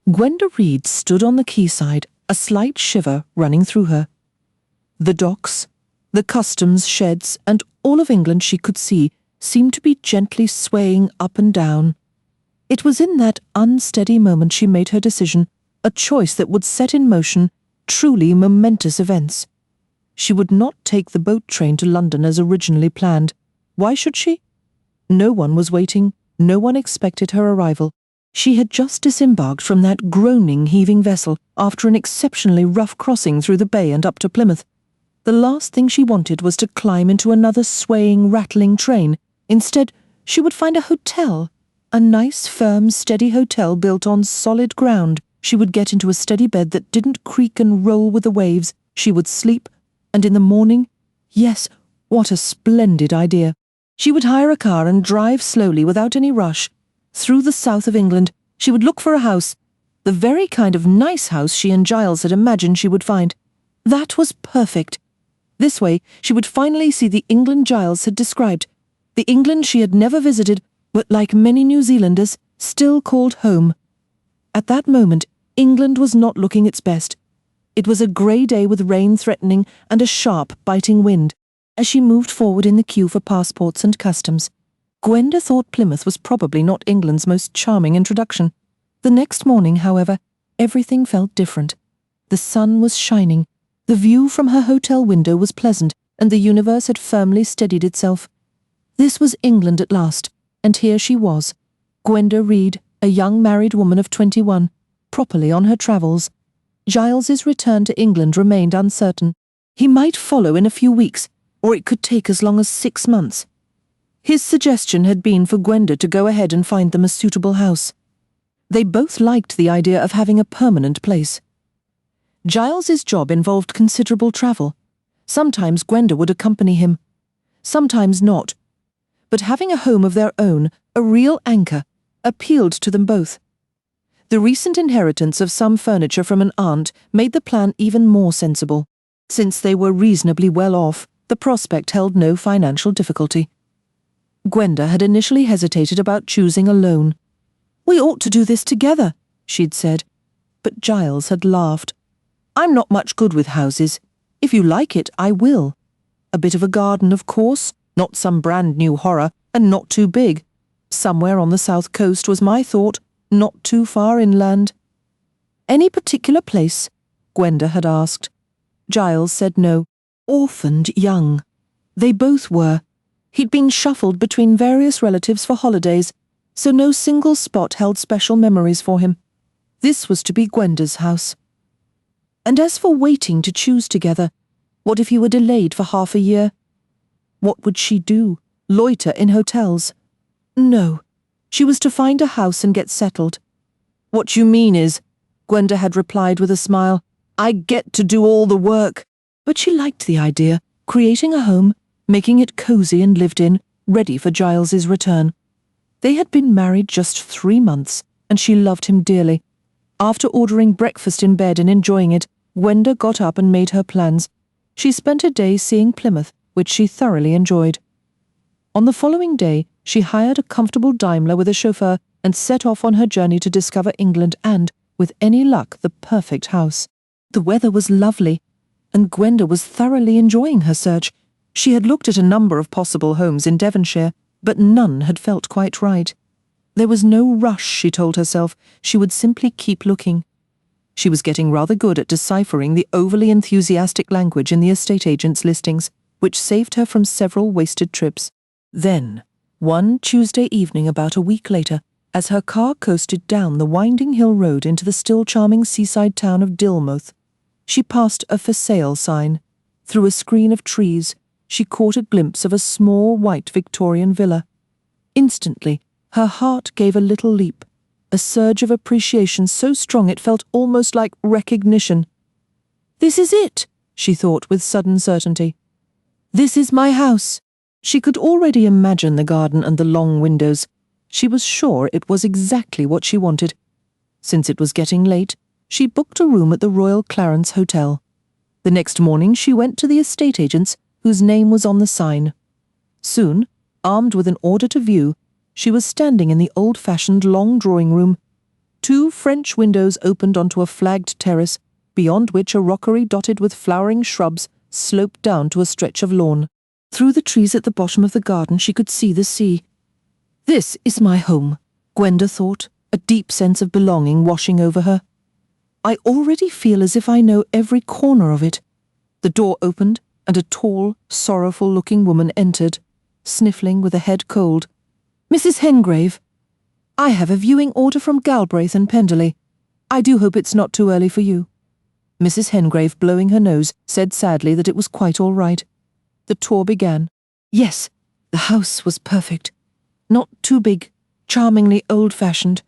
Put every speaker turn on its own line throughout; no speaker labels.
Gwenda Reed stood on the quayside, a slight shiver running through her. The docks, the customs sheds, and all of England she could see seemed to be gently swaying up and down. It was in that unsteady moment she made her decision, a choice that would set in motion truly momentous events. She would not take the boat train to London as originally planned. Why should she? No one was waiting, no one expected her arrival. She had just disembarked from that groaning, heaving vessel after an exceptionally rough crossing through the bay and up to Plymouth. The last thing she wanted was to climb into another swaying, rattling train. Instead, she would find a hotel, a nice, firm, steady hotel built on solid ground. She would get into a steady bed that didn't creak and roll with the waves. She would sleep, and in the morning, yes, what a splendid idea. She would hire a car and drive slowly without any rush. Through the south of England, she would look for a house, the very kind of nice house she and Giles had imagined she would find. That was perfect. This way, she would finally see the England Giles had described, the England she had never visited, but like many New Zealanders, still called home. At that moment, England was not looking its best. It was a grey day with rain threatening and a sharp, biting wind. As she moved forward in the queue for passports and customs, Gwenda thought Plymouth was probably not England's most charming introduction. The next morning, however, everything felt different. The sun was shining, the view from her hotel window was pleasant, and the universe had firmly steadied itself. This was England at last, and here she was, Gwenda Reed, a young married woman of 21, properly on her travels. Giles's return to England remained uncertain. He might follow in a few weeks, or it could take as long as 6 months. His suggestion had been for Gwenda to go ahead and find them a suitable house. They both liked the idea of having a permanent place. Giles's job involved considerable travel. Sometimes Gwenda would accompany him, sometimes not. But having a home of their own, a real anchor, appealed to them both. The recent inheritance of some furniture from an aunt made the plan even more sensible. Since they were reasonably well off, the prospect held no financial difficulty. Gwenda had initially hesitated about choosing a loan. "We ought to do this together," she'd said. But Giles had laughed. "I'm not much good with houses. If you like it, I will. A bit of a garden, of course, not some brand new horror, and not too big. Somewhere on the south coast was my thought, not too far inland." "Any particular place?" Gwenda had asked. Giles said no. Orphaned young. They both were. He'd been shuffled between various relatives for holidays, so no single spot held special memories for him. This was to be Gwenda's house. And as for waiting to choose together, what if he were delayed for half a year? What would she do? Loiter in hotels? No. She was to find a house and get settled. "What you mean is," Gwenda had replied with a smile, "I get to do all the work." But she liked the idea, creating a home, making it cozy and lived in, ready for Giles's return. They had been married just 3 months, and she loved him dearly. After ordering breakfast in bed and enjoying it, Gwenda got up and made her plans. She spent a day seeing Plymouth, which she thoroughly enjoyed. On the following day, she hired a comfortable Daimler with a chauffeur and set off on her journey to discover England and, with any luck, the perfect house. The weather was lovely, and Gwenda was thoroughly enjoying her search. She had looked at a number of possible homes in Devonshire, but none had felt quite right. There was no rush, she told herself. She would simply keep looking. She was getting rather good at deciphering the overly enthusiastic language in the estate agent's listings, which saved her from several wasted trips. Then, one Tuesday evening about a week later, as her car coasted down the winding hill road into the still charming seaside town of Dilmouth, she passed a "For Sale" sign. Through a screen of trees, she caught a glimpse of a small white Victorian villa. Instantly, her heart gave a little leap, a surge of appreciation so strong it felt almost like recognition. "This is it," she thought with sudden certainty. "This is my house." She could already imagine the garden and the long windows. She was sure it was exactly what she wanted. Since it was getting late, she booked a room at the Royal Clarence Hotel. The next morning she went to the estate agent's, whose name was on the sign. Soon, armed with an order to view, she was standing in the old-fashioned long drawing-room. 2 French windows opened onto a flagged terrace, beyond which a rockery dotted with flowering shrubs sloped down to a stretch of lawn. Through the trees at the bottom of the garden she could see the sea. "This is my home," Gwenda thought, a deep sense of belonging washing over her. "I already feel as if I know every corner of it." The door opened, and a tall, sorrowful-looking woman entered, sniffling with a head cold. "Mrs. Hengrave, I have a viewing order from Galbraith and Penderley. I do hope it's not too early for you." Mrs. Hengrave, blowing her nose, said sadly that it was quite all right. The tour began. Yes, the house was perfect. Not too big, charmingly old-fashioned.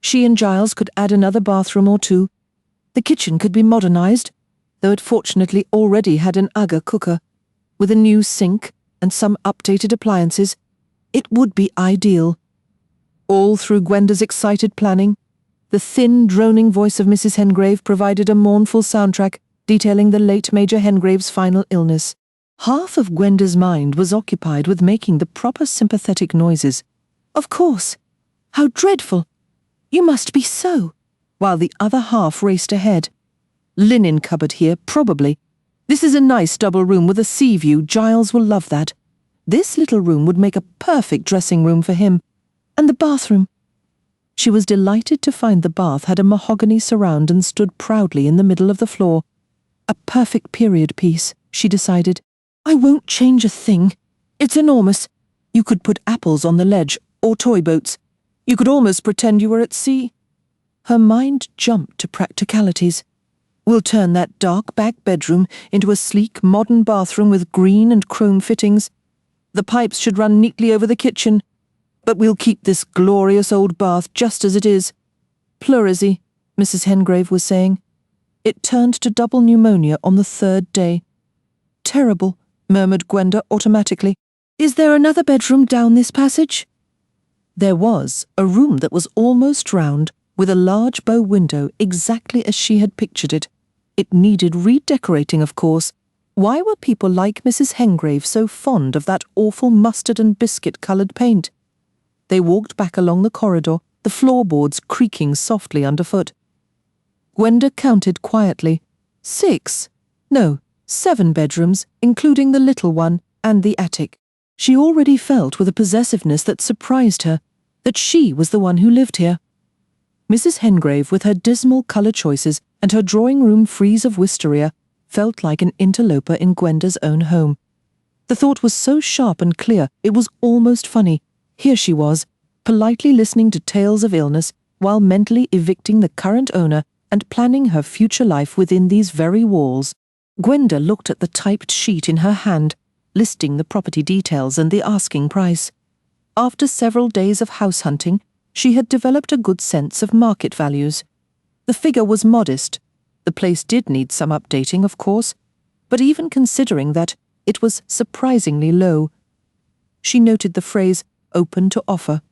She and Giles could add another bathroom or 2. The kitchen could be modernized, though it fortunately already had an Aga cooker, with a new sink and some updated appliances. It would be ideal. All through Gwenda's excited planning, the thin, droning voice of Mrs. Hengrave provided a mournful soundtrack detailing the late Major Hengrave's final illness. Half of Gwenda's mind was occupied with making the proper sympathetic noises. "Of course! How dreadful! You must be so!" while the other half raced ahead. "Linen cupboard here, probably. This is a nice double room with a sea view. Giles will love that. This little room would make a perfect dressing room for him. And the bathroom." She was delighted to find the bath had a mahogany surround and stood proudly in the middle of the floor. A perfect period piece, she decided. "I won't change a thing. It's enormous. You could put apples on the ledge, or toy boats. You could almost pretend you were at sea." Her mind jumped to practicalities. "We'll turn that dark back bedroom into a sleek, modern bathroom with green and chrome fittings. The pipes should run neatly over the kitchen. But we'll keep this glorious old bath just as it is. Pleurisy," Mrs. Hengrave was saying. It turned to double pneumonia on the 3rd day. "Terrible," murmured Gwenda automatically. "Is there another bedroom down this passage?" There was, a room that was almost round, with a large bow window exactly as she had pictured it. It needed redecorating, of course. Why were people like Mrs. Hengrave so fond of that awful mustard and biscuit-coloured paint? They walked back along the corridor, the floorboards creaking softly underfoot. Gwenda counted quietly. 6. No, 7 bedrooms, including the little one and the attic. She already felt with a possessiveness that surprised her that she was the one who lived here. Mrs. Hengrave, with her dismal colour choices and her drawing-room frieze of wisteria, felt like an interloper in Gwenda's own home. The thought was so sharp and clear, it was almost funny. Here she was, politely listening to tales of illness, while mentally evicting the current owner and planning her future life within these very walls. Gwenda looked at the typed sheet in her hand, listing the property details and the asking price. After several days of house hunting, she had developed a good sense of market values. The figure was modest. The place did need some updating, of course, but even considering that, it was surprisingly low. She noted the phrase, "open to offer."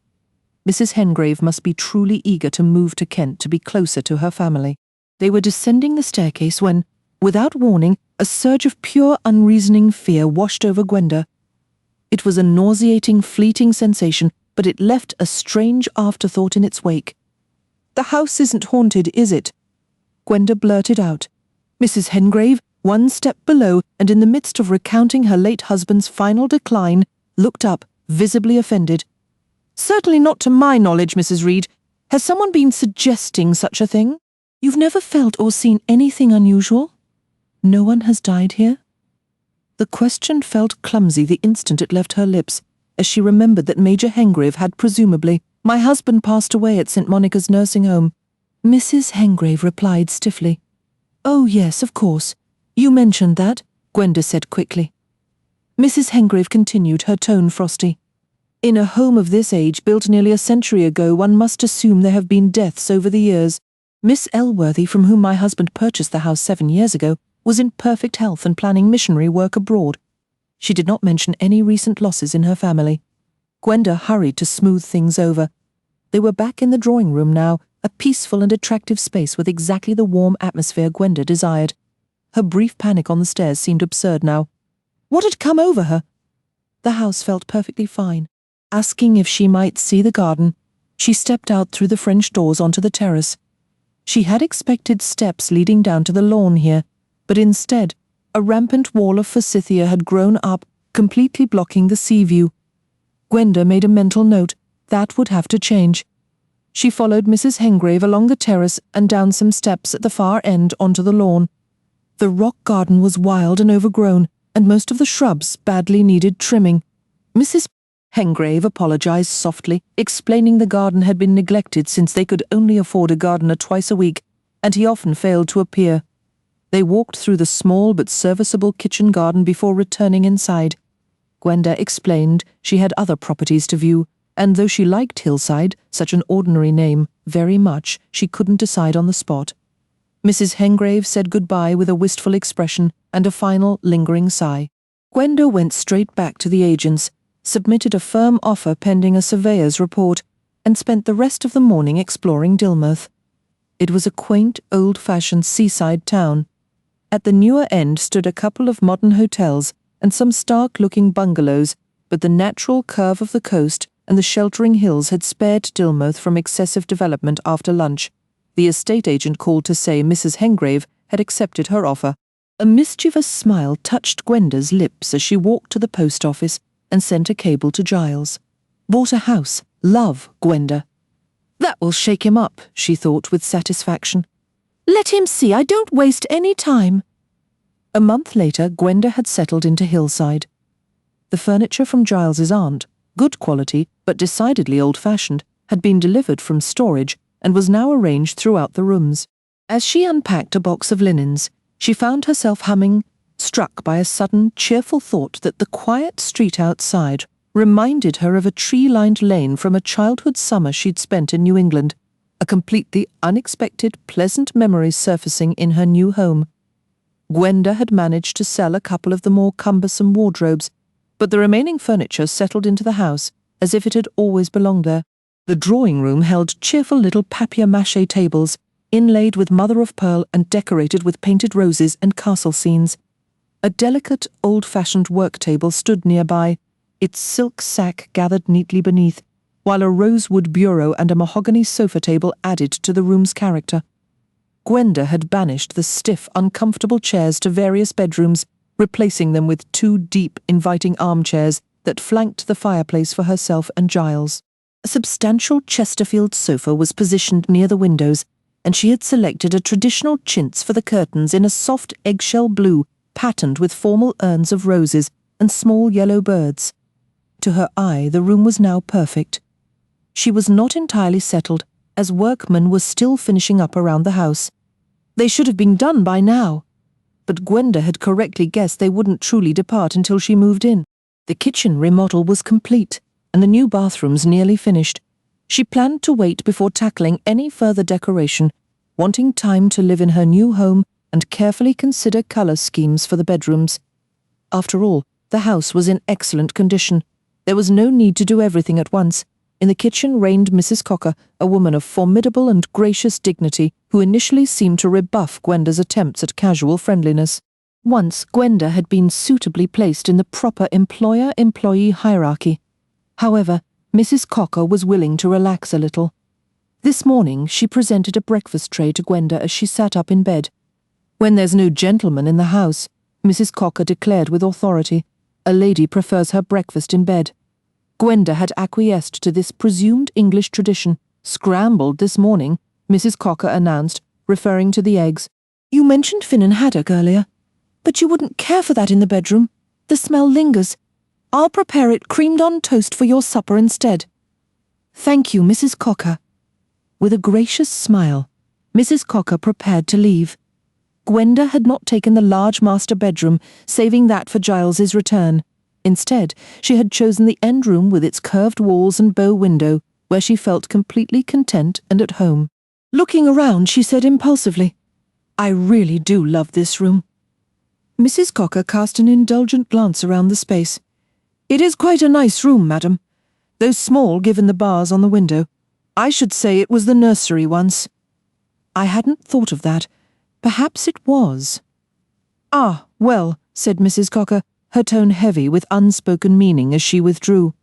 Mrs. Hengrave must be truly eager to move to Kent to be closer to her family. They were descending the staircase when, without warning, a surge of pure unreasoning fear washed over Gwenda. It was a nauseating, fleeting sensation, but it left a strange afterthought in its wake. "The house isn't haunted, is it?" Gwenda blurted out. Mrs. Hengrave, one step below and in the midst of recounting her late husband's final decline, looked up, visibly offended. "Certainly not to my knowledge, Mrs. Reed. Has someone been suggesting such a thing? You've never felt or seen anything unusual? No one has died here?" The question felt clumsy the instant it left her lips, as she remembered that Major Hengrave had presumably, "My husband passed away at St. Monica's nursing home." Mrs. Hengrave replied stiffly. "Oh yes, of course. You mentioned that," Gwenda said quickly. Mrs. Hengrave continued, her tone frosty. "In a home of this age, built nearly a century ago, one must assume there have been deaths over the years. Miss Elworthy, from whom my husband purchased the house 7 years ago, was in perfect health and planning missionary work abroad. She did not mention any recent losses in her family." Gwenda hurried to smooth things over. They were back in the drawing-room now, a peaceful and attractive space with exactly the warm atmosphere Gwenda desired. Her brief panic on the stairs seemed absurd now. What had come over her? The house felt perfectly fine. Asking if she might see the garden, She stepped out through the French doors onto the terrace. She had expected steps leading down to the lawn here, but instead, a rampant wall of forsythia had grown up, completely blocking the sea view. Gwenda made a mental note. That would have to change. She followed Mrs. Hengrave along the terrace and down some steps at the far end onto the lawn. The rock garden was wild and overgrown, and most of the shrubs badly needed trimming. Mrs. Hengrave apologized softly, explaining the garden had been neglected since they could only afford a gardener twice a week, and he often failed to appear. They walked through the small but serviceable kitchen garden before returning inside. Gwenda explained she had other properties to view, and though she liked Hillside, such an ordinary name, very much, she couldn't decide on the spot. Mrs. Hengrave said goodbye with a wistful expression and a final, lingering sigh. Gwenda went straight back to the agents, submitted a firm offer pending a surveyor's report, and spent the rest of the morning exploring Dilmouth. It was a quaint, old-fashioned seaside town. At the newer end stood a couple of modern hotels and some stark-looking bungalows, but the natural curve of the coast and the sheltering hills had spared Dilmouth from excessive development after lunch. The estate agent called to say Mrs. Hengrave had accepted her offer. A mischievous smile touched Gwenda's lips as she walked to the post office and sent a cable to Giles. Bought a house. Love, Gwenda. That will shake him up, she thought with satisfaction. Let him see I don't waste any time. A month later, Gwenda had settled into Hillside. The furniture from Giles's aunt, good quality but decidedly old-fashioned, had been delivered from storage and was now arranged throughout the rooms. As she unpacked a box of linens, she found herself humming, struck by a sudden, cheerful thought that the quiet street outside reminded her of a tree-lined lane from a childhood summer she'd spent in New England, a completely unexpected, pleasant memory surfacing in her new home. Gwenda had managed to sell a couple of the more cumbersome wardrobes, but the remaining furniture settled into the house as if it had always belonged there. The drawing room held cheerful little papier-mâché tables, inlaid with mother-of-pearl and decorated with painted roses and castle scenes. A delicate, old-fashioned work table stood nearby, its silk sack gathered neatly beneath, while a rosewood bureau and a mahogany sofa table added to the room's character. Gwenda had banished the stiff, uncomfortable chairs to various bedrooms, replacing them with two deep, inviting armchairs that flanked the fireplace for herself and Giles. A substantial Chesterfield sofa was positioned near the windows, and she had selected a traditional chintz for the curtains in a soft eggshell blue, patterned with formal urns of roses and small yellow birds. To her eye, the room was now perfect. She was not entirely settled, as workmen were still finishing up around the house. They should have been done by now. But Gwenda had correctly guessed they wouldn't truly depart until she moved in. The kitchen remodel was complete, and the new bathrooms nearly finished. She planned to wait before tackling any further decoration, wanting time to live in her new home and carefully consider colour schemes for the bedrooms. After all, the house was in excellent condition. There was no need to do everything at once. In the kitchen reigned Mrs. Cocker, a woman of formidable and gracious dignity, who initially seemed to rebuff Gwenda's attempts at casual friendliness. Once, Gwenda had been suitably placed in the proper employer-employee hierarchy. However, Mrs. Cocker was willing to relax a little. This morning, she presented a breakfast tray to Gwenda as she sat up in bed. When there's no gentleman in the house, Mrs. Cocker declared with authority, a lady prefers her breakfast in bed. Gwenda had acquiesced to this presumed English tradition. Scrambled this morning, Mrs. Cocker announced, referring to the eggs. You mentioned Finnan haddock earlier, but you wouldn't care for that in the bedroom. The smell lingers. I'll prepare it creamed on toast for your supper instead. Thank you, Mrs. Cocker. With a gracious smile, Mrs. Cocker prepared to leave. Gwenda had not taken the large master bedroom, saving that for Giles's return. Instead, she had chosen the end room with its curved walls and bow window, where she felt completely content and at home. Looking around, she said impulsively, I really do love this room. Mrs. Cocker cast an indulgent glance around the space. It is quite a nice room, madam. Though small given the bars on the window. I should say it was the nursery once. I hadn't thought of that. Perhaps it was. Ah, well, said Mrs. Cocker, her tone heavy with unspoken meaning as she withdrew.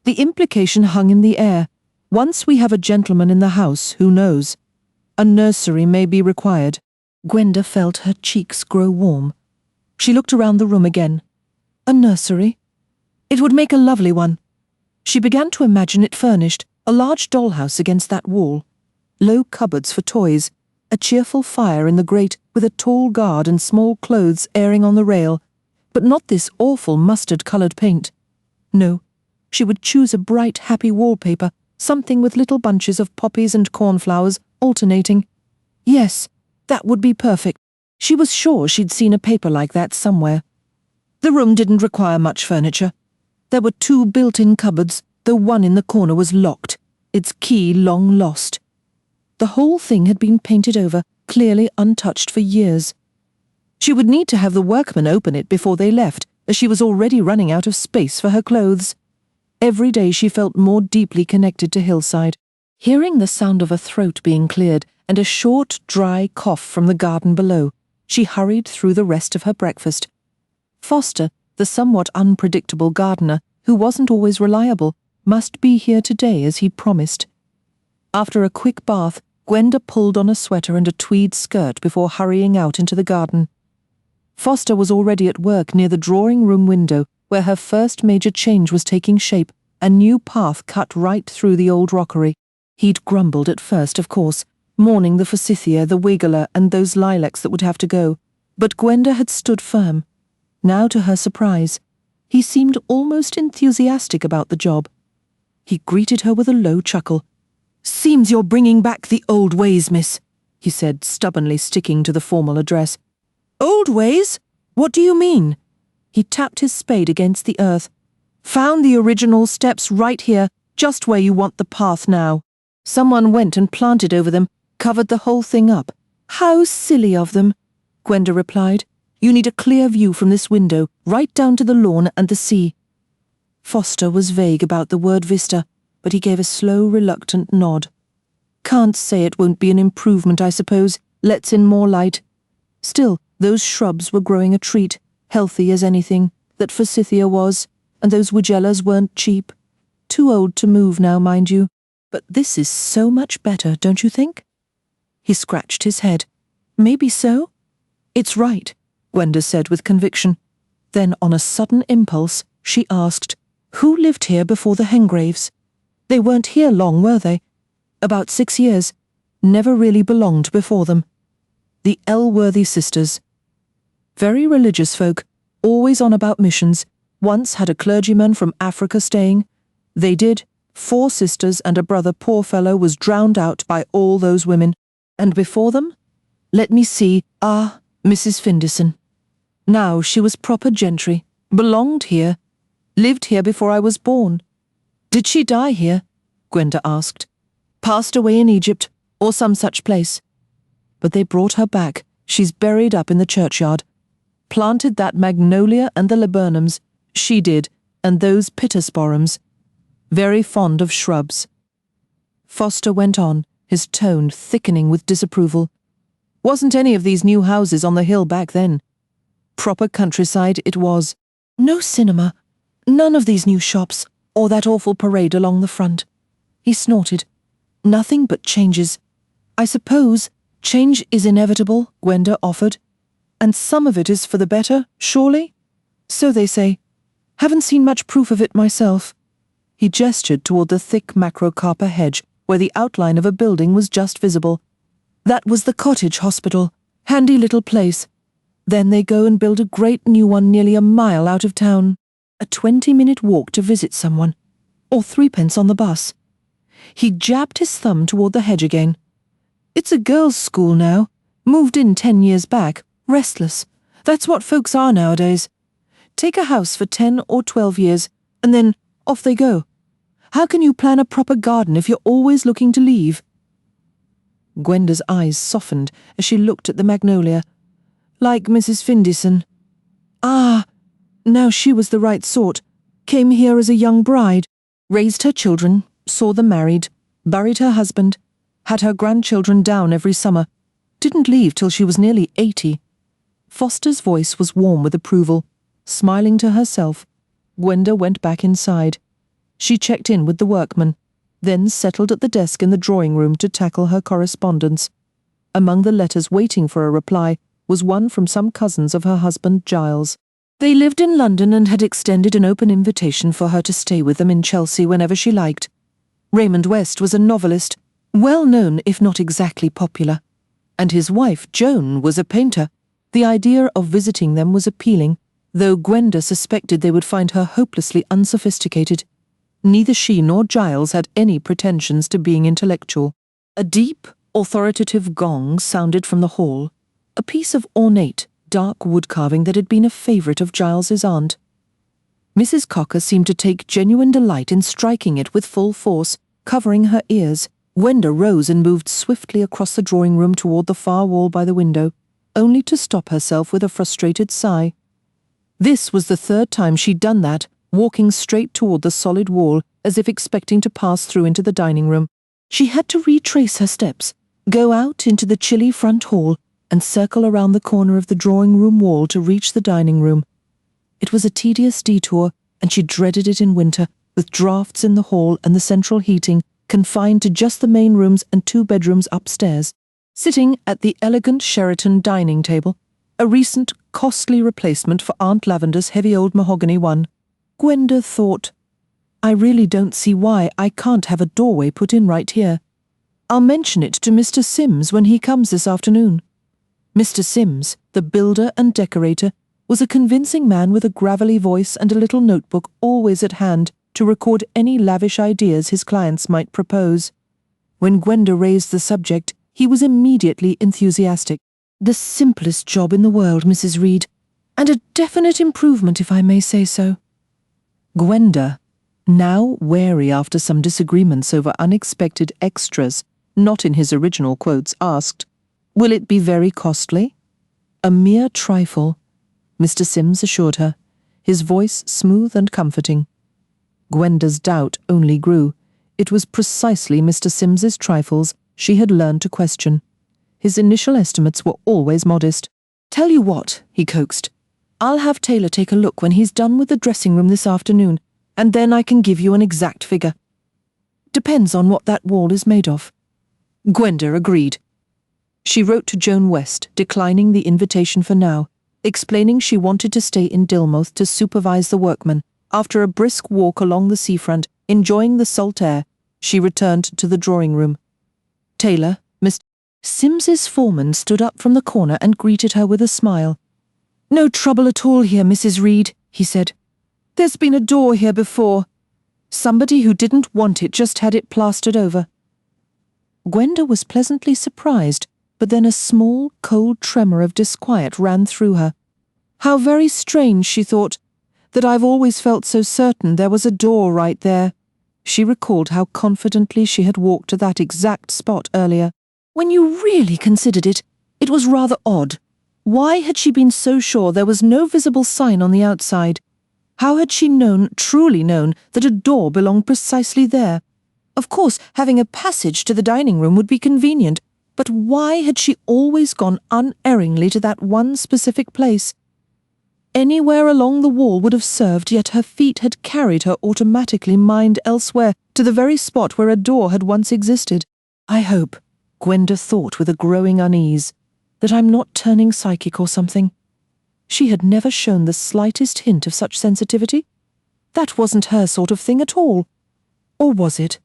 The implication hung in the air. Once we have a gentleman in the house, who knows? A nursery may be required. Gwenda felt her cheeks grow warm. She looked around the room again. A nursery? It would make a lovely one. She began to imagine it furnished, a large dollhouse against that wall, low cupboards for toys, a cheerful fire in the grate with a tall guard and small clothes airing on the rail, but not this awful mustard-coloured paint. No, she would choose a bright, happy wallpaper, something with little bunches of poppies and cornflowers alternating. Yes, that would be perfect. She was sure she'd seen a paper like that somewhere. The room didn't require much furniture. There were 2 built-in cupboards, though one in the corner was locked, its key long lost. The whole thing had been painted over, clearly untouched for years. She would need to have the workmen open it before they left, as she was already running out of space for her clothes. Every day she felt more deeply connected to Hillside. Hearing the sound of a throat being cleared and a short, dry cough from the garden below, she hurried through the rest of her breakfast. Foster, the somewhat unpredictable gardener, who wasn't always reliable, must be here today as he promised. After a quick bath, Gwenda pulled on a sweater and a tweed skirt before hurrying out into the garden. Foster was already at work near the drawing-room window, where her first major change was taking shape, a new path cut right through the old rockery. He'd grumbled at first, of course, mourning the forsythia, the wiggler, and those lilacs that would have to go, but Gwenda had stood firm. Now, to her surprise, he seemed almost enthusiastic about the job. He greeted her with a low chuckle. "Seems you're bringing back the old ways, miss," he said, stubbornly sticking to the formal address. "Old ways? What do you mean?" He tapped his spade against the earth. "Found the original steps right here, just where you want the path now. Someone went and planted over them, covered the whole thing up." "How silly of them," Gwenda replied. "You need a clear view from this window, right down to the lawn and the sea." Foster was vague about the word vista, but he gave a slow, reluctant nod. "Can't say it won't be an improvement, I suppose. Lets in more light. Still, those shrubs were growing a treat, healthy as anything, that forsythia was, and those weigellas weren't cheap. Too old to move now, mind you. But this is so much better, don't you think?" He scratched his head. "Maybe so." "It's right," Gwenda said with conviction. Then, on a sudden impulse, she asked, "Who lived here before the Hengraves? They weren't here long, were they? About 6 years. Never really belonged before them." The Elworthy sisters. Very religious folk, always on about missions. Once had a clergyman from Africa staying. They did. 4 sisters and a brother, poor fellow, was drowned out by all those women. And before them? Let me see. Mrs. Findison. Now she was proper gentry. Belonged here. Lived here before I was born. "Did she die here?" Gwenda asked. "Passed away in Egypt, or some such place. But they brought her back. She's buried up in the churchyard. Planted that magnolia and the laburnums. She did, and those pittosporums. Very fond of shrubs." Foster went on, his tone thickening with disapproval. "Wasn't any of these new houses on the hill back then. Proper countryside it was. No cinema. None of these new shops, or that awful parade along the front." He snorted. "Nothing but changes. I suppose change is inevitable," Gwenda offered. "And some of it is for the better, surely? So they say. Haven't seen much proof of it myself." He gestured toward the thick macrocarpa hedge, where the outline of a building was just visible. "That was the cottage hospital. Handy little place. Then they go and build a great new one nearly a mile out of town. A 20-minute walk to visit someone. Or 3p on the bus." He jabbed his thumb toward the hedge again. "It's a girls' school now. Moved in 10 years back. Restless. That's what folks are nowadays. Take a house for 10 or 12 years, and then off they go. How can you plan a proper garden if you're always looking to leave?" Gwenda's eyes softened as she looked at the magnolia. "Like Mrs. Findison." Now she was the right sort. Came here as a young bride. Raised her children, saw them married, buried her husband, had her grandchildren down every summer. Didn't leave till she was nearly 80. Foster's voice was warm with approval. Smiling to herself, Gwenda went back inside. She checked in with the workman. then settled at the desk in the drawing-room to tackle her correspondence. Among the letters waiting for a reply was one from some cousins of her husband Giles. They lived in London and had extended an open invitation for her to stay with them in Chelsea whenever she liked. Raymond West was a novelist, well known if not exactly popular, and his wife Joan was a painter. The idea of visiting them was appealing, though Gwenda suspected they would find her hopelessly unsophisticated. Neither she nor Giles had any pretensions to being intellectual. A deep, authoritative gong sounded from the hall, a piece of ornate, dark wood carving that had been a favourite of Giles's aunt. Mrs. Cocker seemed to take genuine delight in striking it with full force, covering her ears. Gwenda rose and moved swiftly across the drawing-room toward the far wall by the window, only to stop herself with a frustrated sigh. This was the third time she'd done that, walking straight toward the solid wall, as if expecting to pass through into the dining-room. She had to retrace her steps, go out into the chilly front hall, and circle around the corner of the drawing-room wall to reach the dining-room. It was a tedious detour, and she dreaded it in winter, with draughts in the hall and the central heating confined to just the main rooms and 2 bedrooms upstairs. Sitting at the elegant Sheraton dining table, a recent, costly replacement for Aunt Lavender's heavy old mahogany one, Gwenda thought, "I really don't see why I can't have a doorway put in right here. I'll mention it to Mr. Sims when he comes this afternoon." Mr. Sims, the builder and decorator, was a convincing man with a gravelly voice and a little notebook always at hand to record any lavish ideas his clients might propose. When Gwenda raised the subject, he was immediately enthusiastic. "The simplest job in the world, Mrs. Reed, and a definite improvement, if I may say so." Gwenda, now wary after some disagreements over unexpected extras, not in his original quotes, asked, "Will it be very costly?" "A mere trifle," Mr. Sims assured her, his voice smooth and comforting. Gwenda's doubt only grew. It was precisely Mr. Sims's trifles she had learned to question. His initial estimates were always modest. "Tell you what," he coaxed, "I'll have Taylor take a look when he's done with the dressing room this afternoon, and then I can give you an exact figure. Depends on what that wall is made of." Gwenda agreed. She wrote to Joan West, declining the invitation for now, explaining she wanted to stay in Dilmouth to supervise the workmen. After a brisk walk along the seafront, enjoying the salt air, she returned to the drawing-room. Taylor, Mr. Sims's foreman, stood up from the corner and greeted her with a smile. "No trouble at all here, Mrs. Reed," he said. "There's been a door here before. Somebody who didn't want it just had it plastered over." Gwenda was pleasantly surprised, but then a small, cold tremor of disquiet ran through her. "How very strange," she thought, "that I've always felt so certain there was a door right there." She recalled how confidently she had walked to that exact spot earlier. When you really considered it, it was rather odd. Why had she been so sure there was no visible sign on the outside? How had she truly known, that a door belonged precisely there? Of course, having a passage to the dining room would be convenient, but why had she always gone unerringly to that one specific place? Anywhere along the wall would have served, yet her feet had carried her automatically mind elsewhere, to the very spot where a door had once existed. "I hope," Gwenda thought with a growing unease, "that I'm not turning psychic or something." She had never shown the slightest hint of such sensitivity. That wasn't her sort of thing at all. Or was it?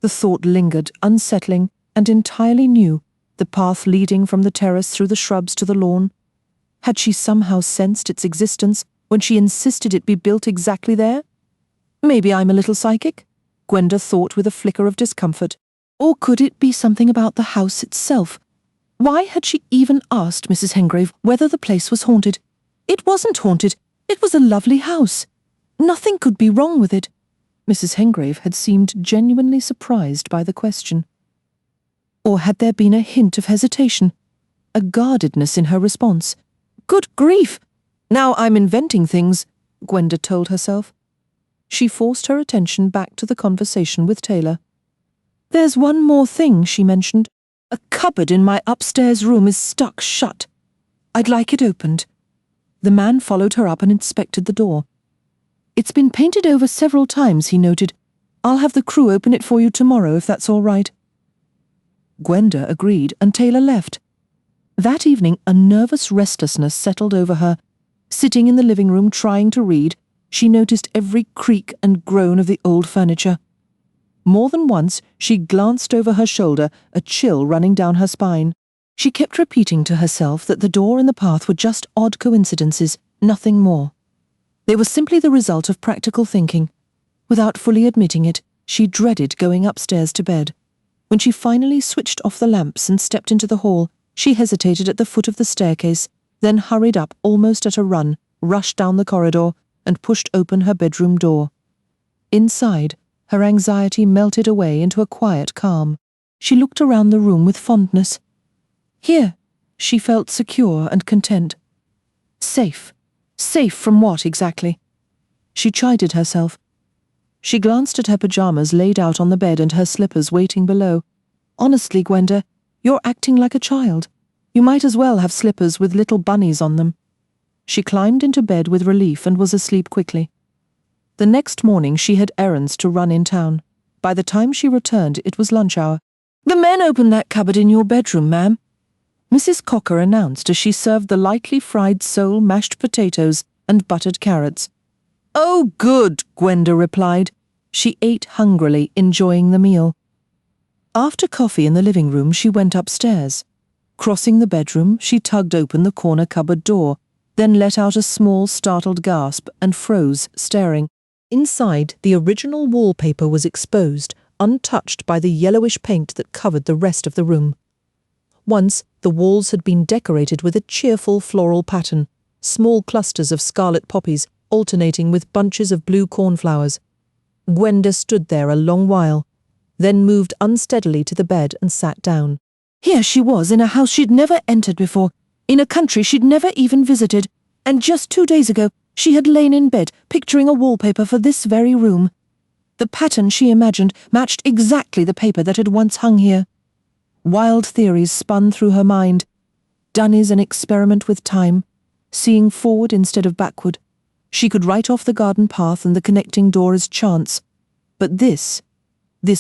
The thought lingered, unsettling and entirely new, the path leading from the terrace through the shrubs to the lawn. Had she somehow sensed its existence when she insisted it be built exactly there? Maybe I'm a little psychic, Gwenda thought with a flicker of discomfort. Or could it be something about the house itself? Why had she even asked Mrs. Hengrave whether the place was haunted? It wasn't haunted. It was a lovely house. Nothing could be wrong with it. Mrs. Hengrave had seemed genuinely surprised by the question. Or had there been a hint of hesitation, a guardedness in her response? Good grief! Now I'm inventing things, Gwenda told herself. She forced her attention back to the conversation with Taylor. There's one more thing, she mentioned. A cupboard in my upstairs room is stuck shut. I'd like it opened. The man followed her up and inspected the door. It's been painted over several times, he noted, I'll have the crew open it for you tomorrow if that's all right." Gwenda agreed, and Taylor left. That evening a nervous restlessness settled over her. Sitting in the living room trying to read, she noticed every creak and groan of the old furniture. More than once she glanced over her shoulder, a chill running down her spine. She kept repeating to herself that the door and the path were just odd coincidences, nothing more. They were simply the result of practical thinking. Without fully admitting it, she dreaded going upstairs to bed. When she finally switched off the lamps and stepped into the hall, she hesitated at the foot of the staircase, then hurried up almost at a run, rushed down the corridor, and pushed open her bedroom door. Inside, her anxiety melted away into a quiet calm. She looked around the room with fondness. Here, she felt secure and content. Safe. Safe from what, exactly? She chided herself. She glanced at her pajamas laid out on the bed and her slippers waiting below. Honestly, Gwenda, you're acting like a child. You might as well have slippers with little bunnies on them. She climbed into bed with relief and was asleep quickly. The next morning she had errands to run in town. By the time she returned, it was lunch hour. "The men opened that cupboard in your bedroom, ma'am," Mrs. Cocker announced as she served the lightly fried sole mashed potatoes and buttered carrots. "Oh, good," Gwenda replied. She ate hungrily, enjoying the meal. After coffee in the living room, she went upstairs. Crossing the bedroom, she tugged open the corner cupboard door, then let out a small, startled gasp and froze, staring. Inside, the original wallpaper was exposed, untouched by the yellowish paint that covered the rest of the room. Once, the walls had been decorated with a cheerful floral pattern, small clusters of scarlet poppies alternating with bunches of blue cornflowers. Gwenda stood there a long while, then moved unsteadily to the bed and sat down. Here she was in a house she'd never entered before, in a country she'd never even visited, and just 2 days ago she had lain in bed picturing a wallpaper for this very room. The pattern she imagined matched exactly the paper that had once hung here. Wild theories spun through her mind. Done is an experiment with time, seeing forward instead of backward. She could write off the garden path and the connecting door as chance. But this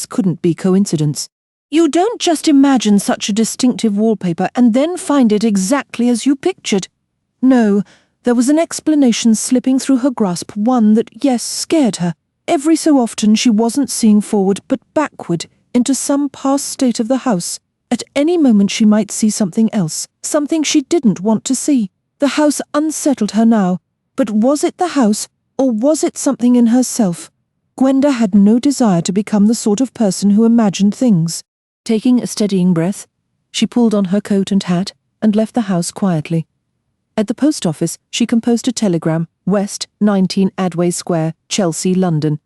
couldn't be coincidence. You don't just imagine such a distinctive wallpaper and then find it exactly as you pictured. No, there was an explanation slipping through her grasp, one that, yes, scared her. Every so often she wasn't seeing forward but backward into some past state of the house. At any moment she might see something else, something she didn't want to see. The house unsettled her now. But was it the house, or was it something in herself? Gwenda had no desire to become the sort of person who imagined things. Taking a steadying breath, she pulled on her coat and hat and left the house quietly. At the post office, she composed a telegram, West, 19 Adway Square, Chelsea, London.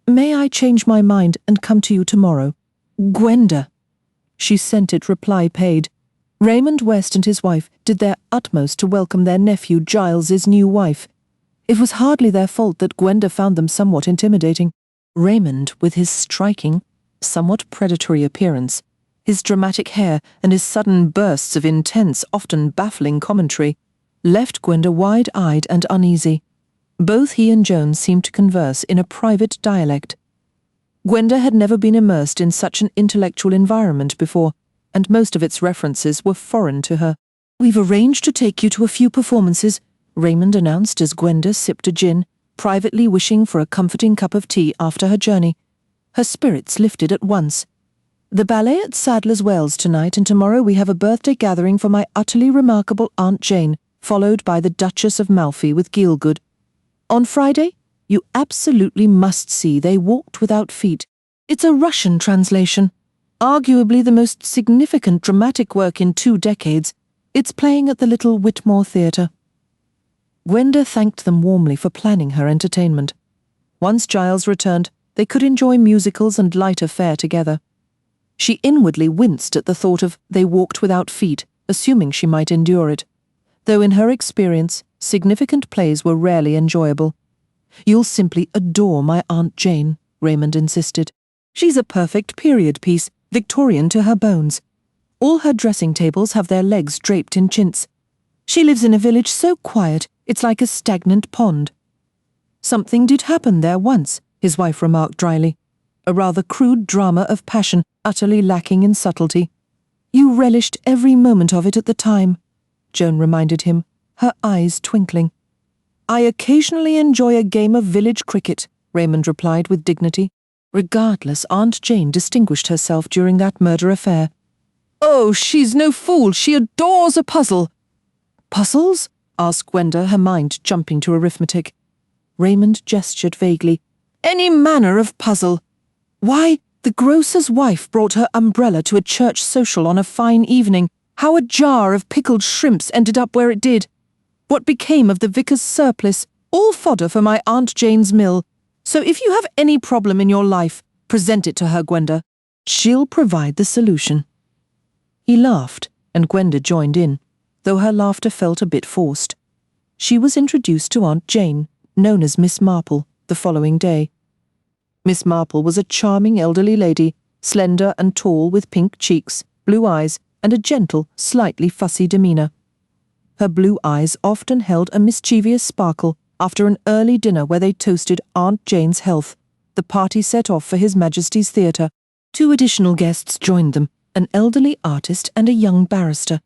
"May I change my mind and come to you tomorrow? Gwenda." She sent it, reply paid. Raymond West and his wife did their utmost to welcome their nephew Giles's new wife. It was hardly their fault that Gwenda found them somewhat intimidating. Raymond, with his striking, somewhat predatory appearance, his dramatic hair and his sudden bursts of intense, often baffling commentary, left Gwenda wide-eyed and uneasy. Both he and Joan seemed to converse in a private dialect. Gwenda had never been immersed in such an intellectual environment before, and most of its references were foreign to her. "We've arranged to take you to a few performances," Raymond announced as Gwenda sipped a gin, privately wishing for a comforting cup of tea after her journey. Her spirits lifted at once. "The ballet at Sadler's Wells tonight, and tomorrow we have a birthday gathering for my utterly remarkable Aunt Jane, followed by the Duchess of Malfi with Gielgud. On Friday, you absolutely must see They Walked Without Feet. It's a Russian translation. Arguably the most significant dramatic work in 2 decades. It's playing at the Little Whitmore Theatre." Gwenda thanked them warmly for planning her entertainment. Once Giles returned, they could enjoy musicals and lighter fare together. She inwardly winced at the thought of They Walked Without Feet, assuming she might endure it. Though in her experience, significant plays were rarely enjoyable. "You'll simply adore my Aunt Jane," Raymond insisted. "She's a perfect period piece, Victorian to her bones. All her dressing tables have their legs draped in chintz. She lives in a village so quiet, it's like a stagnant pond." "Something did happen there once," his wife remarked dryly. a rather crude drama of passion utterly lacking in subtlety. You relished every moment of it at the time, Joan reminded him, her eyes twinkling. I occasionally enjoy a game of village cricket, Raymond replied with dignity. Regardless, Aunt Jane distinguished herself during that murder affair. Oh, she's no fool. She adores a puzzle. Puzzles? Asked Gwenda, her mind jumping to arithmetic. Raymond gestured vaguely. Any manner of puzzle. Why, the grocer's wife brought her umbrella to a church social on a fine evening. How a jar of pickled shrimps ended up where it did. What became of the vicar's surplice, all fodder for my Aunt Jane's mill. So if you have any problem in your life, present it to her, Gwenda. She'll provide the solution. He laughed, and Gwenda joined in, though her laughter felt a bit forced. She was introduced to Aunt Jane, known as Miss Marple, the following day. Miss Marple was a charming elderly lady, slender and tall with pink cheeks, blue eyes, and a gentle, slightly fussy demeanour. Her blue eyes often held a mischievous sparkle after an early dinner where they toasted Aunt Jane's health. The party set off for His Majesty's Theatre. 2 additional guests joined them, an elderly artist and a young barrister.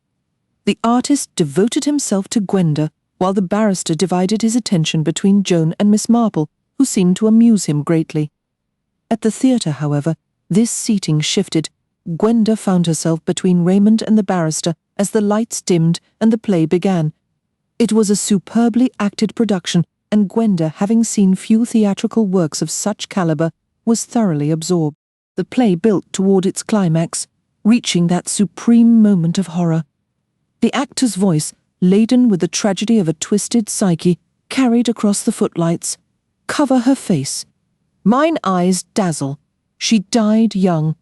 The artist devoted himself to Gwenda, while the barrister divided his attention between Joan and Miss Marple, who seemed to amuse him greatly. At the theatre, however, this seating shifted. Gwenda found herself between Raymond and the barrister as the lights dimmed and the play began. It was a superbly acted production, and Gwenda, having seen few theatrical works of such calibre, was thoroughly absorbed. The play built toward its climax, reaching that supreme moment of horror. The actor's voice, laden with the tragedy of a twisted psyche, carried across the footlights. Cover her face. Mine eyes dazzle. She died young.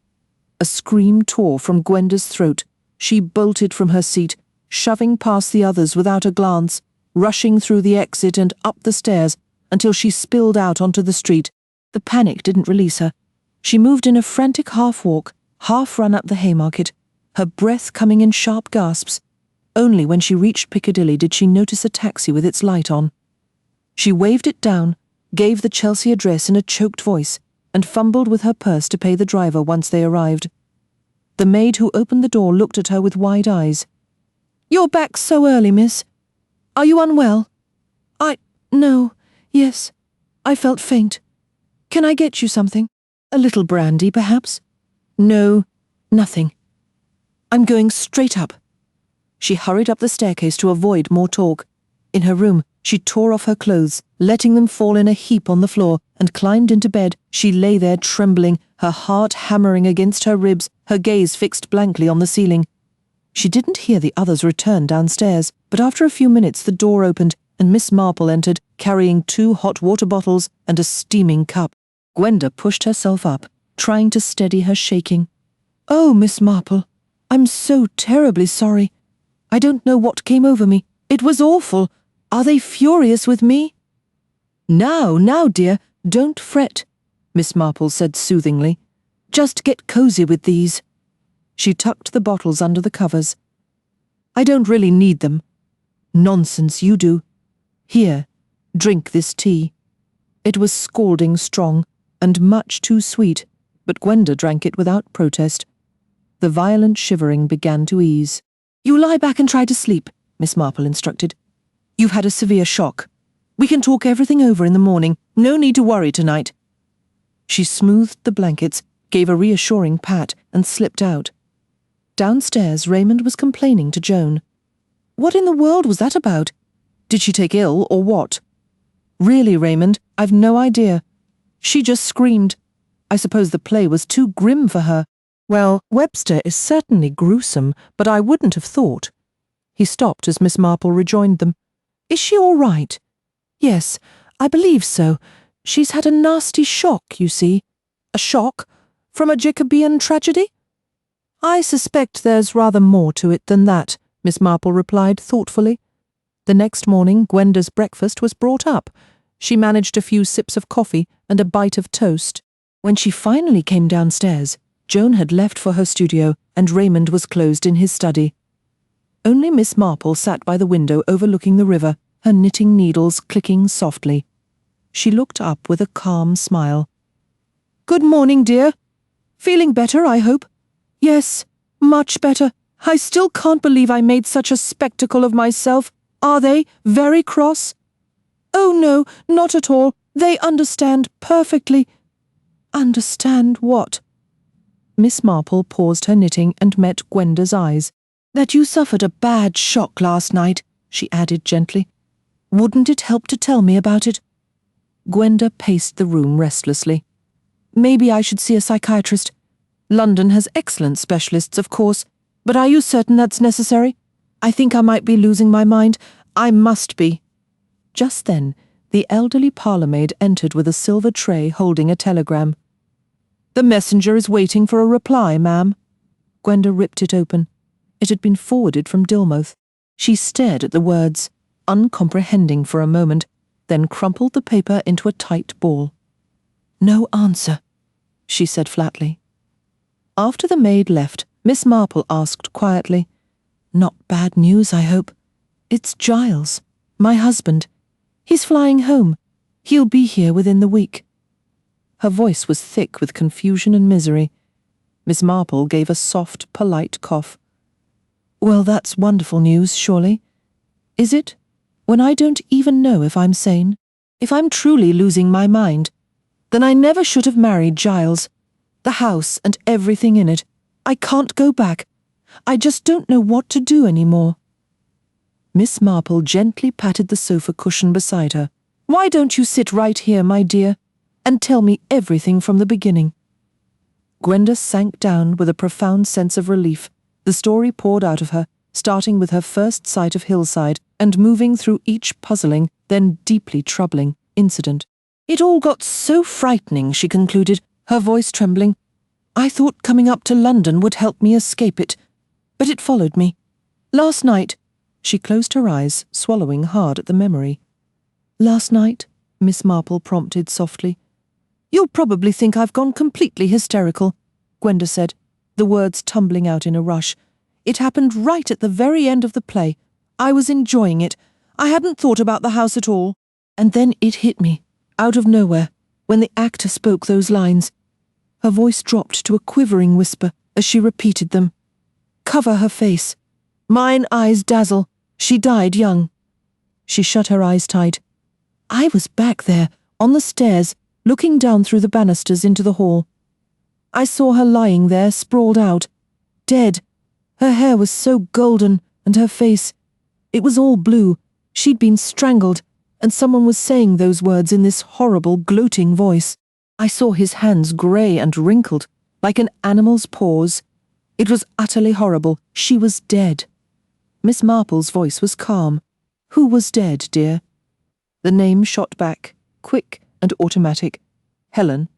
A scream tore from Gwenda's throat. She bolted from her seat, shoving past the others without a glance, rushing through the exit and up the stairs until she spilled out onto the street. The panic didn't release her. She moved in a frantic half-walk, half-run up the Haymarket, her breath coming in sharp gasps. Only when she reached Piccadilly did she notice a taxi with its light on. She waved it down, gave the Chelsea address in a choked voice, and fumbled with her purse to pay the driver once they arrived. The maid who opened the door looked at her with wide eyes. "You're back so early, miss. Are you unwell?" No, yes. I felt faint. Can I get you something? A little brandy, perhaps?" "No, nothing. I'm going straight up." She hurried up the staircase to avoid more talk. In her room, she tore off her clothes, letting them fall in a heap on the floor, and climbed into bed. She lay there trembling, her heart hammering against her ribs, her gaze fixed blankly on the ceiling. She didn't hear the others return downstairs, but after a few minutes the door opened, and Miss Marple entered, carrying 2 hot water bottles and a steaming cup. Gwenda pushed herself up, trying to steady her shaking. "Oh, Miss Marple, I'm so terribly sorry. I don't know what came over me. It was awful. Are they furious with me?" Now, dear, don't fret," Miss Marple said soothingly. "Just get cosy with these." She tucked the bottles under the covers. "I don't really need them." "Nonsense, you do. Here, drink this tea." It was scalding strong, and much too sweet, but Gwenda drank it without protest. The violent shivering began to ease. "You lie back and try to sleep," Miss Marple instructed. "You've had a severe shock. We can talk everything over in the morning. No need to worry tonight." She smoothed the blankets, gave a reassuring pat, and slipped out. Downstairs, Raymond was complaining to Joan. "What in the world was that about? Did she take ill, or what?" "Really, Raymond, I've no idea. She just screamed. I suppose the play was too grim for her. Well, Webster is certainly gruesome, but I wouldn't have thought." He stopped as Miss Marple rejoined them. "Is she all right?" "Yes, I believe so. She's had a nasty shock, you see." "A shock? From a Jacobean tragedy?" "I suspect there's rather more to it than that," Miss Marple replied thoughtfully. The next morning, Gwenda's breakfast was brought up. She managed a few sips of coffee and a bite of toast. When she finally came downstairs, Joan had left for her studio, and Raymond was closed in his study. Only Miss Marple sat by the window overlooking the river, her knitting needles clicking softly. She looked up with a calm smile. Good morning, dear. Feeling better, I hope? Yes, much better. I still can't believe I made such a spectacle of myself. Are they very cross? Oh, no, not at all. They understand perfectly. Understand what? Miss Marple paused her knitting and met Gwenda's eyes. That you suffered a bad shock last night, she added gently. Wouldn't it help to tell me about it? Gwenda paced the room restlessly. Maybe I should see a psychiatrist. London has excellent specialists, of course, but are you certain that's necessary? I think I might be losing my mind. I must be. Just then, the elderly parlour-maid entered with a silver tray holding a telegram. The messenger is waiting for a reply, ma'am. Gwenda ripped it open. It had been forwarded from Dilmouth. She stared at the words, uncomprehending for a moment, then crumpled the paper into a tight ball. No answer, she said flatly. After the maid left, Miss Marple asked quietly, Not bad news, I hope. It's Giles, my husband. He's flying home. He'll be here within the week. Her voice was thick with confusion and misery. Miss Marple gave a soft, polite cough. Well, that's wonderful news, surely. Is it? When I don't even know if I'm sane? If I'm truly losing my mind? Then I never should have married Giles. The house and everything in it. I can't go back. I just don't know what to do any more. Miss Marple gently patted the sofa cushion beside her. Why don't you sit right here, my dear, and tell me everything from the beginning? Gwenda sank down with a profound sense of relief. The story poured out of her, starting with her first sight of Hillside and moving through each puzzling, then deeply troubling, incident. It all got so frightening, she concluded, her voice trembling. I thought coming up to London would help me escape it, but it followed me. Last night, she closed her eyes, swallowing hard at the memory. Last night, Miss Marple prompted softly. You'll probably think I've gone completely hysterical, Gwenda said, the words tumbling out in a rush. It happened right at the very end of the play. I was enjoying it. I hadn't thought about the house at all. And then it hit me, out of nowhere, when the actor spoke those lines. Her voice dropped to a quivering whisper as she repeated them. Cover her face. Mine eyes dazzle. She died young. She shut her eyes tight. I was back there, on the stairs, looking down through the banisters into the hall. I saw her lying there, sprawled out, dead. Her hair was so golden, and her face, it was all blue. She'd been strangled, and someone was saying those words in this horrible, gloating voice. I saw his hands grey and wrinkled, like an animal's paws. It was utterly horrible. She was dead. Miss Marple's voice was calm. Who was dead, dear? The name shot back, quick and automatic. Helen.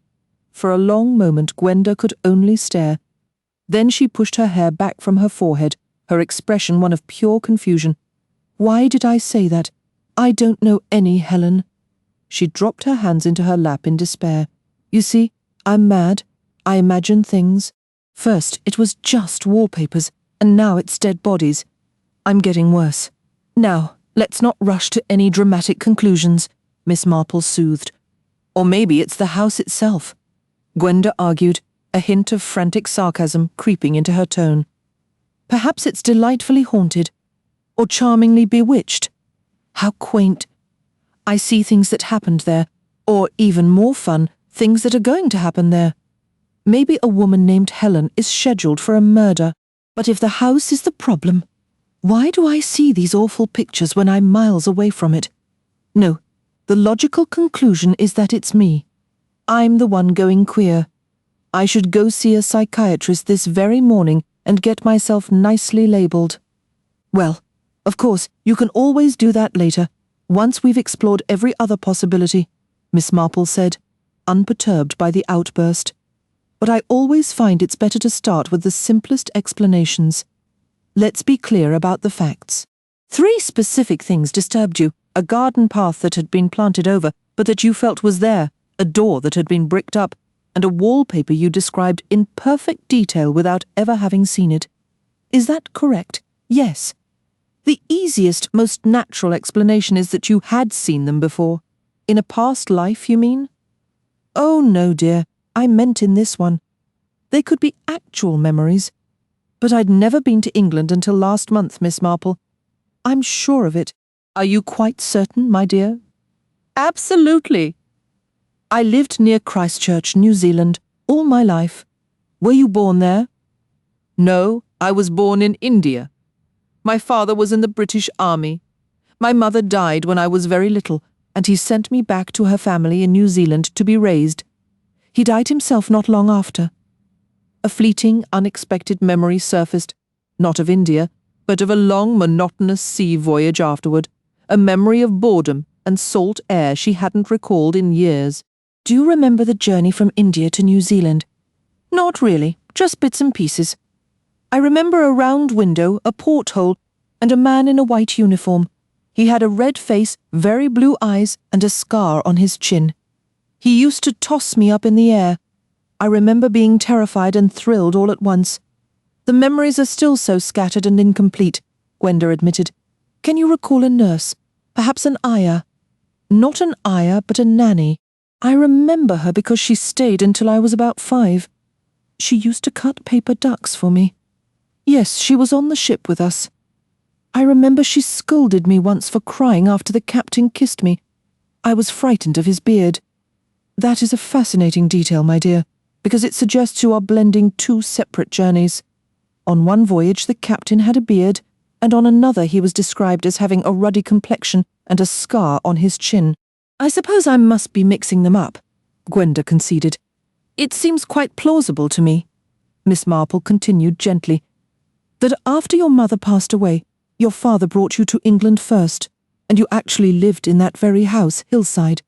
For a long moment Gwenda could only stare. Then she pushed her hair back from her forehead, her expression one of pure confusion. Why did I say that? I don't know any Helen. She dropped her hands into her lap in despair. You see, I'm mad. I imagine things. First it was just wallpapers, and now it's dead bodies. I'm getting worse. Now, let's not rush to any dramatic conclusions, Miss Marple soothed. Or maybe it's the house itself, Gwenda argued, a hint of frantic sarcasm creeping into her tone. Perhaps it's delightfully haunted, or charmingly bewitched. How quaint. I see things that happened there, or even more fun, things that are going to happen there. Maybe a woman named Helen is scheduled for a murder. But if the house is the problem, why do I see these awful pictures when I'm miles away from it? No, the logical conclusion is that it's me. I'm the one going queer. I should go see a psychiatrist this very morning and get myself nicely labelled. Well, of course, you can always do that later, once we've explored every other possibility, Miss Marple said, unperturbed by the outburst. But I always find it's better to start with the simplest explanations. Let's be clear about the facts. 3 specific things disturbed you: a garden path that had been planted over, but that you felt was there, a door that had been bricked up, and a wallpaper you described in perfect detail without ever having seen it. Is that correct? Yes. The easiest, most natural explanation is that you had seen them before. In a past life, you mean? Oh, no, dear. I meant in this one. They could be actual memories. But I'd never been to England until last month, Miss Marple. I'm sure of it. Are you quite certain, my dear? Absolutely. I lived near Christchurch, New Zealand, all my life. Were you born there? No, I was born in India. My father was in the British Army. My mother died when I was very little, and he sent me back to her family in New Zealand to be raised. He died himself not long after. A fleeting, unexpected memory surfaced, not of India, but of a long, monotonous sea voyage afterward, a memory of boredom and salt air she hadn't recalled in years. Do you remember the journey from India to New Zealand? Not really, just bits and pieces. I remember a round window, a porthole, and a man in a white uniform. He had a red face, very blue eyes, and a scar on his chin. He used to toss me up in the air. I remember being terrified and thrilled all at once. The memories are still so scattered and incomplete, Gwenda admitted. Can you recall a nurse? Perhaps an ayah? Not an ayah, but a nanny. I remember her because she stayed until I was about 5. She used to cut paper ducks for me. Yes, she was on the ship with us. I remember she scolded me once for crying after the captain kissed me. I was frightened of his beard. That is a fascinating detail, my dear, because it suggests you are blending 2 separate journeys. On one voyage the captain had a beard, and on another he was described as having a ruddy complexion and a scar on his chin. I suppose I must be mixing them up, Gwenda conceded. It seems quite plausible to me, Miss Marple continued gently, that after your mother passed away, your father brought you to England first, and you actually lived in that very house, Hillside.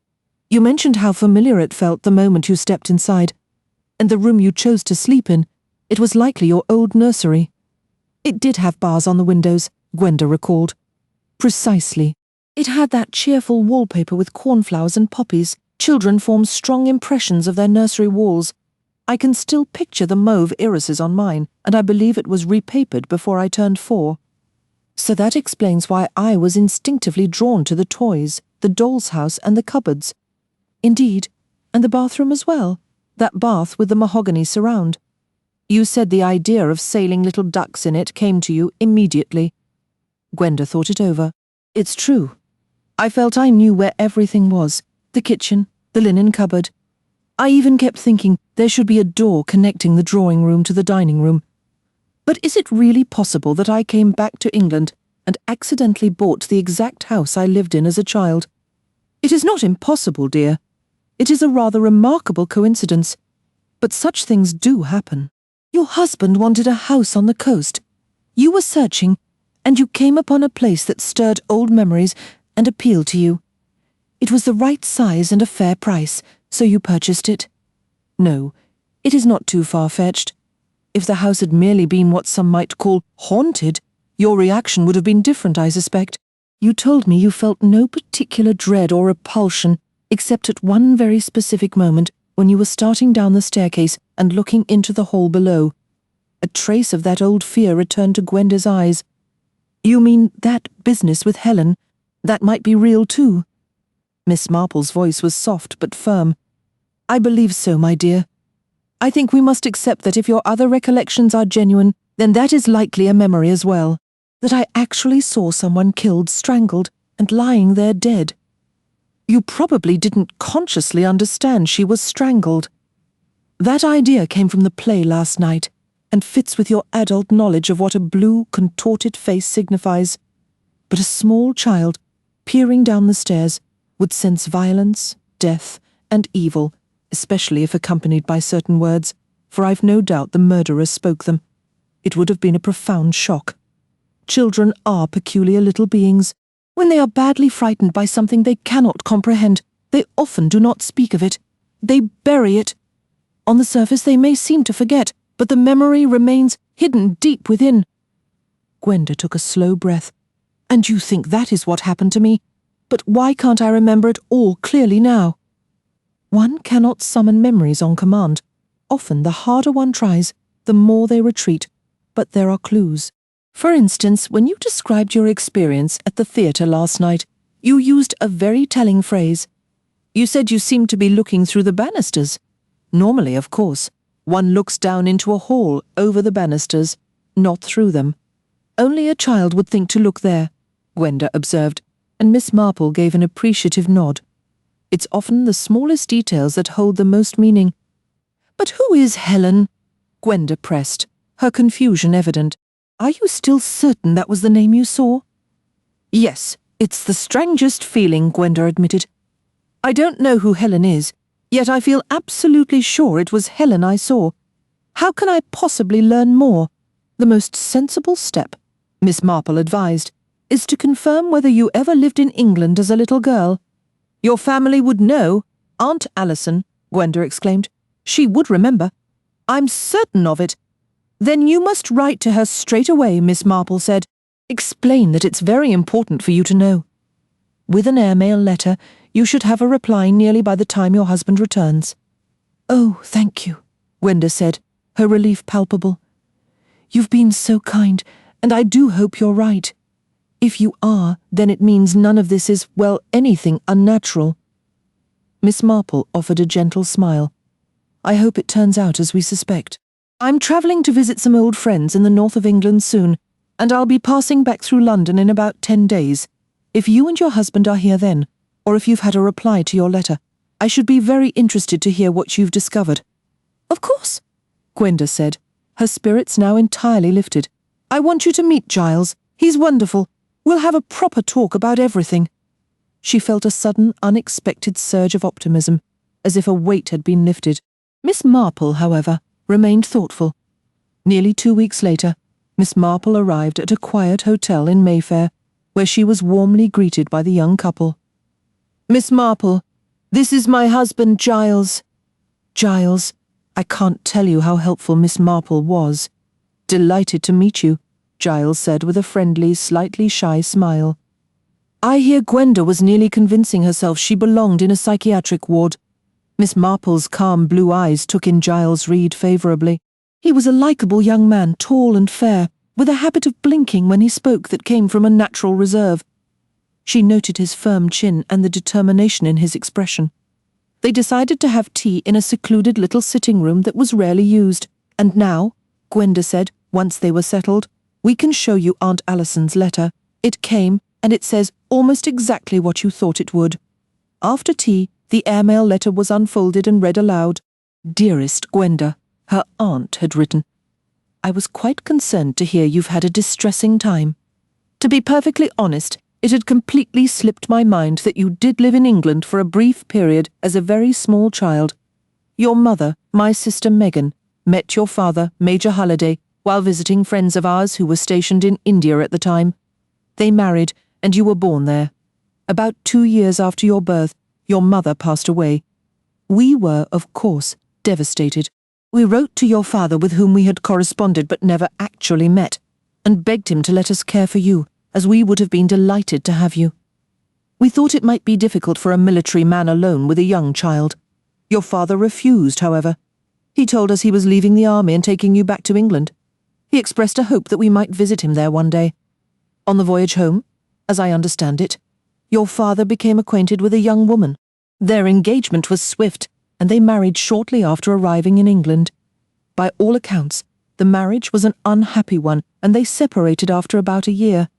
You mentioned how familiar it felt the moment you stepped inside, and the room you chose to sleep in, it was likely your old nursery. It did have bars on the windows, Gwenda recalled. Precisely. It had that cheerful wallpaper with cornflowers and poppies. Children form strong impressions of their nursery walls. I can still picture the mauve irises on mine, and I believe it was repapered before I turned 4. So that explains why I was instinctively drawn to the toys, the doll's house and the cupboards. Indeed, and the bathroom as well, that bath with the mahogany surround. You said the idea of sailing little ducks in it came to you immediately. Gwenda thought it over. It's true. I felt I knew where everything was, the kitchen, the linen cupboard. I even kept thinking there should be a door connecting the drawing room to the dining room. But is it really possible that I came back to England and accidentally bought the exact house I lived in as a child? It is not impossible, dear. It is a rather remarkable coincidence. But such things do happen. Your husband wanted a house on the coast. You were searching, and you came upon a place that stirred old memories and appealed to you. It was the right size and a fair price, so you purchased it. No, it is not too far-fetched. If the house had merely been what some might call haunted, your reaction would have been different, I suspect. You told me you felt no particular dread or repulsion, except at one very specific moment when you were starting down the staircase and looking into the hall below. A trace of that old fear returned to Gwenda's eyes. You mean that business with Helen? That might be real too. Miss Marple's voice was soft but firm. I believe so, my dear. I think we must accept that if your other recollections are genuine, then that is likely a memory as well. That I actually saw someone killed, strangled, and lying there dead. You probably didn't consciously understand she was strangled. That idea came from the play last night, and fits with your adult knowledge of what a blue, contorted face signifies. But a small child, peering down the stairs, would sense violence, death, and evil, especially if accompanied by certain words, for I've no doubt the murderer spoke them. It would have been a profound shock. Children are peculiar little beings. When they are badly frightened by something they cannot comprehend, they often do not speak of it. They bury it. On the surface they may seem to forget, but the memory remains hidden deep within. Gwenda took a slow breath. And you think that is what happened to me? But why can't I remember it all clearly now? One cannot summon memories on command. Often the harder one tries, the more they retreat. But there are clues. For instance, when you described your experience at the theatre last night, you used a very telling phrase. You said you seemed to be looking through the banisters. Normally, of course, one looks down into a hall over the banisters, not through them. Only a child would think to look there, Gwenda observed, and Miss Marple gave an appreciative nod. It's often the smallest details that hold the most meaning. But who is Helen? Gwenda pressed, her confusion evident. Are you still certain that was the name you saw? Yes, it's the strangest feeling, Gwenda admitted. I don't know who Helen is, yet I feel absolutely sure it was Helen I saw. How can I possibly learn more? The most sensible step, Miss Marple advised, is to confirm whether you ever lived in England as a little girl. Your family would know. Aunt Alison, Gwenda exclaimed. She would remember. I'm certain of it. Then you must write to her straight away, Miss Marple said. Explain that it's very important for you to know. With an airmail letter, you should have a reply nearly by the time your husband returns. Oh, thank you, Gwenda said, her relief palpable. You've been so kind, and I do hope you're right. If you are, then it means none of this is, well, anything unnatural. Miss Marple offered a gentle smile. I hope it turns out as we suspect. I'm travelling to visit some old friends in the north of England soon, and I'll be passing back through London in about 10 days. If you and your husband are here then, or if you've had a reply to your letter, I should be very interested to hear what you've discovered. Of course, Gwenda said, her spirits now entirely lifted. I want you to meet Giles. He's wonderful. We'll have a proper talk about everything. She felt a sudden, unexpected surge of optimism, as if a weight had been lifted. Miss Marple, however, remained thoughtful. Nearly 2 weeks later, Miss Marple arrived at a quiet hotel in Mayfair, where she was warmly greeted by the young couple. Miss Marple, this is my husband Giles. Giles, I can't tell you how helpful Miss Marple was. Delighted to meet you, Giles said with a friendly, slightly shy smile. I hear Gwenda was nearly convincing herself she belonged in a psychiatric ward. Miss Marple's calm blue eyes took in Giles Reed favourably. He was a likeable young man, tall and fair, with a habit of blinking when he spoke that came from a natural reserve. She noted his firm chin and the determination in his expression. They decided to have tea in a secluded little sitting room that was rarely used, and now, Gwenda said, once they were settled, we can show you Aunt Alison's letter. It came, and it says almost exactly what you thought it would. After tea, the airmail letter was unfolded and read aloud. Dearest Gwenda, her aunt had written. I was quite concerned to hear you've had a distressing time. To be perfectly honest, it had completely slipped my mind that you did live in England for a brief period as a very small child. Your mother, my sister Megan, met your father, Major Halliday, while visiting friends of ours who were stationed in India at the time. They married, and you were born there. About 2 years after your birth, your mother passed away. We were, of course, devastated. We wrote to your father, with whom we had corresponded but never actually met, and begged him to let us care for you, as we would have been delighted to have you. We thought it might be difficult for a military man alone with a young child. Your father refused, however. He told us he was leaving the army and taking you back to England. He expressed a hope that we might visit him there one day. On the voyage home, as I understand it, your father became acquainted with a young woman. Their engagement was swift, and they married shortly after arriving in England. By all accounts, the marriage was an unhappy one, and they separated after about a year.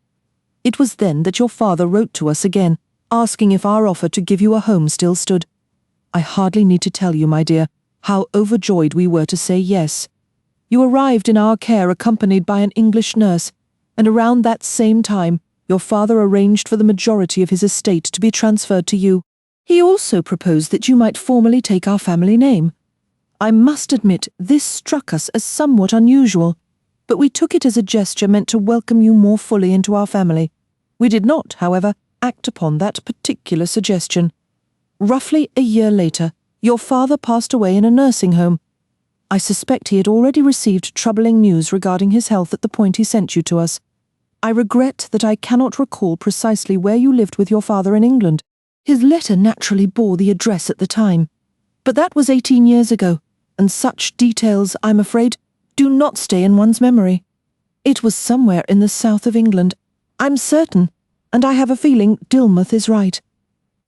It was then that your father wrote to us again, asking if our offer to give you a home still stood. I hardly need to tell you, my dear, how overjoyed we were to say yes. You arrived in our care accompanied by an English nurse, and around that same time, your father arranged for the majority of his estate to be transferred to you. He also proposed that you might formally take our family name. I must admit this struck us as somewhat unusual, but we took it as a gesture meant to welcome you more fully into our family. We did not, however, act upon that particular suggestion. Roughly a year later, your father passed away in a nursing home. I suspect he had already received troubling news regarding his health at the point he sent you to us. I regret that I cannot recall precisely where you lived with your father in England. His letter naturally bore the address at the time, but that was 18 years ago, and such details, I'm afraid, do not stay in one's memory. It was somewhere in the south of England, I'm certain, and I have a feeling Dilmouth is right.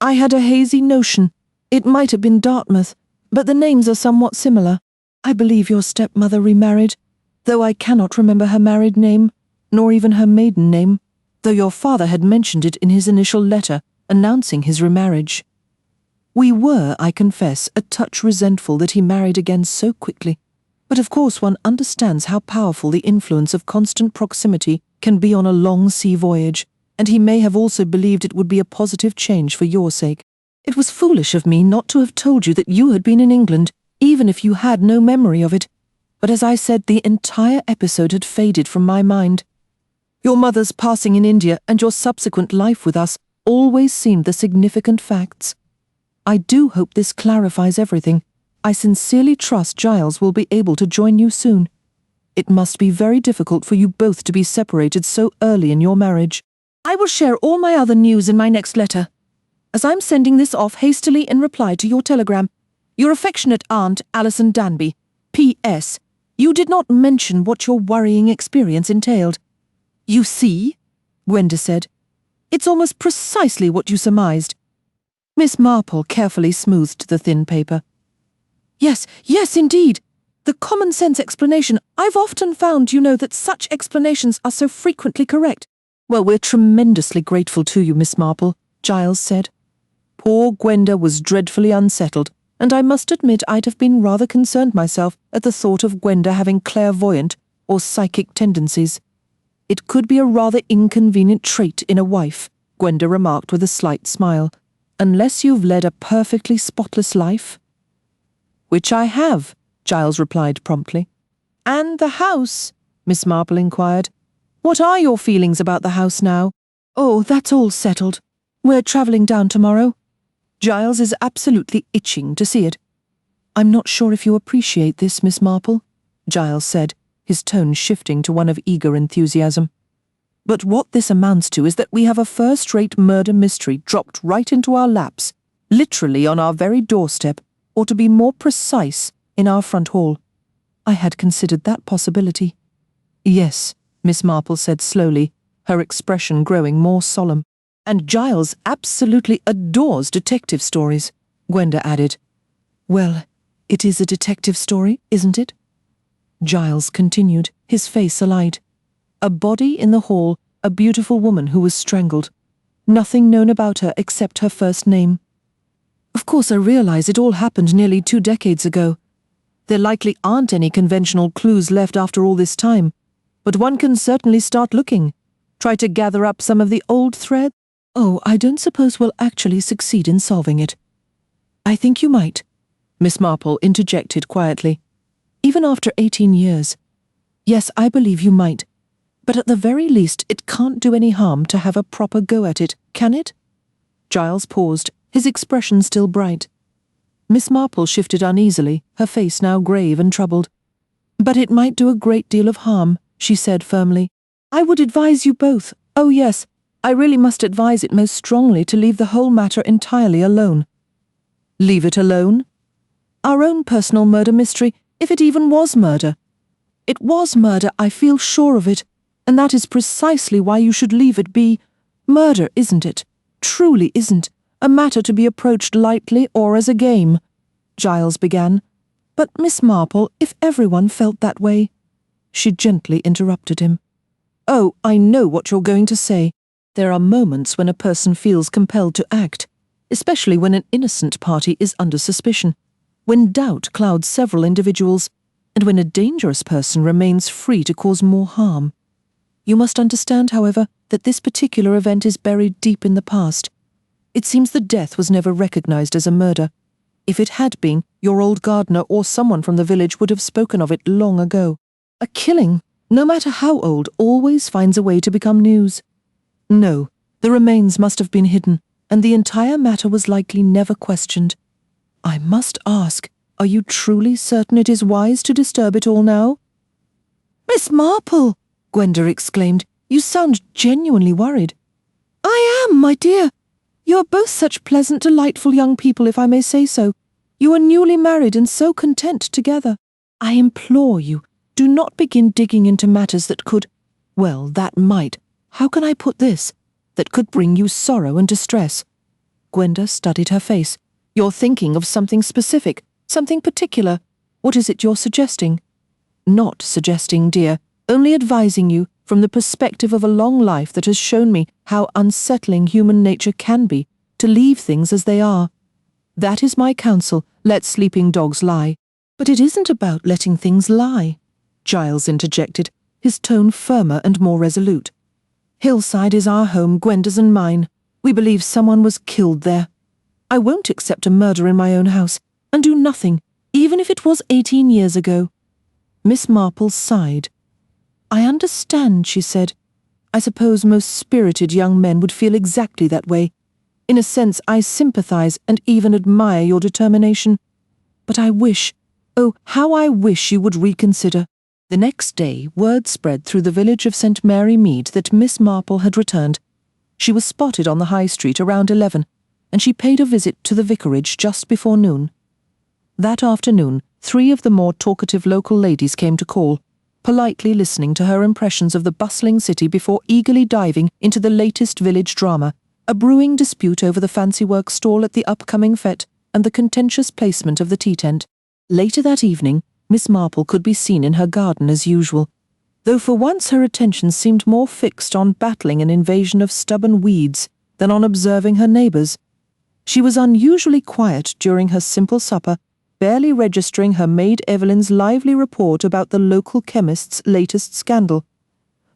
I had a hazy notion. It might have been Dartmouth, but the names are somewhat similar. I believe your stepmother remarried, though I cannot remember her married name, nor even her maiden name, though your father had mentioned it in his initial letter announcing his remarriage. We were, I confess, a touch resentful that he married again so quickly, but of course one understands how powerful the influence of constant proximity can be on a long sea voyage, and he may have also believed it would be a positive change for your sake. It was foolish of me not to have told you that you had been in England, even if you had no memory of it, but as I said, the entire episode had faded from my mind. Your mother's passing in India and your subsequent life with us always seemed the significant facts. I do hope this clarifies everything. I sincerely trust Giles will be able to join you soon. It must be very difficult for you both to be separated so early in your marriage. I will share all my other news in my next letter. As I'm sending this off hastily in reply to your telegram, your affectionate aunt, Alison Danby. P.S. You did not mention what your worrying experience entailed. You see, Gwenda said. It's almost precisely what you surmised. Miss Marple carefully smoothed the thin paper. Yes, indeed. The common-sense explanation. I've often found, that such explanations are so frequently correct. Well, we're tremendously grateful to you, Miss Marple, Giles said. Poor Gwenda was dreadfully unsettled, and I must admit I'd have been rather concerned myself at the thought of Gwenda having clairvoyant or psychic tendencies. It could be a rather inconvenient trait in a wife, Gwenda remarked with a slight smile, unless you've led a perfectly spotless life. Which I have, Giles replied promptly. And the house? Miss Marple inquired. What are your feelings about the house now? Oh, that's all settled. We're travelling down tomorrow. Giles is absolutely itching to see it. I'm not sure if you appreciate this, Miss Marple, Giles said, his tone shifting to one of eager enthusiasm. But what this amounts to is that we have a first-rate murder mystery dropped right into our laps, literally on our very doorstep, or to be more precise, in our front hall. I had considered that possibility. Yes, Miss Marple said slowly, her expression growing more solemn. And Giles absolutely adores detective stories, Gwenda added. Well, it is a detective story, isn't it? Giles continued, his face alight. A body in the hall, a beautiful woman who was strangled. Nothing known about her except her first name. Of course I realize it all happened nearly 2 decades ago. There likely aren't any conventional clues left after all this time, but one can certainly start looking. Try to gather up some of the old threads. Oh, I don't suppose we'll actually succeed in solving it. I think you might, Miss Marple interjected quietly. Even after 18 years. Yes, I believe you might. But at the very least, it can't do any harm to have a proper go at it, can it? Giles paused, his expression still bright. Miss Marple shifted uneasily, her face now grave and troubled. But it might do a great deal of harm, she said firmly. I would advise you both. Oh yes, I really must advise it most strongly to leave the whole matter entirely alone. Leave it alone? Our own personal murder mystery, if it even was murder. It was murder, I feel sure of it, and that is precisely why you should leave it be. Murder, isn't it? Truly isn't. A matter to be approached lightly or as a game, Giles began. But Miss Marple, if everyone felt that way. She gently interrupted him. Oh, I know what you're going to say. There are moments when a person feels compelled to act, especially when an innocent party is under suspicion, when doubt clouds several individuals, and when a dangerous person remains free to cause more harm. You must understand, however, that this particular event is buried deep in the past. It seems the death was never recognized as a murder. If it had been, your old gardener or someone from the village would have spoken of it long ago. A killing, no matter how old, always finds a way to become news. No, the remains must have been hidden, and the entire matter was likely never questioned. I must ask, are you truly certain it is wise to disturb it all now? Miss Marple, Gwenda exclaimed, you sound genuinely worried. I am, my dear. You are both such pleasant, delightful young people, if I may say so. You are newly married and so content together. I implore you, do not begin digging into matters that could, well, that might, how can I put this, that could bring you sorrow and distress. Gwenda studied her face. You're thinking of something specific. Something particular? What is it you're suggesting? Not suggesting, dear, only advising you from the perspective of a long life that has shown me how unsettling human nature can be, to leave things as they are. That is my counsel, let sleeping dogs lie. But it isn't about letting things lie, Giles interjected, his tone firmer and more resolute. Hillside is our home, Gwenda's and mine. We believe someone was killed there. I won't accept a murder in my own house, and do nothing, even if it was 18 years ago. Miss Marple sighed. I understand, she said. I suppose most spirited young men would feel exactly that way. In a sense, I sympathize and even admire your determination. But I wish, oh, how I wish you would reconsider. The next day, word spread through the village of St. Mary Mead that Miss Marple had returned. She was spotted on the high street around 11, and she paid a visit to the vicarage just before noon. That afternoon, 3 of the more talkative local ladies came to call, politely listening to her impressions of the bustling city before eagerly diving into the latest village drama, a brewing dispute over the fancy-work stall at the upcoming fete and the contentious placement of the tea-tent. Later that evening, Miss Marple could be seen in her garden as usual, though for once her attention seemed more fixed on battling an invasion of stubborn weeds than on observing her neighbours. She was unusually quiet during her simple supper, barely registering her maid Evelyn's lively report about the local chemist's latest scandal.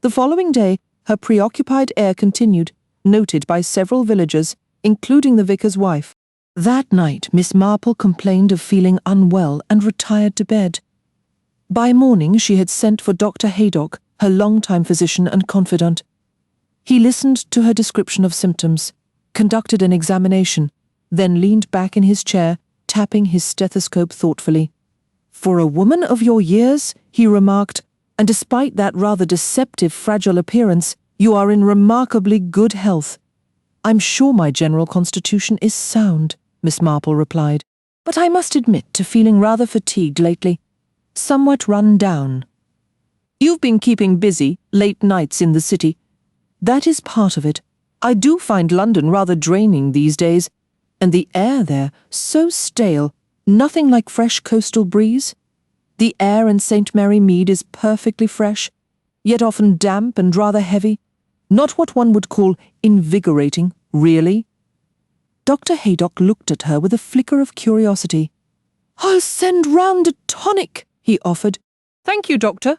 The following day, her preoccupied air continued, noted by several villagers, including the vicar's wife. That night, Miss Marple complained of feeling unwell and retired to bed. By morning, she had sent for Dr. Haydock, her long-time physician and confidant. He listened to her description of symptoms, conducted an examination, then leaned back in his chair, tapping his stethoscope thoughtfully. For a woman of your years, he remarked, and despite that rather deceptive fragile appearance, you are in remarkably good health. I'm sure my general constitution is sound, Miss Marple replied, but I must admit to feeling rather fatigued lately, somewhat run down. You've been keeping busy, late nights in the city. That is part of it. I do find London rather draining these days, and the air there so stale, nothing like fresh coastal breeze. The air in St. Mary Mead is perfectly fresh, yet often damp and rather heavy, not what one would call invigorating, really. Dr. Haydock looked at her with a flicker of curiosity. I'll send round a tonic, he offered. Thank you, Doctor.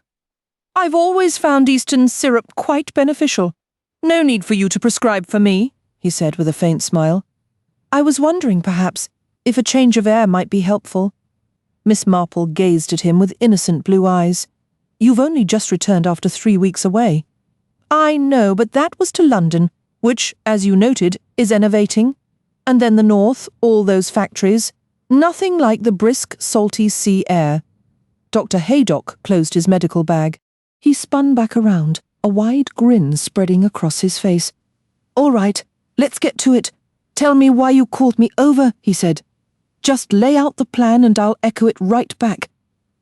I've always found Eastern syrup quite beneficial. No need for you to prescribe for me, he said with a faint smile. I was wondering, perhaps, if a change of air might be helpful. Miss Marple gazed at him with innocent blue eyes. You've only just returned after 3 weeks away. I know, but that was to London, which, as you noted, is enervating. And then the north, all those factories. Nothing like the brisk, salty sea air. Dr. Haydock closed his medical bag. He spun back around, a wide grin spreading across his face. All right, let's get to it. Tell me why you called me over, he said. Just lay out the plan and I'll echo it right back.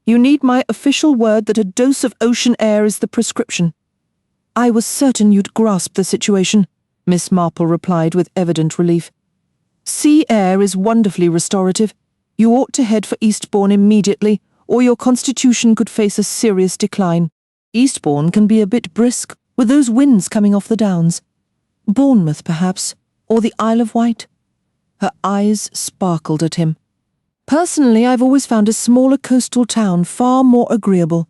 You need my official word that a dose of ocean air is the prescription. I was certain you'd grasp the situation, Miss Marple replied with evident relief. Sea air is wonderfully restorative. You ought to head for Eastbourne immediately, or your constitution could face a serious decline. Eastbourne can be a bit brisk, with those winds coming off the downs. Bournemouth, perhaps, or the Isle of Wight. Her eyes sparkled at him. Personally, I've always found a smaller coastal town far more agreeable.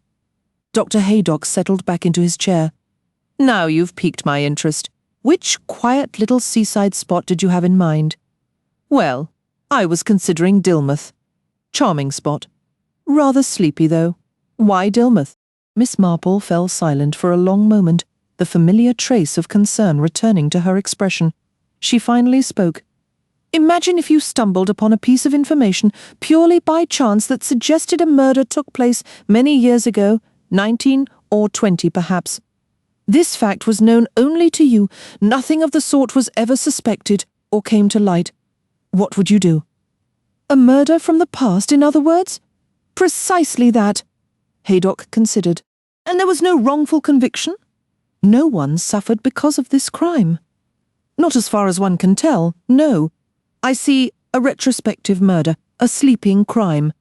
Dr. Haydock settled back into his chair. Now you've piqued my interest. Which quiet little seaside spot did you have in mind? Well, I was considering Dilmouth. Charming spot. Rather sleepy, though. Why Dilmouth? Miss Marple fell silent for a long moment, the familiar trace of concern returning to her expression. She finally spoke. Imagine if you stumbled upon a piece of information purely by chance that suggested a murder took place many years ago, 19 or 20 perhaps. This fact was known only to you. Nothing of the sort was ever suspected or came to light. What would you do? A murder from the past, in other words? Precisely that. Haydock considered. And there was no wrongful conviction? No one suffered because of this crime. Not as far as one can tell, no. I see, A retrospective murder, a sleeping crime.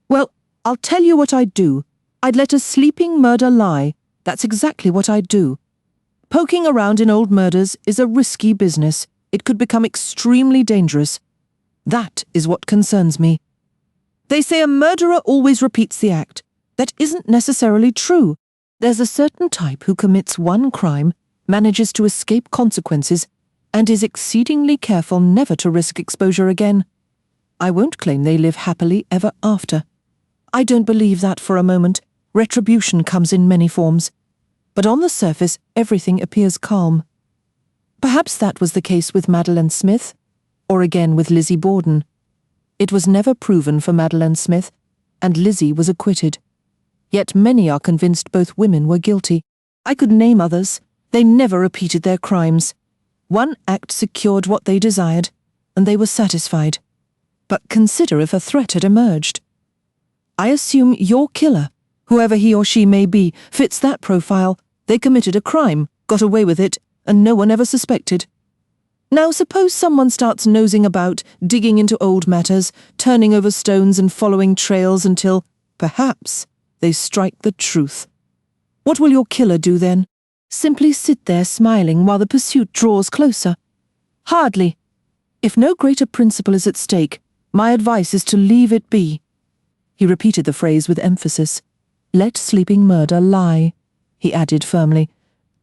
Well, I'll tell you what I'd do. I'd let a sleeping murder lie. That's exactly what I'd do. Poking around in old murders is a risky business. It could become extremely dangerous. That is what concerns me. They say a murderer always repeats the act. That isn't necessarily true. There's a certain type who commits one crime, manages to escape consequences, and is exceedingly careful never to risk exposure again. I won't claim they live happily ever after. I don't believe that for a moment. Retribution comes in many forms. But on the surface, everything appears calm. Perhaps that was the case with Madeleine Smith, or again with Lizzie Borden. It was never proven for Madeleine Smith, and Lizzie was acquitted. Yet many are convinced both women were guilty. I could name others. They never repeated their crimes. One act secured what they desired, and they were satisfied. But consider if a threat had emerged. I assume your killer, whoever he or she may be, fits that profile. They committed a crime, got away with it, and no one ever suspected. Now suppose someone starts nosing about, digging into old matters, turning over stones and following trails until, perhaps, they strike the truth. What will your killer do then? Simply sit there smiling while the pursuit draws closer? Hardly. If no greater principle is at stake, my advice is to leave it be. He repeated the phrase with emphasis. Let sleeping murder lie, he added firmly.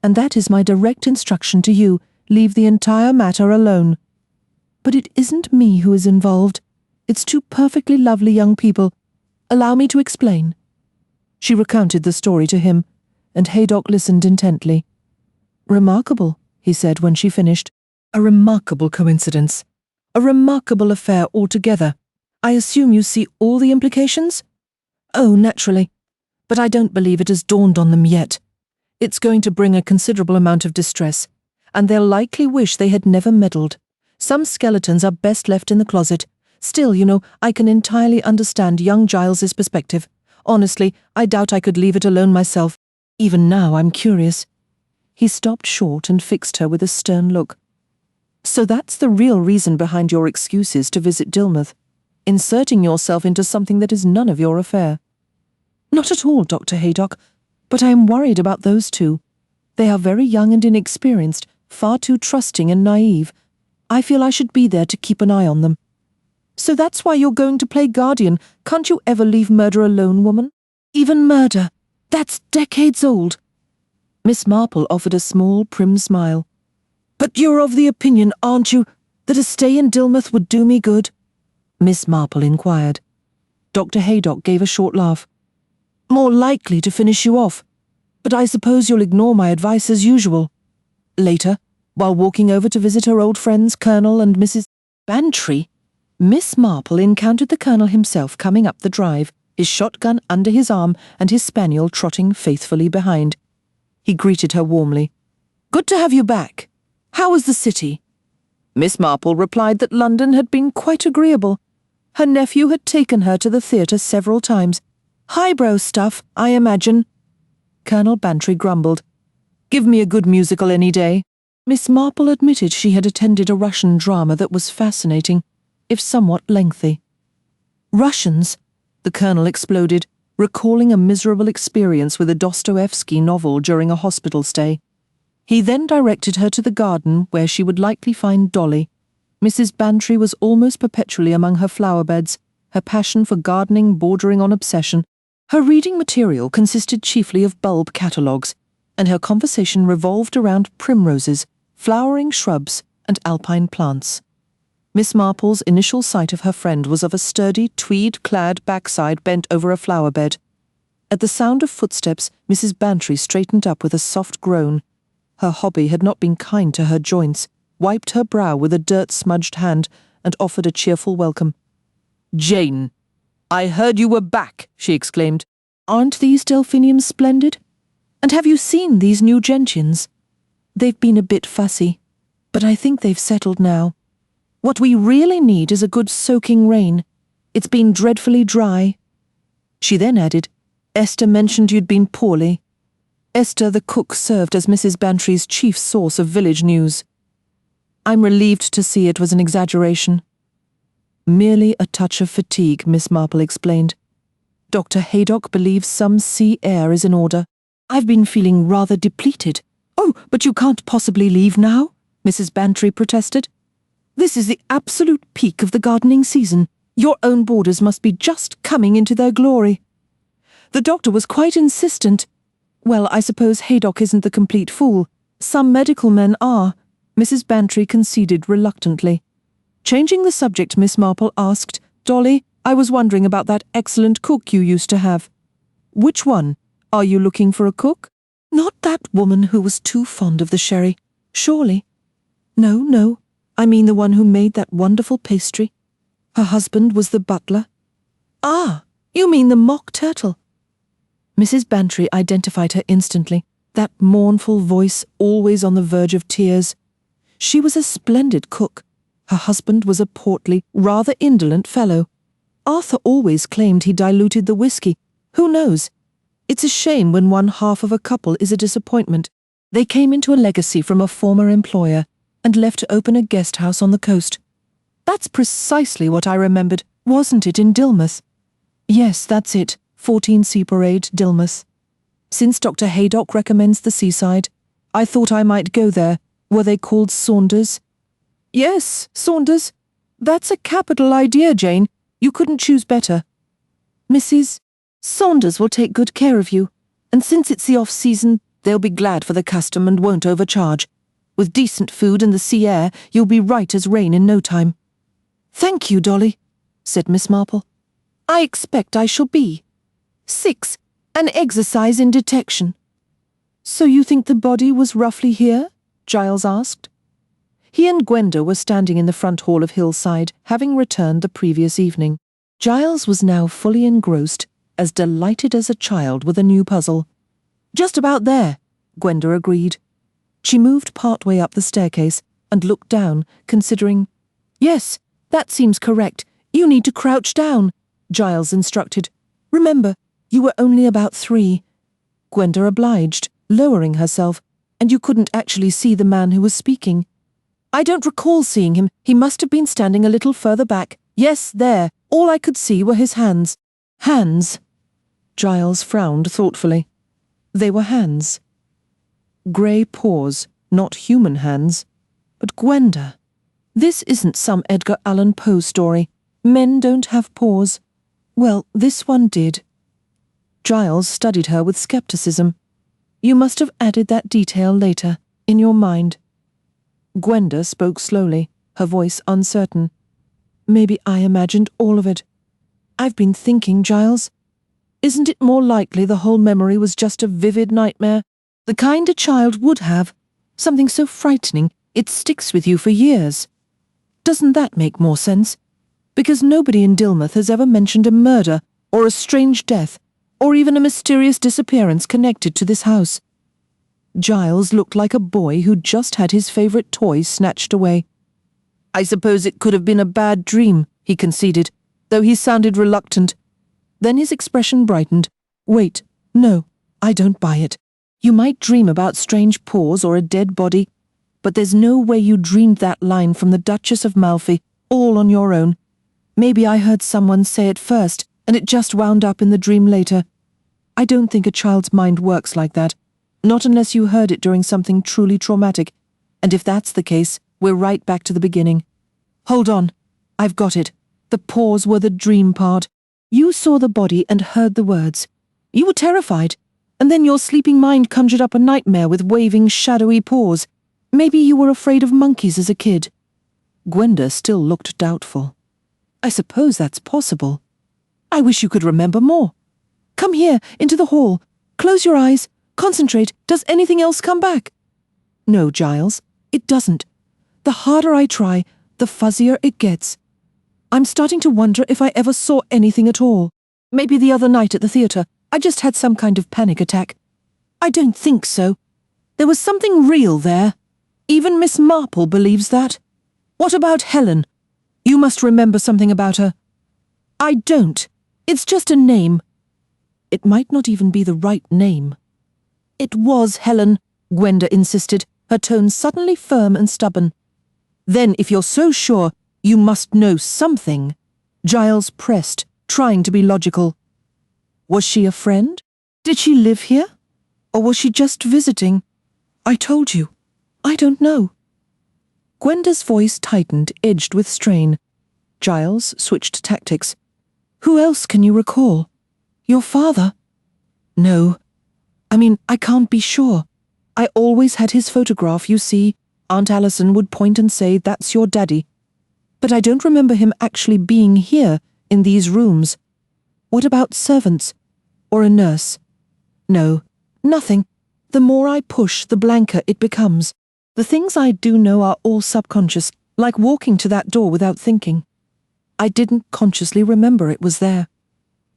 And that is my direct instruction to you. Leave the entire matter alone. But it isn't me who is involved. It's two perfectly lovely young people. Allow me to explain. She recounted the story to him, and Haydock listened intently. Remarkable, he said when she finished. A remarkable coincidence. A remarkable affair altogether. I assume you see all the implications? Oh, naturally. But I don't believe it has dawned on them yet. It's going to bring a considerable amount of distress, and they'll likely wish they had never meddled. Some skeletons are best left in the closet. Still, you know, I can entirely understand young Giles's perspective. Honestly, I doubt I could leave it alone myself. Even now, I'm curious. He stopped short and fixed her with a stern look. So that's the real reason behind your excuses to visit Dilmouth, inserting yourself into something that is none of your affair. Not at all, Dr. Haydock, but I am worried about those two. They are very young and inexperienced, far too trusting and naive. I feel I should be there to keep an eye on them. So that's why you're going to play guardian. Can't you ever leave murder alone, woman? Even murder. That's decades old. Miss Marple offered a small, prim smile. But you're of the opinion, aren't you, that a stay in Dilmouth would do me good? Miss Marple inquired. Dr. Haydock gave a short laugh. More likely to finish you off, but I suppose you'll ignore my advice as usual. Later, while walking over to visit her old friends Colonel and Mrs. Bantry, Miss Marple encountered the Colonel himself coming up the drive, his shotgun under his arm and his spaniel trotting faithfully behind. He greeted her warmly. Good to have you back. How was the city? Miss Marple replied that London had been quite agreeable. Her nephew had taken her to the theatre several times. Highbrow stuff, I imagine. Colonel Bantry grumbled. Give me a good musical any day. Miss Marple admitted she had attended a Russian drama that was fascinating, if somewhat lengthy. Russians, the Colonel exploded, recalling a miserable experience with a Dostoevsky novel during a hospital stay. He then directed her to the garden where she would likely find Dolly. Mrs. Bantry was almost perpetually among her flower beds, her passion for gardening bordering on obsession. Her reading material consisted chiefly of bulb catalogues, and her conversation revolved around primroses, flowering shrubs, and alpine plants. Miss Marple's initial sight of her friend was of a sturdy, tweed-clad backside bent over a flower bed. At the sound of footsteps, Mrs. Bantry straightened up with a soft groan. Her hobby had not been kind to her joints, wiped her brow with a dirt-smudged hand, and offered a cheerful welcome. Jane, I heard you were back, she exclaimed. Aren't these delphiniums splendid? And have you seen these new gentians? They've been a bit fussy, but I think they've settled now. What we really need is a good soaking rain. It's been dreadfully dry. She then added, Esther mentioned you'd been poorly. Esther, the cook, served as Mrs. Bantry's chief source of village news. I'm relieved to see it was an exaggeration. Merely a touch of fatigue, Miss Marple explained. Dr. Haydock believes some sea air is in order. I've been feeling rather depleted. Oh, but you can't possibly leave now, Mrs. Bantry protested. This is the absolute peak of the gardening season. Your own borders must be just coming into their glory. The doctor was quite insistent. Well, I suppose Haydock isn't the complete fool. Some medical men are, Mrs. Bantry conceded reluctantly. Changing the subject, Miss Marple asked, Dolly, I was wondering about that excellent cook you used to have. Which one? Are you looking for a cook? Not that woman who was too fond of the sherry, surely. No, I mean the one who made that wonderful pastry. Her husband was the butler. Ah, you mean the mock turtle. Mrs. Bantry identified her instantly, that mournful voice always on the verge of tears. She was a splendid cook. Her husband was a portly, rather indolent fellow. Arthur always claimed he diluted the whiskey. Who knows? It's a shame when one half of a couple is a disappointment. They came into a legacy from a former employer and left to open a guest house on the coast. That's precisely what I remembered, wasn't it, in Dilmouth? Yes, that's it, 14 Sea Parade, Dilmouth. Since Dr. Haydock recommends the seaside, I thought I might go there. Were they called Saunders? Yes, Saunders. That's a capital idea, Jane. You couldn't choose better. Mrs. Saunders will take good care of you, and since it's the off-season, they'll be glad for the custom and won't overcharge. With decent food and the sea air, you'll be right as rain in no time. Thank you, Dolly, said Miss Marple. I expect I shall be. 6. An exercise in detection. So you think the body was roughly here? Giles asked. He and Gwenda were standing in the front hall of Hillside, having returned the previous evening. Giles was now fully engrossed, as delighted as a child with a new puzzle. Just about there, Gwenda agreed. She moved partway up the staircase and looked down, considering. Yes, that seems correct. You need to crouch down, Giles instructed. Remember, you were only about 3. Gwenda obliged, lowering herself, and you couldn't actually see the man who was speaking. I don't recall seeing him. He must have been standing a little further back. Yes, there. All I could see were his hands. Hands. Giles frowned thoughtfully. They were hands. Grey paws, not human hands. But Gwenda. This isn't some Edgar Allan Poe story. Men don't have paws. Well, this one did. Giles studied her with skepticism. You must have added that detail later, in your mind. Gwenda spoke slowly, her voice uncertain. Maybe I imagined all of it. I've been thinking, Giles. Isn't it more likely the whole memory was just a vivid nightmare? The kind a child would have. Something so frightening, it sticks with you for years. Doesn't that make more sense? Because nobody in Dilmouth has ever mentioned a murder, or a strange death, or even a mysterious disappearance connected to this house. Giles looked like a boy who'd just had his favourite toy snatched away. I suppose it could have been a bad dream, he conceded, though he sounded reluctant. Then his expression brightened. Wait, no, I don't buy it. You might dream about strange paws or a dead body, but there's no way you dreamed that line from the Duchess of Malfi, all on your own. Maybe I heard someone say it first, and it just wound up in the dream later. I don't think a child's mind works like that, not unless you heard it during something truly traumatic, and if that's the case, we're right back to the beginning. Hold on, I've got it. The paws were the dream part. You saw the body and heard the words. You were terrified, and then your sleeping mind conjured up a nightmare with waving, shadowy paws. Maybe you were afraid of monkeys as a kid. Gwenda still looked doubtful. I suppose that's possible. I wish you could remember more. Come here, into the hall. Close your eyes. Concentrate. Does anything else come back? No, Giles, it doesn't. The harder I try, the fuzzier it gets. I'm starting to wonder if I ever saw anything at all. Maybe the other night at the theatre, I just had some kind of panic attack. I don't think so. There was something real there. Even Miss Marple believes that. What about Helen? You must remember something about her. I don't. It's just a name. It might not even be the right name. It was Helen, Gwenda insisted, her tone suddenly firm and stubborn. Then, if you're so sure, you must know something. Giles pressed, trying to be logical. Was she a friend? Did she live here? Or was she just visiting? I told you. I don't know. Gwenda's voice tightened, edged with strain. Giles switched tactics. Who else can you recall? Your father? No. I can't be sure. I always had his photograph, you see. Aunt Allison would point and say, "That's your daddy." But I don't remember him actually being here, in these rooms. What about servants? Or a nurse? No, nothing. The more I push, the blanker it becomes. The things I do know are all subconscious, like walking to that door without thinking. I didn't consciously remember it was there.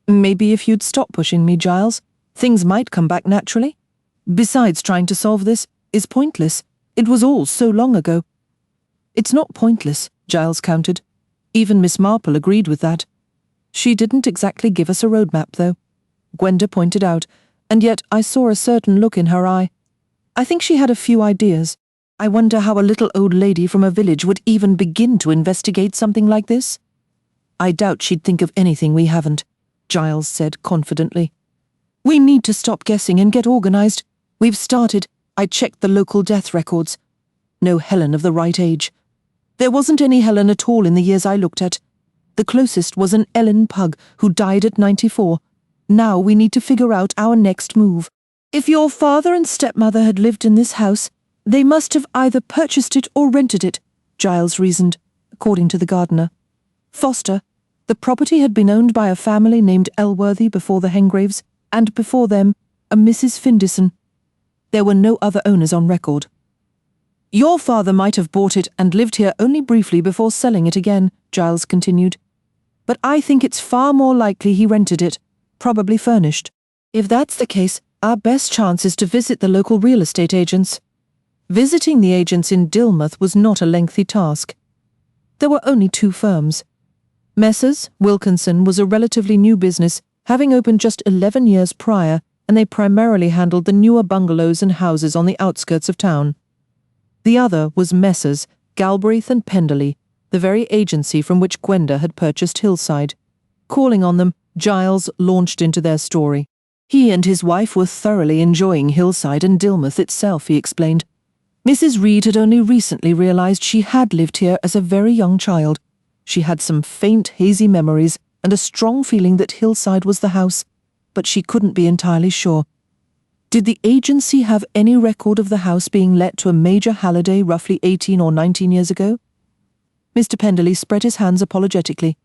Maybe if you'd stop pushing me, Giles, things might come back naturally. Besides, trying to solve this is pointless. It was all so long ago. It's not pointless, Giles countered. Even Miss Marple agreed with that. She didn't exactly give us a roadmap, though, Gwenda pointed out, and yet I saw a certain look in her eye. I think she had a few ideas. I wonder how a little old lady from a village would even begin to investigate something like this. I doubt she'd think of anything we haven't, Giles said confidently. We need to stop guessing and get organized. We've started. I checked the local death records. No Helen of the right age. There wasn't any Helen at all in the years I looked at. The closest was an Ellen Pug who died at 94. Now we need to figure out our next move. If your father and stepmother had lived in this house, they must have either purchased it or rented it, Giles reasoned, according to the gardener. Foster, the property had been owned by a family named Elworthy before the Hengraves, and before them, a Mrs. Findison. There were no other owners on record. Your father might have bought it and lived here only briefly before selling it again, Giles continued. But I think it's far more likely he rented it, probably furnished. If that's the case, our best chance is to visit the local real estate agents. Visiting the agents in Dilmouth was not a lengthy task. There were only 2 firms. Messrs. Wilkinson was a relatively new business, having opened just 11 years prior, and they primarily handled the newer bungalows and houses on the outskirts of town. The other was Messrs. Galbraith and Penderley, the very agency from which Gwenda had purchased Hillside. Calling on them, Giles launched into their story. He and his wife were thoroughly enjoying Hillside and Dilmouth itself, he explained. Mrs. Reed had only recently realized she had lived here as a very young child. She had some faint, hazy memories and a strong feeling that Hillside was the house, but she couldn't be entirely sure. Did the agency have any record of the house being let to a Major Halliday roughly 18 or 19 years ago? Mr. Penderley spread his hands apologetically.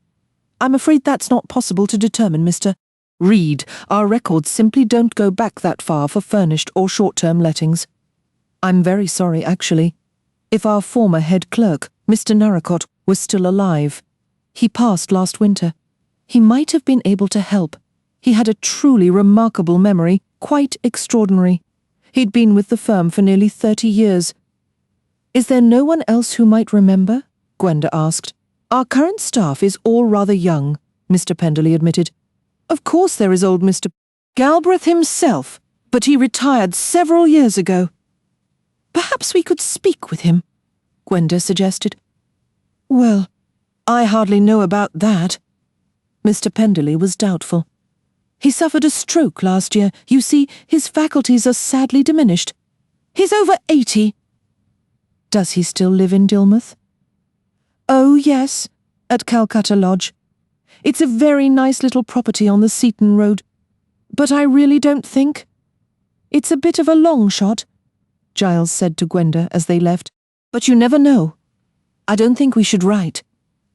I'm afraid that's not possible to determine, Mr. Reed. Our records simply don't go back that far for furnished or short-term lettings. I'm very sorry, actually. If our former head clerk, Mr. Narracott, was still alive. He passed last winter. He might have been able to help. He had a truly remarkable memory, quite extraordinary. He'd been with the firm for nearly 30 years. Is there no one else who might remember? Gwenda asked. Our current staff is all rather young, Mr. Penderley admitted. Of course there is old Mr. Galbraith himself, but he retired several years ago. Perhaps we could speak with him, Gwenda suggested. Well, I hardly know about that. Mr. Penderley was doubtful. He suffered a stroke last year. You see, his faculties are sadly diminished. He's over 80. Does he still live in Dilmouth? Oh, yes, at Calcutta Lodge. It's a very nice little property on the Seaton Road. But I really don't think... It's a bit of a long shot, Giles said to Gwenda as they left. But you never know. I don't think we should write.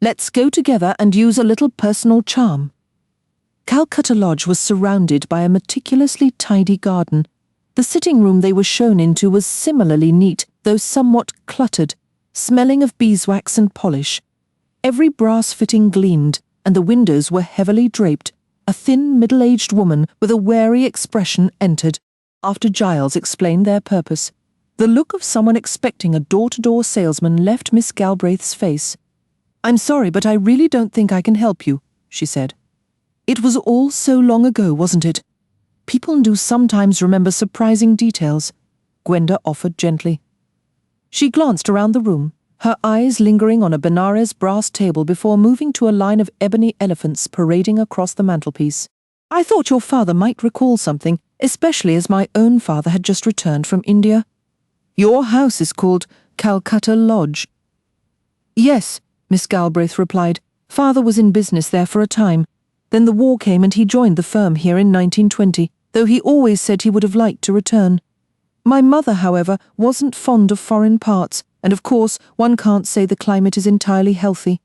Let's go together and use a little personal charm. Calcutta Lodge was surrounded by a meticulously tidy garden. The sitting room they were shown into was similarly neat, though somewhat cluttered, smelling of beeswax and polish. Every brass fitting gleamed, and the windows were heavily draped. A thin, middle-aged woman with a wary expression entered, after Giles explained their purpose. The look of someone expecting a door-to-door salesman left Miss Galbraith's face. I'm sorry, but I really don't think I can help you, she said. It was all so long ago, wasn't it? People do sometimes remember surprising details, Gwenda offered gently. She glanced around the room, her eyes lingering on a Benares brass table before moving to a line of ebony elephants parading across the mantelpiece. "I thought your father might recall something, especially as my own father had just returned from India. Your house is called Calcutta Lodge." "Yes," Miss Galbraith replied. "Father was in business there for a time. Then the war came and he joined the firm here in 1920, though he always said he would have liked to return. My mother, however, wasn't fond of foreign parts, and of course one can't say the climate is entirely healthy."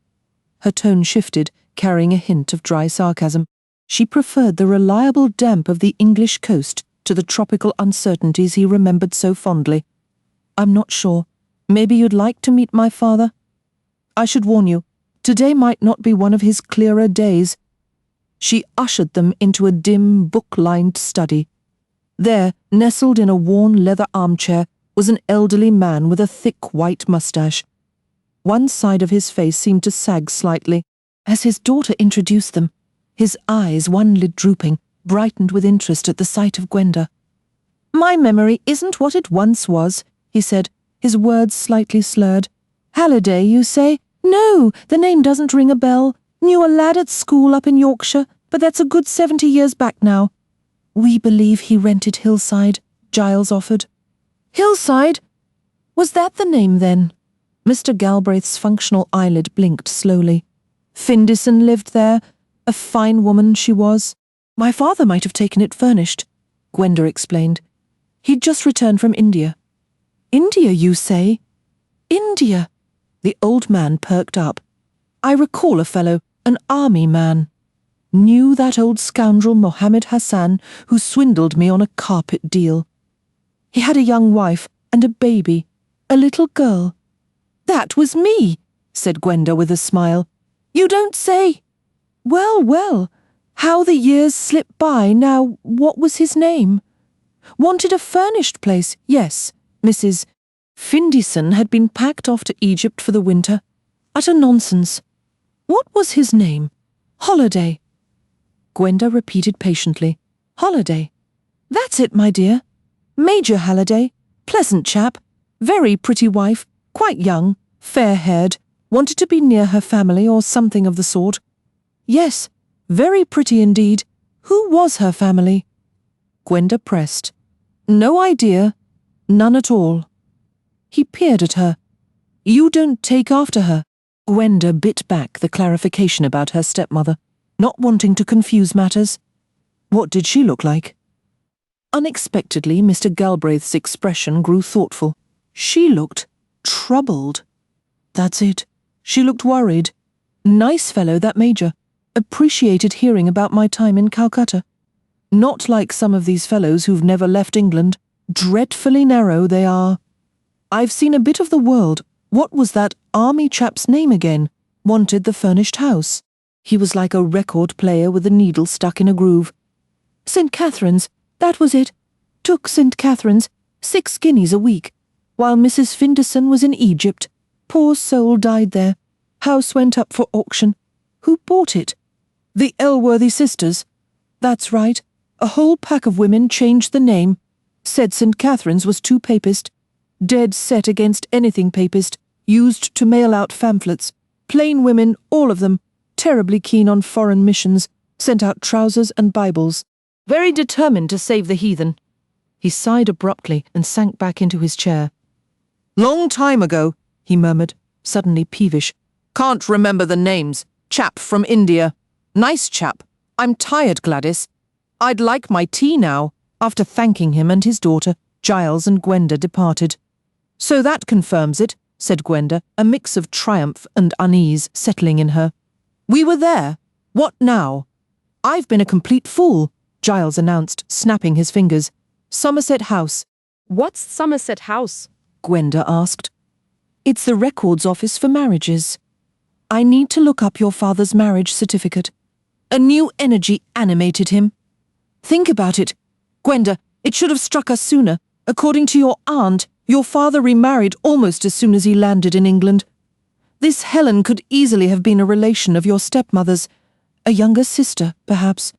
Her tone shifted, carrying a hint of dry sarcasm. She preferred the reliable damp of the English coast to the tropical uncertainties he remembered so fondly. "I'm not sure. Maybe you'd like to meet my father? I should warn you, today might not be one of his clearer days." She ushered them into a dim, book-lined study. There, nestled in a worn leather armchair, was an elderly man with a thick white moustache. One side of his face seemed to sag slightly. As his daughter introduced them, his eyes, one lid drooping, brightened with interest at the sight of Gwenda. "My memory isn't what it once was," he said, his words slightly slurred. "Halliday, you say? No, the name doesn't ring a bell. Knew a lad at school up in Yorkshire, but that's a good 70 years back now." "We believe he rented Hillside," Giles offered. "Hillside? Was that the name then?" Mr. Galbraith's functional eyelid blinked slowly. "Findison lived there. A fine woman she was. My father might have taken it furnished," Gwenda explained. "He'd just returned from India." "India, you say?" "India." The old man perked up. "I recall a fellow, an army man. Knew that old scoundrel Mohammed Hassan who swindled me on a carpet deal. He had a young wife and a baby, a little girl." "That was me," said Gwenda with a smile. "You don't say." "Well, well, how the years slip by. Now, what was his name?" "Wanted a furnished place, yes, Mrs. Findison had been packed off to Egypt for the winter. Utter nonsense. What was his name?" "Holiday." Gwenda repeated patiently. "Holiday. That's it, my dear. Major Halliday. Pleasant chap. Very pretty wife. Quite young. Fair-haired. Wanted to be near her family or something of the sort." "Yes, very pretty indeed. Who was her family?" Gwenda pressed. "No idea. None at all." He peered at her. "You don't take after her." Gwenda bit back the clarification about her stepmother, not wanting to confuse matters. "What did she look like?" Unexpectedly, Mr. Galbraith's expression grew thoughtful. She looked troubled. "That's it. She looked worried. Nice fellow, that major. Appreciated hearing about my time in Calcutta. Not like some of these fellows who've never left England. Dreadfully narrow, they are. I've seen a bit of the world. What was that army chap's name again? Wanted the furnished house. He was like a record player with a needle stuck in a groove. St. Catherine's, that was it. Took St. Catherine's, 6 guineas a week, while Mrs. Findison was in Egypt. Poor soul died there. House went up for auction. Who bought it? The Elworthy sisters. That's right. A whole pack of women changed the name. Said St. Catherine's was too papist. Dead set against anything papist. Used to mail out pamphlets. Plain women, all of them. Terribly keen on foreign missions. Sent out trousers and Bibles. Very determined to save the heathen." He sighed abruptly and sank back into his chair. "Long time ago," he murmured, suddenly peevish. "Can't remember the names. Chap from India. Nice chap. I'm tired, Gladys. I'd like my tea now." After thanking him and his daughter, Giles and Gwenda departed. "So that confirms it," said Gwenda, a mix of triumph and unease settling in her. "We were there. What now?" "I've been a complete fool," Giles announced, snapping his fingers. "Somerset House."
"What's Somerset House?"
Gwenda asked. "It's the records office for marriages. I need to look up your father's marriage certificate. A new energy animated him. Think about it. Gwenda, it should have struck us sooner. According to your aunt, your father remarried almost as soon as he landed in England. This Helen could easily have been a relation of your stepmother's. A younger sister, perhaps.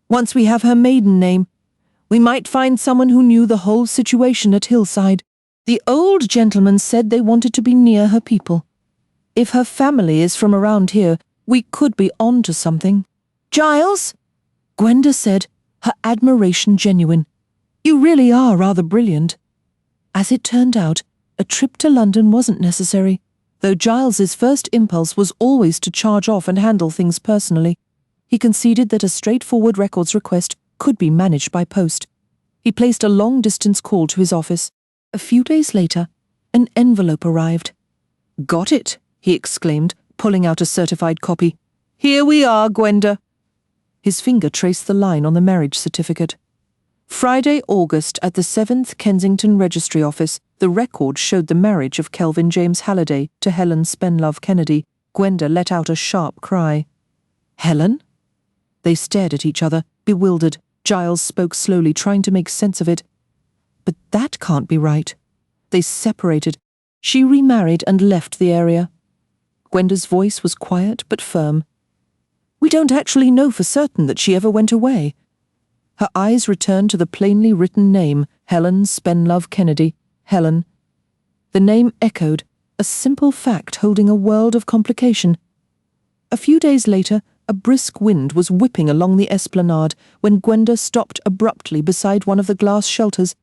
Once we have her maiden name, we might find someone who knew the whole situation at Hillside. The old gentleman said they wanted to be near her people. If her family is from around here, we could be on to something. Giles, Gwenda said, her admiration genuine. You really are rather brilliant. As it turned out, a trip to London wasn't necessary, though Giles's first impulse was always to charge off and handle things personally. He conceded that a straightforward records request could be managed by post. He placed a long-distance call to his office. A few days later, an envelope arrived. "Got it," he exclaimed, pulling out a certified copy. "Here we are, Gwenda." His finger traced the line on the marriage certificate. Friday, August, at the 7th Kensington Registry Office, the record showed the marriage of Kelvin James Halliday to Helen Spenlove Kennedy. Gwenda let out a sharp cry. "Helen?" They stared at each other, bewildered. Giles spoke slowly, trying to make sense of it. "But that can't be right." They separated. She remarried and left the area. Gwenda's voice was quiet but firm. "We don't actually know for certain that she ever went away." Her eyes returned to the plainly written name, Helen Spenlove Kennedy. Helen. The name echoed, a simple fact holding a world of complication. A few days later, a brisk wind was whipping along the esplanade when Gwenda stopped abruptly beside one of the glass shelters.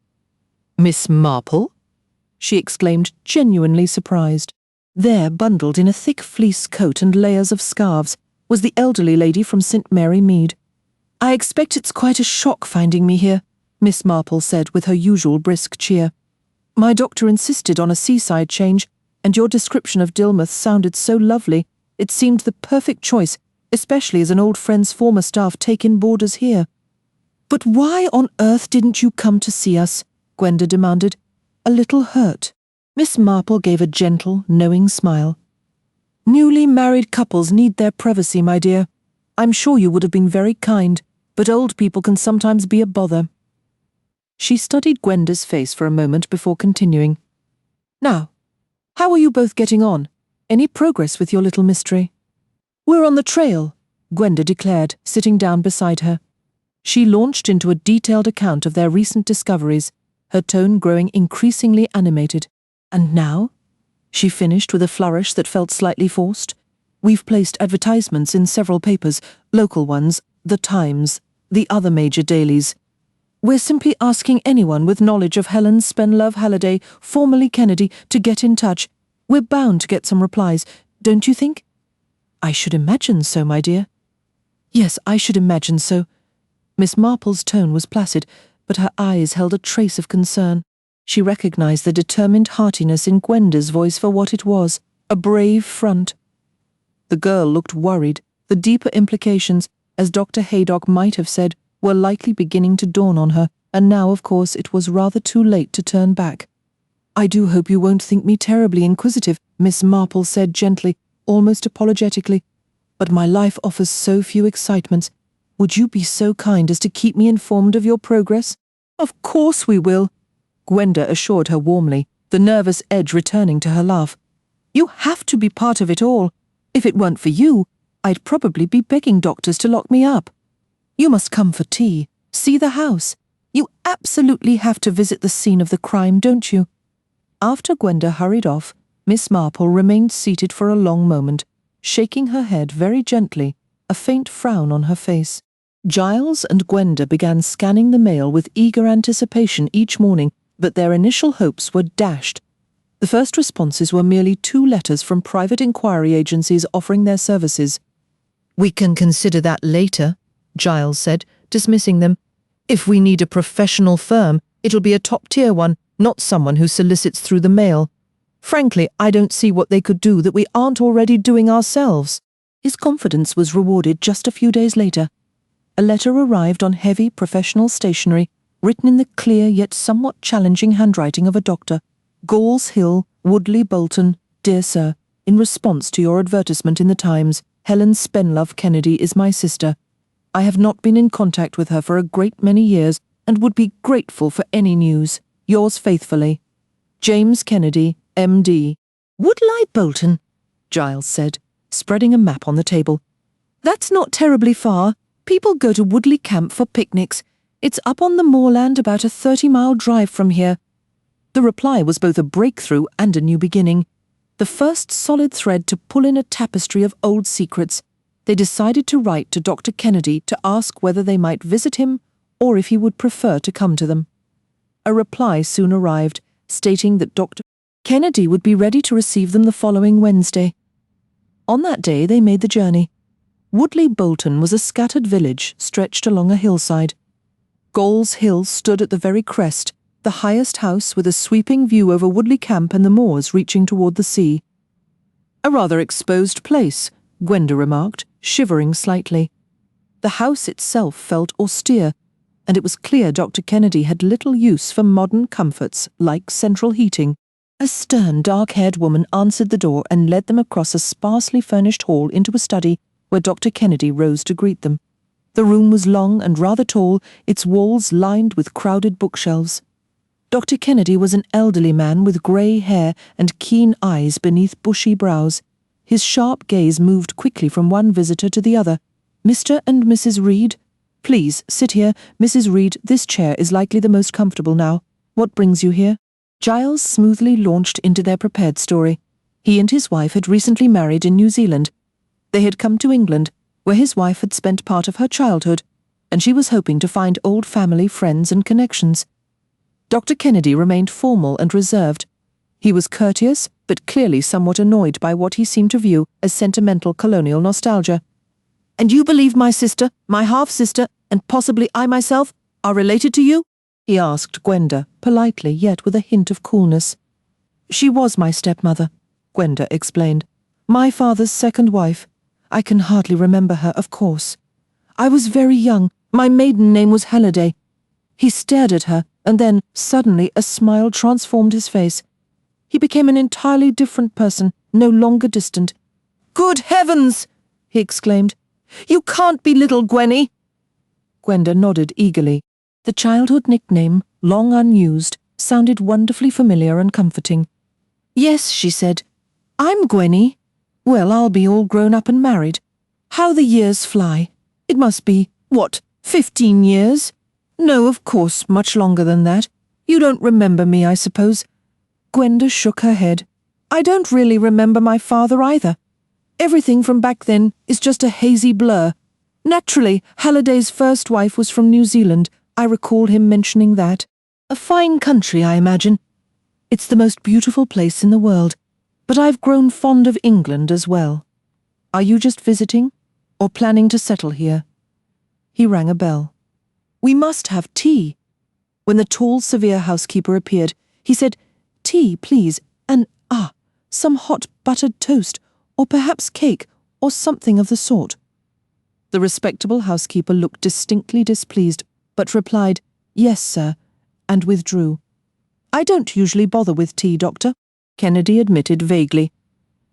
"Miss Marple?" she exclaimed, genuinely surprised. There, bundled in a thick fleece coat and layers of scarves, was the elderly lady from St. Mary Mead. "I expect it's quite a shock finding me here," Miss Marple said with her usual brisk cheer. "My doctor insisted on a seaside change, and your description of Dilmouth sounded so lovely, it seemed the perfect choice, especially as an old friend's former staff take in boarders here." "But why on earth didn't you come to see us?" Gwenda demanded, a little hurt. Miss Marple gave a gentle, knowing smile. "Newly married couples need their privacy, my dear. I'm sure you would have been very kind, but old people can sometimes be a bother." She studied Gwenda's face for a moment before continuing. "Now, how are you both getting on? Any progress with your little mystery?" "We're on the trail," Gwenda declared, sitting down beside her. She launched into a detailed account of their recent discoveries, her tone growing increasingly animated. "And now?" she finished with a flourish that felt slightly forced. "We've placed advertisements in several papers, local ones, The Times, the other major dailies. We're simply asking anyone with knowledge of Helen Spenlove Halliday, formerly Kennedy, to get in touch. We're bound to get some replies, don't you think?" "I should imagine so, my dear." "Yes, I should imagine so." Miss Marple's tone was placid, but her eyes held a trace of concern. She recognized the determined heartiness in Gwenda's voice for what it was, a brave front. The girl looked worried. The deeper implications, as Dr. Haydock might have said, were likely beginning to dawn on her, and now, of course, it was rather too late to turn back. "I do hope you won't think me terribly inquisitive," Miss Marple said gently, almost apologetically. "But my life offers so few excitements. Would you be so kind as to keep me informed of your progress?" "Of course we will," Gwenda assured her warmly, the nervous edge returning to her laugh. "You have to be part of it all. If it weren't for you, I'd probably be begging doctors to lock me up. You must come for tea, see the house. You absolutely have to visit the scene of the crime, don't you?" After Gwenda hurried off, Miss Marple remained seated for a long moment, shaking her head very gently, a faint frown on her face. Giles and Gwenda began scanning the mail with eager anticipation each morning, but their initial hopes were dashed. The first responses were merely 2 letters from private inquiry agencies offering their services. "We can consider that later," Giles said, dismissing them. "If we need a professional firm, it'll be a top-tier one, not someone who solicits through the mail. Frankly, I don't see what they could do that we aren't already doing ourselves." His confidence was rewarded just a few days later. A letter arrived on heavy professional stationery, written in the clear yet somewhat challenging handwriting of a doctor. "Gauls Hill, Woodley Bolton, Dear Sir, in response to your advertisement in the Times, Helen Spenlove Kennedy is my sister. I have not been in contact with her for a great many years and would be grateful for any news. Yours faithfully, James Kennedy, M.D. "Woodley Bolton," Giles said, spreading a map on the table. "That's not terribly far. People go to Woodley Camp for picnics. It's up on the moorland about a 30-mile drive from here. The reply was both a breakthrough and a new beginning, the first solid thread to pull in a tapestry of old secrets. They decided to write to Dr. Kennedy to ask whether they might visit him or if he would prefer to come to them. A reply soon arrived, stating that Dr. Kennedy would be ready to receive them the following Wednesday. On that day they made the journey. Woodley Bolton was a scattered village stretched along a hillside. Gall's Hill stood at the very crest, the highest house with a sweeping view over Woodley Camp and the moors reaching toward the sea. "A rather exposed place," Gwenda remarked, shivering slightly. The house itself felt austere, and it was clear Dr. Kennedy had little use for modern comforts like central heating. A stern, dark-haired woman answered the door and led them across a sparsely furnished hall into a study where Dr. Kennedy rose to greet them. The room was long and rather tall, its walls lined with crowded bookshelves. Dr. Kennedy was an elderly man with grey hair and keen eyes beneath bushy brows. His sharp gaze moved quickly from one visitor to the other. "Mr. and Mrs. Reed? Please, sit here. Mrs. Reed, this chair is likely the most comfortable now. What brings you here?" Giles smoothly launched into their prepared story. He and his wife had recently married in New Zealand. They had come to England, where his wife had spent part of her childhood, and she was hoping to find old family, friends, and connections. Dr. Kennedy remained formal and reserved. He was courteous, but clearly somewhat annoyed by what he seemed to view as sentimental colonial nostalgia. "And you believe my sister, my half-sister, and possibly I myself, are related to you?" he asked Gwenda, politely yet with a hint of coolness. "She was my stepmother," Gwenda explained. "My father's second wife. I can hardly remember her, of course. I was very young. My maiden name was Halliday." He stared at her, and then, suddenly, a smile transformed his face. He became an entirely different person, no longer distant. "Good heavens!" he exclaimed. "You can't be little Gwenny!" Gwenda nodded eagerly. The childhood nickname, long unused, sounded wonderfully familiar and comforting. "Yes," she said. "I'm Gwenny. Well, I'll be all grown up and married. How the years fly. It must be, 15 years? No, of course, much longer than that. You don't remember me, I suppose." Gwenda shook her head. "I don't really remember my father either. Everything from back then is just a hazy blur. Naturally, Halliday's first wife was from New Zealand. I recall him mentioning that. A fine country, I imagine. It's the most beautiful place in the world. But I've grown fond of England as well. Are you just visiting, or planning to settle here?" He rang a bell. "We must have tea." When the tall, severe housekeeper appeared, he said, "Tea, please, and, some hot buttered toast, or perhaps cake, or something of the sort." The respectable housekeeper looked distinctly displeased, but replied, "Yes, sir," and withdrew. "I don't usually bother with tea, Doctor," Kennedy admitted vaguely.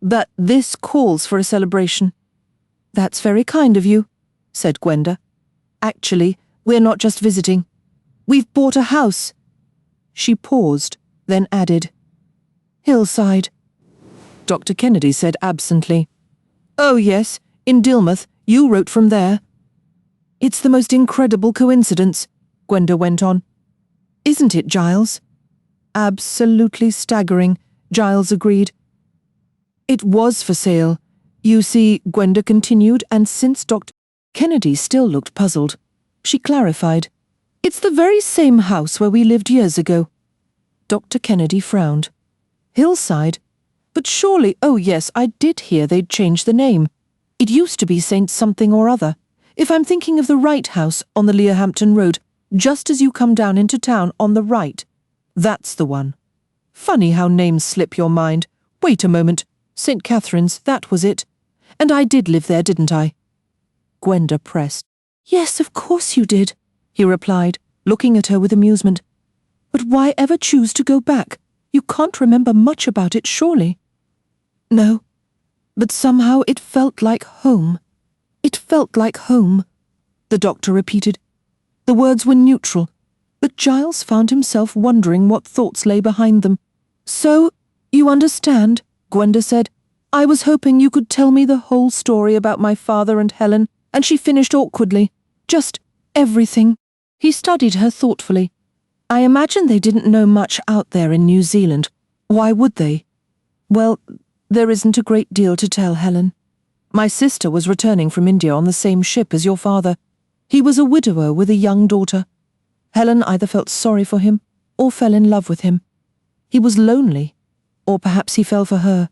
"But this calls for a celebration." "That's very kind of you," said Gwenda. "Actually, we're not just visiting. We've bought a house." She paused, then added, "Hillside." Dr. Kennedy said absently, "Oh yes, in Dilmouth. You wrote from there." "It's the most incredible coincidence," Gwenda went on. "Isn't it, Giles?" "Absolutely staggering," Giles agreed. "It was for sale. You see," Gwenda continued, and since Dr. Kennedy still looked puzzled, she clarified, "It's the very same house where we lived years ago." Dr. Kennedy frowned. "Hillside? But surely, oh yes, I did hear they'd changed the name. It used to be St. something or other. If I'm thinking of the right house on the Learhampton Road, just as you come down into town on the right. That's the one. Funny how names slip your mind. Wait a moment. St. Catherine's, that was it. And I did live there, didn't I?" Gwenda pressed. "Yes, of course you did," he replied, looking at her with amusement. "But why ever choose to go back? You can't remember much about it, surely." "No, but somehow it felt like home. It felt like home," the doctor repeated. The words were neutral, but Giles found himself wondering what thoughts lay behind them. "So, you understand," Gwenda said. "I was hoping you could tell me the whole story about my father and Helen," and she finished awkwardly. "Just everything." He studied her thoughtfully. I imagine they didn't know much out there in New Zealand. Why would they? Well, there isn't a great deal to tell, Helen. My sister was returning from India on the same ship as your father. He was a widower with a young daughter. Helen either felt sorry for him or fell in love with him. He was lonely, or perhaps he fell for her.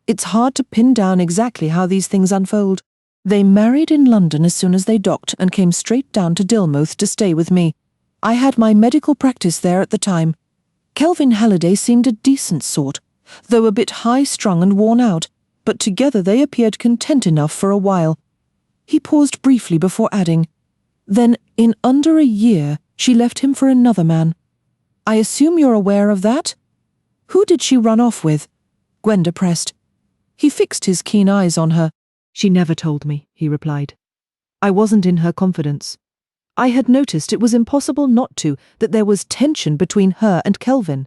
It's hard to pin down exactly how these things unfold. They married in London as soon as they docked and came straight down to Dilmouth to stay with me. I had my medical practice there at the time. Kelvin Halliday seemed a decent sort, though a bit high-strung and worn out, but together they appeared content enough for a while. He paused briefly before adding, "Then, in under a year, she left him for another man. I assume you're aware of that? Who did she run off with?" Gwenda pressed. He fixed his keen eyes on her. "She never told me," he replied. "I wasn't in her confidence. I had noticed it was impossible not to, that there was tension between her and Kelvin.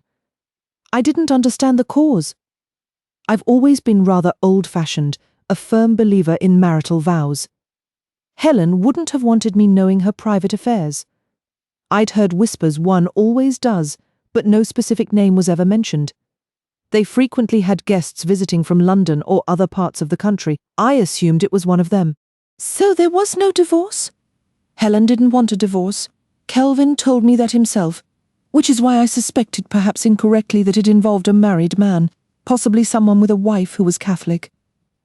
I didn't understand the cause. I've always been rather old-fashioned, a firm believer in marital vows. Helen wouldn't have wanted me knowing her private affairs. I'd heard whispers one always does, but no specific name was ever mentioned. They frequently had guests visiting from London or other parts of the country. I assumed it was one of them." "So there was no divorce?" "Helen didn't want a divorce. Kelvin told me that himself, which is why I suspected, perhaps incorrectly, that it involved a married man, possibly someone with a wife who was Catholic.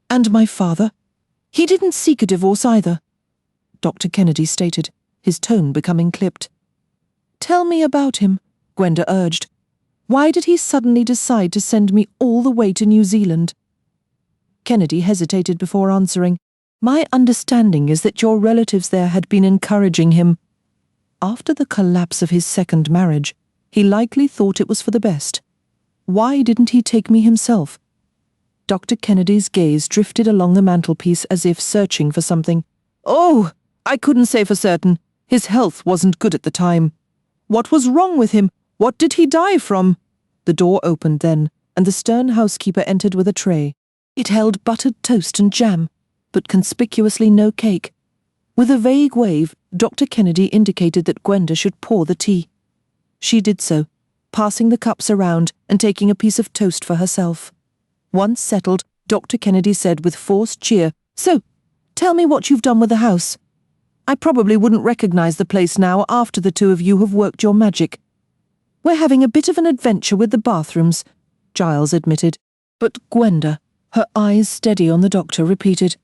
And my father? He didn't seek a divorce either," Dr. Kennedy stated, his tone becoming clipped. "Tell me about him," Gwenda urged. "Why did he suddenly decide to send me all the way to New Zealand?" Kennedy hesitated before answering. "My understanding is that your relatives there had been encouraging him. After the collapse of his second marriage, he likely thought it was for the best. Why didn't he take me himself?" Dr. Kennedy's gaze drifted along the mantelpiece as if searching for something. "Oh, I couldn't say for certain. His health wasn't good at the time. What was wrong with him? What did he die from?" The door opened then, and the stern housekeeper entered with a tray. It held buttered toast and jam, but conspicuously no cake. With a vague wave, Dr. Kennedy indicated that Gwenda should pour the tea. She did so, passing the cups around and taking a piece of toast for herself. Once settled, Dr. Kennedy said with forced cheer, "So, tell me what you've done with the house. I probably wouldn't recognize the place now after the two of you have worked your magic." "We're having a bit of an adventure with the bathrooms," Giles admitted. But Gwenda, her eyes steady on the doctor, repeated,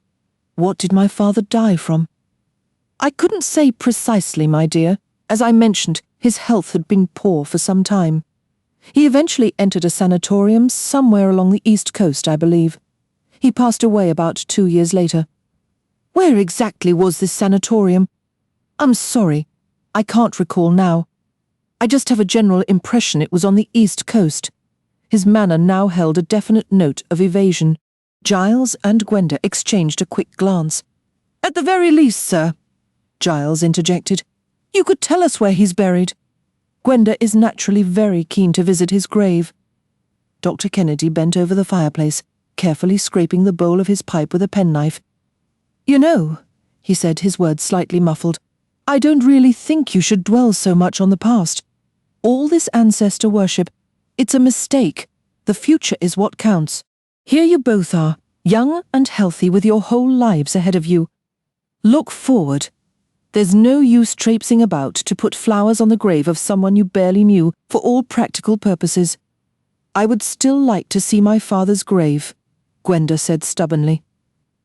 "What did my father die from?" "I couldn't say precisely, my dear. As I mentioned, his health had been poor for some time. He eventually entered a sanatorium somewhere along the East Coast, I believe. He passed away about 2 years later." "Where exactly was this sanatorium?" "I'm sorry, I can't recall now. I just have a general impression it was on the East Coast." His manner now held a definite note of evasion. Giles and Gwenda exchanged a quick glance. "At the very least, sir," Giles interjected, "you could tell us where he's buried. Gwenda is naturally very keen to visit his grave." Dr. Kennedy bent over the fireplace, carefully scraping the bowl of his pipe with a penknife. "You know," he said, his words slightly muffled, "I don't really think you should dwell so much on the past. All this ancestor worship, it's a mistake. The future is what counts. Here you both are, young and healthy with your whole lives ahead of you. Look forward. There's no use traipsing about to put flowers on the grave of someone you barely knew for all practical purposes." "I would still like to see my father's grave," Gwenda said stubbornly.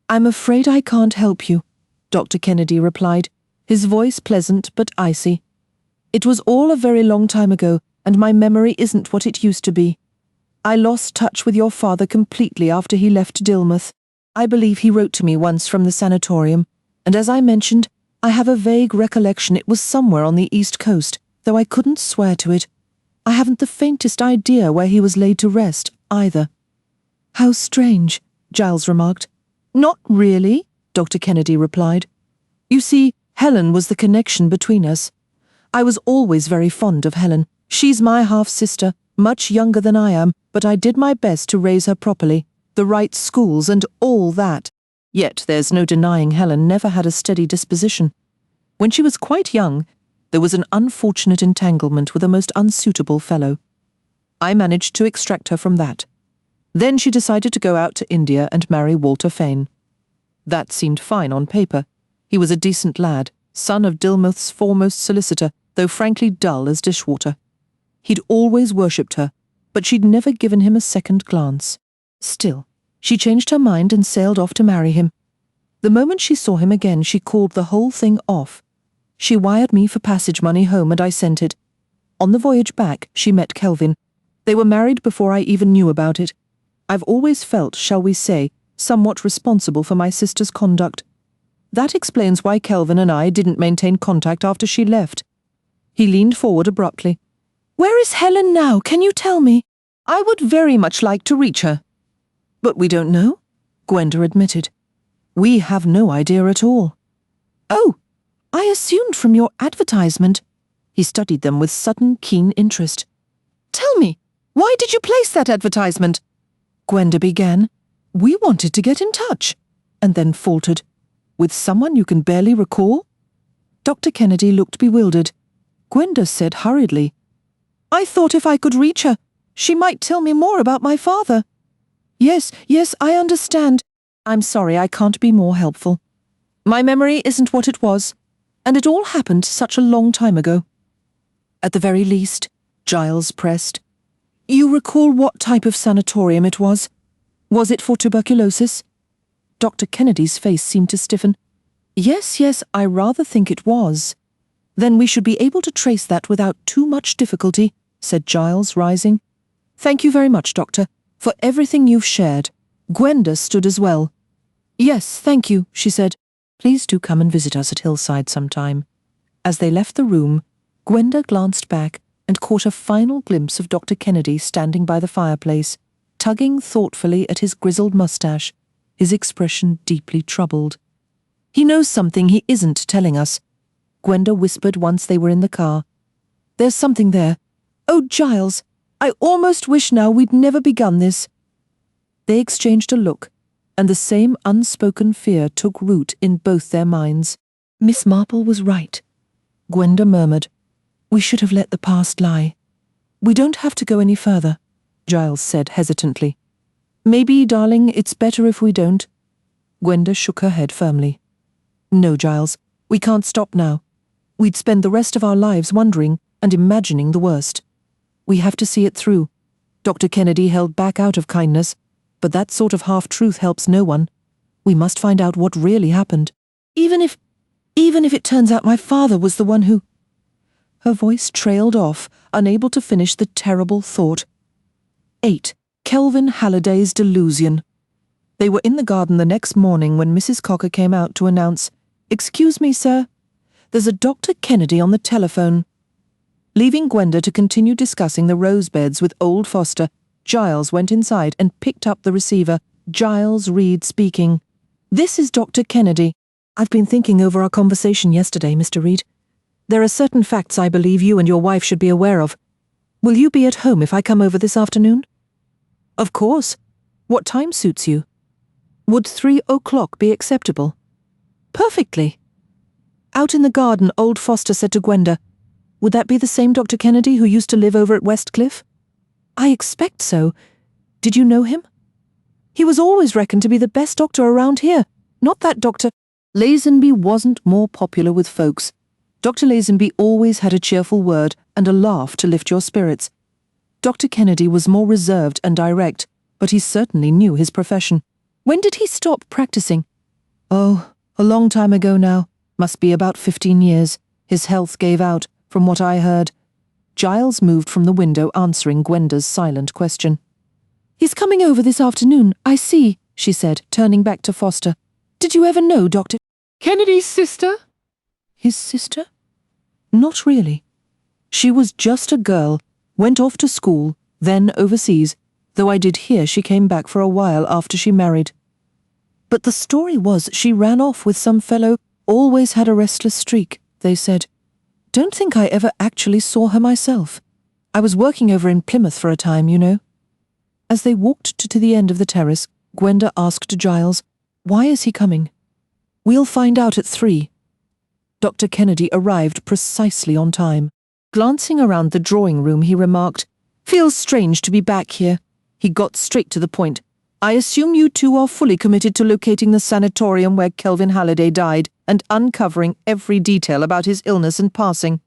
"I'm afraid I can't help you," Dr. Kennedy replied, his voice pleasant but icy. "It was all a very long time ago, and my memory isn't what it used to be. I lost touch with your father completely after he left Dilmouth. I believe he wrote to me once from the sanatorium, and as I mentioned, I have a vague recollection it was somewhere on the East Coast, though I couldn't swear to it. I haven't the faintest idea where he was laid to rest, either." "How strange," Giles remarked. "Not really," Dr. Kennedy replied. "You see, Helen was the connection between us. I was always very fond of Helen. She's my half-sister, much younger than I am, but I did my best to raise her properly, the right schools and all that. Yet there's no denying Helen never had a steady disposition. When she was quite young, There was an unfortunate entanglement with a most unsuitable fellow. I managed to extract her from that. Then she decided to go out to India and marry Walter Fane. That seemed fine on paper. He was a decent lad, son of Dilmouth's foremost solicitor, though frankly dull as dishwater. He'd always worshipped her, but she'd never given him a second glance. Still, she changed her mind and sailed off to marry him. The moment she saw him again, she called the whole thing off. She wired me for passage money home and I sent it. On the voyage back, she met Kelvin. They were married before I even knew about it. I've always felt, shall we say, somewhat responsible for my sister's conduct. That explains why Kelvin and I didn't maintain contact after she left. He leaned forward abruptly. "Where is Helen now? Can you tell me? I would very much like to reach her." "But we don't know," Gwenda admitted. "We have no idea at all." "Oh, I assumed from your advertisement." He studied them with sudden, keen interest. "Tell me, why did you place that advertisement?" Gwenda began. "We wanted to get in touch," and then faltered. "With someone you can barely recall?" Dr. Kennedy looked bewildered. Gwenda said hurriedly, "I thought if I could reach her, she might tell me more about my father." Yes, I understand. I'm sorry I can't be more helpful. My memory isn't what it was, and it all happened such a long time ago." "At the very least," Giles pressed, "you recall what type of sanatorium it was? Was it for tuberculosis?" Dr. Kennedy's face seemed to stiffen. Yes, I rather think it was." "Then we should be able to trace that without too much difficulty," said Giles, rising. "Thank you very much, Doctor, for everything you've shared." Gwenda stood as well. "Yes, thank you," she said. "Please do come and visit us at Hillside sometime." As they left the room, Gwenda glanced back and caught a final glimpse of Dr. Kennedy standing by the fireplace, tugging thoughtfully at his grizzled mustache, his expression deeply troubled. "He knows something he isn't telling us," Gwenda whispered once they were in the car. "There's something there. Oh, Giles, I almost wish now we'd never begun this." They exchanged a look, and the same unspoken fear took root in both their minds. "Miss Marple was right," Gwenda murmured. "We should have let the past lie." "We don't have to go any further," Giles said hesitantly. "Maybe, darling, it's better if we don't." Gwenda shook her head firmly. "No, Giles, we can't stop now. We'd spend the rest of our lives wondering and imagining the worst. We have to see it through. Dr. Kennedy held back out of kindness, but that sort of half-truth helps no one. We must find out what really happened. Even if it turns out my father was the one who—" Her voice trailed off, unable to finish the terrible thought. 8. Kelvin Halliday's delusion. They were in the garden the next morning when Mrs. Cocker came out to announce, "Excuse me, sir. There's a Dr. Kennedy on the telephone." Leaving Gwenda to continue discussing the rose beds with old Foster, Giles went inside and picked up the receiver. Giles Reed speaking. "This is Dr. Kennedy. I've been thinking over our conversation yesterday, Mr. Reed. There are certain facts I believe you and your wife should be aware of. Will you be at home if I come over this afternoon?" "Of course. What time suits you?" "Would 3 o'clock be acceptable?" "Perfectly." Out in the garden, old Foster said to Gwenda, "Would that be the same Dr. Kennedy who used to live over at Westcliff?" "I expect so. Did you know him?" "He was always reckoned to be the best doctor around here. Not that Dr. Lazenby wasn't more popular with folks. Dr. Lazenby always had a cheerful word and a laugh to lift your spirits. Dr. Kennedy was more reserved and direct, but he certainly knew his profession." "When did he stop practicing?" "Oh, a long time ago now. Must be about 15 years. His health gave out, from what I heard." Giles moved from the window, answering Gwenda's silent question. "He's coming over this afternoon, I see," she said, turning back to Foster. "Did you ever know Dr.
Kennedy's sister?"
His sister? Not really. She was just a girl, went off to school, then overseas, though I did hear she came back for a while after she married. But the story was she ran off with some fellow, always had a restless streak, they said. Don't think I ever actually saw her myself. I was working over in Plymouth for a time, you know." As they walked to the end of the terrace, Gwenda asked Giles, "Why is he coming?" "We'll find out at 3. Dr. Kennedy arrived precisely on time. Glancing around the drawing room, he remarked, "Feels strange to be back here." He got straight to the point. "I assume you two are fully committed to locating the sanatorium where Kelvin Halliday died and uncovering every detail about his illness and passing."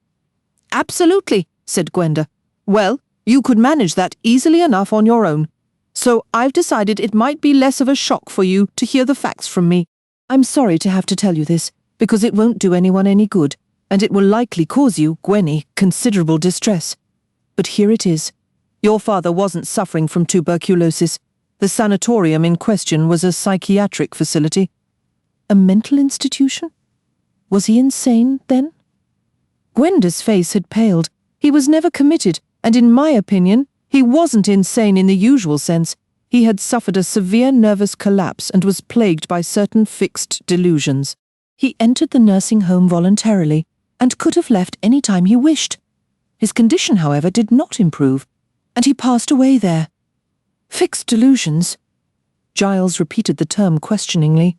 "Absolutely," said Gwenda. "Well, you could manage that easily enough on your own. So I've decided it might be less of a shock for you to hear the facts from me. I'm sorry to have to tell you this, because it won't do anyone any good, and it will likely cause you, Gwenny, considerable distress. But here it is. Your father wasn't suffering from tuberculosis. The sanatorium in question was a psychiatric facility." "A mental institution? Was he insane, then?" Gwenda's face had paled. He was never committed, and in my opinion, he wasn't insane in the usual sense. He had suffered a severe nervous collapse and was plagued by certain fixed delusions. He entered the nursing home voluntarily and could have left any time he wished. His condition, however, did not improve, and he passed away there. "Fixed delusions?" Giles repeated the term questioningly.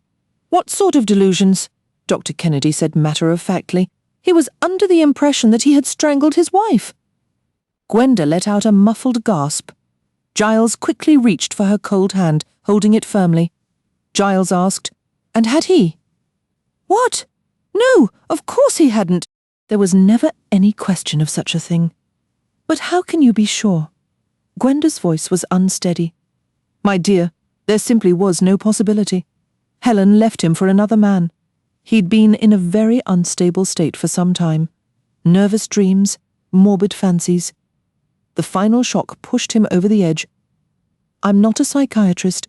"What sort of delusions?" Dr. Kennedy said matter-of-factly. "He was under the impression that he had strangled his wife." Gwenda let out a muffled gasp. Giles quickly reached for her cold hand, holding it firmly. Giles asked, "And had he?" "What? No, of course he hadn't." There was never any question of such a thing. "But how can you be sure?" Gwenda's voice was unsteady. "My dear, there simply was no possibility. Helen left him for another man. He'd been in a very unstable state for some time. Nervous dreams, morbid fancies. The final shock pushed him over the edge. I'm not a psychiatrist.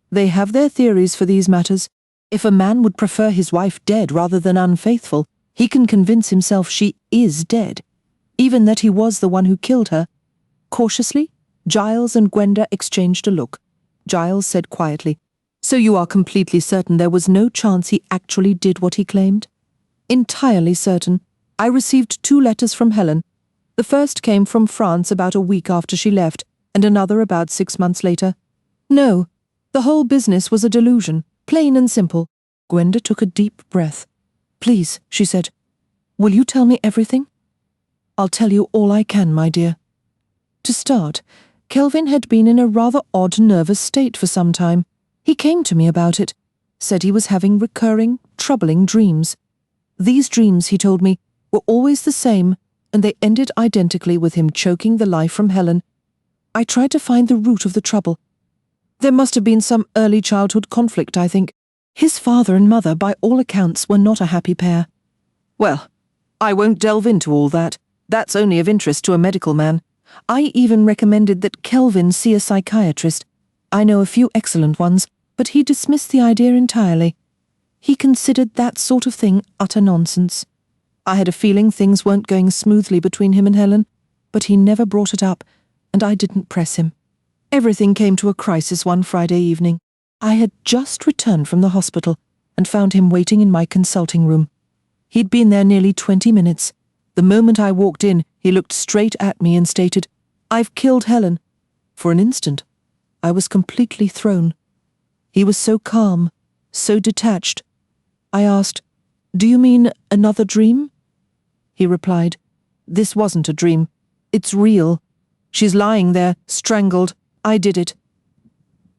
They have their theories for these matters. If a man would prefer his wife dead rather than unfaithful, he can convince himself she is dead, even that he was the one who killed her." Cautiously, Giles and Gwenda exchanged a look. Giles said quietly, "So you are completely certain there was no chance he actually did what he claimed?" "Entirely certain. I received 2 letters from Helen. The first came from France about a week after she left, and another about 6 months later. No, the whole business was a delusion, plain and simple." Gwenda took a deep breath. "Please," she said, "will you tell me everything?" "I'll tell you all I can, my dear." To start, Kelvin had been in a rather odd nervous state for some time. He came to me about it, said he was having recurring, troubling dreams. These dreams, he told me, were always the same, and they ended identically with him choking the life from Helen. I tried to find the root of the trouble. There must have been some early childhood conflict, I think. His father and mother, by all accounts, were not a happy pair. Well, I won't delve into all that. That's only of interest to a medical man. I even recommended that Kelvin see a psychiatrist. I know a few excellent ones, but he dismissed the idea entirely. He considered that sort of thing utter nonsense. I had a feeling things weren't going smoothly between him and Helen, but he never brought it up, and I didn't press him. Everything came to a crisis one Friday evening. I had just returned from the hospital and found him waiting in my consulting room. He'd been there nearly 20 minutes. The moment I walked in, he looked straight at me and stated, "I've killed Helen." For an instant, I was completely thrown. He was so calm, so detached. I asked, "Do you mean another dream?" He replied, "This wasn't a dream. It's real. She's lying there, strangled. I did it."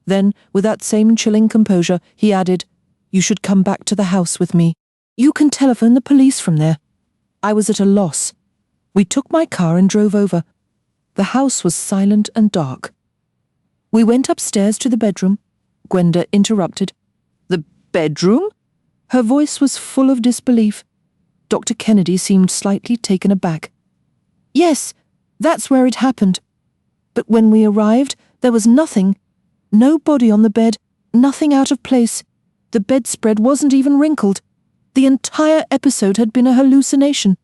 Then, with that same chilling composure, he added, "You should come back to the house with me. You can telephone the police from there." I was at a loss. We took my car and drove over. The house was silent and dark. We went upstairs to the bedroom. Gwenda interrupted. "The bedroom?" Her voice was full of disbelief. Dr. Kennedy seemed slightly taken aback. "Yes, that's where it happened. But when we arrived, there was nothing. No body on the bed, nothing out of place. The bedspread wasn't even wrinkled. The entire episode had been a hallucination."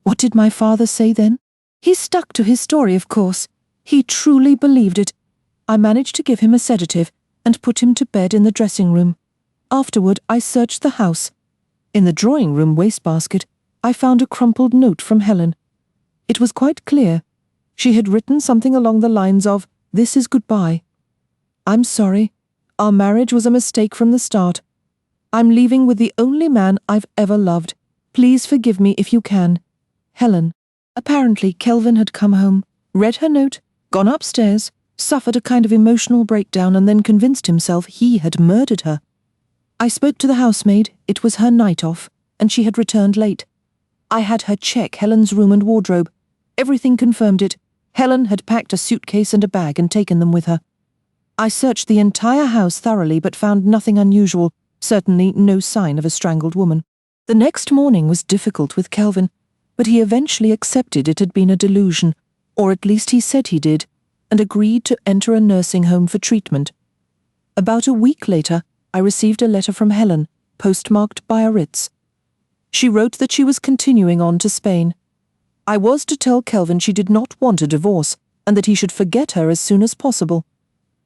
What did my father say then? He stuck to his story, of course. He truly believed it. I managed to give him a sedative and put him to bed in the dressing room. Afterward, I searched the house. In the drawing room wastebasket, I found a crumpled note from Helen. It was quite clear. She had written something along the lines of, "This is goodbye. I'm sorry. Our marriage was a mistake from the start. I'm leaving with the only man I've ever loved. Please forgive me if you can. Helen. Apparently, Kelvin had come home, read her note, gone upstairs, suffered a kind of emotional breakdown, and then convinced himself he had murdered her. I spoke to the housemaid. It was her night off, and she had returned late. I had her check Helen's room and wardrobe. Everything confirmed it. Helen had packed a suitcase and a bag and taken them with her. I searched the entire house thoroughly but found nothing unusual, certainly no sign of a strangled woman. The next morning was difficult with Kelvin, but he eventually accepted it had been a delusion, or at least he said he did, and agreed to enter a nursing home for treatment. About a week later, I received a letter from Helen, postmarked Biarritz. She wrote that she was continuing on to Spain. I was to tell Kelvin she did not want a divorce, and that he should forget her as soon as possible.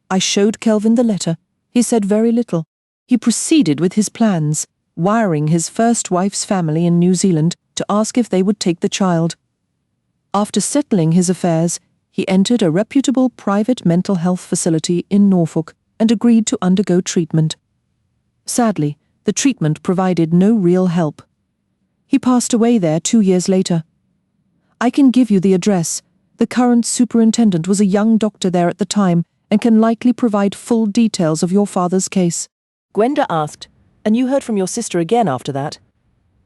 I showed Kelvin the letter. He said very little. He proceeded with his plans, wiring his first wife's family in New Zealand to ask if they would take the child. After settling his affairs, he entered a reputable private mental health facility in Norfolk and agreed to undergo treatment. Sadly, the treatment provided no real help. He passed away there 2 years later. I can give you the address. The current superintendent was a young doctor there at the time and can likely provide full details of your father's case. Gwenda asked, and you heard from your sister again after that?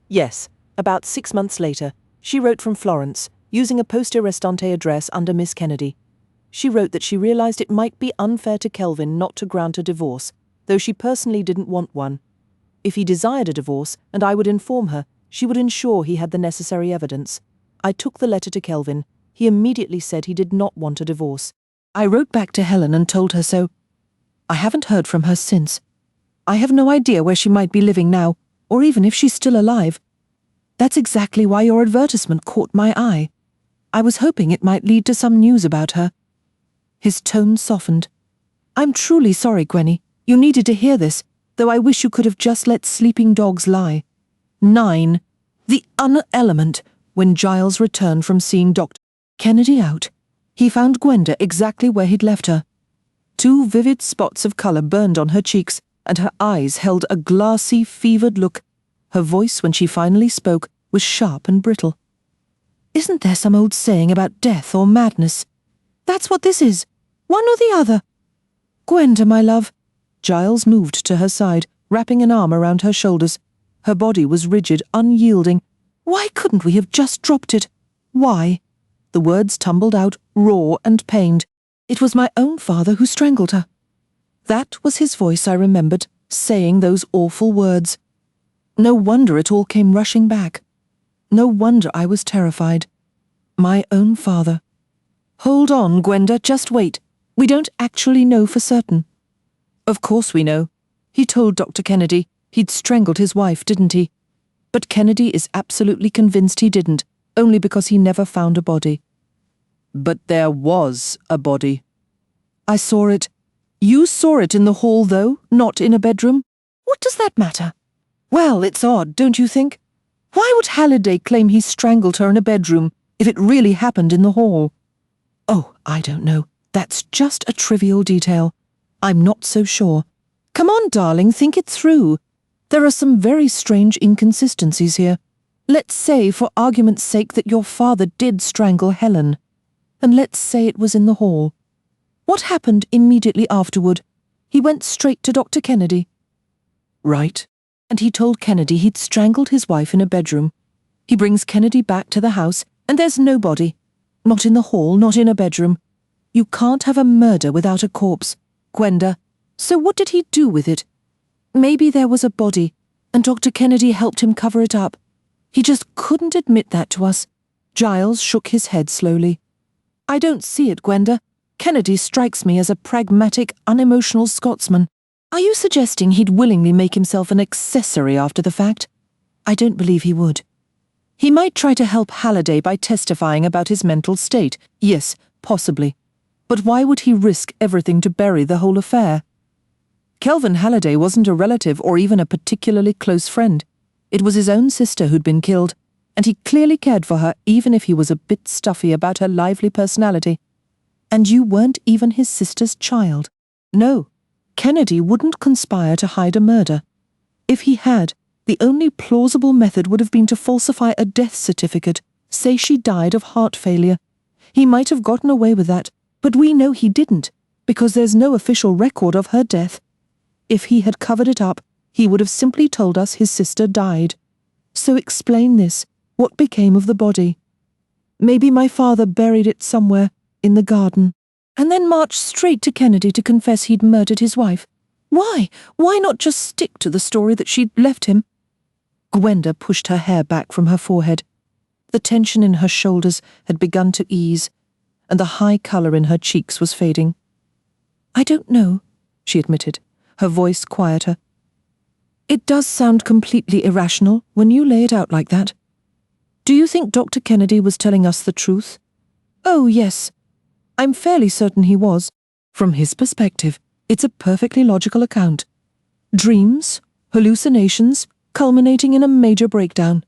Yes, about 6 months later. She wrote from Florence, using a poste restante address under Miss Kennedy. She wrote that she realized it might be unfair to Kelvin not to grant a divorce, though she personally didn't want one. If he desired a divorce, and I would inform her, she would ensure he had the necessary evidence. I took the letter to Kelvin. He immediately said he did not want a divorce. I wrote back to Helen and told her so. I haven't heard from her since. I have no idea where she might be living now, or even if she's still alive. That's exactly why your advertisement caught my eye. I was hoping it might lead to some news about her. His tone softened. I'm truly sorry, Gwenny. You needed to hear this, though I wish you could have just let sleeping dogs lie. 9. The unelement. When Giles returned from seeing Dr. Kennedy out, he found Gwenda exactly where he'd left her. 2 vivid spots of colour burned on her cheeks, and her eyes held a glassy, fevered look. Her voice, when she finally spoke, was sharp and brittle. Isn't there some old saying about death or madness? That's what this is. One or the other. Gwenda, my love. Giles moved to her side, wrapping an arm around her shoulders. Her body was rigid, unyielding. Why couldn't we have just dropped it? Why? The words tumbled out, raw and pained. It was my own father who strangled her. That was his voice I remembered, saying those awful words. No wonder it all came rushing back. No wonder I was terrified. My own father. Hold on, Gwenda, just wait. We don't actually know for certain. Of course we know. He told Dr. Kennedy he'd strangled his wife, didn't he? But Kennedy is absolutely convinced he didn't, only because he never found a body. But there was a body. I saw it. You saw it in the hall, though, not in a bedroom? What does that matter? Well, it's odd, don't you think? Why would Halliday claim he strangled her in a bedroom if it really happened in the hall? Oh, I don't know. That's just a trivial detail. I'm not so sure. Come on, darling, think it through. There are some very strange inconsistencies here. Let's say, for argument's sake, that your father did strangle Helen. And let's say it was in the hall. What happened immediately afterward? He went straight to Dr. Kennedy. Right. And he told Kennedy he'd strangled his wife in a bedroom. He brings Kennedy back to the house, and there's no body. Not in the hall, not in a bedroom. You can't have a murder without a corpse, Gwenda. So what did he do with it? Maybe there was a body, and Dr. Kennedy helped him cover it up. He just couldn't admit that to us. Giles shook his head slowly. I don't see it, Gwenda. Kennedy strikes me as a pragmatic, unemotional Scotsman. Are you suggesting he'd willingly make himself an accessory after the fact? I don't believe he would. He might try to help Halliday by testifying about his mental state. Yes, possibly. But why would he risk everything to bury the whole affair? Kelvin Halliday wasn't a relative or even a particularly close friend. It was his own sister who'd been killed, and he clearly cared for her even if he was a bit stuffy about her lively personality. And you weren't even his sister's child. No, Kennedy wouldn't conspire to hide a murder. If he had, The only plausible method would have been to falsify a death certificate, say she died of heart failure. He might have gotten away with that, but we know he didn't, because there's no official record of her death. If he had covered it up, he would have simply told us his sister died. So explain this. What became of the body? Maybe my father buried it somewhere in the garden, and then marched straight to Kennedy to confess he'd murdered his wife. Why? Why not just stick to the story that she'd left him? Gwenda pushed her hair back from her forehead. The tension in her shoulders had begun to ease, and the high colour in her cheeks was fading. I don't know, she admitted, her voice quieter. It does sound completely irrational when you lay it out like that. Do you think Dr. Kennedy was telling us the truth? Oh, yes. I'm fairly certain he was. From his perspective, it's a perfectly logical account. Dreams, hallucinations, culminating in a major breakdown.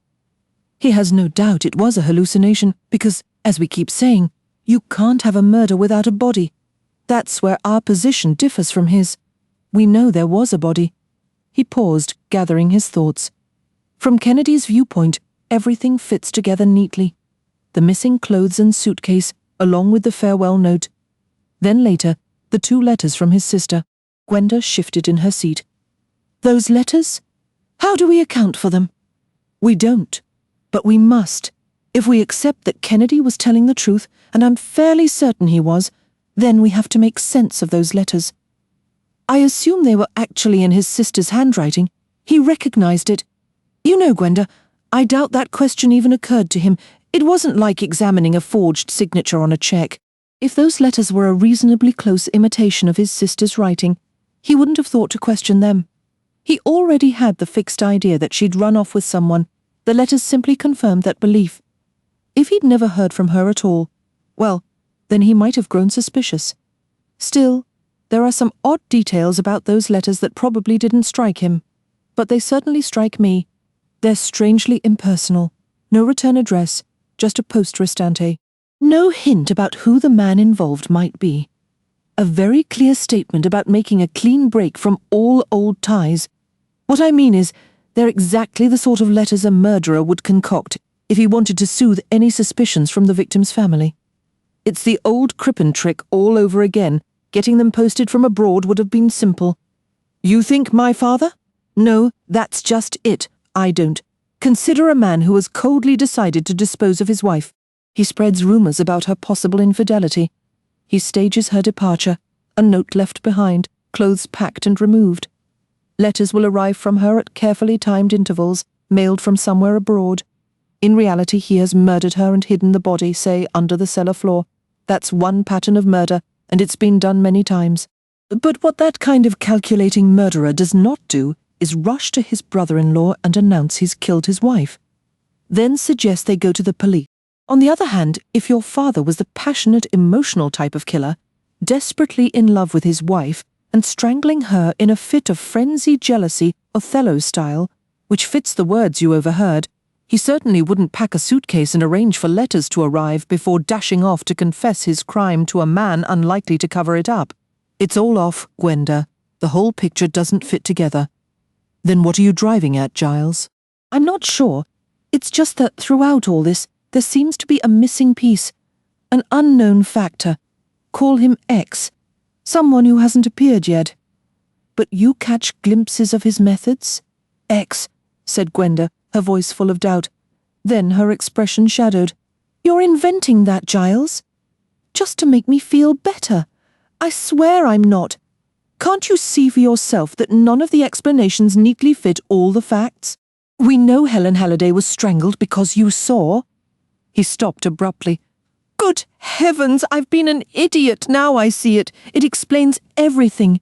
He has no doubt it was a hallucination because, as we keep saying, you can't have a murder without a body. That's where our position differs from his. We know there was a body. He paused, gathering his thoughts. From Kennedy's viewpoint, everything fits together neatly. The missing clothes and suitcase, along with the farewell note. Then later, the 2 letters from his sister. Gwenda shifted in her seat. Those letters? How do we account for them? We don't. But we must. If we accept that Kennedy was telling the truth, and I'm fairly certain he was, then we have to make sense of those letters. I assume they were actually in his sister's handwriting. He recognized it. You know, Gwenda, I doubt that question even occurred to him. It wasn't like examining a forged signature on a check. If those letters were a reasonably close imitation of his sister's writing, he wouldn't have thought to question them. He already had the fixed idea that she'd run off with someone. The letters simply confirmed that belief. If he'd never heard from her at all, well, then he might have grown suspicious. Still, there are some odd details about those letters that probably didn't strike him, but they certainly strike me. They're strangely impersonal. No return address, just a poste restante. No hint about who the man involved might be. A very clear statement about making a clean break from all old ties. What I mean is, they're exactly the sort of letters a murderer would concoct if he wanted to soothe any suspicions from the victim's family. It's the old Crippen trick all over again. Getting them posted from abroad would have been simple. You think my father? No, that's just it. I don't. Consider a man who has coldly decided to dispose of his wife. He spreads rumours about her possible infidelity. He stages her departure, a note left behind, clothes packed and removed. Letters will arrive from her at carefully timed intervals, mailed from somewhere abroad. In reality, he has murdered her and hidden the body, say, under the cellar floor. That's one pattern of murder, and it's been done many times. But what that kind of calculating murderer does not do is rush to his brother-in-law and announce he's killed his wife. Then suggest they go to the police. On the other hand, if your father was the passionate, emotional type of killer, desperately in love with his wife, and strangling her in a fit of frenzied jealousy, Othello style, which fits the words you overheard, he certainly wouldn't pack a suitcase and arrange for letters to arrive before dashing off to confess his crime to a man unlikely to cover it up. It's all off, Gwenda. The whole picture doesn't fit together. Then what are you driving at, Giles? I'm not sure. It's just that throughout all this, there seems to be a missing piece, an unknown factor. Call him X, someone who hasn't appeared yet. But you catch glimpses of his methods? X, said Gwenda, her voice full of doubt. Then her expression shadowed. You're inventing that, Giles? Just to make me feel better. I swear I'm not. Can't you see for yourself that none of the explanations neatly fit all the facts? We know Helen Halliday was strangled because you saw. He stopped abruptly. Good heavens, I've been an idiot. Now I see it. It explains everything.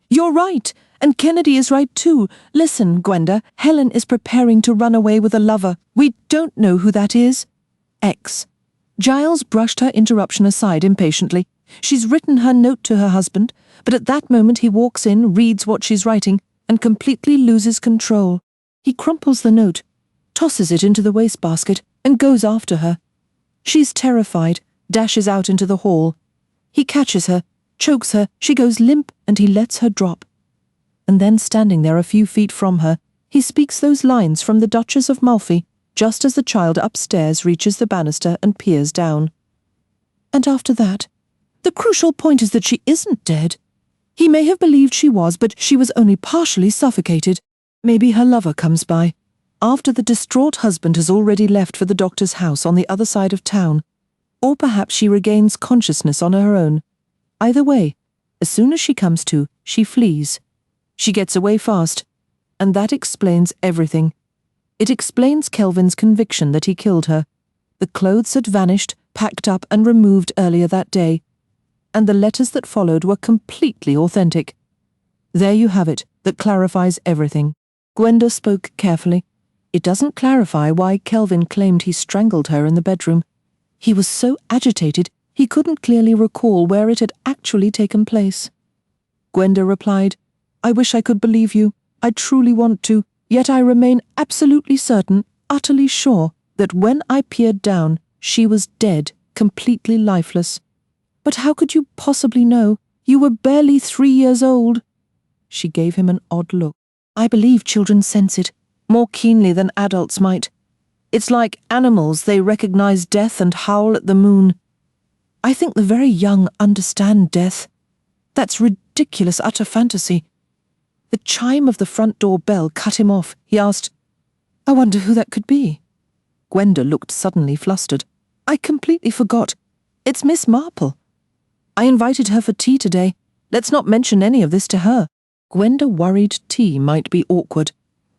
You're right, and Kennedy is right too. Listen, Gwenda, Helen is preparing to run away with a lover. We don't know who that is. X. Giles brushed her interruption aside impatiently. She's written her note to her husband, but at that moment he walks in, reads what she's writing, and completely loses control. He crumples the note, tosses it into the wastebasket, and goes after her. She's terrified, dashes out into the hall. He catches her, chokes her, she goes limp, and he lets her drop. And then standing there a few feet from her, He speaks those lines from the Duchess of Malfi just as the child upstairs reaches the banister and peers down. And after that, the crucial point is that she isn't dead. He may have believed she was, but she was only partially suffocated. Maybe her lover comes by, after the distraught husband has already left for the doctor's house on the other side of town. Or perhaps she regains consciousness on her own. Either way, as soon as she comes to, she flees. She gets away fast, and that explains everything. It explains Kelvin's conviction that he killed her. The clothes had vanished, packed up and removed earlier that day, and the letters that followed were completely authentic. There you have it, that clarifies everything. Gwenda spoke carefully. It doesn't clarify why Kelvin claimed he strangled her in the bedroom. He was so agitated he couldn't clearly recall where it had actually taken place. Gwenda replied, "I wish I could believe you. I truly want to. Yet I remain absolutely certain, utterly sure, that when I peered down, she was dead, completely lifeless. But how could you possibly know? You were barely 3 years old." She gave him an odd look. "I believe children sense it, more keenly than adults might. It's like animals, they recognize death and howl at the moon. I think the very young understand death. That's ridiculous, utter fantasy." The chime of the front door bell cut him off. He asked, "I wonder who that could be?" Gwenda looked suddenly flustered. "I completely forgot. It's Miss Marple. I invited her for tea today. Let's not mention any of this to her." Gwenda worried tea might be awkward,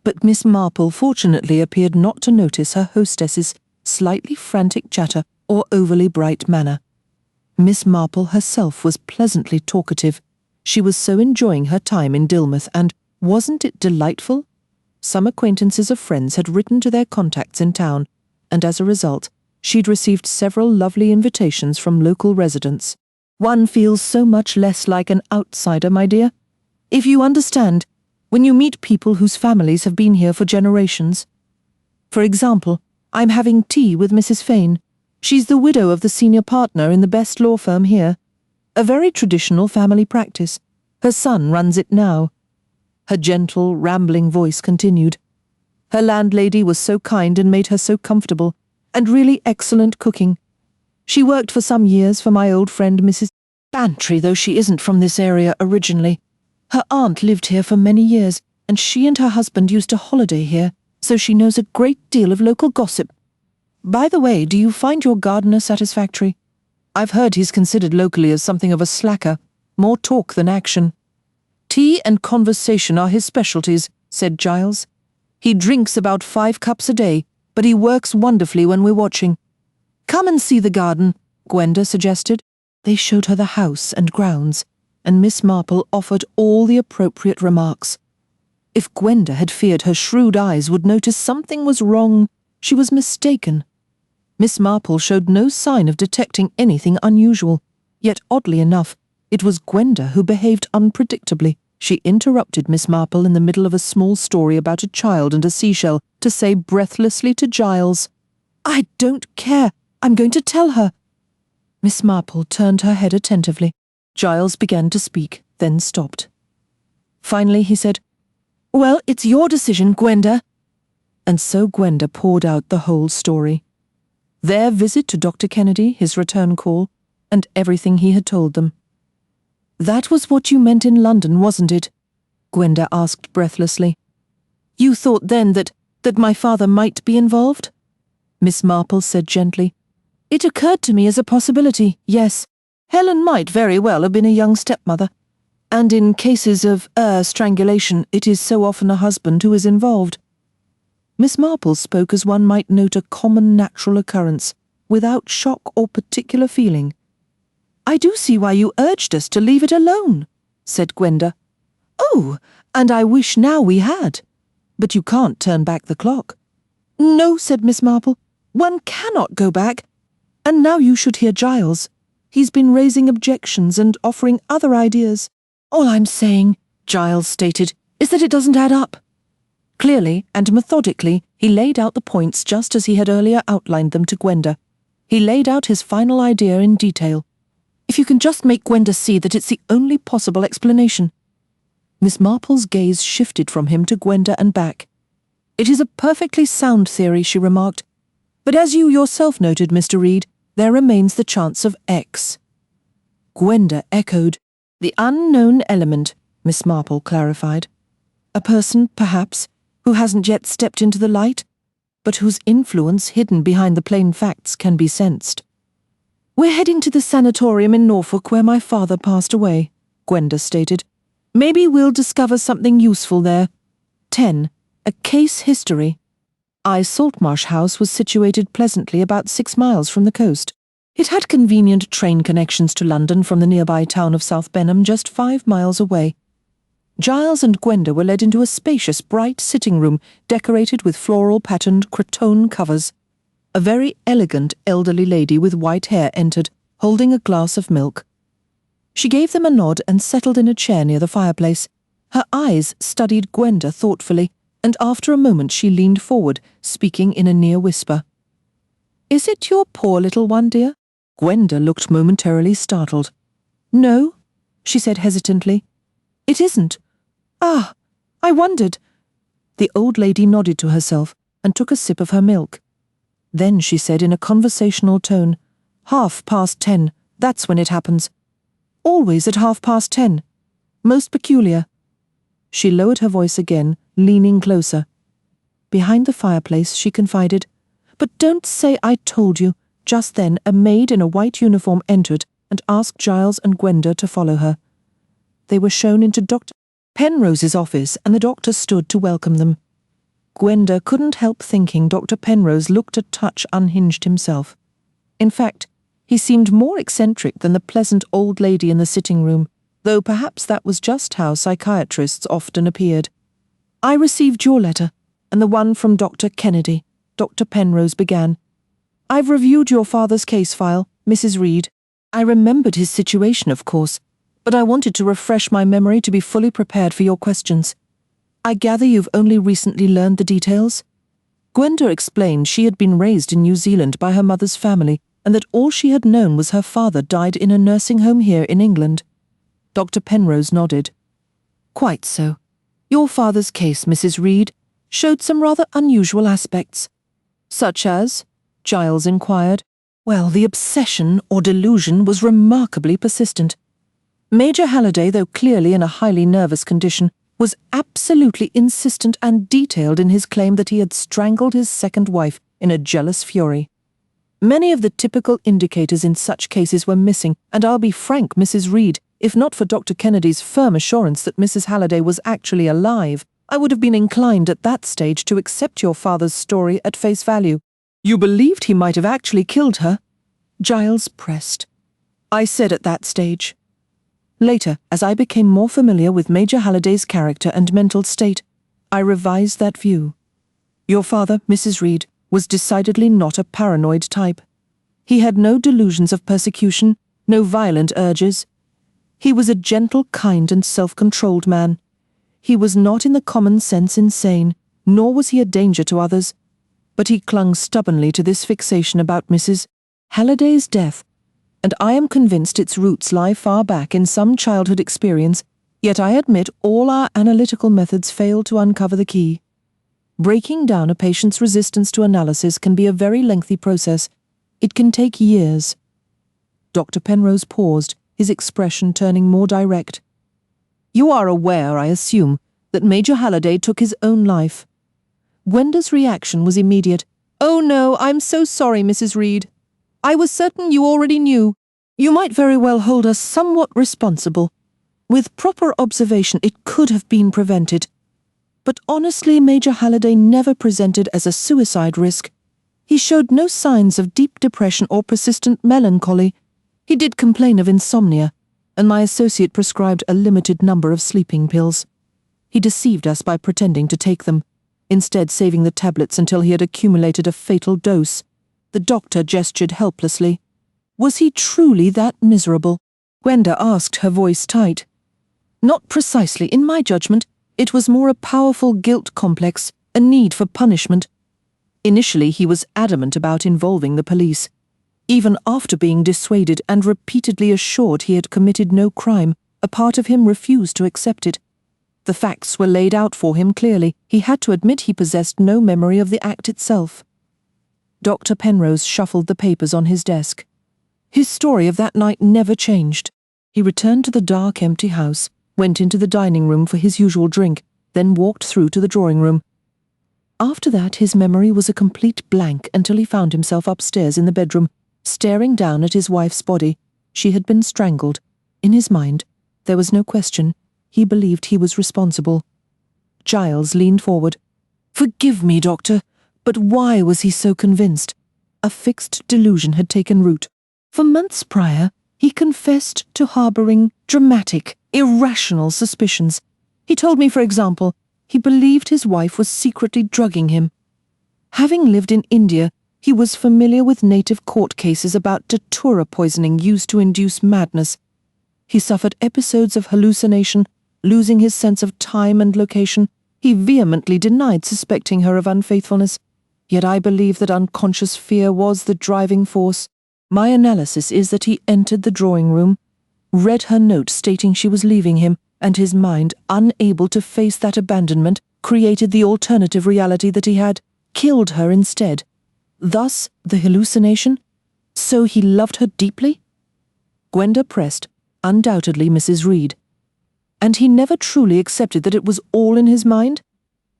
but Miss Marple fortunately appeared not to notice her hostess's slightly frantic chatter or overly bright manner. Miss Marple herself was pleasantly talkative. She was so enjoying her time in Dilmouth, and wasn't it delightful? Some acquaintances of friends had written to their contacts in town, and as a result, she'd received several lovely invitations from local residents. One feels so much less like an outsider, my dear. If you understand, when you meet people whose families have been here for generations. For example, I'm having tea with Mrs. Fane. She's the widow of the senior partner in the best law firm here. A very traditional family practice. Her son runs it now. Her gentle, rambling voice continued. Her landlady was so kind and made her so comfortable, and really excellent cooking. She worked for some years for my old friend Mrs. Bantry, though she isn't from this area originally. Her aunt lived here for many years, and she and her husband used to holiday here, so she knows a great deal of local gossip. By the way, do you find your gardener satisfactory? I've heard he's considered locally as something of a slacker, more talk than action." "Tea and conversation are his specialties," said Giles. "He drinks about 5 cups a day, but he works wonderfully when we're watching." "Come and see the garden," Gwenda suggested. They showed her the house and grounds, and Miss Marple offered all the appropriate remarks. If Gwenda had feared her shrewd eyes would notice something was wrong, she was mistaken. Miss Marple showed no sign of detecting anything unusual, yet oddly enough, it was Gwenda who behaved unpredictably. She interrupted Miss Marple in the middle of a small story about a child and a seashell to say breathlessly to Giles, "I don't care. I'm going to tell her." Miss Marple turned her head attentively. Giles began to speak, then stopped. Finally he said, "Well, it's your decision, Gwenda." And so Gwenda poured out the whole story. Their visit to Dr. Kennedy, his return call, and everything he had told them. "That was what you meant in London, wasn't it?" Gwenda asked breathlessly. "You thought then that my father might be involved?" Miss Marple said gently. "It occurred to me as a possibility, yes. Helen might very well have been a young stepmother. And in cases of strangulation, it is so often a husband who is involved." Miss Marple spoke as one might note a common natural occurrence, without shock or particular feeling. "I do see why you urged us to leave it alone," said Gwenda. "Oh, and I wish now we had. But you can't turn back the clock." "No," said Miss Marple, "one cannot go back. And now you should hear Giles. He's been raising objections and offering other ideas. All I'm saying," Giles stated, "is that it doesn't add up." Clearly and methodically, he laid out the points just as he had earlier outlined them to Gwenda. He laid out his final idea in detail. "If you can just make Gwenda see that it's the only possible explanation." Miss Marple's gaze shifted from him to Gwenda and back. It is a perfectly sound theory, she remarked. But as you yourself noted, Mr. Reed, there remains the chance of X. Gwenda echoed. The unknown element, Miss Marple clarified. A person, perhaps, who hasn't yet stepped into the light, but whose influence hidden behind the plain facts can be sensed. We're heading to the sanatorium in Norfolk where my father passed away, Gwenda stated. Maybe we'll discover something useful there. 10. A case history. Saltmarsh House was situated pleasantly about 6 miles from the coast. It had convenient train connections to London from the nearby town of South Benham, just 5 miles away. Giles and Gwenda were led into a spacious, bright sitting room decorated with floral-patterned cretonne covers. A very elegant elderly lady with white hair entered, holding a glass of milk. She gave them a nod and settled in a chair near the fireplace. Her eyes studied Gwenda thoughtfully, and after a moment she leaned forward, speaking in a near whisper. "Is it your poor little one, dear?" Gwenda looked momentarily startled. "No," she said hesitantly. "It isn't. Ah, I wondered." The old lady nodded to herself and took a sip of her milk. Then she said in a conversational tone, 10:30, that's when it happens. Always at 10:30. Most peculiar. She lowered her voice again, leaning closer. Behind the fireplace, she confided, "But don't say I told you." Just then, a maid in a white uniform entered and asked Giles and Gwenda to follow her. They were shown into Dr. Penrose's office, and the doctor stood to welcome them. Gwenda couldn't help thinking Dr. Penrose looked a touch unhinged himself. In fact, he seemed more eccentric than the pleasant old lady in the sitting room, though perhaps that was just how psychiatrists often appeared. "I received your letter, and the one from Dr. Kennedy," Dr. Penrose began. "I've reviewed your father's case file, Mrs. Reed. I remembered his situation, of course, but I wanted to refresh my memory to be fully prepared for your questions. I gather you've only recently learned the details?" Gwenda explained she had been raised in New Zealand by her mother's family, and that all she had known was her father died in a nursing home here in England. Dr. Penrose nodded. "Quite so. Your father's case, Mrs. Reed, showed some rather unusual aspects." "Such as?" Giles inquired. "Well, the obsession or delusion was remarkably persistent. Major Halliday, though clearly in a highly nervous condition, was absolutely insistent and detailed in his claim that he had strangled his second wife in a jealous fury. Many of the typical indicators in such cases were missing, and I'll be frank, Mrs. Reed, if not for Dr. Kennedy's firm assurance that Mrs. Halliday was actually alive, I would have been inclined at that stage to accept your father's story at face value." "You believed he might have actually killed her?" Giles pressed. "I said at that stage. Later, as I became more familiar with Major Halliday's character and mental state, I revised that view. Your father, Mrs. Reed, was decidedly not a paranoid type. He had no delusions of persecution, no violent urges. He was a gentle, kind, and self-controlled man. He was not in the common sense insane, nor was he a danger to others, but he clung stubbornly to this fixation about Mrs. Halliday's death, and I am convinced its roots lie far back in some childhood experience, yet I admit all our analytical methods fail to uncover the key. Breaking down a patient's resistance to analysis can be a very lengthy process. It can take years." Dr. Penrose paused, his expression turning more direct. "You are aware, I assume, that Major Halliday took his own life." Gwenda's reaction was immediate. "Oh no, I'm so sorry, Mrs. Reed. I was certain you already knew. You might very well hold us somewhat responsible. With proper observation, it could have been prevented. But honestly, Major Halliday never presented as a suicide risk. He showed no signs of deep depression or persistent melancholy. He did complain of insomnia, and my associate prescribed a limited number of sleeping pills. He deceived us by pretending to take them, instead saving the tablets until he had accumulated a fatal dose. The doctor gestured helplessly. Was he truly that miserable? Gwenda asked, her voice tight. Not precisely, in my judgment. It was more a powerful guilt complex, a need for punishment. Initially, he was adamant about involving the police. Even after being dissuaded and repeatedly assured he had committed no crime, a part of him refused to accept it. The facts were laid out for him clearly. He had to admit he possessed no memory of the act itself. Dr. Penrose shuffled the papers on his desk. His story of that night never changed. He returned to the dark, empty house, went into the dining room for his usual drink, then walked through to the drawing room. After that, his memory was a complete blank until he found himself upstairs in the bedroom, staring down at his wife's body. She had been strangled. In his mind, there was no question. He believed he was responsible. Giles leaned forward. "Forgive me, Doctor, but why was he so convinced?" A fixed delusion had taken root. For months prior, he confessed to harboring dramatic, irrational suspicions. He told me, for example, he believed his wife was secretly drugging him. Having lived in India, he was familiar with native court cases about datura poisoning used to induce madness. He suffered episodes of hallucination, losing his sense of time and location. He vehemently denied suspecting her of unfaithfulness. Yet I believe that unconscious fear was the driving force. My analysis is that he entered the drawing room, read her note stating she was leaving him, and his mind, unable to face that abandonment, created the alternative reality that he had killed her instead. Thus, the hallucination? So he loved her deeply? Gwenda pressed, undoubtedly Mrs. Reed. And he never truly accepted that it was all in his mind?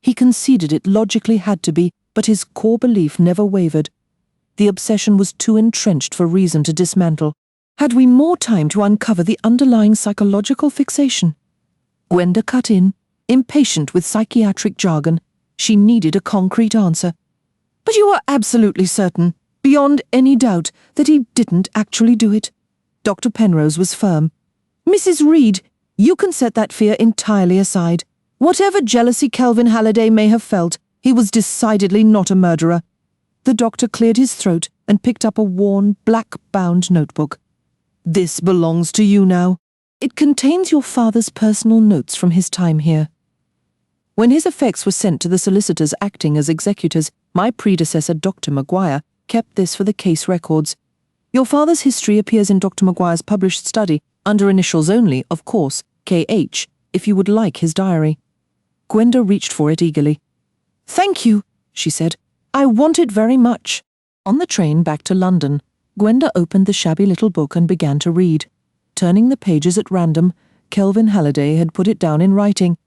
He conceded it logically had to be, but his core belief never wavered. The obsession was too entrenched for reason to dismantle. Had we more time to uncover the underlying psychological fixation? Gwenda cut in, impatient with psychiatric jargon. She needed a concrete answer. But you are absolutely certain, beyond any doubt, that he didn't actually do it? Dr. Penrose was firm. Mrs. Reed, you can set that fear entirely aside. Whatever jealousy Kelvin Halliday may have felt, he was decidedly not a murderer. The doctor cleared his throat and picked up a worn, black-bound notebook. This belongs to you now. It contains your father's personal notes from his time here. When his effects were sent to the solicitors acting as executors, my predecessor, Dr. Maguire, kept this for the case records. Your father's history appears in Dr. Maguire's published study, under initials only, of course, K.H., if you would like his diary. Gwenda reached for it eagerly. Thank you, she said. I want it very much. On the train back to London, Gwenda opened the shabby little book and began to read. Turning the pages at random, Kelvin Halliday had put it down in writing.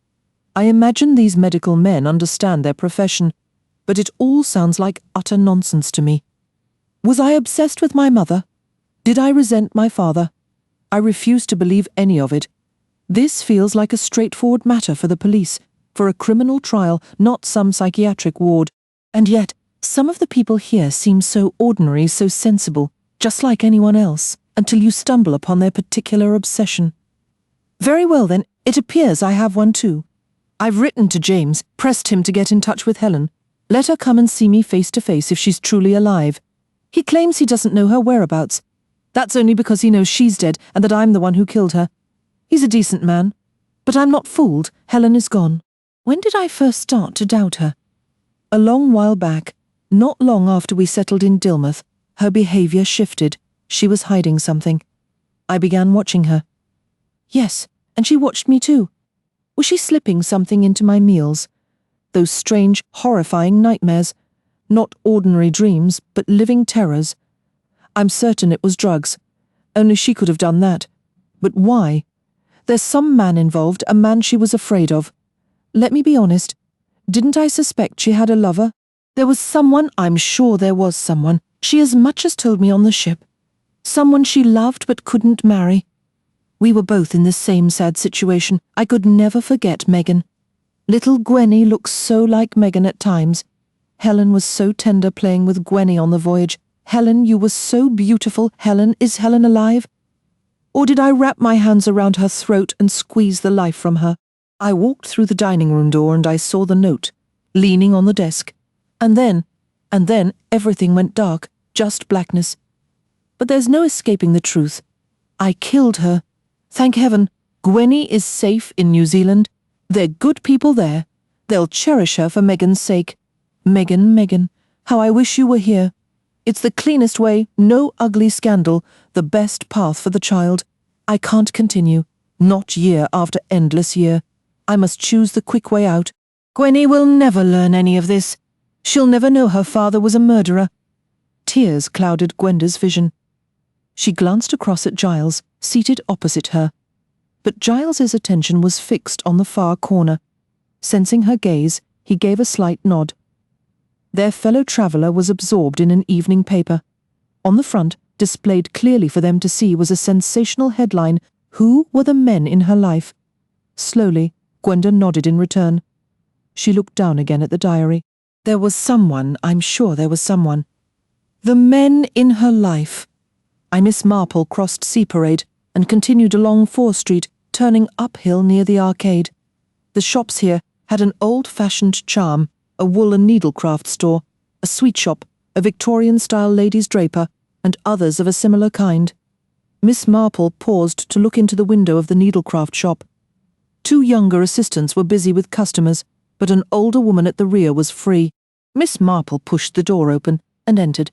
I imagine these medical men understand their profession, but it all sounds like utter nonsense to me. Was I obsessed with my mother? Did I resent my father? I refuse to believe any of it. This feels like a straightforward matter for the police, for a criminal trial, not some psychiatric ward. And yet, some of the people here seem so ordinary, so sensible, just like anyone else, until you stumble upon their particular obsession. Very well then, it appears I have one too. I've written to James, pressed him to get in touch with Helen. Let her come and see me face to face if she's truly alive. He claims he doesn't know her whereabouts. That's only because he knows she's dead and that I'm the one who killed her. He's a decent man. But I'm not fooled. Helen is gone. When did I first start to doubt her? A long while back, not long after we settled in Dilmouth, her behaviour shifted. She was hiding something. I began watching her. Yes, and she watched me too. Was she slipping something into my meals? Those strange, horrifying nightmares. Not ordinary dreams, but living terrors. I'm certain it was drugs. Only she could have done that. But why? There's some man involved, a man she was afraid of. Let me be honest. Didn't I suspect she had a lover? There was someone, I'm sure there was someone, she as much as told me on the ship. Someone she loved but couldn't marry. We were both in the same sad situation. I could never forget Megan. Little Gwenny looks so like Megan at times. Helen was so tender playing with Gwenny on the voyage. Helen, you were so beautiful. Helen, is Helen alive? Or did I wrap my hands around her throat and squeeze the life from her? I walked through the dining room door and I saw the note, leaning on the desk. And then everything went dark, just blackness. But there's no escaping the truth. I killed her. Thank heaven, Gwenny is safe in New Zealand. They're good people there. They'll cherish her for Megan's sake. Megan, how I wish you were here. It's the cleanest way, no ugly scandal, the best path for the child. I can't continue, not year after endless year. I must choose the quick way out. Gwenny will never learn any of this. She'll never know her father was a murderer. Tears clouded Gwenda's vision. She glanced across at Giles, seated opposite her. But Giles's attention was fixed on the far corner. Sensing her gaze, he gave a slight nod. Their fellow traveller was absorbed in an evening paper. On the front, displayed clearly for them to see, was a sensational headline, "Who were the men in her life?" Slowly, Gwenda nodded in return. She looked down again at the diary. There was someone, I'm sure there was someone. The men in her life. Miss Marple crossed Sea Parade and continued along 4 Street, turning uphill near the arcade. The shops here had an old-fashioned charm, a wool and needlecraft store, a sweet shop, a Victorian-style ladies' draper, and others of a similar kind. Miss Marple paused to look into the window of the needlecraft shop. 2 younger assistants were busy with customers, but an older woman at the rear was free. Miss Marple pushed the door open and entered.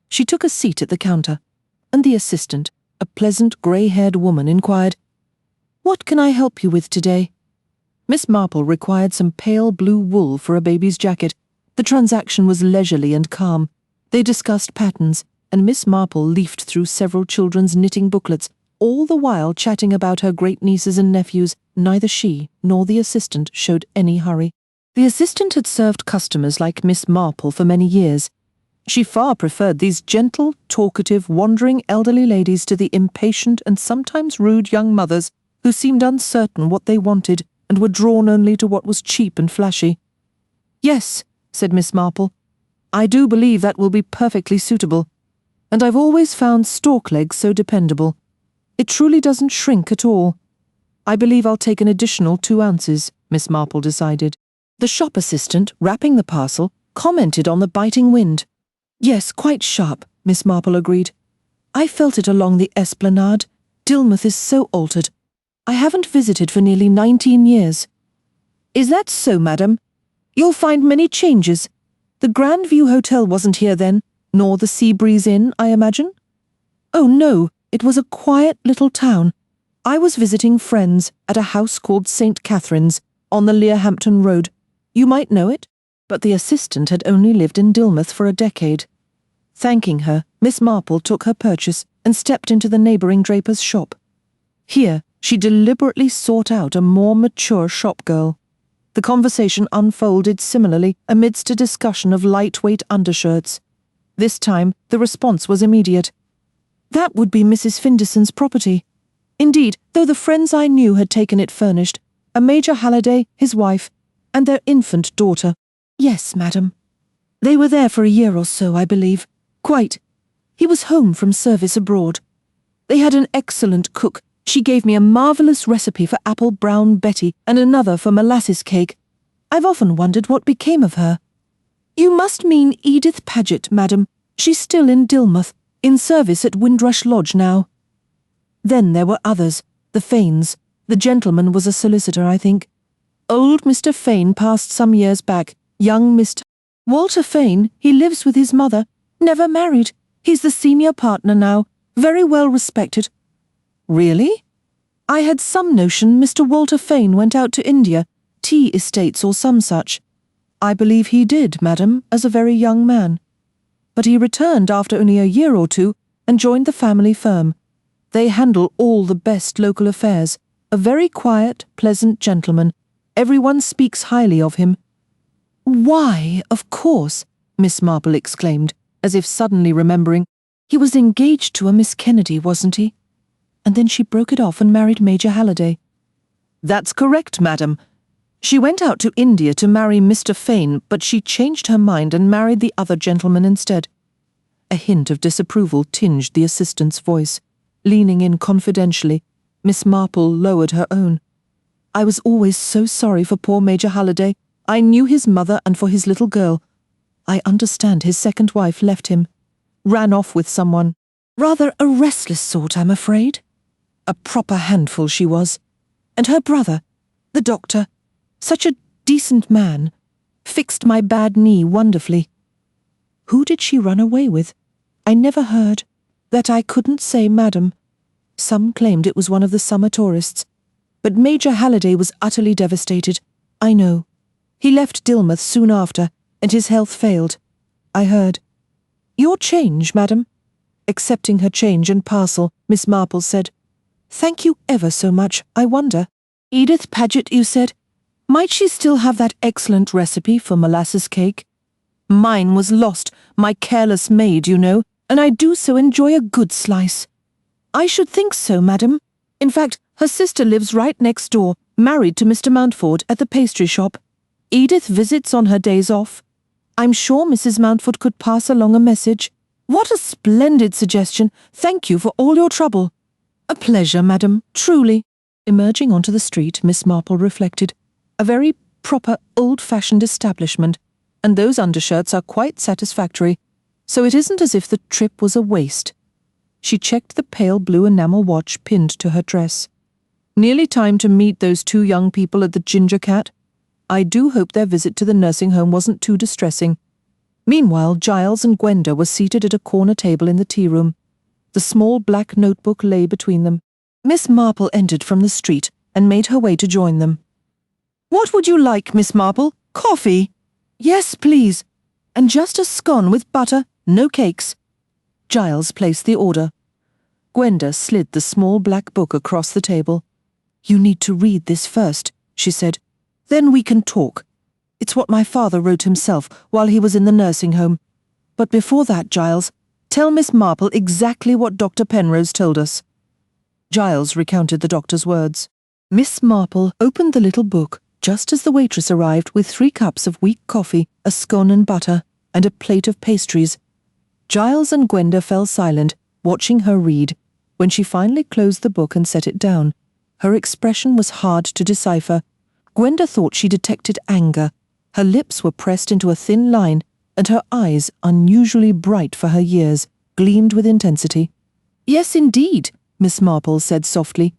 She took a seat at the counter, and the assistant, a pleasant grey-haired woman, inquired, "What can I help you with today?" Miss Marple required some pale blue wool for a baby's jacket. The transaction was leisurely and calm. They discussed patterns, and Miss Marple leafed through several children's knitting booklets, all the while chatting about her great-nieces and nephews. Neither she nor the assistant showed any hurry. The assistant had served customers like Miss Marple for many years. She far preferred these gentle, talkative, wandering elderly ladies to the impatient and sometimes rude young mothers who seemed uncertain what they wanted and were drawn only to what was cheap and flashy. "Yes," said Miss Marple, "I do believe that will be perfectly suitable. And I've always found stork legs so dependable. It truly doesn't shrink at all. I believe I'll take an additional 2 ounces, Miss Marple decided. The shop assistant, wrapping the parcel, commented on the biting wind. "Yes, quite sharp," Miss Marple agreed. "I felt it along the esplanade. Dilmouth is so altered. I haven't visited for nearly 19 years. "Is that so, madam? You'll find many changes. The Grand View Hotel wasn't here then, nor the Sea Breeze Inn, I imagine?" "Oh, no, it was a quiet little town. I was visiting friends at a house called St. Catherine's on the Learhampton Road. You might know it?" But the assistant had only lived in Dilmouth for a decade. Thanking her, Miss Marple took her purchase and stepped into the neighbouring draper's shop. Here, she deliberately sought out a more mature shop girl. The conversation unfolded similarly amidst a discussion of lightweight undershirts. This time, the response was immediate. "That would be Mrs. Finderson's property. Indeed, though the friends I knew had taken it furnished, a Major Halliday, his wife, and their infant daughter." "Yes, madam. They were there for a year or so, I believe. Quite. He was home from service abroad. They had an excellent cook. She gave me a marvellous recipe for apple brown Betty and another for molasses cake. I've often wondered what became of her." "You must mean Edith Paget, madam. She's still in Dilmouth, in service at Windrush Lodge now." Then there were others, the Fanes. The gentleman was a solicitor, I think. Old Mr. Fane passed some years back. Young Mr. Walter Fane, he lives with his mother, never married. He's the senior partner now, very well respected." "Really?" "I had some notion Mr. Walter Fane went out to India, tea estates or some such." "I believe he did, madam, as a very young man. But he returned after only a year or 2 and joined the family firm. They handle all the best local affairs. A very quiet, pleasant gentleman. Everyone speaks highly of him." "Why, of course," Miss Marple exclaimed, as if suddenly remembering. "He was engaged to a Miss Kennedy, wasn't he? And then she broke it off and married Major Halliday." "That's correct, madam. She went out to India to marry Mr. Fane, but she changed her mind and married the other gentleman instead." A hint of disapproval tinged the assistant's voice. Leaning in confidentially, Miss Marple lowered her own. "I was always so sorry for poor Major Halliday. I knew his mother and for his little girl. I understand his second wife left him. Ran off with someone. Rather a restless sort, I'm afraid. A proper handful she was. And her brother, the doctor, such a decent man, fixed my bad knee wonderfully." "Who did she run away with?" "I never heard. That I couldn't say, madam. Some claimed it was one of the summer tourists. but Major Halliday was utterly devastated. I know. He left Dilmouth soon after, and his health failed. I heard. Your change, madam? Accepting her change and parcel, Miss Marple said. Thank you ever so much, I wonder. Edith Paget, you said? Might she still have that excellent recipe for molasses cake? Mine was lost, my careless maid, you know, and I do so enjoy a good slice. I should think so, madam. In fact, her sister lives right next door, married to Mr. Mountford at the pastry shop. Edith visits on her days off. I'm sure Mrs. Mountford could pass along a message. What a splendid suggestion! Thank you for all your trouble. A pleasure, madam, truly. Emerging onto the street, Miss Marple reflected. A very proper, old-fashioned establishment, and those undershirts are quite satisfactory, so it isn't as if the trip was a waste. She checked the pale blue enamel watch pinned to her dress. Nearly time to meet those two young people at the Ginger Cat. I do hope their visit to the nursing home wasn't too distressing. Meanwhile, Giles and Gwenda were seated at a corner table in the tea-room. The small black notebook lay between them. Miss Marple entered from the street and made her way to join them. What would you like, Miss Marple? Coffee? Yes, please. And just a scone with butter, no cakes. Giles placed the order. Gwenda slid the small black book across the table. You need to read this first, she said. Then we can talk. It's what my father wrote himself while he was in the nursing home. But before that, Giles, tell Miss Marple exactly what Dr. Penrose told us. Giles recounted the doctor's words. Miss Marple opened the little book just as the waitress arrived with 3 cups of weak coffee, a scone and butter, and a plate of pastries. Giles and Gwenda fell silent, watching her read. When she finally closed the book and set it down, her expression was hard to decipher. Gwenda thought she detected anger. Her lips were pressed into a thin line, and her eyes, unusually bright for her years, gleamed with intensity. Yes, indeed, Miss Marple said softly.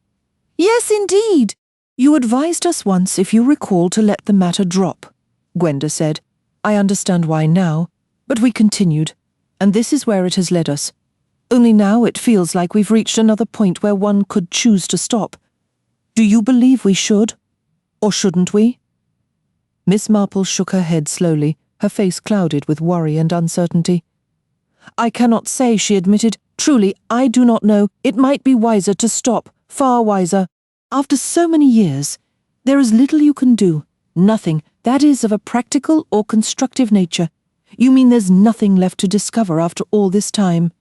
Yes, indeed. You advised us once, if you recall, to let the matter drop, Gwenda said. I understand why now, but we continued, and this is where it has led us. Only now it feels like we've reached another point where one could choose to stop. Do you believe we should? Or shouldn't we? Miss Marple shook her head slowly, her face clouded with worry and uncertainty. I cannot say, she admitted. Truly, I do not know. It might be wiser to stop, far wiser. After so many years, there is little you can do. Nothing, that is, of a practical or constructive nature. You mean there's nothing left to discover after all this time?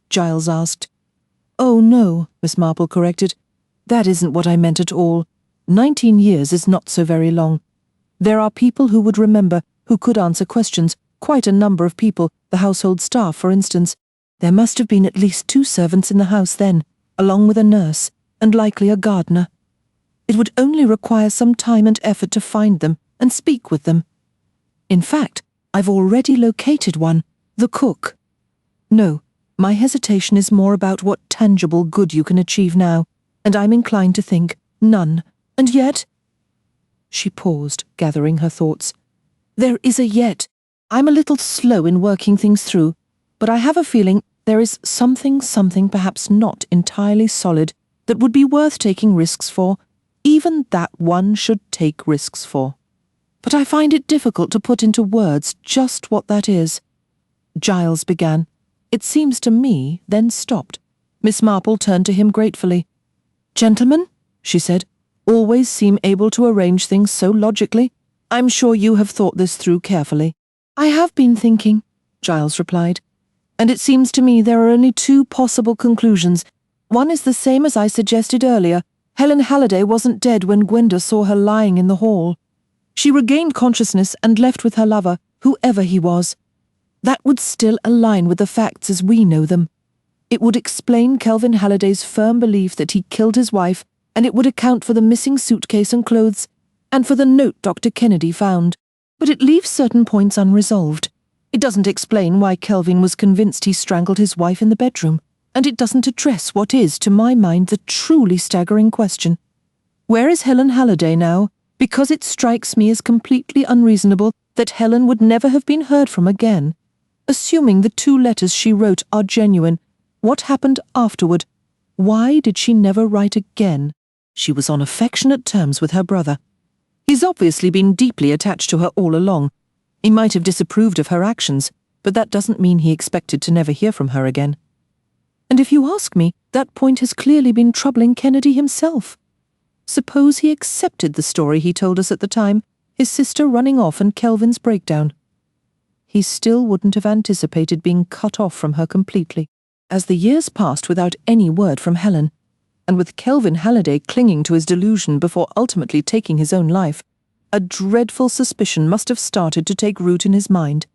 Giles asked. Oh, no, Miss Marple corrected. That isn't what I meant at all. 19 years is not so very long. There are people who would remember, who could answer questions, quite a number of people, the household staff, for instance. There must have been at least 2 servants in the house then, along with a nurse, and likely a gardener. It would only require some time and effort to find them and speak with them. In fact, I've already located one, the cook. No, my hesitation is more about what tangible good you can achieve now, and I'm inclined to think none. And yet... She paused, gathering her thoughts. There is a yet. I'm a little slow in working things through, but I have a feeling there is something perhaps not entirely solid that would be worth taking risks for, even that one should take risks for. But I find it difficult to put into words just what that is. Giles began. It seems to me, then stopped. Miss Marple turned to him gratefully. Gentlemen, she said, always seem able to arrange things so logically. I'm sure you have thought this through carefully. I have been thinking, Giles replied, and it seems to me there are only 2 possible conclusions. One is the same as I suggested earlier. Helen Halliday wasn't dead when Gwenda saw her lying in the hall. She regained consciousness and left with her lover, whoever he was. That would still align with the facts as we know them. It would explain Kelvin Halliday's firm belief that he killed his wife, and it would account for the missing suitcase and clothes, and for the note Dr. Kennedy found. But it leaves certain points unresolved. It doesn't explain why Kelvin was convinced he strangled his wife in the bedroom, and it doesn't address what is, to my mind, the truly staggering question. Where is Helen Halliday now? Because it strikes me as completely unreasonable that Helen would never have been heard from again. Assuming the 2 letters she wrote are genuine, what happened afterward? Why did she never write again? She was on affectionate terms with her brother. He's obviously been deeply attached to her all along. He might have disapproved of her actions, but that doesn't mean he expected to never hear from her again. And if you ask me, that point has clearly been troubling Kennedy himself. Suppose he accepted the story he told us at the time, his sister running off and Kelvin's breakdown. He still wouldn't have anticipated being cut off from her completely. As the years passed without any word from Helen, and with Kelvin Halliday clinging to his delusion before ultimately taking his own life, a dreadful suspicion must have started to take root in his mind.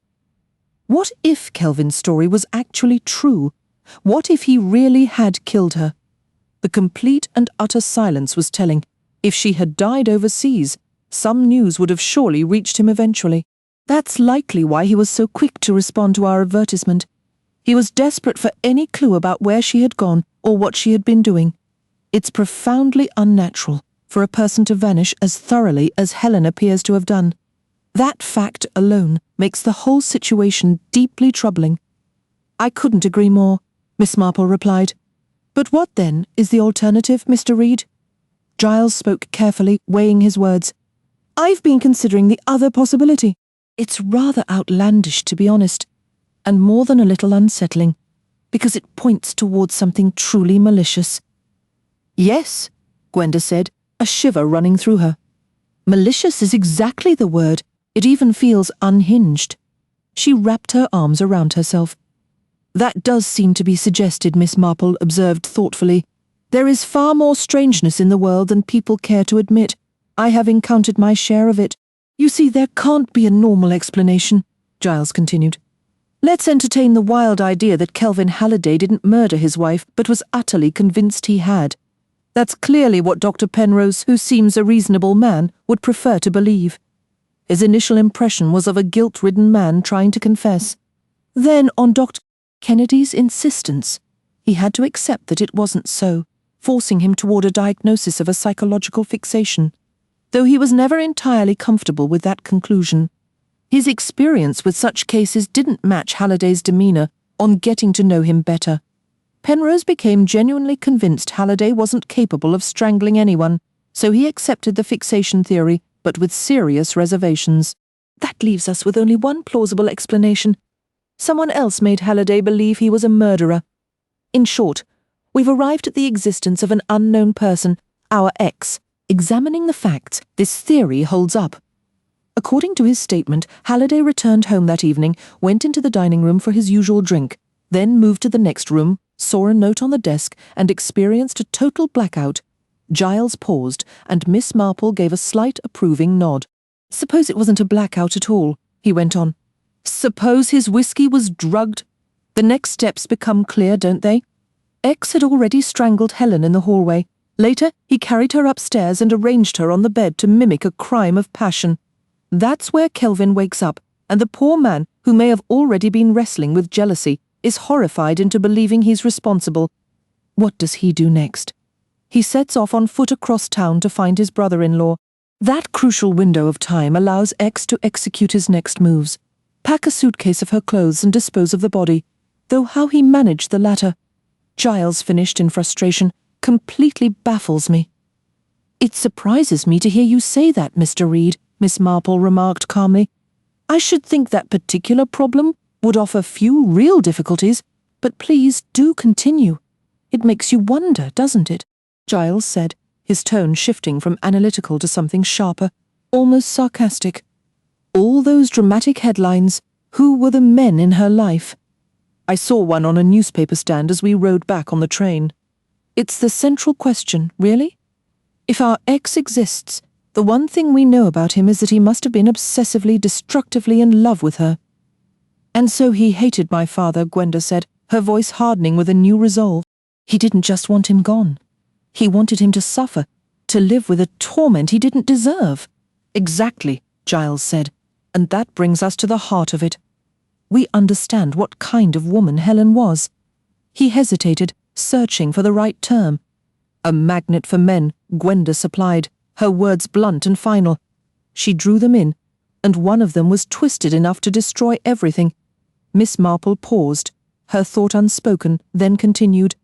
What if Kelvin's story was actually true? What if he really had killed her? The complete and utter silence was telling. If she had died overseas, some news would have surely reached him eventually. That's likely why he was so quick to respond to our advertisement. He was desperate for any clue about where she had gone or what she had been doing. It's profoundly unnatural for a person to vanish as thoroughly as Helen appears to have done. That fact alone makes the whole situation deeply troubling. I couldn't agree more, Miss Marple replied. But what then is the alternative, Mr. Reed? Giles spoke carefully, weighing his words. I've been considering the other possibility. It's rather outlandish, to be honest, and more than a little unsettling, because it points towards something truly malicious. Yes, Gwenda said, a shiver running through her. Malicious is exactly the word. It even feels unhinged. She wrapped her arms around herself. That does seem to be suggested, Miss Marple observed thoughtfully. There is far more strangeness in the world than people care to admit. I have encountered my share of it. You see, there can't be a normal explanation, Giles continued. Let's entertain the wild idea that Kelvin Halliday didn't murder his wife, but was utterly convinced he had. That's clearly what Dr. Penrose, who seems a reasonable man, would prefer to believe. His initial impression was of a guilt-ridden man trying to confess. Then, on Dr. Kennedy's insistence, he had to accept that it wasn't so, forcing him toward a diagnosis of a psychological fixation, though he was never entirely comfortable with that conclusion. His experience with such cases didn't match Halliday's demeanor on getting to know him better. Penrose became genuinely convinced Halliday wasn't capable of strangling anyone, so he accepted the fixation theory, but with serious reservations. That leaves us with only one plausible explanation. Someone else made Halliday believe he was a murderer. In short, we've arrived at the existence of an unknown person, our ex. Examining the facts, this theory holds up. According to his statement, Halliday returned home that evening, went into the dining room for his usual drink, then moved to the next room, saw a note on the desk, and experienced a total blackout. Giles paused, and Miss Marple gave a slight approving nod. Suppose it wasn't a blackout at all, he went on. Suppose his whiskey was drugged. The next steps become clear, don't they? X had already strangled Helen in the hallway. Later, he carried her upstairs and arranged her on the bed to mimic a crime of passion. That's where Kelvin wakes up, and the poor man, who may have already been wrestling with jealousy, is horrified into believing he's responsible. What does he do next? He sets off on foot across town to find his brother-in-law. That crucial window of time allows X to execute his next moves. Pack a suitcase of her clothes and dispose of the body, though how he managed the latter, Giles finished in frustration, completely baffles me. It surprises me to hear you say that, Mr. Reed, Miss Marple remarked calmly. I should think that particular problem would offer few real difficulties, but please do continue. It makes you wonder, doesn't it? Giles said, his tone shifting from analytical to something sharper, almost sarcastic. All those dramatic headlines, who were the men in her life? I saw one on a newspaper stand as we rode back on the train. It's the central question, really? If our ex exists, the one thing we know about him is that he must have been obsessively, destructively in love with her. And so he hated my father, Gwenda said, her voice hardening with a new resolve. He didn't just want him gone. He wanted him to suffer, to live with a torment he didn't deserve. Exactly, Giles said, and that brings us to the heart of it. We understand what kind of woman Helen was. He hesitated, searching for the right term. A magnet for men, Gwenda supplied, her words blunt and final. She drew them in, and one of them was twisted enough to destroy everything. Miss Marple paused, her thought unspoken, then continued.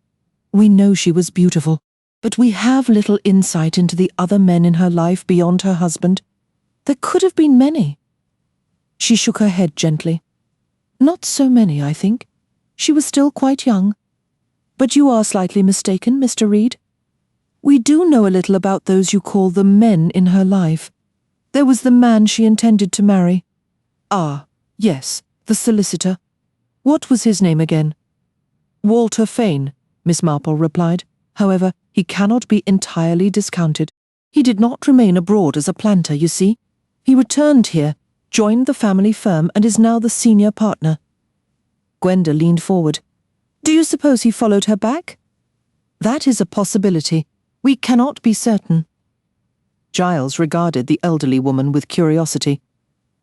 We know she was beautiful. But we have little insight into the other men in her life beyond her husband. There could have been many. She shook her head gently. Not so many, I think. She was still quite young. But you are slightly mistaken, Mr. Reed. We do know a little about those you call the men in her life. There was the man she intended to marry. Ah, yes, the solicitor. What was his name again? Walter Fane, Miss Marple replied. However, he cannot be entirely discounted. He did not remain abroad as a planter, you see. He returned here, joined the family firm, and is now the senior partner. Gwenda leaned forward. Do you suppose he followed her back? That is a possibility. We cannot be certain. Giles regarded the elderly woman with curiosity.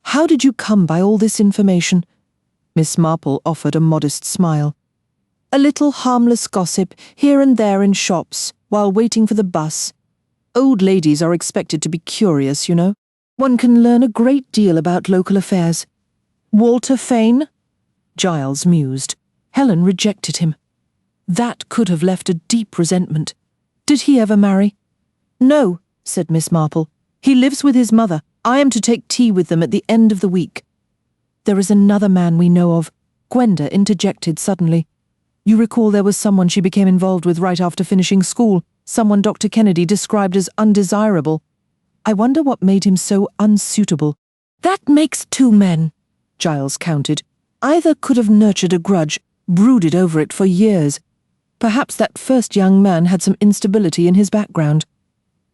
How did you come by all this information? Miss Marple offered a modest smile. A little harmless gossip here and there in shops, while waiting for the bus. Old ladies are expected to be curious, you know. One can learn a great deal about local affairs. Walter Fane? Giles mused. Helen rejected him. That could have left a deep resentment. Did he ever marry? No, said Miss Marple. He lives with his mother. I am to take tea with them at the end of the week. There is another man we know of. Gwenda interjected suddenly. You recall there was someone she became involved with right after finishing school, someone Dr. Kennedy described as undesirable. I wonder what made him so unsuitable. That makes 2 men, Giles counted. Either could have nurtured a grudge, brooded over it for years. Perhaps that first young man had some instability in his background.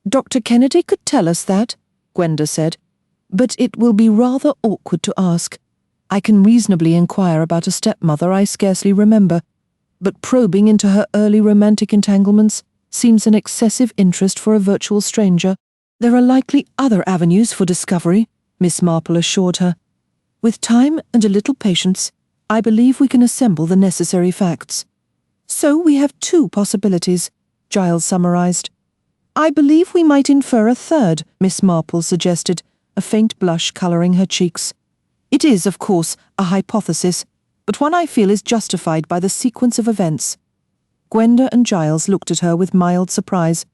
Dr. Kennedy could tell us that, Gwenda said, but it will be rather awkward to ask. I can reasonably inquire about a stepmother I scarcely remember, but probing into her early romantic entanglements seems an excessive interest for a virtual stranger. There are likely other avenues for discovery, Miss Marple assured her. With time and a little patience, I believe we can assemble the necessary facts. So we have 2 possibilities, Giles summarized. I believe we might infer a third, Miss Marple suggested, a faint blush colouring her cheeks. It is, of course, a hypothesis, but one I feel is justified by the sequence of events. Gwenda and Giles looked at her with mild surprise.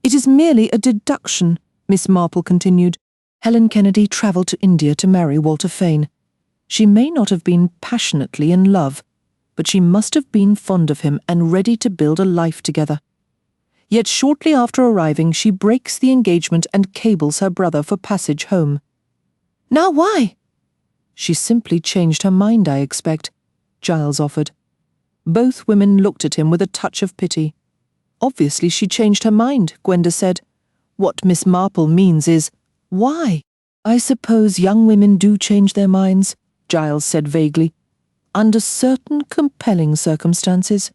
It is merely a deduction, Miss Marple continued. Helen Kennedy travelled to India to marry Walter Fane. She may not have been passionately in love, but she must have been fond of him and ready to build a life together. Yet shortly after arriving, she breaks the engagement and cables her brother for passage home. Now why? She simply changed her mind, I expect, Giles offered. Both women looked at him with a touch of pity. Obviously she changed her mind, Gwenda said. What Miss Marple means is, why? I suppose young women do change their minds, Giles said vaguely. Under certain compelling circumstances,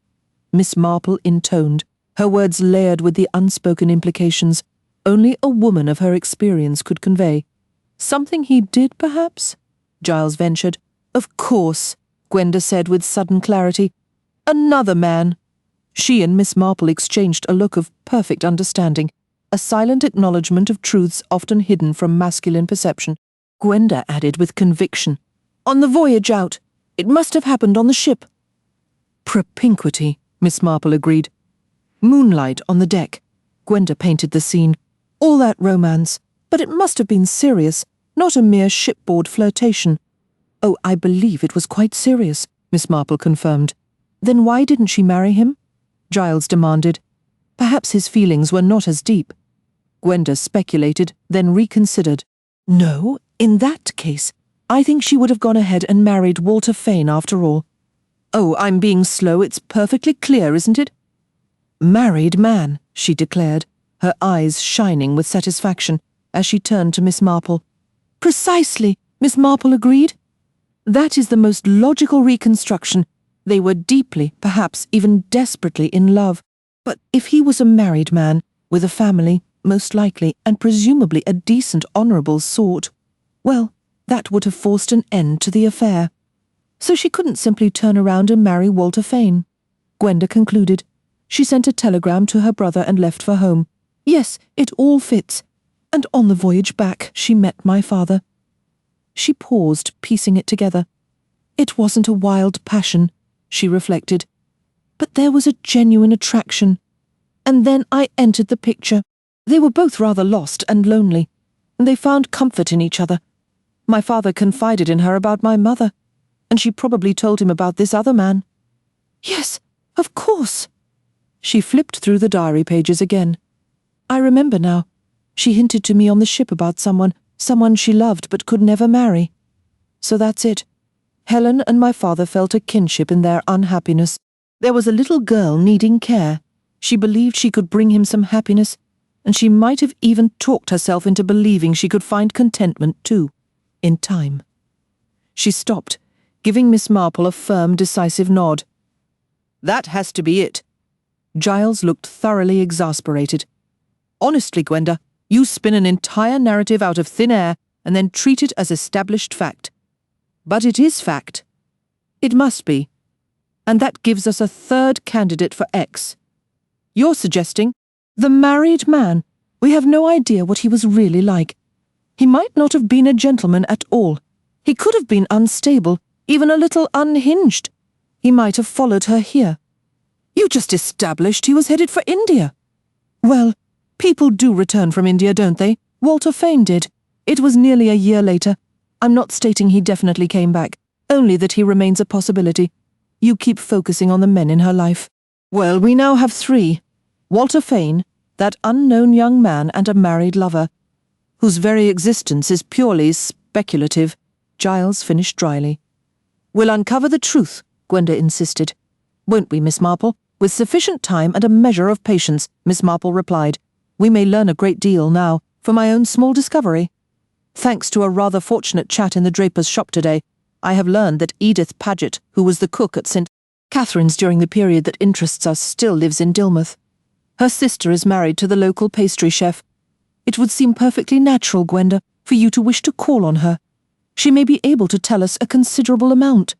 Miss Marple intoned, her words layered with the unspoken implications only a woman of her experience could convey. Something he did, perhaps? Giles ventured. Of course, Gwenda said with sudden clarity. Another man. She and Miss Marple exchanged a look of perfect understanding, a silent acknowledgement of truths often hidden from masculine perception. Gwenda added with conviction. On the voyage out. It must have happened on the ship. Propinquity, Miss Marple agreed. Moonlight on the deck. Gwenda painted the scene. All that romance. But it must have been serious, not a mere shipboard flirtation. Oh, I believe it was quite serious, Miss Marple confirmed. Then why didn't she marry him? Giles demanded. Perhaps his feelings were not as deep. Gwenda speculated, then reconsidered. No, in that case, I think she would have gone ahead and married Walter Fane after all. Oh, I'm being slow, it's perfectly clear, isn't it? Married man, she declared, her eyes shining with satisfaction as she turned to Miss Marple. Precisely, Miss Marple agreed. That is the most logical reconstruction. They were deeply, perhaps even desperately in love. But if he was a married man, with a family, most likely, and presumably a decent, honourable sort, well, that would have forced an end to the affair. So she couldn't simply turn around and marry Walter Fane. Gwenda concluded. She sent a telegram to her brother and left for home. Yes, it all fits. And on the voyage back, she met my father. She paused, piecing it together. It wasn't a wild passion, she reflected. But there was a genuine attraction. And then I entered the picture. They were both rather lost and lonely, and they found comfort in each other. My father confided in her about my mother, and she probably told him about this other man. Yes, of course. She flipped through the diary pages again. I remember now. She hinted to me on the ship about someone she loved but could never marry. So that's it. Helen and my father felt a kinship in their unhappiness. There was a little girl needing care. She believed she could bring him some happiness, and she might have even talked herself into believing she could find contentment too, in time. She stopped, giving Miss Marple a firm, decisive nod. That has to be it. Giles looked thoroughly exasperated. Honestly, Gwenda, you spin an entire narrative out of thin air and then treat it as established fact. But it is fact. It must be. And that gives us a third candidate for X. You're suggesting the married man. We have no idea what he was really like. He might not have been a gentleman at all. He could have been unstable, even a little unhinged. He might have followed her here. You just established he was headed for India. Well, people do return from India, don't they? Walter Fane did. It was nearly a year later. I'm not stating he definitely came back, only that he remains a possibility. You keep focusing on the men in her life. Well, we now have 3. Walter Fane, that unknown young man, and a married lover, whose very existence is purely speculative, Giles finished dryly. We'll uncover the truth, Gwenda insisted. Won't we, Miss Marple? With sufficient time and a measure of patience, Miss Marple replied. We may learn a great deal now, for my own small discovery. Thanks to a rather fortunate chat in the draper's shop today, I have learned that Edith Paget, who was the cook at St. Catherine's during the period that interests us, still lives in Dilmouth. Her sister is married to the local pastry chef. It would seem perfectly natural, Gwenda, for you to wish to call on her. She may be able to tell us a considerable amount.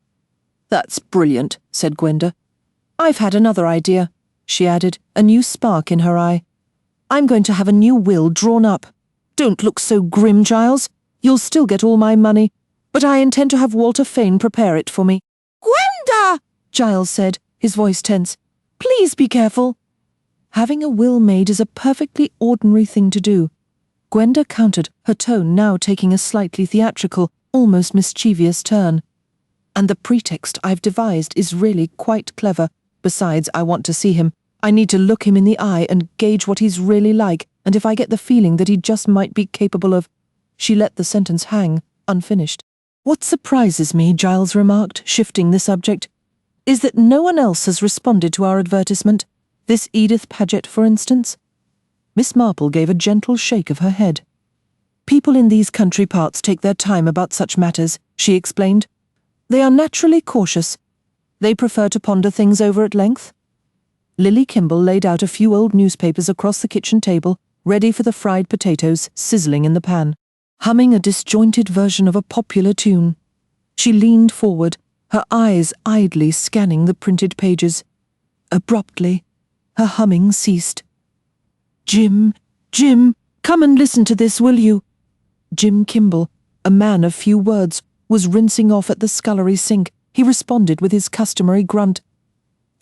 That's brilliant, said Gwenda. I've had another idea, she added, a new spark in her eye. I'm going to have a new will drawn up. Don't look so grim, Giles. You'll still get all my money, but I intend to have Walter Fane prepare it for me. Gwenda! Giles said, his voice tense. Please be careful. Having a will made is a perfectly ordinary thing to do. Gwenda countered, her tone now taking a slightly theatrical, almost mischievous turn. And the pretext I've devised is really quite clever. Besides, I want to see him. I need to look him in the eye and gauge what he's really like, and if I get the feeling that he just might be capable of... She let the sentence hang, unfinished. What surprises me, Giles remarked, shifting the subject, is that no one else has responded to our advertisement. This Edith Paget, for instance. Miss Marple gave a gentle shake of her head. People in these country parts take their time about such matters, she explained. They are naturally cautious. They prefer to ponder things over at length. Lily Kimball laid out a few old newspapers across the kitchen table, ready for the fried potatoes sizzling in the pan, humming a disjointed version of a popular tune. She leaned forward, her eyes idly scanning the printed pages. Abruptly, her humming ceased. Jim, come and listen to this, will you? Jim Kimball, a man of few words, was rinsing off at the scullery sink. He responded with his customary grunt.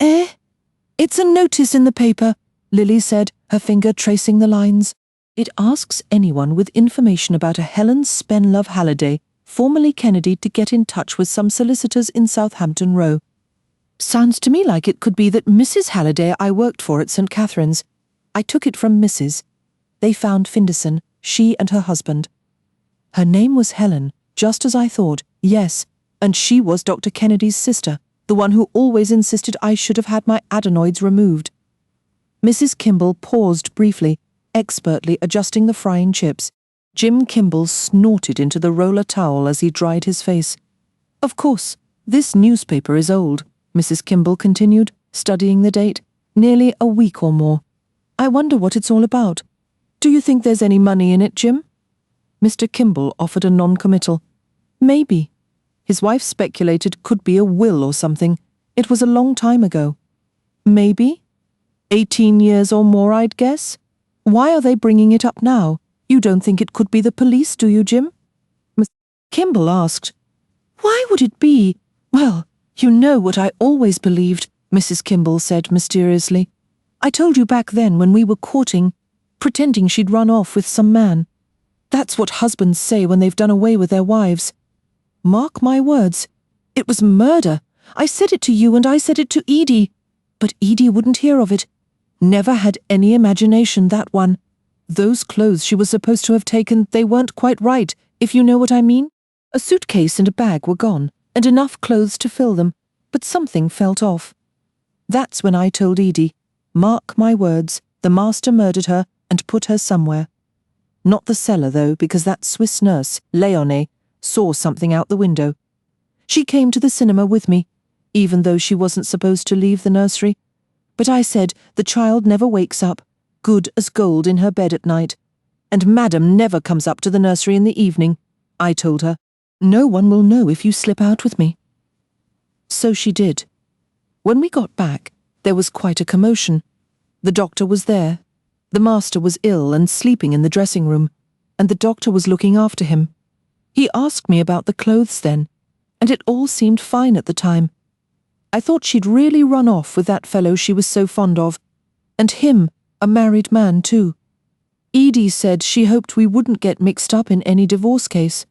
Eh? It's a notice in the paper, Lily said, her finger tracing the lines. It asks anyone with information about a Helen Spenlove Halliday, formerly Kennedy, to get in touch with some solicitors in Southampton Row. Sounds to me like it could be that Mrs. Halliday I worked for at St. Catherine's. I took it from Mrs. They found Finderson, she and her husband. Her name was Helen, just as I thought, yes, and she was Dr. Kennedy's sister, the one who always insisted I should have had my adenoids removed. Mrs. Kimball paused briefly, expertly adjusting the frying chips. Jim Kimball snorted into the roller towel as he dried his face. Of course, this newspaper is old, Mrs. Kimball continued, studying the date. Nearly a week or more. I wonder what it's all about. Do you think there's any money in it, Jim? Mr. Kimball offered a non-committal. Maybe. His wife speculated could be a will or something. It was a long time ago. Maybe? 18 years or more, I'd guess. Why are they bringing it up now? You don't think it could be the police, do you, Jim? Kimball asked. Why would it be? Well, you know what I always believed, Mrs. Kimball said mysteriously. I told you back then when we were courting, pretending she'd run off with some man. That's what husbands say when they've done away with their wives. Mark my words, it was murder. I said it to you and I said it to Edie. But Edie wouldn't hear of it. Never had any imagination, that one. Those clothes she was supposed to have taken, they weren't quite right, if you know what I mean. A suitcase and a bag were gone, and enough clothes to fill them, but something felt off. That's when I told Edie, mark my words, the master murdered her and put her somewhere. Not the cellar, though, because that Swiss nurse, Léonie, saw something out the window. She came to the cinema with me, even though she wasn't supposed to leave the nursery. But I said the child never wakes up, good as gold in her bed at night. And Madam never comes up to the nursery in the evening, I told her. No one will know if you slip out with me. So she did. When we got back, there was quite a commotion. The doctor was there. The master was ill and sleeping in the dressing room, and the doctor was looking after him. He asked me about the clothes then, and it all seemed fine at the time. I thought she'd really run off with that fellow she was so fond of, and him, a married man too. Edie said she hoped we wouldn't get mixed up in any divorce case.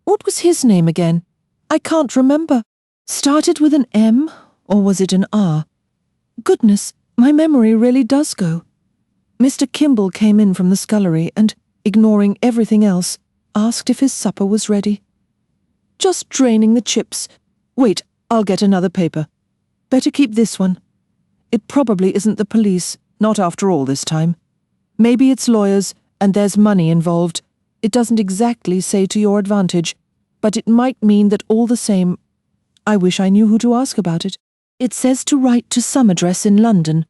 What was his name again? I can't remember. Started with an M, or was it an R? Goodness, my memory really does go. Mr. Kimball came in from the scullery and, ignoring everything else, asked if his supper was ready. Just draining the chips. Wait, I'll get another paper. Better keep this one. It probably isn't the police, not after all this time. Maybe it's lawyers, and there's money involved. It doesn't exactly say to your advantage, but it might mean that all the same. I wish I knew who to ask about it. It says to write to some address in London,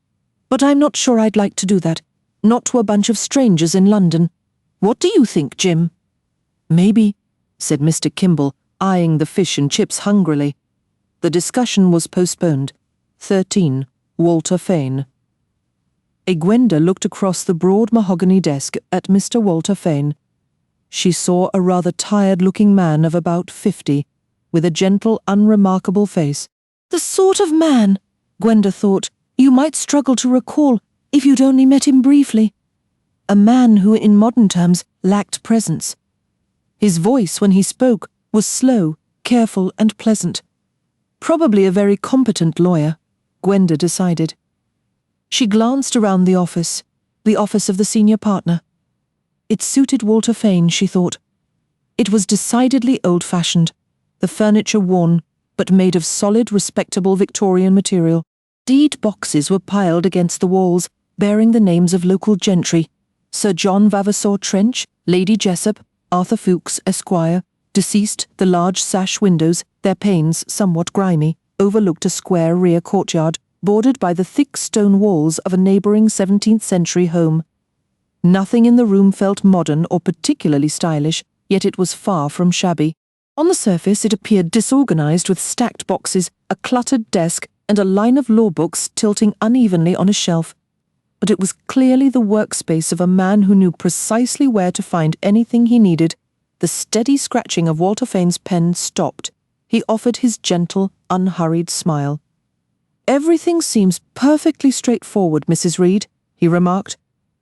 but I'm not sure I'd like to do that. Not to a bunch of strangers in London. What do you think, Jim? Maybe, said Mr. Kimball, eyeing the fish and chips hungrily. The discussion was postponed. 13. Walter Fane. Gwenda looked across the broad mahogany desk at Mr. Walter Fane. She saw a rather tired-looking man of about 50, with a gentle, unremarkable face. The sort of man, Gwenda thought, you might struggle to recall if you'd only met him briefly. A man who, in modern terms, lacked presence. His voice, when he spoke, was slow, careful, and pleasant. Probably a very competent lawyer, Gwenda decided. She glanced around the office of the senior partner. It suited Walter Fane, she thought. It was decidedly old-fashioned, the furniture worn, but made of solid, respectable Victorian material. Deed boxes were piled against the walls, bearing the names of local gentry, Sir John Vavasor Trench, Lady Jessup, Arthur Fuchs, Esquire, deceased. The large sash windows, their panes somewhat grimy, overlooked a square rear courtyard, bordered by the thick stone walls of a neighbouring 17th-century home. Nothing in the room felt modern or particularly stylish, yet it was far from shabby. On the surface it appeared disorganised with stacked boxes, a cluttered desk, and a line of law books tilting unevenly on a shelf. But it was clearly the workspace of a man who knew precisely where to find anything he needed. The steady scratching of Walter Fane's pen stopped. He offered his gentle, unhurried smile. Everything seems perfectly straightforward, Mrs. Reed, he remarked.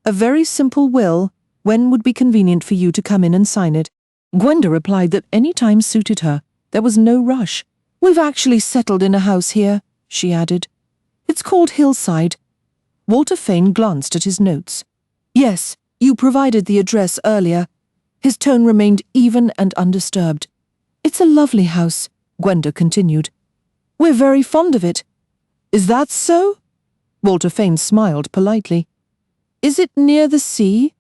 A very simple will. When would be convenient for you to come in and sign it? Gwenda replied that any time suited her. There was no rush. We've actually settled in a house here, she added. It's called Hillside. Walter Fane glanced at his notes. Yes, you provided the address earlier. His tone remained even and undisturbed. It's a lovely house, Gwenda continued. We're very fond of it. Is that so? Walter Fane smiled politely. Is it near the sea?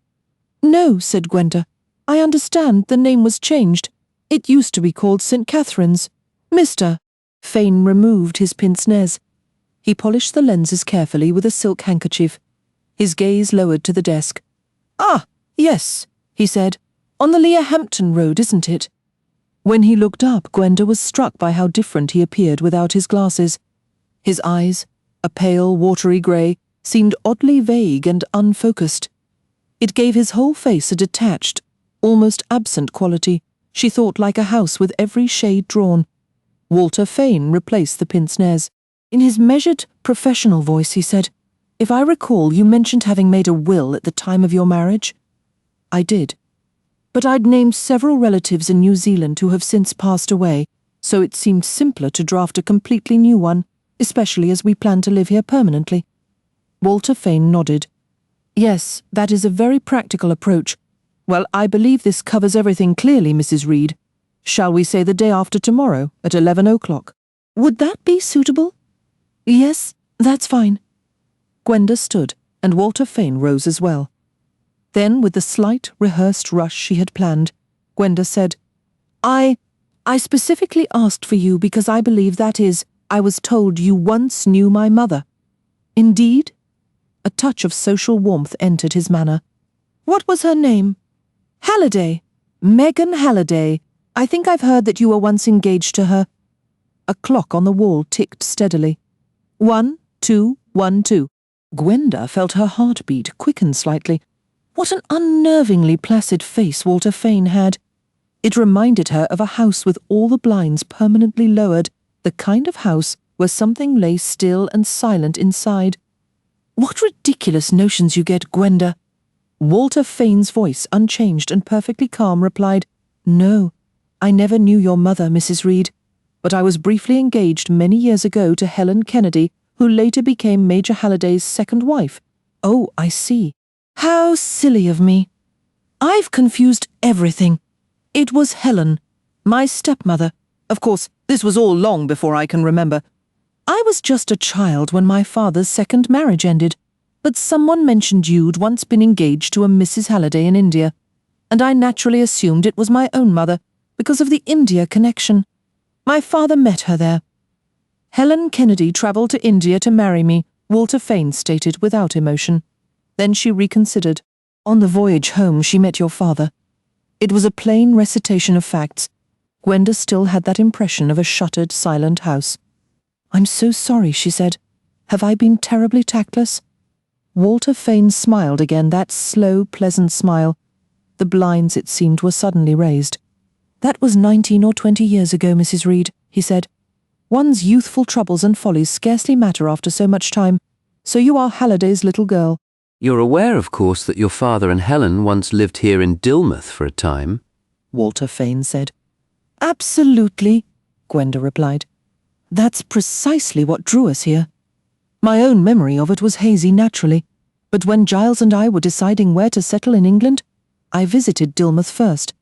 No, said Gwenda. I understand the name was changed. It used to be called St. Catherine's. Mr. Fane removed his pince-nez. He polished the lenses carefully with a silk handkerchief. His gaze lowered to the desk. Ah, yes, he said. On the Leahampton Road, isn't it? When he looked up, Gwenda was struck by how different he appeared without his glasses. His eyes, a pale, watery grey, seemed oddly vague and unfocused. It gave his whole face a detached, almost absent quality, she thought, like a house with every shade drawn. Walter Fane replaced the pince-nez. In his measured, professional voice he said, If I recall, you mentioned having made a will at the time of your marriage. I did. But I'd named several relatives in New Zealand who have since passed away, so it seemed simpler to draft a completely new one, especially as we plan to live here permanently. Walter Fane nodded. Yes, that is a very practical approach. Well, I believe this covers everything clearly, Mrs. Reed. Shall we say the day after tomorrow, at 11 o'clock? Would that be suitable? Yes, that's fine. Gwenda stood, and Walter Fane rose as well. Then, with the slight, rehearsed rush she had planned, Gwenda said, I specifically asked for you because I believe that is, I was told you once knew my mother. Indeed? A touch of social warmth entered his manner. What was her name? Halliday. Megan Halliday. I think I've heard that you were once engaged to her. A clock on the wall ticked steadily. 1, 2, 1, 2. Gwenda felt her heartbeat quicken slightly. What an unnervingly placid face Walter Fane had. It reminded her of a house with all the blinds permanently lowered, the kind of house where something lay still and silent inside. What ridiculous notions you get, Gwenda. Walter Fane's voice, unchanged and perfectly calm, replied, No, I never knew your mother, Mrs. Reed, but I was briefly engaged many years ago to Helen Kennedy, who later became Major Halliday's second wife. Oh, I see. How silly of me. I've confused everything. It was Helen, my stepmother. Of course, this was all long before I can remember. I was just a child when my father's second marriage ended, but someone mentioned you'd once been engaged to a Mrs. Halliday in India, and I naturally assumed it was my own mother because of the India connection. My father met her there. Helen Kennedy travelled to India to marry me, Walter Fane stated without emotion. Then she reconsidered. On the voyage home she met your father. It was a plain recitation of facts. Gwenda still had that impression of a shuttered, silent house. I'm so sorry, she said. Have I been terribly tactless? Walter Fane smiled again, that slow, pleasant smile. The blinds, it seemed, were suddenly raised. That was 19 or 20 years ago, Mrs. Reed, he said. One's youthful troubles and follies scarcely matter after so much time. So you are Halliday's little girl.
You're aware, of course, that your father and Helen once lived here in Dilmouth for a time,
Walter Fane said. Absolutely, Gwenda replied. That's precisely what drew us here. My own memory of it was hazy naturally, but when Giles and I were deciding where to settle in England, I visited Dilmouth first.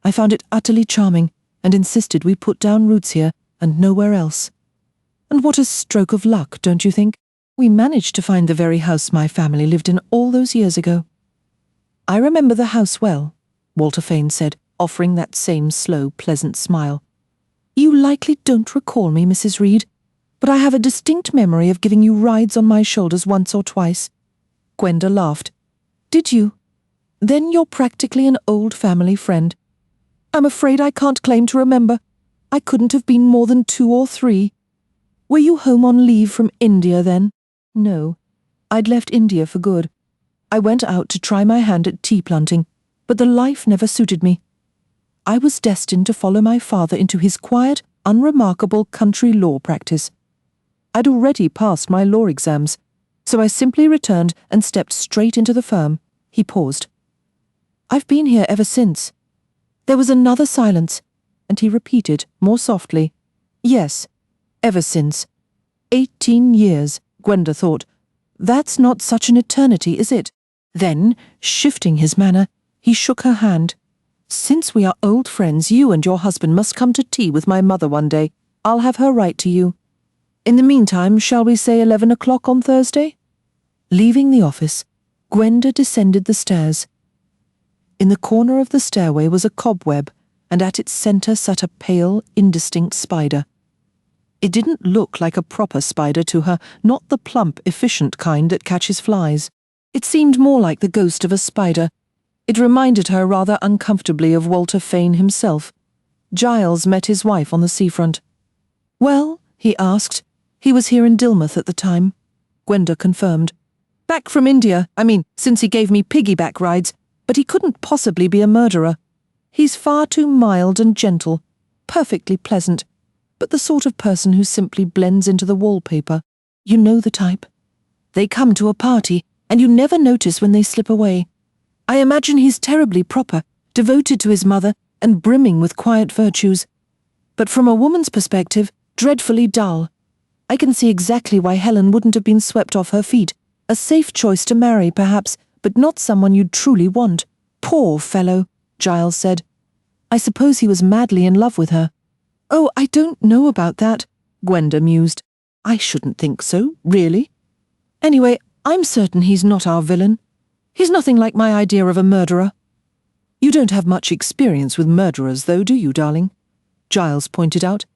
I found it utterly charming and insisted we put down roots here and nowhere else. And what a stroke of luck, don't you think? We managed to find the very house my family lived in all those years ago. I remember the house well, Walter Fane said, offering that same slow, pleasant smile. You likely don't recall me, Mrs. Reed, but I have a distinct memory of giving you rides on my shoulders once or twice. Gwenda laughed. Did you? Then you're practically an old family friend. I'm afraid I can't claim to remember. I couldn't have been more than 2 or 3. Were you home on leave from India then? No. I'd left India for good. I went out to try my hand at tea planting, but the life never suited me. I was destined to follow my father into his quiet, unremarkable country law practice. I'd already passed my law exams, so I simply returned and stepped straight into the firm. He paused. I've been here ever since. There was another silence, and he repeated, more softly, Yes, ever since. 18 years, Gwenda thought. That's not such an eternity, is it? Then, shifting his manner, he shook her hand. Since we are old friends, you and your husband must come to tea with my mother one day. I'll have her write to you. In the meantime, shall we say 11 o'clock on Thursday? Leaving the office, Gwenda descended the stairs. In the corner of the stairway was a cobweb, and at its centre sat a pale, indistinct spider. It didn't look like a proper spider to her, not the plump, efficient kind that catches flies. It seemed more like the ghost of a spider. It reminded her rather uncomfortably of Walter Fane himself. Giles met his wife on the seafront. Well, he asked. He was here in Dilmouth at the time. Gwenda confirmed. Back from India, since he gave me piggyback rides, but he couldn't possibly be a murderer. He's far too mild and gentle, perfectly pleasant, but the sort of person who simply blends into the wallpaper. You know the type. They come to a party, and you never notice when they slip away. I imagine he's terribly proper, devoted to his mother, and brimming with quiet virtues. But from a woman's perspective, dreadfully dull. I can see exactly why Helen wouldn't have been swept off her feet. A safe choice to marry, perhaps, but not someone you'd truly want. Poor fellow, Giles said. I suppose he was madly in love with her. Oh, I don't know about that, Gwenda mused. I shouldn't think so, really. Anyway, I'm certain he's not our villain. He's nothing like my idea of a murderer. You don't have much experience with murderers, though, do you, darling? Giles pointed out.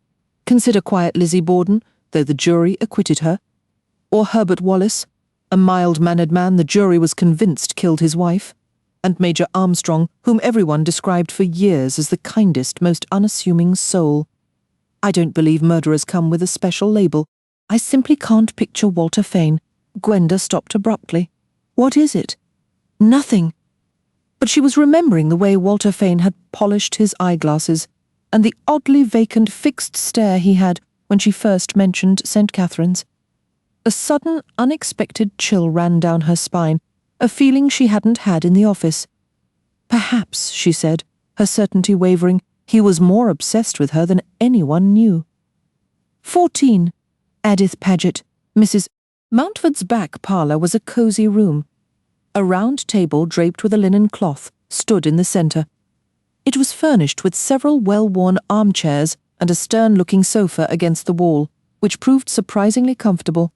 Consider quiet Lizzie Borden, though the jury acquitted her. Or Herbert Wallace, a mild-mannered man the jury was convinced killed his wife. And Major Armstrong, whom everyone described for years as the kindest, most unassuming soul. I don't believe murderers come with a special label. I simply can't picture Walter Fane. Gwenda stopped abruptly. What is it? Nothing. But she was remembering the way Walter Fane had polished his eyeglasses, and the oddly vacant fixed stare he had when she first mentioned St. Catherine's. A sudden, unexpected chill ran down her spine, a feeling she hadn't had in the office. Perhaps, she said, her certainty wavering, he was more obsessed with her than anyone knew. 14. Edith Paget, Mrs. Mountford's back parlour was a cosy room. A round table draped with a linen cloth stood in the centre. It was furnished with several well-worn armchairs and a stern-looking sofa against the wall, which proved surprisingly comfortable.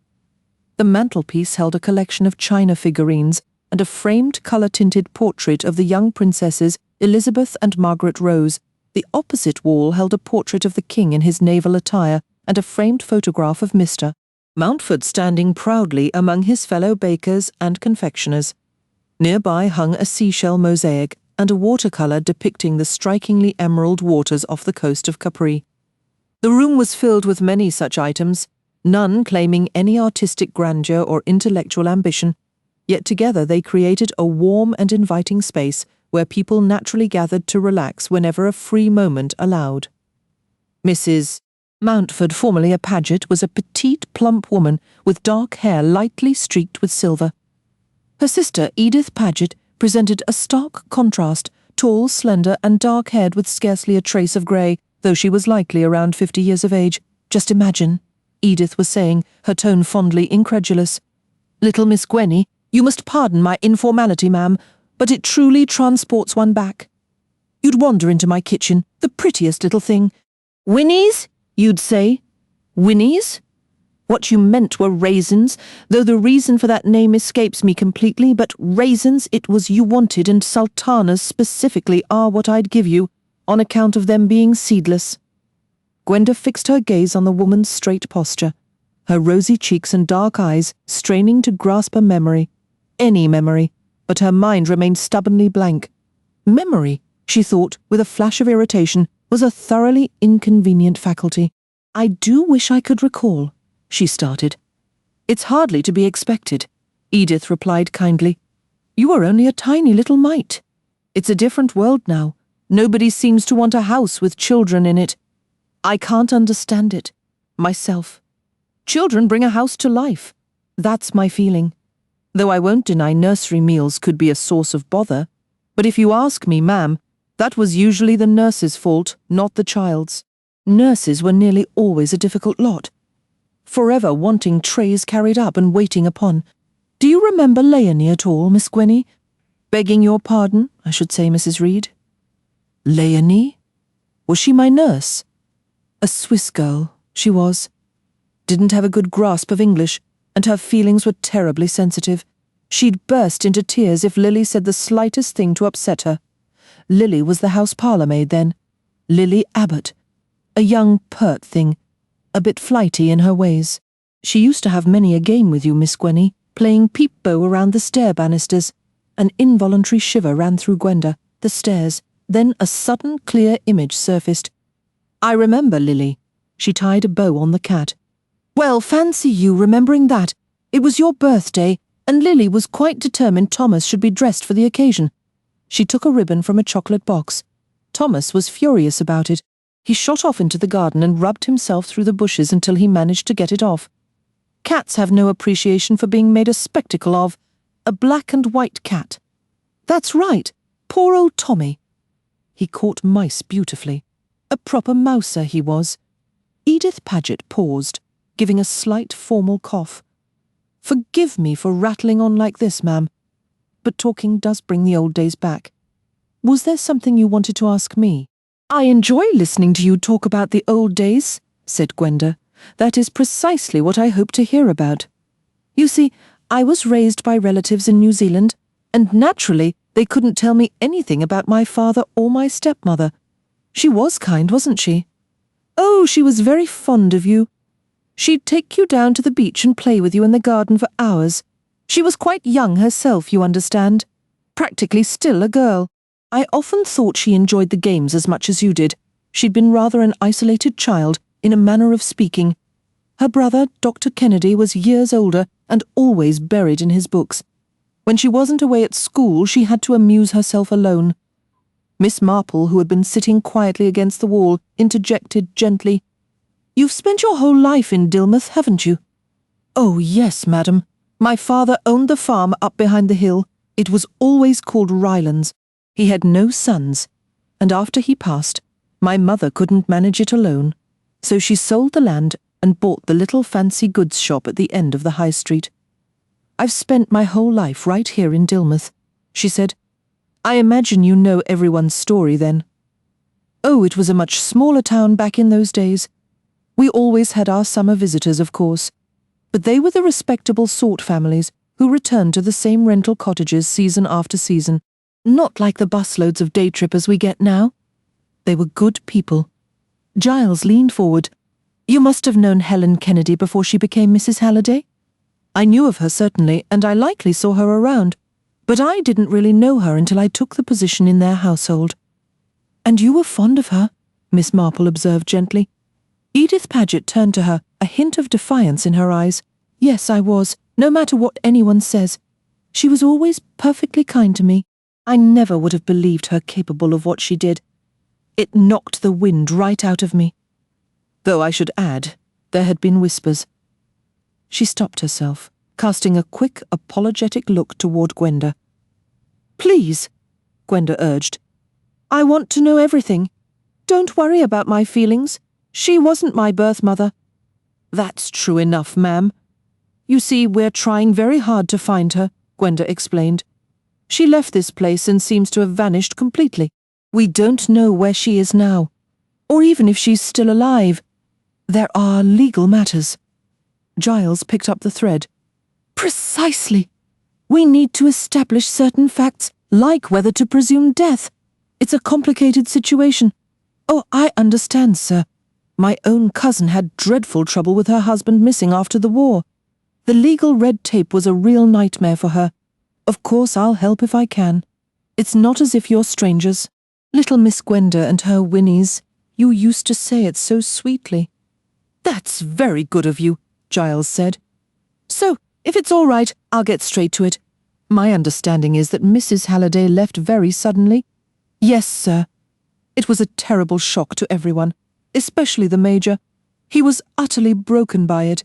The mantelpiece held a collection of china figurines and a framed colour-tinted portrait of the young princesses Elizabeth and Margaret Rose. The opposite wall held a portrait of the king in his naval attire and a framed photograph of Mr. Mountford standing proudly among his fellow bakers and confectioners. Nearby hung a seashell mosaic and a watercolour depicting the strikingly emerald waters off the coast of Capri. The room was filled with many such items, none claiming any artistic grandeur or intellectual ambition, yet together they created a warm and inviting space where people naturally gathered to relax whenever a free moment allowed. Mrs. Mountford, formerly a Paget, was a petite, plump woman with dark hair lightly streaked with silver. Her sister, Edith Paget, presented a stark contrast, tall, slender, and dark-haired with scarcely a trace of grey, though she was likely around 50 years of age. Just imagine, Edith was saying, her tone fondly incredulous. Little Miss Gwenny, you must pardon my informality, ma'am, but it truly transports one back. You'd wander into my kitchen, the prettiest little thing. Winnie's, you'd say. Winnie's? What you meant were raisins, though the reason for that name escapes me completely, but raisins it was you wanted, and sultanas specifically are what I'd give you, on account of them being seedless. Gwenda fixed her gaze on the woman's straight posture, her rosy cheeks and dark eyes straining to grasp a memory. Any memory, but her mind remained stubbornly blank. Memory, she thought, with a flash of irritation, was a thoroughly inconvenient faculty. I do wish I could recall, she started. It's hardly to be expected, Edith replied kindly. You are only a tiny little mite. It's a different world now. Nobody seems to want a house with children in it. I can't understand it, myself. Children bring a house to life. That's my feeling. Though I won't deny nursery meals could be a source of bother. But if you ask me, ma'am, that was usually the nurse's fault, not the child's. Nurses were nearly always a difficult lot. Forever wanting trays carried up and waiting upon. Do you remember Leonie at all, Miss Gwenny? Begging your pardon, I should say, Mrs. Reed. Leonie? Was she my nurse? A Swiss girl, she was. Didn't have a good grasp of English, and her feelings were terribly sensitive. She'd burst into tears if Lily said the slightest thing to upset her. Lily was the house parlour-maid then. Lily Abbott. A young, pert thing, a bit flighty in her ways. She used to have many a game with you, Miss Gwenny, playing peep-bow around the stair banisters. An involuntary shiver ran through Gwenda, the stairs. Then a sudden, clear image surfaced. I remember Lily. She tied a bow on the cat. Well, fancy you remembering that. It was your birthday, and Lily was quite determined Thomas should be dressed for the occasion. She took a ribbon from a chocolate box. Thomas was furious about it. He shot off into the garden and rubbed himself through the bushes until he managed to get it off. Cats have no appreciation for being made a spectacle of. A black and white cat. That's right, poor old Tommy. He caught mice beautifully. A proper mouser he was. Edith Paget paused, giving a slight formal cough. Forgive me for rattling on like this, ma'am, but talking does bring the old days back. Was there something you wanted to ask me? I enjoy listening to you talk about the old days, said Gwenda. That is precisely what I hope to hear about. You see, I was raised by relatives in New Zealand, and naturally they couldn't tell me anything about my father or my stepmother. She was kind, wasn't she? Oh, she was very fond of you. She'd take you down to the beach and play with you in the garden for hours. She was quite young herself, you understand. Practically still a girl. I often thought she enjoyed the games as much as you did. She'd been rather an isolated child, in a manner of speaking. Her brother, Dr. Kennedy, was years older and always buried in his books. When she wasn't away at school, she had to amuse herself alone. Miss Marple, who had been sitting quietly against the wall, interjected gently, "You've spent your whole life in Dilmouth, haven't you?" "Oh, yes, madam. My father owned the farm up behind the hill. It was always called Rylands. He had no sons, and after he passed, my mother couldn't manage it alone, so she sold the land and bought the little fancy goods shop at the end of the high street. I've spent my whole life right here in Dilmouth," she said. "I imagine you know everyone's story then." "Oh, it was a much smaller town back in those days. We always had our summer visitors, of course, but they were the respectable sort families who returned to the same rental cottages season after season, not like the busloads of day trippers we get now. They were good people." Giles leaned forward. "You must have known Helen Kennedy before she became Mrs. Halliday?" "I knew of her, certainly, and I likely saw her around, but I didn't really know her until I took the position in their household." "And you were fond of her?" Miss Marple observed gently. Edith Paget turned to her, a hint of defiance in her eyes. "Yes, I was, no matter what anyone says. She was always perfectly kind to me. I never would have believed her capable of what she did. It knocked the wind right out of me. Though I should add, there had been whispers." She stopped herself, casting a quick, apologetic look toward Gwenda. "Please," Gwenda urged. "I want to know everything. Don't worry about my feelings. She wasn't my birth mother." "That's true enough, ma'am. You see, we're trying very hard to find her," Gwenda explained. "She left this place and seems to have vanished completely. We don't know where she is now, or even if she's still alive. There are legal matters." Giles picked up the thread. "Precisely. We need to establish certain facts, like whether to presume death. It's a complicated situation. Oh, I understand, sir. My own cousin had dreadful trouble with her husband missing after the war. The legal red tape was a real nightmare for her. Of course, I'll help if I can. It's not as if you're strangers. Little Miss Gwenda and her Winnies, you used to say it so sweetly." "That's very good of you," Giles said. "So, if it's all right, I'll get straight to it. My understanding is that Mrs. Halliday left very suddenly." "Yes, sir. It was a terrible shock to everyone, especially the Major. He was utterly broken by it.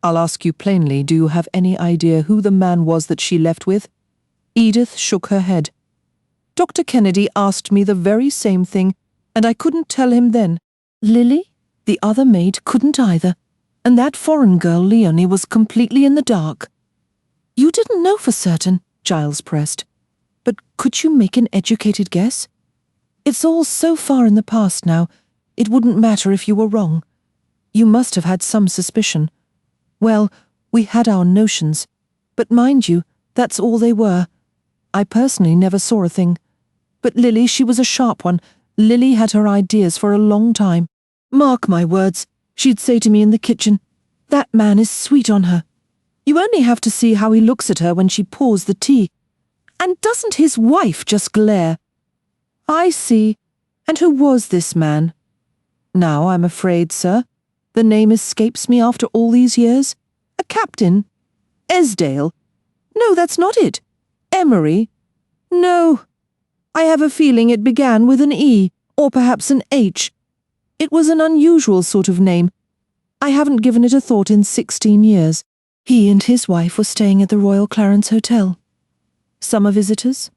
I'll ask you plainly, do you have any idea who the man was that she left with?" Edith shook her head. "Dr. Kennedy asked me the very same thing, and I couldn't tell him then. Lily, the other maid, couldn't either, and that foreign girl, Leonie, was completely in the dark." "You didn't know for certain," Giles pressed. "But could you make an educated guess? It's all so far in the past now, it wouldn't matter if you were wrong. You must have had some suspicion. Well, we had our notions, but mind you, that's all they were. I personally never saw a thing. But Lily, she was a sharp one. Lily had her ideas for a long time. Mark my words, she'd say to me in the kitchen, 'That man is sweet on her.' You only have to see how he looks at her when she pours the tea. And doesn't his wife just glare? I see. And who was this man? Now, I'm afraid, sir, the name escapes me after all these years. A captain? Esdale? No, that's not it. Emery? No. I have a feeling it began with an E, or perhaps an H. It was an unusual sort of name. I haven't given it a thought in 16 years. He and his wife were staying at the Royal Clarence Hotel. Summer visitors?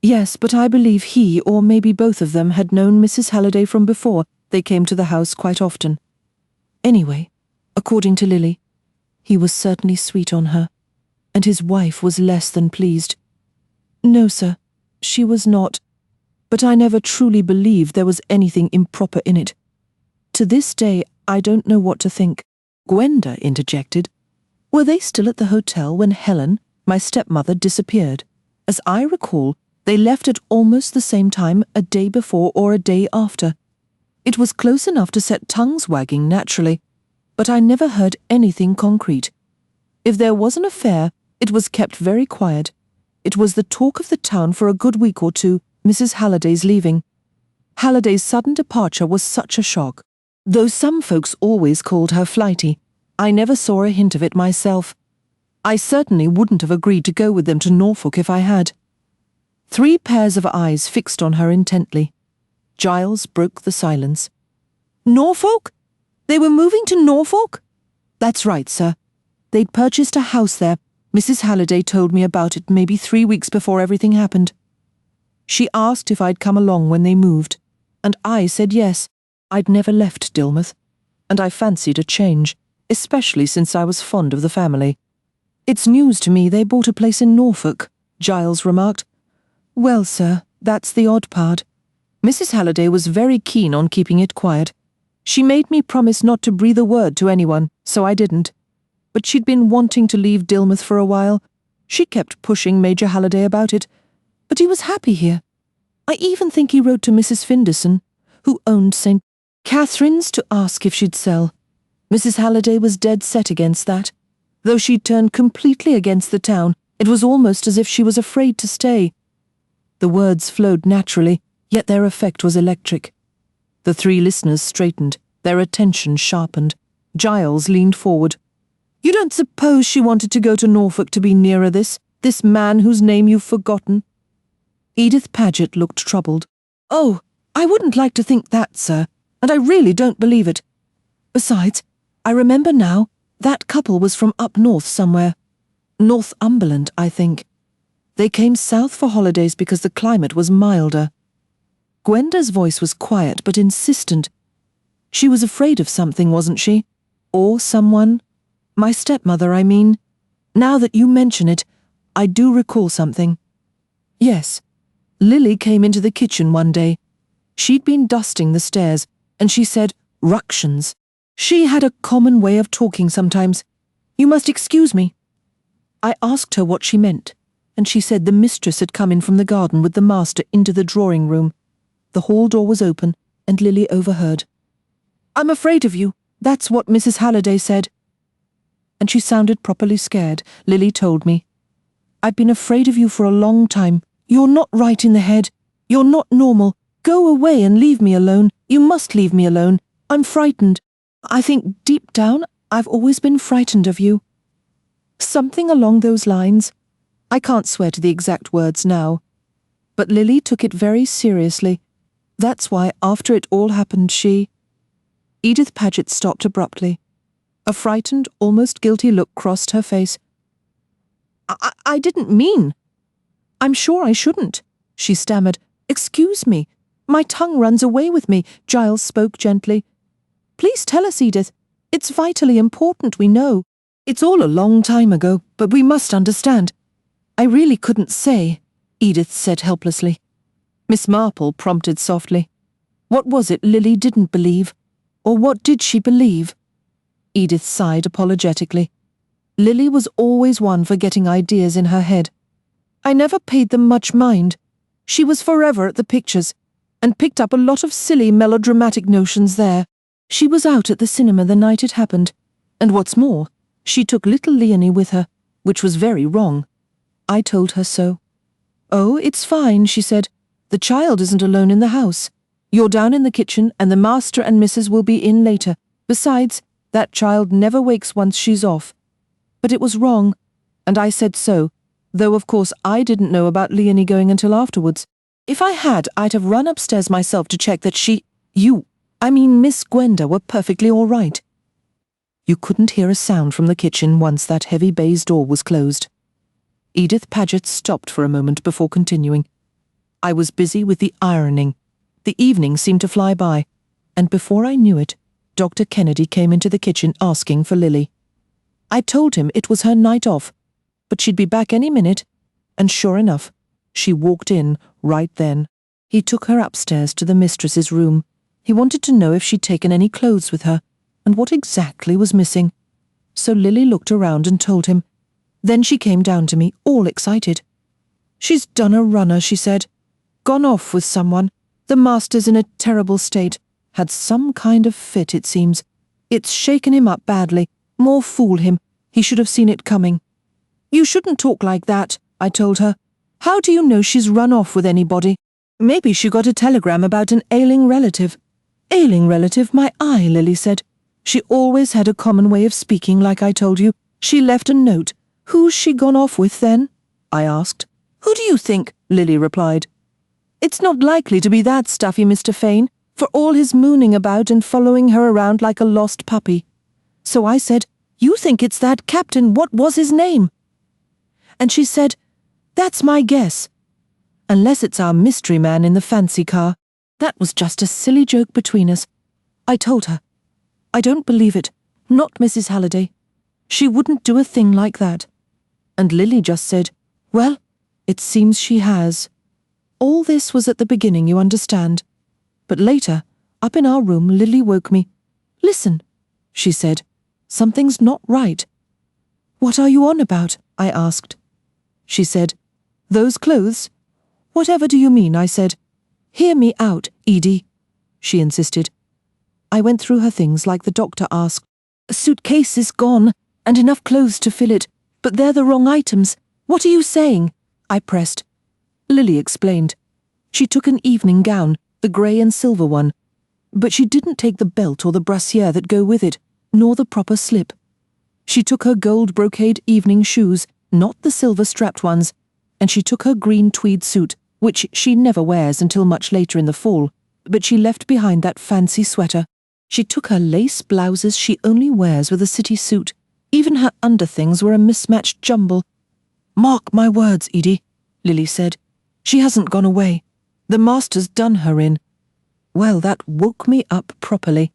Yes, but I believe he, or maybe both of them, had known Mrs. Halliday from before. They came to the house quite often. Anyway, according to Lily, he was certainly sweet on her, and his wife was less than pleased. No, sir, she was not, but I never truly believed there was anything improper in it. To this day, I don't know what to think. Gwenda interjected. Were they still at the hotel when Helen, my stepmother, disappeared? As I recall, they left at almost the same time, a day before or a day after. It was close enough to set tongues wagging naturally, but I never heard anything concrete. If there was an affair, it was kept very quiet. It was the talk of the town for a good week or two, Mrs. Halliday's leaving. Halliday's sudden departure was such a shock. Though some folks always called her flighty, I never saw a hint of it myself. I certainly wouldn't have agreed to go with them to Norfolk if I had. 3 pairs of eyes fixed on her intently. Giles broke the silence. Norfolk? They were moving to Norfolk? That's right, sir. They'd purchased a house there. Mrs. Halliday told me about it maybe 3 weeks before everything happened. She asked if I'd come along when they moved, and I said yes. I'd never left Dilmouth, and I fancied a change, especially since I was fond of the family. It's news to me they bought a place in Norfolk, Giles remarked. Well, sir, that's the odd part. Mrs. Halliday was very keen on keeping it quiet. She made me promise not to breathe a word to anyone, so I didn't. But she'd been wanting to leave Dilmouth for a while. She kept pushing Major Halliday about it, but he was happy here. I even think he wrote to Mrs. Finderson, who owned St. Catherine's, to ask if she'd sell. Mrs. Halliday was dead set against that. Though she'd turned completely against the town, it was almost as if she was afraid to stay. The words flowed naturally, yet their effect was electric. The 3 listeners straightened, their attention sharpened. Giles leaned forward. You don't suppose she wanted to go to Norfolk to be nearer this man whose name you've forgotten? Edith Paget looked troubled. Oh, I wouldn't like to think that, sir, and I really don't believe it. Besides, I remember now, that couple was from up north somewhere. Northumberland, I think. They came south for holidays because the climate was milder. Gwenda's voice was quiet but insistent. She was afraid of something, wasn't she? Or someone? My stepmother, I mean. Now that you mention it, I do recall something. Yes. Lily came into the kitchen one day. She'd been dusting the stairs, and she said, ructions. She had a common way of talking sometimes. You must excuse me. I asked her what she meant, and she said the mistress had come in from the garden with the master into the drawing room. The hall door was open, and Lily overheard. I'm afraid of you. That's what Mrs. Halliday said. And she sounded properly scared, Lily told me. I've been afraid of you for a long time. You're not right in the head. You're not normal. Go away and leave me alone. You must leave me alone. I'm frightened. I think deep down I've always been frightened of you. Something along those lines. I can't swear to the exact words now. But Lily took it very seriously. That's why after it all happened she... Edith Paget stopped abruptly. A frightened, almost guilty look crossed her face. I didn't mean... I'm sure I shouldn't, she stammered. Excuse me. My tongue runs away with me, Giles spoke gently. Please tell us, Edith. It's vitally important, we know. It's all a long time ago, but we must understand. I really couldn't say, Edith said helplessly. Miss Marple prompted softly. What was it Lily didn't believe? Or what did she believe? Edith sighed apologetically. Lily was always one for getting ideas in her head. I never paid them much mind. She was forever at the pictures, and picked up a lot of silly melodramatic notions there. She was out at the cinema the night it happened, and what's more, she took little Leonie with her, which was very wrong. I told her so. Oh, it's fine, she said. The child isn't alone in the house. You're down in the kitchen, and the master and Mrs. will be in later. Besides, that child never wakes once she's off. But it was wrong, and I said so, though of course I didn't know about Leonie going until afterwards. If I had, I'd have run upstairs myself to check that Miss Gwenda were perfectly all right. You couldn't hear a sound from the kitchen once that heavy baize door was closed. Edith Paget stopped for a moment before continuing. I was busy with the ironing. The evening seemed to fly by, and before I knew it, Dr. Kennedy came into the kitchen asking for Lily. I told him it was her night off, but she'd be back any minute, and sure enough, she walked in right then. He took her upstairs to the mistress's room. He wanted to know if she'd taken any clothes with her, and what exactly was missing. So Lily looked around and told him. Then she came down to me, all excited. "She's done a runner," she said. "Gone off with someone. The master's in a terrible state. Had some kind of fit, it seems. It's shaken him up badly. More fool him. He should have seen it coming." "You shouldn't talk like that," I told her. "How do you know she's run off with anybody? Maybe she got a telegram about an ailing relative." "Ailing relative, my eye," Lily said. "She always had a common way of speaking, like I told you. She left a note. Who's she gone off with then?" I asked. "Who do you think?" Lily replied. "It's not likely to be that stuffy Mr. Fane, for all his mooning about and following her around like a lost puppy." So I said, "You think it's that captain, what was his name?" And she said, "That's my guess. Unless it's our mystery man in the fancy car. That was just a silly joke between us." I told her. "I don't believe it. Not Mrs. Halliday. She wouldn't do a thing like that." And Lily just said, "Well, it seems she has." All this was at the beginning, you understand. But later, up in our room, Lily woke me. "Listen," she said. "Something's not right." "What are you on about?" I asked. She said, "Those clothes?" "Whatever do you mean?" I said. "Hear me out, Edie," she insisted. I went through her things like the doctor asked. "A suitcase is gone, and enough clothes to fill it, but they're the wrong items. What are you saying?" I pressed. Lily explained. She took an evening gown, the grey and silver one, but she didn't take the belt or the brassiere that go with it, nor the proper slip. She took her gold brocade evening shoes, not the silver-strapped ones, and she took her green tweed suit, which she never wears until much later in the fall, but she left behind that fancy sweater. She took her lace blouses she only wears with a city suit. Even her underthings were a mismatched jumble. "Mark my words, Edie," Lily said. "She hasn't gone away. The master's done her in." Well, that woke me up properly.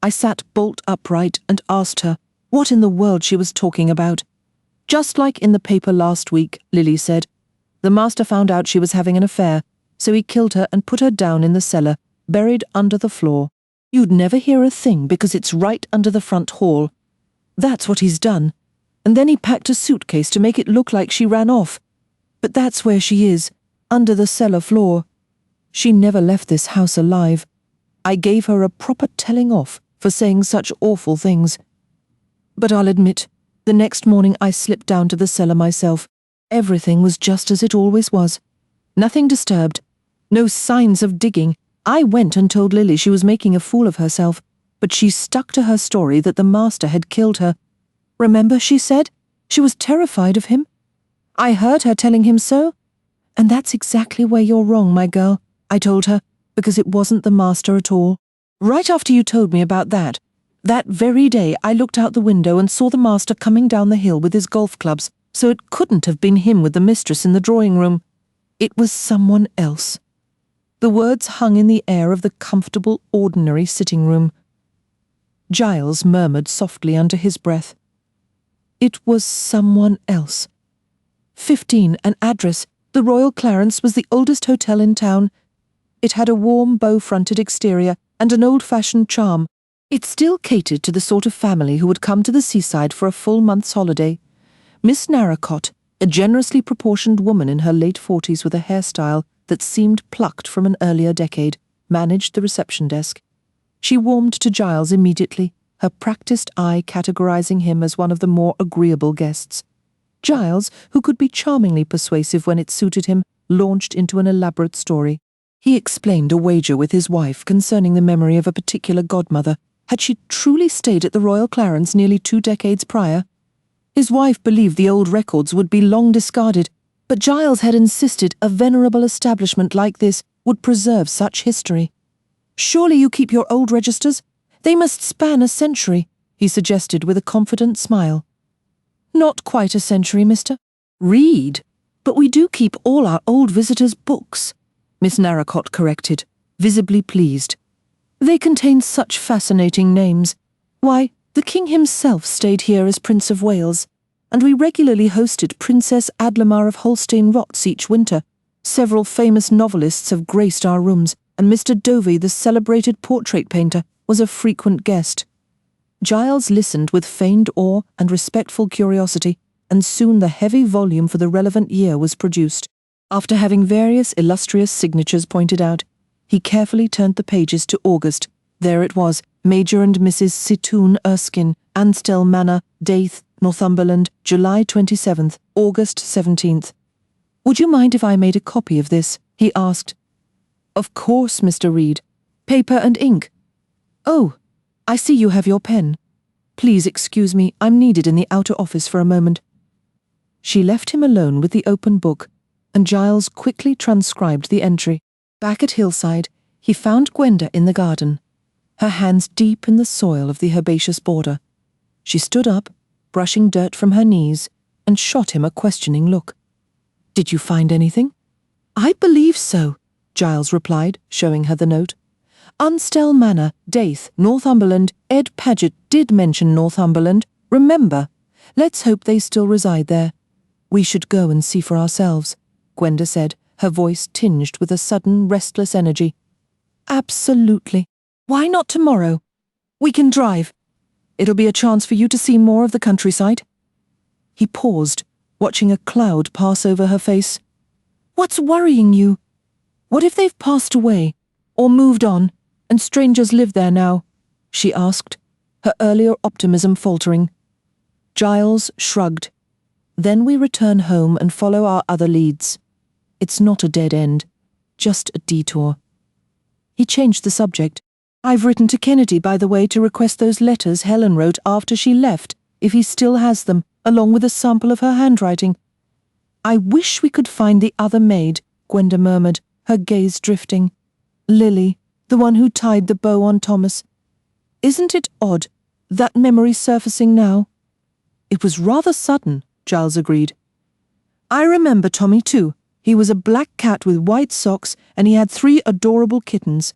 I sat bolt upright and asked her what in the world she was talking about. "Just like in the paper last week," Lily said. "The master found out she was having an affair, so he killed her and put her down in the cellar, buried under the floor. You'd never hear a thing because it's right under the front hall. That's what he's done. And then he packed a suitcase to make it look like she ran off. But that's where she is, under the cellar floor. She never left this house alive. I gave her a proper telling off for saying such awful things. But I'll admit, the next morning I slipped down to the cellar myself. Everything was just as it always was. Nothing disturbed. No signs of digging. I went and told Lily she was making a fool of herself, but she stuck to her story that the master had killed her. Remember, she said, she was terrified of him. I heard her telling him so. And that's exactly where you're wrong, my girl, I told her, because it wasn't the master at all. Right after you told me about that very day I looked out the window and saw the master coming down the hill with his golf clubs, so it couldn't have been him with the mistress in the drawing room. It was someone else. The words hung in the air of the comfortable, ordinary sitting room. Giles murmured softly under his breath. It was someone else. 15, an address. The Royal Clarence was the oldest hotel in town. It had a warm, bow-fronted exterior and an old-fashioned charm. It still catered to the sort of family who would come to the seaside for a full month's holiday. Miss Narracott, a generously proportioned woman in her late 40s with a hairstyle that seemed plucked from an earlier decade, managed the reception desk. She warmed to Giles immediately, her practiced eye categorizing him as one of the more agreeable guests. Giles, who could be charmingly persuasive when it suited him, launched into an elaborate story. He explained a wager with his wife concerning the memory of a particular godmother. Had she truly stayed at the Royal Clarence nearly 2 decades prior? His wife believed the old records would be long discarded, but Giles had insisted a venerable establishment like this would preserve such history. "Surely you keep your old registers? They must span a century. he suggested with a confident smile. Not quite a century, mister. Read. But we do keep all our old visitors' books, Miss Narracott corrected, visibly pleased. They contain such fascinating names. Why, the king himself stayed here as Prince of Wales, and we regularly hosted Princess Adlamar of Holstein-Rotz each winter. Several famous novelists have graced our rooms, and Mr. Dovey, the celebrated portrait painter, was a frequent guest. Giles listened with feigned awe and respectful curiosity, and soon the heavy volume for the relevant year was produced. After having various illustrious signatures pointed out, he carefully turned the pages to August. There it was, Major and Mrs. Situn Erskine, Anstell Manor, Daith, Northumberland, July 27th, August 17th. Would you mind if I made a copy of this? He asked. Of course, Mr. Reed. Paper and ink. Oh, I see you have your pen. Please excuse me, I'm needed in the outer office for a moment. She left him alone with the open book, and Giles quickly transcribed the entry. Back at Hillside, he found Gwenda in the garden, her hands deep in the soil of the herbaceous border. She stood up, brushing dirt from her knees, and shot him a questioning look. Did you find anything? I believe so, Giles replied, showing her the note. Unstell Manor, Daith, Northumberland. Ed Paget did mention Northumberland. Remember, let's hope they still reside there. We should go and see for ourselves, Gwenda said, her voice tinged with a sudden restless energy. Absolutely. Why not tomorrow? We can drive. It'll be a chance for you to see more of the countryside. He paused, watching a cloud pass over her face. What's worrying you? What if they've passed away, or moved on, and strangers live there now? She asked, her earlier optimism faltering. Giles shrugged. Then we return home and follow our other leads. It's not a dead end, just a detour. He changed the subject. I've written to Kennedy, by the way, to request those letters Helen wrote after she left, if he still has them, along with a sample of her handwriting. I wish we could find the other maid, Gwenda murmured, her gaze drifting. Lily, the one who tied the bow on Thomas. Isn't it odd, that memory surfacing now? It was rather sudden, Giles agreed. I remember Tommy too. He was a black cat with white socks, and he had 3 adorable kittens.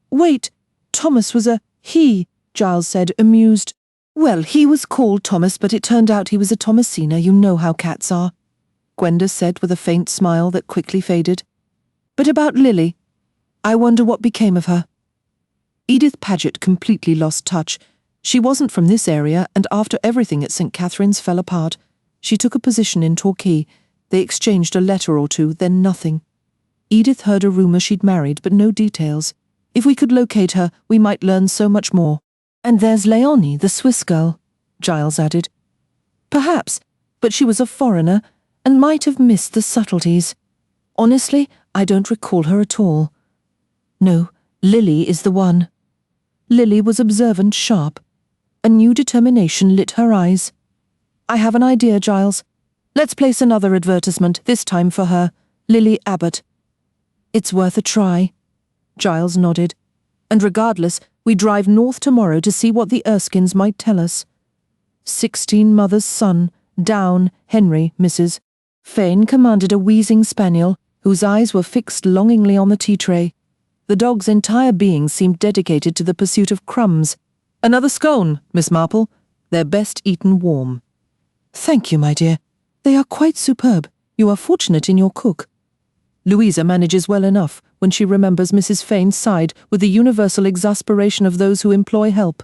Wait, Thomas was a he, Giles said, amused. Well, he was called Thomas, but it turned out he was a Thomasina. You know how cats are, Gwenda said with a faint smile that quickly faded. But about Lily, I wonder what became of her. Edith Paget completely lost touch. She wasn't from this area, and after everything at St. Catherine's fell apart, she took a position in Torquay. They exchanged a letter or two, then nothing. Edith heard a rumour she'd married, but no details. If we could locate her, we might learn so much more. And there's Leonie, the Swiss girl, Giles added. Perhaps, but she was a foreigner, and might have missed the subtleties. Honestly, I don't recall her at all. No, Lily is the one. Lily was observant, sharp. A new determination lit her eyes. I have an idea, Giles. Let's place another advertisement, this time for her, Lily Abbott. It's worth a try. Giles nodded. And regardless, we drive north tomorrow to see what the Erskines might tell us. 16 mother's son, Down, Henry, Mrs. Fane commanded a wheezing spaniel, whose eyes were fixed longingly on the tea-tray. The dog's entire being seemed dedicated to the pursuit of crumbs. Another scone, Miss Marple. They're best eaten warm. Thank you, my dear. They are quite superb. You are fortunate in your cook. Louisa manages well enough when she remembers Mrs. Fane's side with the universal exasperation of those who employ help.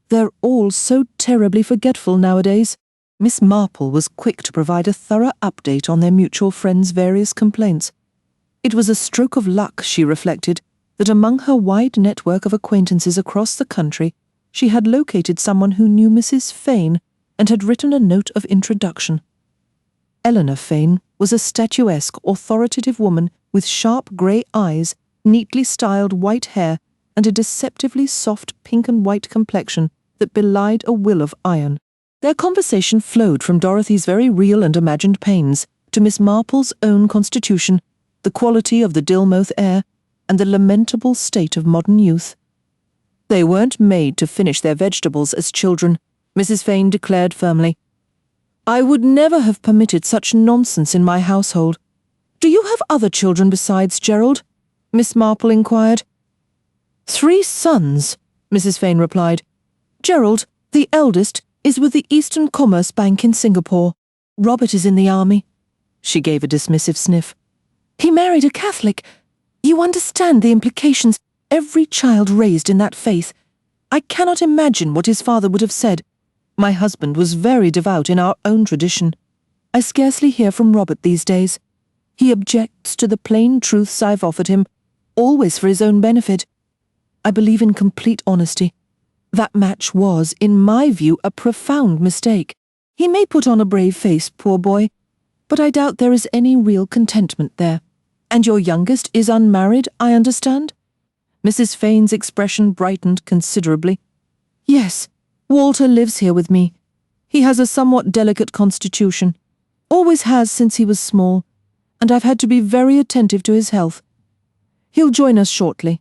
They're all so terribly forgetful nowadays. Miss Marple was quick to provide a thorough update on their mutual friends' various complaints. It was a stroke of luck, she reflected, that among her wide network of acquaintances across the country, she had located someone who knew Mrs. Fane and had written a note of introduction. Eleanor Fane was a statuesque, authoritative woman with sharp grey eyes, neatly styled white hair, and a deceptively soft pink and white complexion that belied a will of iron. Their conversation flowed from Dorothy's very real and imagined pains to Miss Marple's own constitution, the quality of the Dilmouth air, and the lamentable state of modern youth. They weren't made to finish their vegetables as children, Mrs. Fane declared firmly. I would never have permitted such nonsense in my household. Do you have other children besides Gerald? Miss Marple inquired. 3 sons, Mrs. Fane replied. Gerald, the eldest, is with the Eastern Commerce Bank in Singapore. Robert is in the army. She gave a dismissive sniff. He married a Catholic. You understand the implications. Every child raised in that faith. I cannot imagine what his father would have said. My husband was very devout in our own tradition. I scarcely hear from Robert these days. He objects to the plain truths I've offered him, always for his own benefit. I believe in complete honesty. That match was, in my view, a profound mistake. He may put on a brave face, poor boy, but I doubt there is any real contentment there. And your youngest is unmarried, I understand? Mrs. Fane's expression brightened considerably. Yes, Walter lives here with me. He has a somewhat delicate constitution. Always has since he was small, and I've had to be very attentive to his health. He'll join us shortly.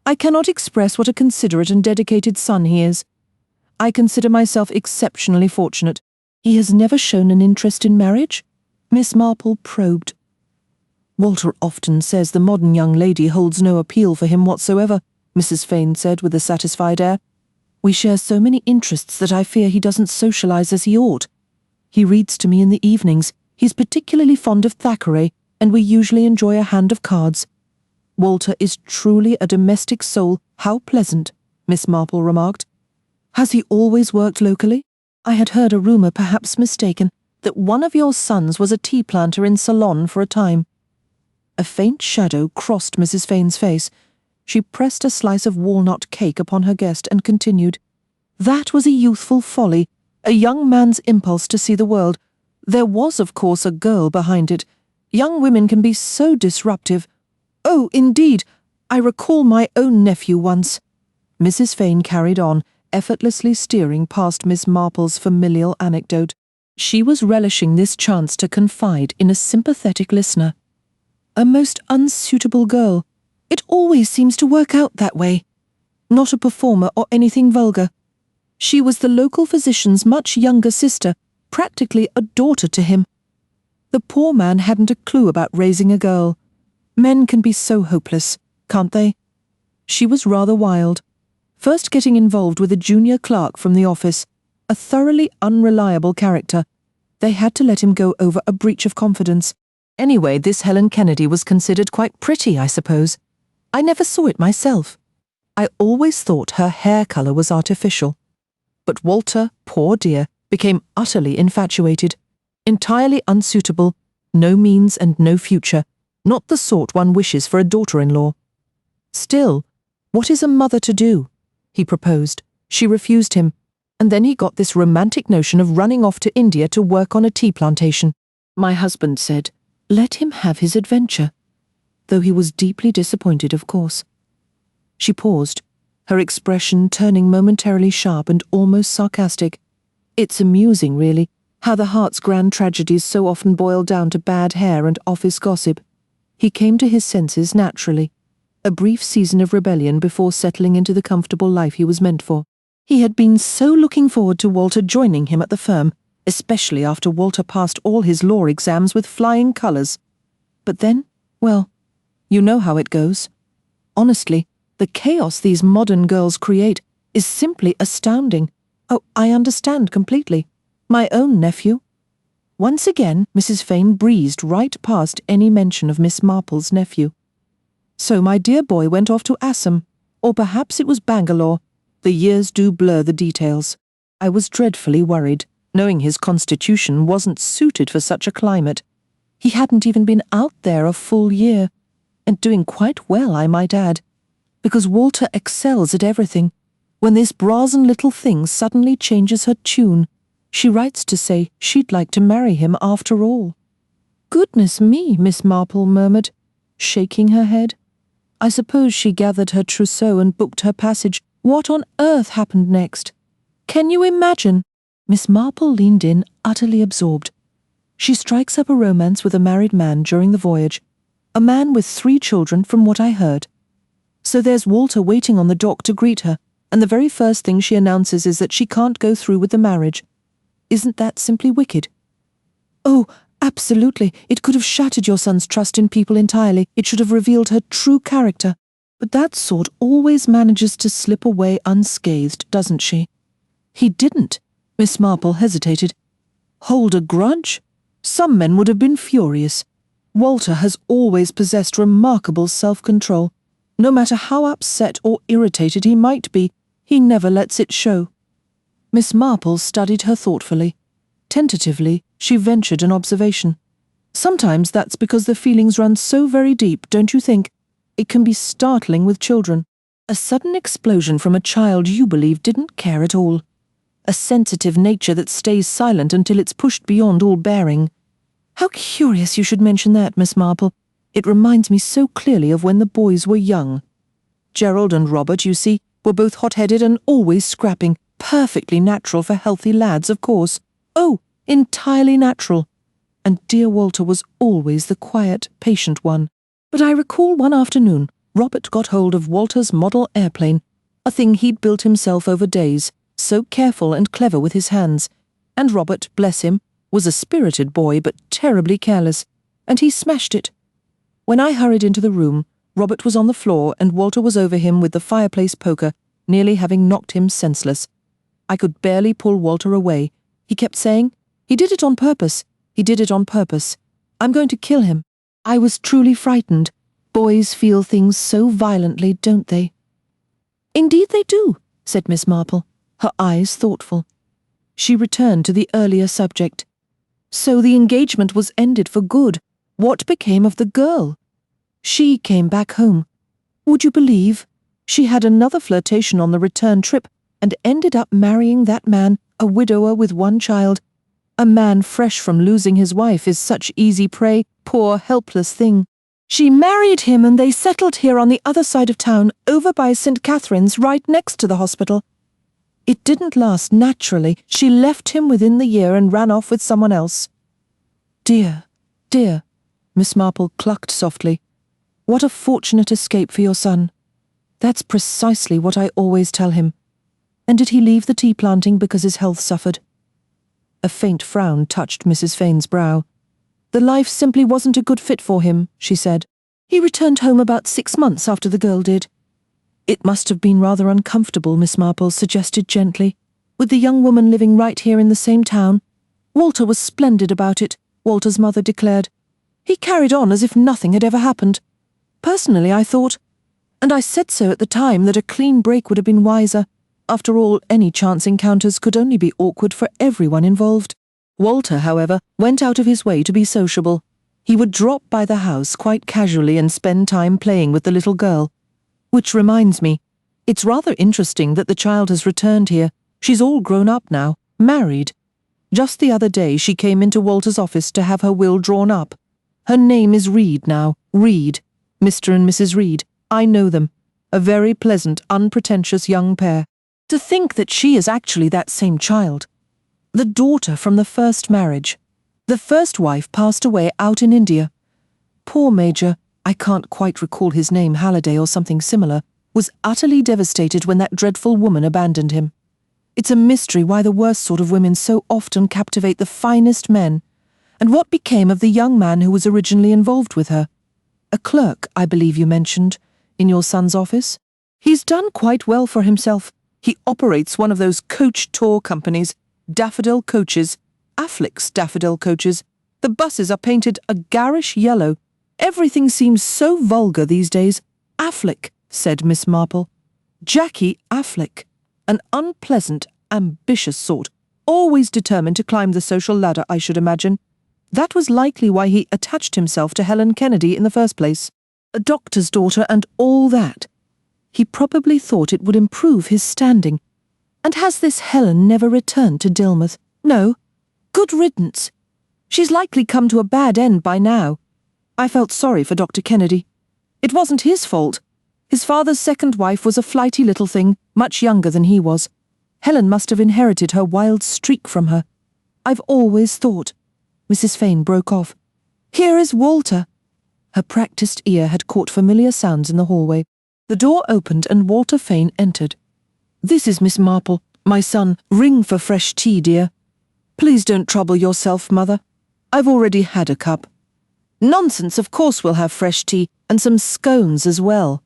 I cannot express what a considerate and dedicated son he is. I consider myself exceptionally fortunate. He has never shown an interest in marriage? Miss Marple probed. Walter often says the modern young lady holds no appeal for him whatsoever, Mrs. Fane said with a satisfied air. We share so many interests that I fear he doesn't socialize as he ought. He reads to me in the evenings. He's particularly fond of Thackeray, and we usually enjoy a hand of cards. Walter is truly a domestic soul. How pleasant, Miss Marple remarked. Has he always worked locally? I had heard a rumour, perhaps mistaken, that one of your sons was a tea planter in Ceylon for a time. A faint shadow crossed Mrs. Fane's face. She pressed a slice of walnut cake upon her guest and continued. That was a youthful folly, a young man's impulse to see the world. There was, of course, a girl behind it. Young women can be so disruptive. Oh, indeed, I recall my own nephew once. Mrs. Fane carried on, effortlessly steering past Miss Marple's familial anecdote. She was relishing this chance to confide in a sympathetic listener. A most unsuitable girl. It always seems to work out that way. Not a performer or anything vulgar. She was the local physician's much younger sister, practically a daughter to him. The poor man hadn't a clue about raising a girl. Men can be so hopeless, can't they? She was rather wild. First getting involved with a junior clerk from the office, a thoroughly unreliable character. They had to let him go over a breach of confidence. Anyway, this Helen Kennedy was considered quite pretty, I suppose. I never saw it myself. I always thought her hair colour was artificial. But Walter, poor dear, became utterly infatuated. Entirely unsuitable, no means and no future, not the sort one wishes for a daughter-in-law. Still, what is a mother to do? He proposed. She refused him, and then he got this romantic notion of running off to India to work on a tea plantation. My husband said, let him have his adventure, though he was deeply disappointed, of course. She paused, her expression turning momentarily sharp and almost sarcastic. It's amusing, really, how the heart's grand tragedies so often boil down to bad hair and office gossip. He came to his senses naturally, a brief season of rebellion before settling into the comfortable life he was meant for. He had been so looking forward to Walter joining him at the firm, especially after Walter passed all his law exams with flying colours. But then, well, you know how it goes. Honestly, the chaos these modern girls create is simply astounding. Oh, I understand completely. My own nephew. Once again, Mrs. Fane breezed right past any mention of Miss Marple's nephew. So my dear boy went off to Assam, or perhaps it was Bangalore. The years do blur the details. I was dreadfully worried, knowing his constitution wasn't suited for such a climate. He hadn't even been out there a full year, and doing quite well, I might add, because Walter excels at everything. When this brazen little thing suddenly changes her tune, she writes to say she'd like to marry him after all. Goodness me, Miss Marple murmured, shaking her head. I suppose she gathered her trousseau and booked her passage. What on earth happened next? Can you imagine? Miss Marple leaned in, utterly absorbed. She strikes up a romance with a married man during the voyage, a man with 3 children from what I heard. So there's Walter waiting on the dock to greet her, and the very first thing she announces is that she can't go through with the marriage. Isn't that simply wicked? Oh, absolutely. It could have shattered your son's trust in people entirely. It should have revealed her true character. But that sort always manages to slip away unscathed, doesn't she? He didn't. Miss Marple hesitated. Hold a grudge? Some men would have been furious. Walter has always possessed remarkable self-control. No matter how upset or irritated he might be, he never lets it show. Miss Marple studied her thoughtfully. Tentatively, she ventured an observation. Sometimes that's because the feelings run so very deep, don't you think? It can be startling with children. A sudden explosion from a child you believe didn't care at all. A sensitive nature that stays silent until it's pushed beyond all bearing. How curious you should mention that, Miss Marple. It reminds me so clearly of when the boys were young. Gerald and Robert, you see, were both hot-headed and always scrapping. Perfectly natural for healthy lads, of course. Oh, entirely natural. And dear Walter was always the quiet, patient one. But I recall one afternoon, Robert got hold of Walter's model airplane, a thing he'd built himself over days, so careful and clever with his hands. And Robert, bless him, was a spirited boy but terribly careless, and he smashed it. When I hurried into the room, Robert was on the floor and Walter was over him with the fireplace poker, nearly having knocked him senseless. I could barely pull Walter away. He kept saying, "He did it on purpose. He did it on purpose. I'm going to kill him." I was truly frightened. Boys feel things so violently, don't they? "Indeed they do," said Miss Marple, her eyes thoughtful. She returned to the earlier subject. So the engagement was ended for good. What became of the girl? She came back home. Would you believe? She had another flirtation on the return trip and ended up marrying that man, a widower with one child. A man fresh from losing his wife is such easy prey, poor helpless thing. She married him and they settled here on the other side of town, over by St. Catherine's, right next to the hospital. It didn't last naturally. She left him within the year and ran off with someone else. Dear, dear, Miss Marple clucked softly. What a fortunate escape for your son. That's precisely what I always tell him. And did he leave the tea planting because his health suffered? A faint frown touched Mrs. Fane's brow. The life simply wasn't a good fit for him, she said. He returned home about 6 months after the girl did. It must have been rather uncomfortable, Miss Marple suggested gently, with the young woman living right here in the same town. Walter was splendid about it, Walter's mother declared. He carried on as if nothing had ever happened. Personally, I thought, and I said so at the time, that a clean break would have been wiser. After all, any chance encounters could only be awkward for everyone involved. Walter, however, went out of his way to be sociable. He would drop by the house quite casually and spend time playing with the little girl. Which reminds me, it's rather interesting that the child has returned here. She's all grown up now, married. Just the other day she came into Walter's office to have her will drawn up. Her name is Reed now, Reed. Mr. and Mrs. Reed. I know them. A very pleasant, unpretentious young pair. To think that she is actually that same child. The daughter from the first marriage. The first wife passed away out in India. Poor Major, I can't quite recall his name, Halliday or something similar, was utterly devastated when that dreadful woman abandoned him. It's a mystery why the worst sort of women so often captivate the finest men. And what became of the young man who was originally involved with her? A clerk, I believe you mentioned, in your son's office? He's done quite well for himself. He operates one of those coach tour companies, Daffodil Coaches, Affleck's Daffodil Coaches. The buses are painted a garish yellow. Everything seems so vulgar these days. Affleck, said Miss Marple. Jackie Affleck. An unpleasant, ambitious sort, always determined to climb the social ladder, I should imagine. That was likely why he attached himself to Helen Kennedy in the first place. A doctor's daughter and all that. He probably thought it would improve his standing. And has this Helen never returned to Dilmouth? No. Good riddance. She's likely come to a bad end by now. I felt sorry for Dr. Kennedy. It wasn't his fault. His father's second wife was a flighty little thing, much younger than he was. Helen must have inherited her wild streak from her. I've always thought. Mrs. Fane broke off. Here is Walter. Her practised ear had caught familiar sounds in the hallway. The door opened and Walter Fane entered. This is Miss Marple, my son. Ring for fresh tea, dear. Please don't trouble yourself, Mother. I've already had a cup. Nonsense, of course we'll have fresh tea, and some scones as well.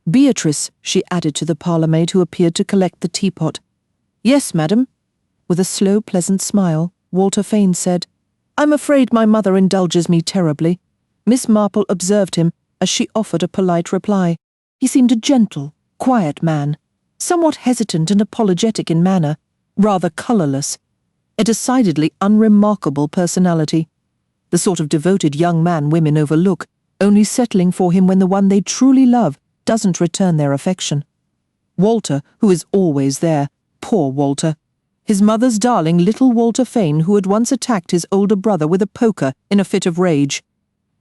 Beatrice, she added to the parlour-maid who appeared to collect the teapot. Yes, madam. With a slow, pleasant smile, Walter Fane said, I'm afraid my mother indulges me terribly. Miss Marple observed him as she offered a polite reply. He seemed a gentle, quiet man, somewhat hesitant and apologetic in manner, rather colourless, a decidedly unremarkable personality, the sort of devoted young man women overlook, only settling for him when the one they truly love doesn't return their affection. Walter, who is always there, poor Walter, his mother's darling little Walter Fane, who had once attacked his older brother with a poker in a fit of rage.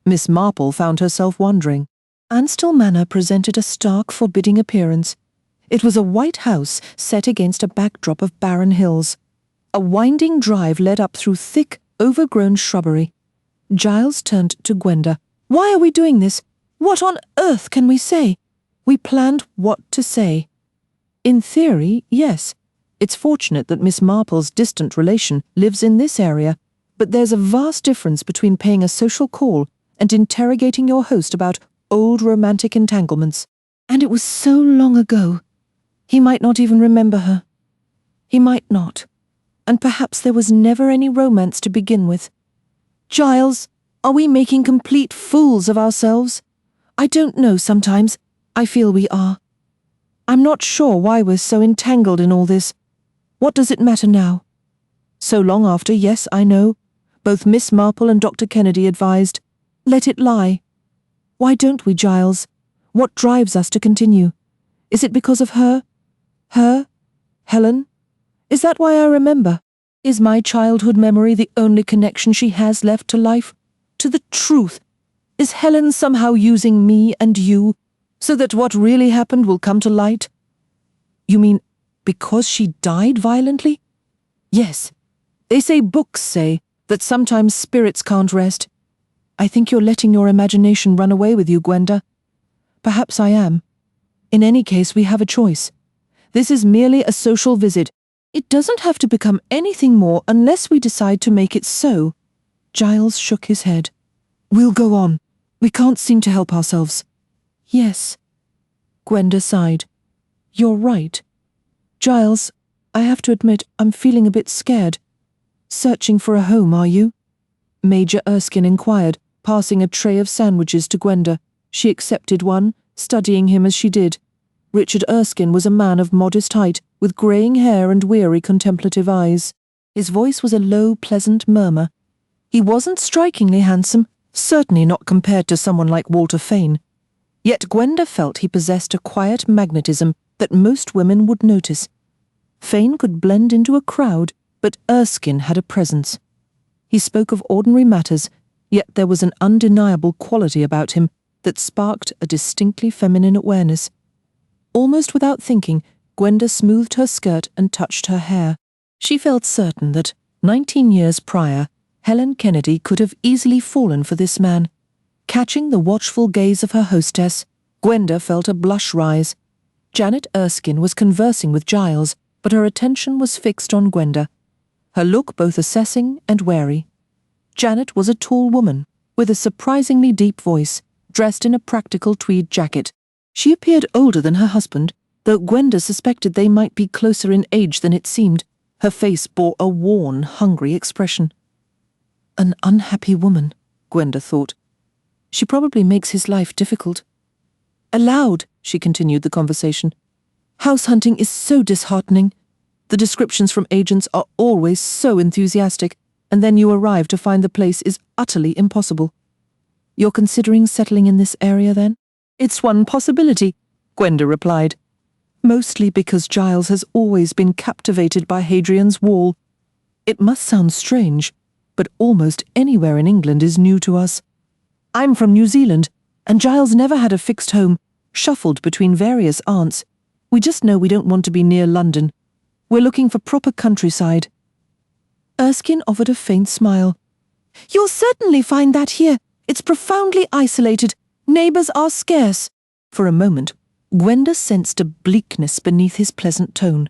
Miss Marple found herself wondering. Anstell Manor presented a stark, forbidding appearance. It was a white house set against a backdrop of barren hills. A winding drive led up through thick, overgrown shrubbery. Giles turned to Gwenda. Why are we doing this? What on earth can we say? We planned what to say. In theory, yes. It's fortunate that Miss Marple's distant relation lives in this area, but there's a vast difference between paying a social call and interrogating your host about old romantic entanglements. And it was so long ago. He might not even remember her. He might not. And perhaps there was never any romance to begin with. Giles, are we making complete fools of ourselves? I don't know sometimes. I feel we are. I'm not sure why we're so entangled in all this. What does it matter now? So long after, yes, I know. Both Miss Marple and Dr. Kennedy advised, let it lie. Why don't we, Giles? What drives us to continue? Is it because of her? Her? Helen? Is that why I remember? Is my childhood memory the only connection she has left to life? To the truth? Is Helen somehow using me and you so that what really happened will come to light? You mean because she died violently? Yes. Books say that sometimes spirits can't rest. I think you're letting your imagination run away with you, Gwenda. Perhaps I am. In any case, we have a choice. This is merely a social visit. It doesn't have to become anything more unless we decide to make it so. Giles shook his head. We'll go on. We can't seem to help ourselves. Yes. Gwenda sighed. You're right. Giles, I have to admit I'm feeling a bit scared. Searching for a home, are you? Major Erskine inquired, passing a tray of sandwiches to Gwenda. She accepted one, studying him as she did. Richard Erskine was a man of modest height, with greying hair and weary contemplative eyes. His voice was a low, pleasant murmur. He wasn't strikingly handsome, certainly not compared to someone like Walter Fane. Yet Gwenda felt he possessed a quiet magnetism that most women would notice. Fane could blend into a crowd, but Erskine had a presence. He spoke of ordinary matters, yet there was an undeniable quality about him that sparked a distinctly feminine awareness. Almost without thinking, Gwenda smoothed her skirt and touched her hair. She felt certain that, 19 years prior, Helen Kennedy could have easily fallen for this man. Catching the watchful gaze of her hostess, Gwenda felt a blush rise. Janet Erskine was conversing with Giles, but her attention was fixed on Gwenda, her look both assessing and wary. Janet was a tall woman, with a surprisingly deep voice, dressed in a practical tweed jacket. She appeared older than her husband, though Gwenda suspected they might be closer in age than it seemed. Her face bore a worn, hungry expression. An unhappy woman, Gwenda thought. She probably makes his life difficult. Aloud, she continued the conversation. House hunting is so disheartening. The descriptions from agents are always so enthusiastic, and then you arrive to find the place is utterly impossible. You're considering settling in this area, then? It's one possibility, Gwenda replied. Mostly because Giles has always been captivated by Hadrian's Wall. It must sound strange, but almost anywhere in England is new to us. I'm from New Zealand, and Giles never had a fixed home, shuffled between various aunts. We just know we don't want to be near London. We're looking for proper countryside. Erskine offered a faint smile. You'll certainly find that here. It's profoundly isolated. Neighbours are scarce. For a moment, Gwenda sensed a bleakness beneath his pleasant tone.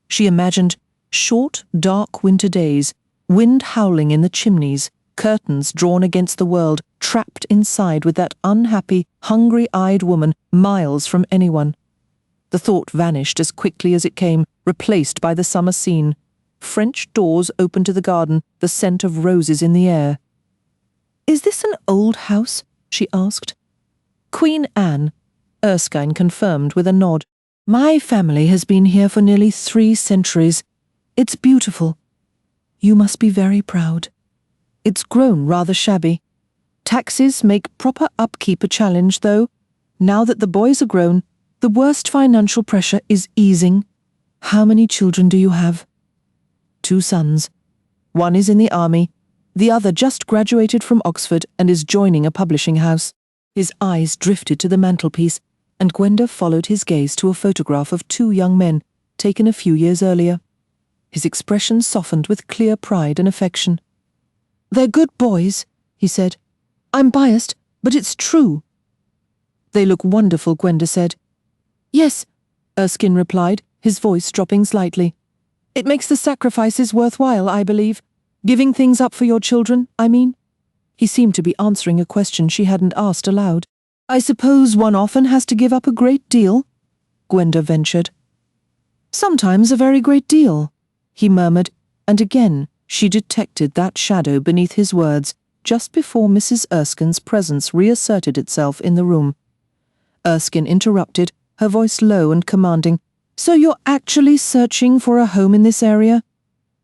She imagined short, dark winter days, wind howling in the chimneys, curtains drawn against the world, trapped inside with that unhappy, hungry-eyed woman miles from anyone. The thought vanished as quickly as it came, replaced by the summer scene. French doors open to the garden, the scent of roses in the air. "Is this an old house?" she asked. "Queen Anne," Erskine confirmed with a nod. "My family has been here for nearly 3 centuries. It's beautiful. You must be very proud. It's grown rather shabby. Taxes make proper upkeep a challenge, though. Now that the boys are grown, the worst financial pressure is easing. How many children do you have?" "2 sons. One is in the army. The other just graduated from Oxford and is joining a publishing house." His eyes drifted to the mantelpiece, and Gwenda followed his gaze to a photograph of 2 young men, taken a few years earlier. His expression softened with clear pride and affection. "They're good boys," he said. "I'm biased, but it's true." "They look wonderful," Gwenda said. "Yes," Erskine replied, his voice dropping slightly. "It makes the sacrifices worthwhile, I believe. Giving things up for your children, I mean." He seemed to be answering a question she hadn't asked aloud. "I suppose one often has to give up a great deal," Gwenda ventured. "Sometimes a very great deal," he murmured, and again she detected that shadow beneath his words just before Mrs. Erskine's presence reasserted itself in the room. Erskine interrupted, her voice low and commanding. "So you're actually searching for a home in this area?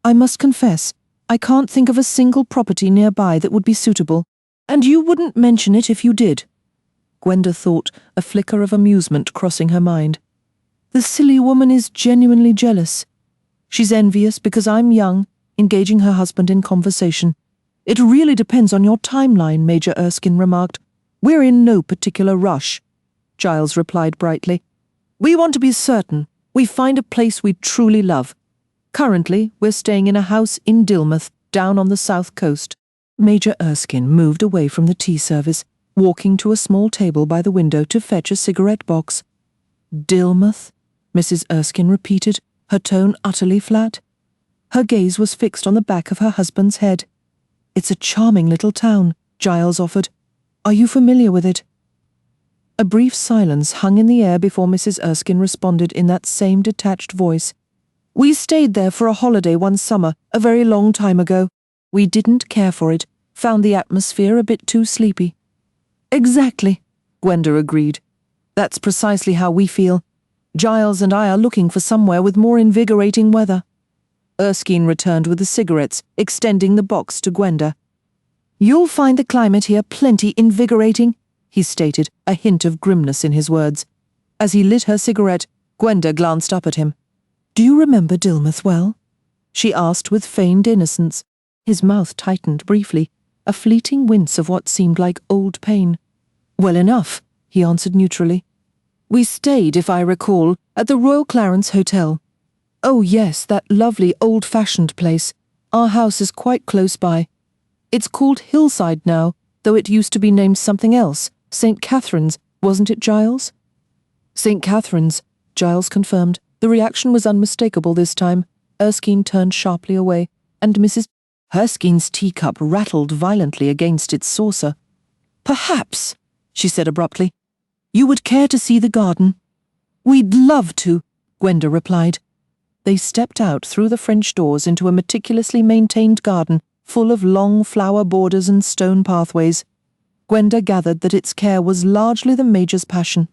I must confess, I can't think of a single property nearby that would be suitable, and you wouldn't mention it if you did." Gwenda thought, a flicker of amusement crossing her mind. "The silly woman is genuinely jealous. She's envious because I'm young, engaging her husband in conversation. It really depends on your timeline," Major Erskine remarked. "We're in no particular rush," Giles replied brightly. "We want to be certain we find a place we truly love. Currently, we're staying in a house in Dilmouth, down on the south coast." Major Erskine moved away from the tea service, walking to a small table by the window to fetch a cigarette box. "Dilmouth?" Mrs. Erskine repeated, her tone utterly flat. Her gaze was fixed on the back of her husband's head. "It's a charming little town," Giles offered. "Are you familiar with it?" A brief silence hung in the air before Mrs. Erskine responded in that same detached voice. "We stayed there for a holiday one summer, a very long time ago. We didn't care for it, found the atmosphere a bit too sleepy." "Exactly," Gwenda agreed. "That's precisely how we feel. Giles and I are looking for somewhere with more invigorating weather." Erskine returned with the cigarettes, extending the box to Gwenda. "You'll find the climate here plenty invigorating," he stated, a hint of grimness in his words. As he lit her cigarette, Gwenda glanced up at him. "Do you remember Dilmouth well?" she asked with feigned innocence. His mouth tightened briefly, a fleeting wince of what seemed like old pain. "Well enough," he answered neutrally. "We stayed, if I recall, at the Royal Clarence Hotel. Oh yes, that lovely old-fashioned place. Our house is quite close by. It's called Hillside now, though it used to be named something else. St. Catherine's, wasn't it, Giles?" "St. Catherine's," Giles confirmed. The reaction was unmistakable this time. Erskine turned sharply away, and Mrs. Erskine's teacup rattled violently against its saucer. "Perhaps," she said abruptly, "you would care to see the garden." "We'd love to," Gwenda replied. They stepped out through the French doors into a meticulously maintained garden full of long flower borders and stone pathways. Gwenda gathered that its care was largely the Major's passion.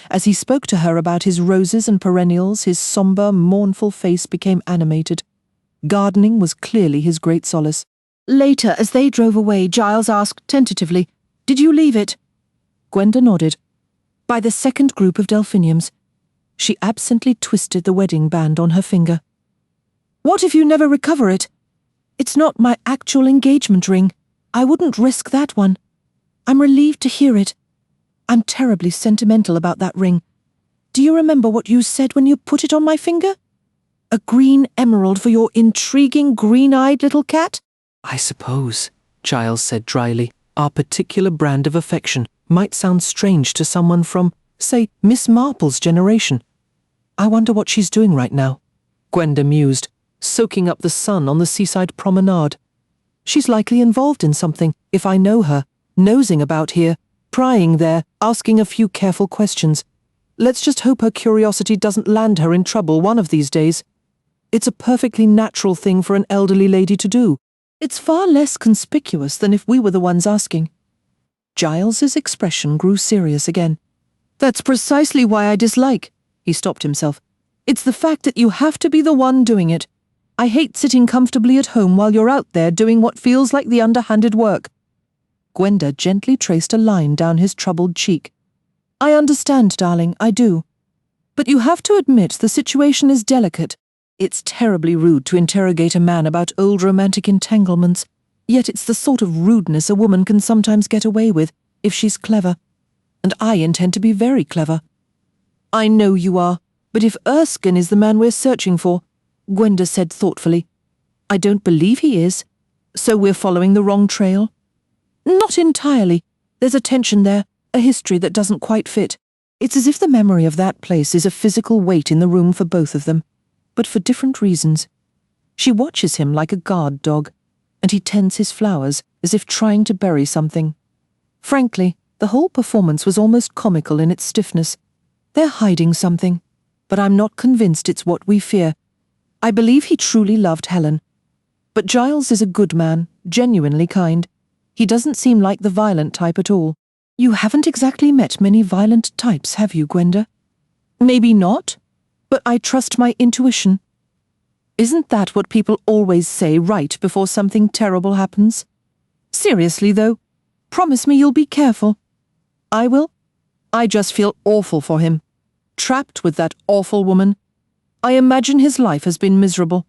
As he spoke to her about his roses and perennials, his sombre, mournful face became animated. Gardening was clearly his great solace. Later, as they drove away, Giles asked tentatively, "Did you leave it?" Gwenda nodded. "By the second group of delphiniums." She absently twisted the wedding band on her finger. "What if you never recover it?" "It's not my actual engagement ring. I wouldn't risk that one. I'm relieved to hear it. I'm terribly sentimental about that ring. Do you remember what you said when you put it on my finger? A green emerald for your intriguing green-eyed little cat?" "I suppose," Giles said dryly, "our particular brand of affection might sound strange to someone from Say, Miss Marple's generation. I wonder what she's doing right now. Gwenda mused, soaking up the sun on the seaside promenade. She's likely involved in something, if I know her, nosing about here, prying there, asking a few careful questions. Let's just hope her curiosity doesn't land her in trouble one of these days. It's a perfectly natural thing for an elderly lady to do. It's far less conspicuous than if we were the ones asking. Giles's expression grew serious again. That's precisely why I dislike. He stopped himself. It's the fact that you have to be the one doing it. I hate sitting comfortably at home while you're out there doing what feels like the underhanded work. Gwenda gently traced a line down his troubled cheek. I understand, darling, I do. But you have to admit the situation is delicate. It's terribly rude to interrogate a man about old romantic entanglements, yet it's the sort of rudeness a woman can sometimes get away with if she's clever. And I intend to be very clever. I know you are, but if Erskine is the man we're searching for, Gwenda said thoughtfully, I don't believe he is. So we're following the wrong trail? Not entirely. There's a tension there, a history that doesn't quite fit. It's as if the memory of that place is a physical weight in the room for both of them, but for different reasons. She watches him like a guard dog, and he tends his flowers as if trying to bury something. Frankly, the whole performance was almost comical in its stiffness. They're hiding something, but I'm not convinced it's what we fear. I believe he truly loved Helen. But Giles is a good man, genuinely kind. He doesn't seem like the violent type at all. You haven't exactly met many violent types, have you, Gwenda? Maybe not, but I trust my intuition. Isn't that what people always say right before something terrible happens? Seriously, though, promise me you'll be careful. I will. I just feel awful for him. Trapped with that awful woman. I imagine his life has been miserable.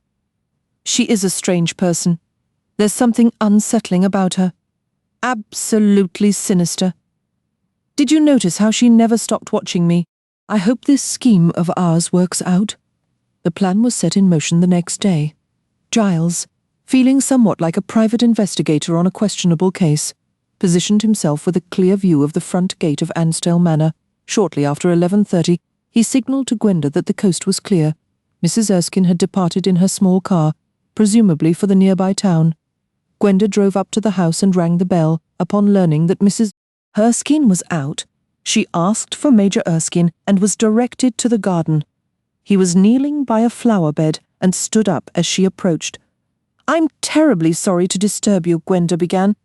She is a strange person. There's something unsettling about her. Absolutely sinister. Did you notice how she never stopped watching me? I hope this scheme of ours works out. The plan was set in motion the next day. Giles, feeling somewhat like a private investigator on a questionable case, positioned himself with a clear view of the front gate of Ansdale Manor. Shortly after 11:30, he signalled to Gwenda that the coast was clear. Mrs. Erskine had departed in her small car, presumably for the nearby town. Gwenda drove up to the house and rang the bell. Upon learning that Mrs. Erskine was out, she asked for Major Erskine and was directed to the garden. He was kneeling by a flower bed and stood up as she approached. I'm terribly sorry to disturb you, Gwenda began,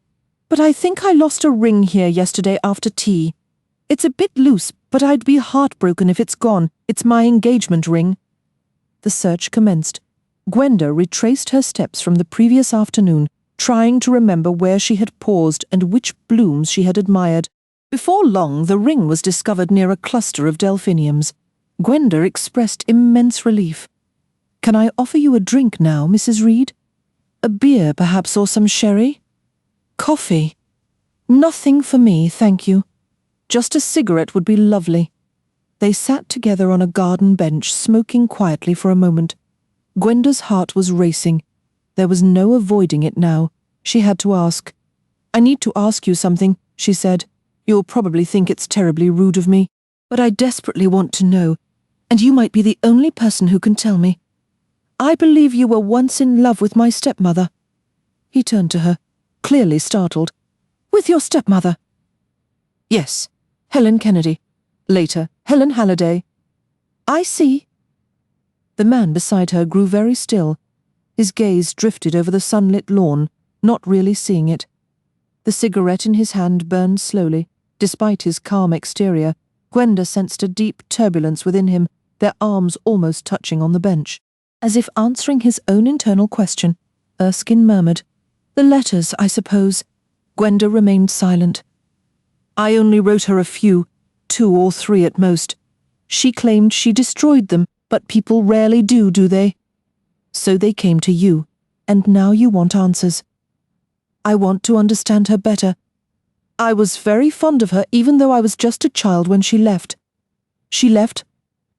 but I think I lost a ring here yesterday after tea. It's a bit loose, but I'd be heartbroken if it's gone. It's my engagement ring. The search commenced. Gwenda retraced her steps from the previous afternoon, trying to remember where she had paused and which blooms she had admired. Before long, the ring was discovered near a cluster of delphiniums. Gwenda expressed immense relief. Can I offer you a drink now, Mrs. Reed? A beer, perhaps, or some sherry? Coffee? Nothing for me, thank you. Just a cigarette would be lovely. They sat together on a garden bench, smoking quietly for a moment. Gwenda's heart was racing. There was no avoiding it now. She had to ask. I need to ask you something, she said. You'll probably think it's terribly rude of me, but I desperately want to know, and you might be the only person who can tell me. I believe you were once in love with my stepmother. He turned to her, clearly startled. With your stepmother? Yes, Helen Kennedy. Later, Helen Halliday. I see. The man beside her grew very still. His gaze drifted over the sunlit lawn, not really seeing it. The cigarette in his hand burned slowly. Despite his calm exterior, Gwenda sensed a deep turbulence within him, their arms almost touching on the bench. As if answering his own internal question, Erskine murmured, The letters, I suppose. Gwenda remained silent. I only wrote her a few, 2 or 3 at most. She claimed she destroyed them, but people rarely do they? So they came to you, and now you want answers. I want to understand her better. I was very fond of her, even though I was just a child when she left. She left?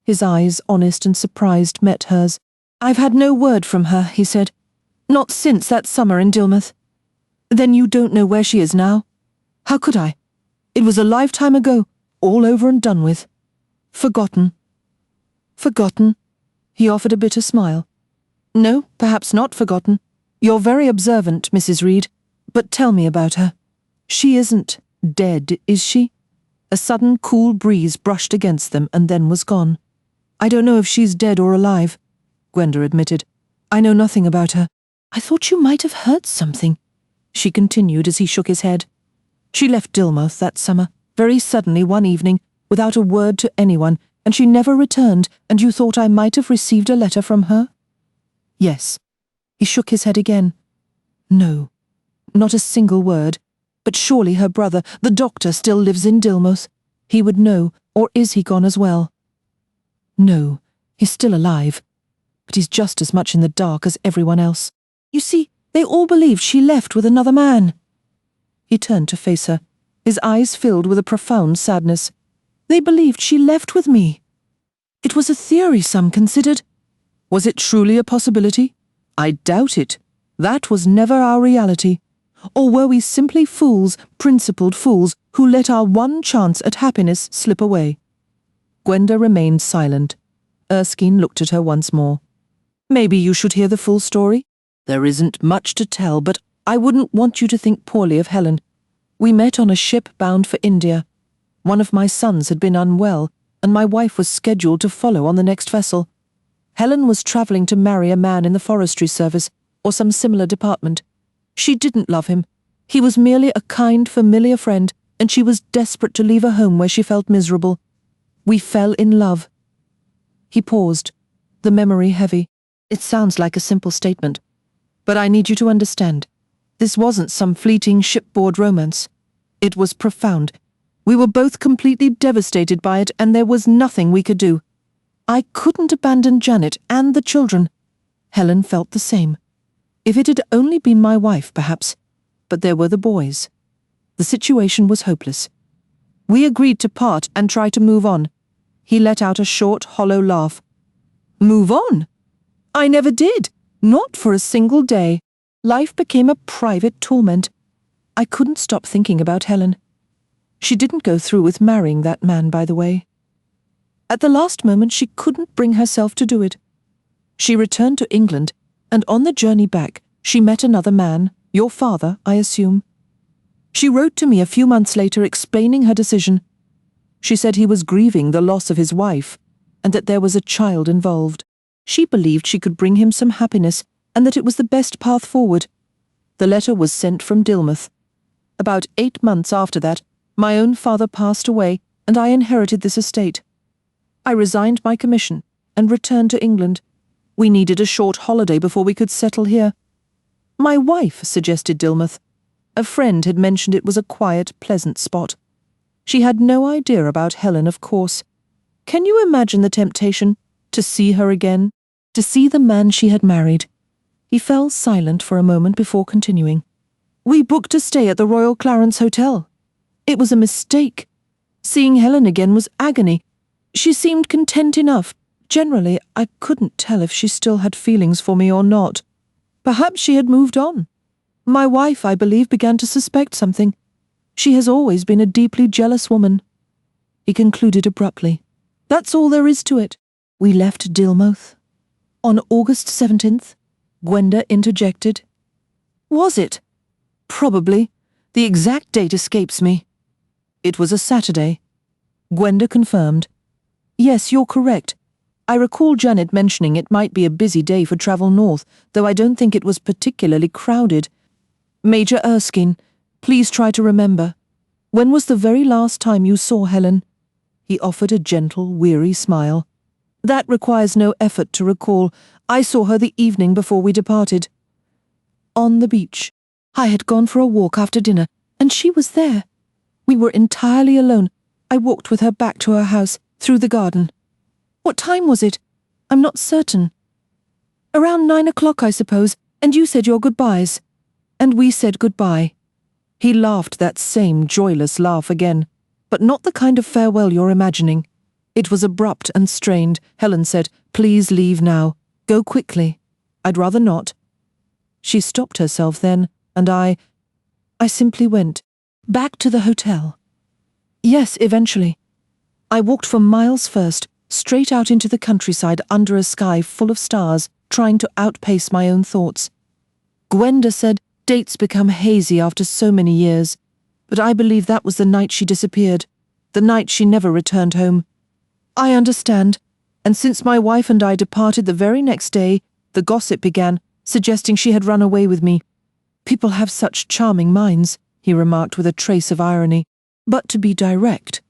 His eyes, honest and surprised, met hers. I've had no word from her, he said. Not since that summer in Dilmouth. Then you don't know where she is now? How could I? It was a lifetime ago, all over and done with. Forgotten. Forgotten? He offered a bitter smile. No, perhaps not forgotten. You're very observant, Mrs. Reed, but tell me about her. She isn't dead, is she? A sudden cool breeze brushed against them and then was gone. I don't know if she's dead or alive, Gwenda admitted. I know nothing about her. I thought you might have heard something, she continued as he shook his head. She left Dilmouth that summer, very suddenly one evening, without a word to anyone, and she never returned, and you thought I might have received a letter from her? Yes. He shook his head again. No, not a single word. But surely her brother, the doctor, still lives in Dilmouth. He would know, or is he gone as well? No, he's still alive. But he's just as much in the dark as everyone else. You see, they all believed she left with another man. He turned to face her, his eyes filled with a profound sadness. They believed she left with me. It was a theory some considered. Was it truly a possibility? I doubt it. That was never our reality. Or were we simply fools, principled fools, who let our one chance at happiness slip away? Gwenda remained silent. Erskine looked at her once more. Maybe you should hear the full story. There isn't much to tell, but I wouldn't want you to think poorly of Helen. We met on a ship bound for India. One of my sons had been unwell, and my wife was scheduled to follow on the next vessel. Helen was travelling to marry a man in the forestry service, or some similar department. She didn't love him. He was merely a kind, familiar friend, and she was desperate to leave a home where she felt miserable. We fell in love. He paused, the memory heavy. It sounds like a simple statement, but I need you to understand. This wasn't some fleeting shipboard romance. It was profound. We were both completely devastated by it, and there was nothing we could do. I couldn't abandon Janet and the children. Helen felt the same. If it had only been my wife, perhaps, but there were the boys. The situation was hopeless. We agreed to part and try to move on. He let out a short, hollow laugh. Move on? I never did. Not for a single day. Life became a private torment. I couldn't stop thinking about Helen. She didn't go through with marrying that man, by the way. At the last moment, she couldn't bring herself to do it. She returned to England, and on the journey back, she met another man, your father, I assume. She wrote to me a few months later explaining her decision. She said he was grieving the loss of his wife, and that there was a child involved. She believed she could bring him some happiness, and that it was the best path forward. The letter was sent from Dilmouth. About 8 months after that, my own father passed away, and I inherited this estate. I resigned my commission and returned to England. We needed a short holiday before we could settle here. My wife suggested Dilmouth. A friend had mentioned it was a quiet, pleasant spot. She had no idea about Helen, of course. Can you imagine the temptation? To see her again? To see the man she had married? He fell silent for a moment before continuing. We booked a stay at the Royal Clarence Hotel. It was a mistake. Seeing Helen again was agony. She seemed content enough. Generally, I couldn't tell if she still had feelings for me or not. Perhaps she had moved on. My wife, I believe, began to suspect something. She has always been a deeply jealous woman. He concluded abruptly. That's all there is to it. We left Dilmouth. On August 17th, Gwenda interjected. Was it? Probably. The exact date escapes me. It was a Saturday. Gwenda confirmed. Yes, you're correct. I recall Janet mentioning it might be a busy day for travel north, though I don't think it was particularly crowded. Major Erskine, please try to remember. When was the very last time you saw Helen? He offered a gentle, weary smile. That requires no effort to recall. I saw her the evening before we departed. On the beach. I had gone for a walk after dinner, and she was there. We were entirely alone. I walked with her back to her house, through the garden. What time was it? I'm not certain. Around 9 o'clock, I suppose, and you said your goodbyes. And we said goodbye. He laughed that same joyless laugh again, but not the kind of farewell you're imagining. It was abrupt and strained. Helen said, Please leave now. Go quickly. I'd rather not. She stopped herself then, and I simply went. Back to the hotel. Yes, eventually. I walked for miles first, straight out into the countryside under a sky full of stars, trying to outpace my own thoughts. Gwenda said dates become hazy after so many years, but I believe that was the night she disappeared, the night she never returned home. I understand, and since my wife and I departed the very next day, the gossip began, suggesting she had run away with me. People have such charming minds, he remarked with a trace of irony. But to be direct,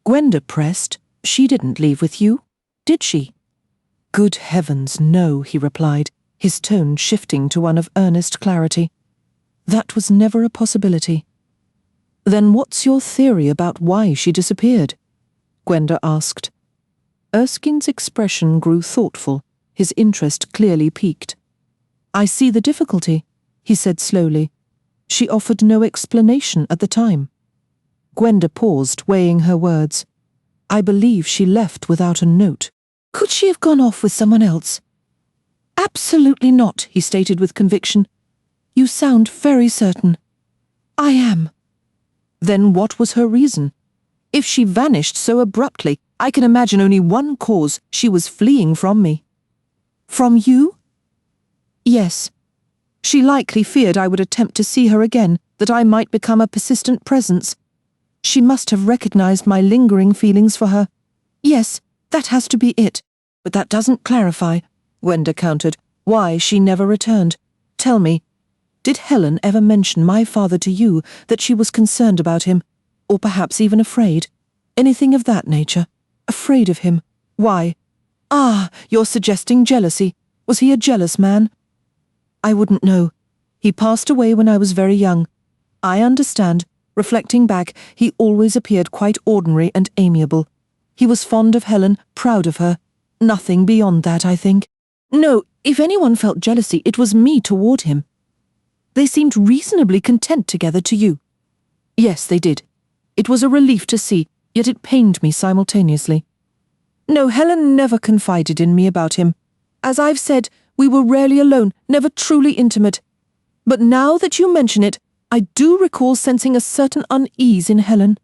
Gwenda pressed, she didn't leave with you, did she? Good heavens, no, he replied, his tone shifting to one of earnest clarity. That was never a possibility. Then what's your theory about why she disappeared? Gwenda asked. Erskine's expression grew thoughtful, his interest clearly piqued. I see the difficulty, he said slowly. She offered no explanation at the time. Gwenda paused, weighing her words. I believe she left without a note. Could she have gone off with someone else? Absolutely not, he stated with conviction. You sound very certain. I am. Then what was her reason? If she vanished so abruptly, I can imagine only one cause: she was fleeing from me. From you? Yes. She likely feared I would attempt to see her again, that I might become a persistent presence. She must have recognized my lingering feelings for her. Yes, that has to be it. But that doesn't clarify, Gwenda countered, why she never returned. Tell me, did Helen ever mention my father to you, that she was concerned about him, or perhaps even afraid? Anything of that nature? Afraid of him? Why? Ah, you're suggesting jealousy. Was he a jealous man? I wouldn't know. He passed away when I was very young. I understand. Reflecting back, he always appeared quite ordinary and amiable. He was fond of Helen, proud of her. Nothing beyond that, I think. No, if anyone felt jealousy, it was me toward him. They seemed reasonably content together to you. Yes, they did. It was a relief to see, yet it pained me simultaneously. No, Helen never confided in me about him. As I've said, we were rarely alone, never truly intimate. But now that you mention it, I do recall sensing a certain unease in Helen.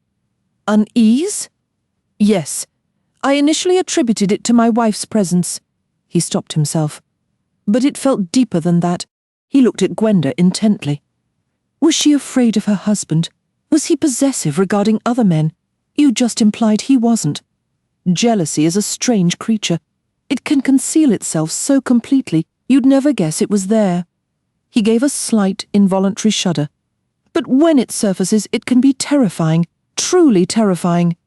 Unease? Yes. I initially attributed it to my wife's presence. He stopped himself. But it felt deeper than that. He looked at Gwenda intently. Was she afraid of her husband? Was he possessive regarding other men? You just implied he wasn't. Jealousy is a strange creature. It can conceal itself so completely you'd never guess it was there. He gave a slight, involuntary shudder. But when it surfaces, it can be terrifying, truly terrifying.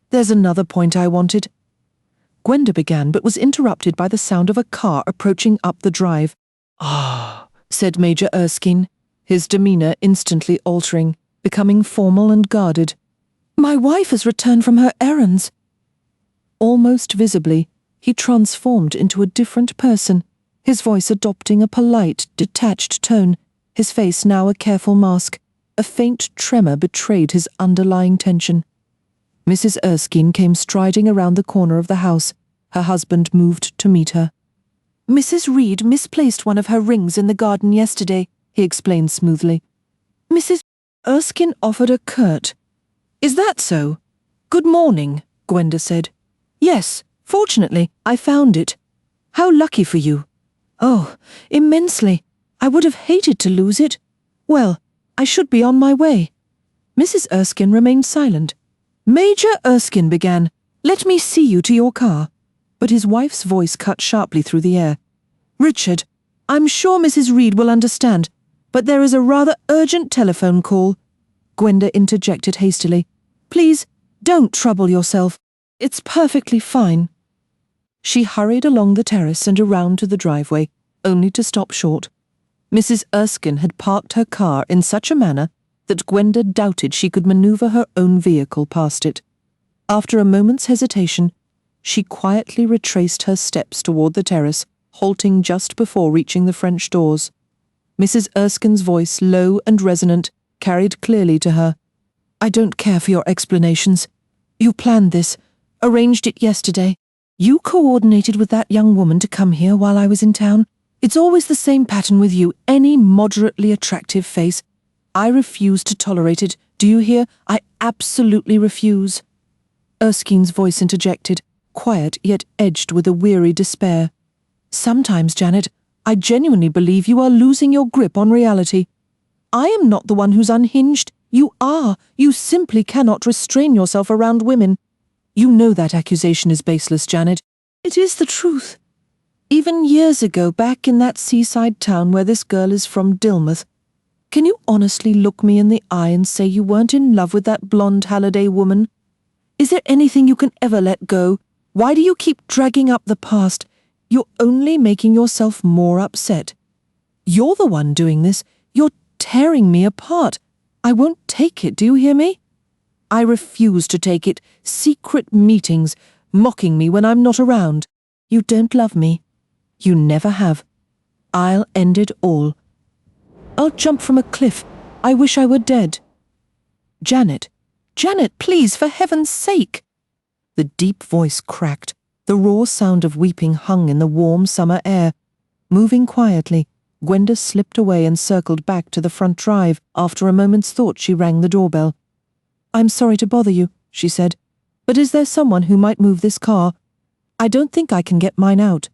There's another point I wanted. Gwenda began, but was interrupted by the sound of a car approaching up the drive. Ah, said Major Erskine, his demeanour instantly altering, becoming formal and guarded. My wife has returned from her errands. Almost visibly, he transformed into a different person, his voice adopting a polite, detached tone, his face now a careful mask. A faint tremor betrayed his underlying tension. Mrs. Erskine came striding around the corner of the house. Her husband moved to meet her. Mrs. Reed misplaced one of her rings in the garden yesterday, he explained smoothly. Mrs. Erskine offered a curt. Is that so? Good morning, Gwenda said. Yes, fortunately, I found it. How lucky for you. Oh, immensely. I would have hated to lose it. Well, I should be on my way. Mrs. Erskine remained silent. Major Erskine began, Let me see you to your car. But his wife's voice cut sharply through the air. Richard, I'm sure Mrs. Reed will understand, but there is a rather urgent telephone call. Gwenda interjected hastily. Please, don't trouble yourself. It's perfectly fine. She hurried along the terrace and around to the driveway, only to stop short. Mrs. Erskine had parked her car in such a manner that Gwenda doubted she could maneuver her own vehicle past it. After a moment's hesitation, she quietly retraced her steps toward the terrace, halting just before reaching the French doors. Mrs. Erskine's voice, low and resonant, carried clearly to her. I don't care for your explanations. You planned this, arranged it yesterday. You coordinated with that young woman to come here while I was in town. It's always the same pattern with you, any moderately attractive face. I refuse to tolerate it. Do you hear? I absolutely refuse. Erskine's voice interjected, quiet yet edged with a weary despair. Sometimes, Janet, I genuinely believe you are losing your grip on reality. I am not the one who's unhinged. You are. You simply cannot restrain yourself around women. You know that accusation is baseless, Janet. It is the truth. Even years ago, back in that seaside town where this girl is from, Dilmouth, can you honestly look me in the eye and say you weren't in love with that blonde Halliday woman? Is there anything you can ever let go? Why do you keep dragging up the past? You're only making yourself more upset. You're the one doing this. You're tearing me apart. I won't take it, do you hear me? I refuse to take it. Secret meetings, mocking me when I'm not around. You don't love me. You never have. I'll end it all. I'll jump from a cliff. I wish I were dead. Janet, Janet, please, for heaven's sake! The deep voice cracked. The raw sound of weeping hung in the warm summer air. Moving quietly, Gwenda slipped away and circled back to the front drive. After a moment's thought, she rang the doorbell. I'm sorry to bother you, she said, but is there someone who might move this car? I don't think I can get mine out.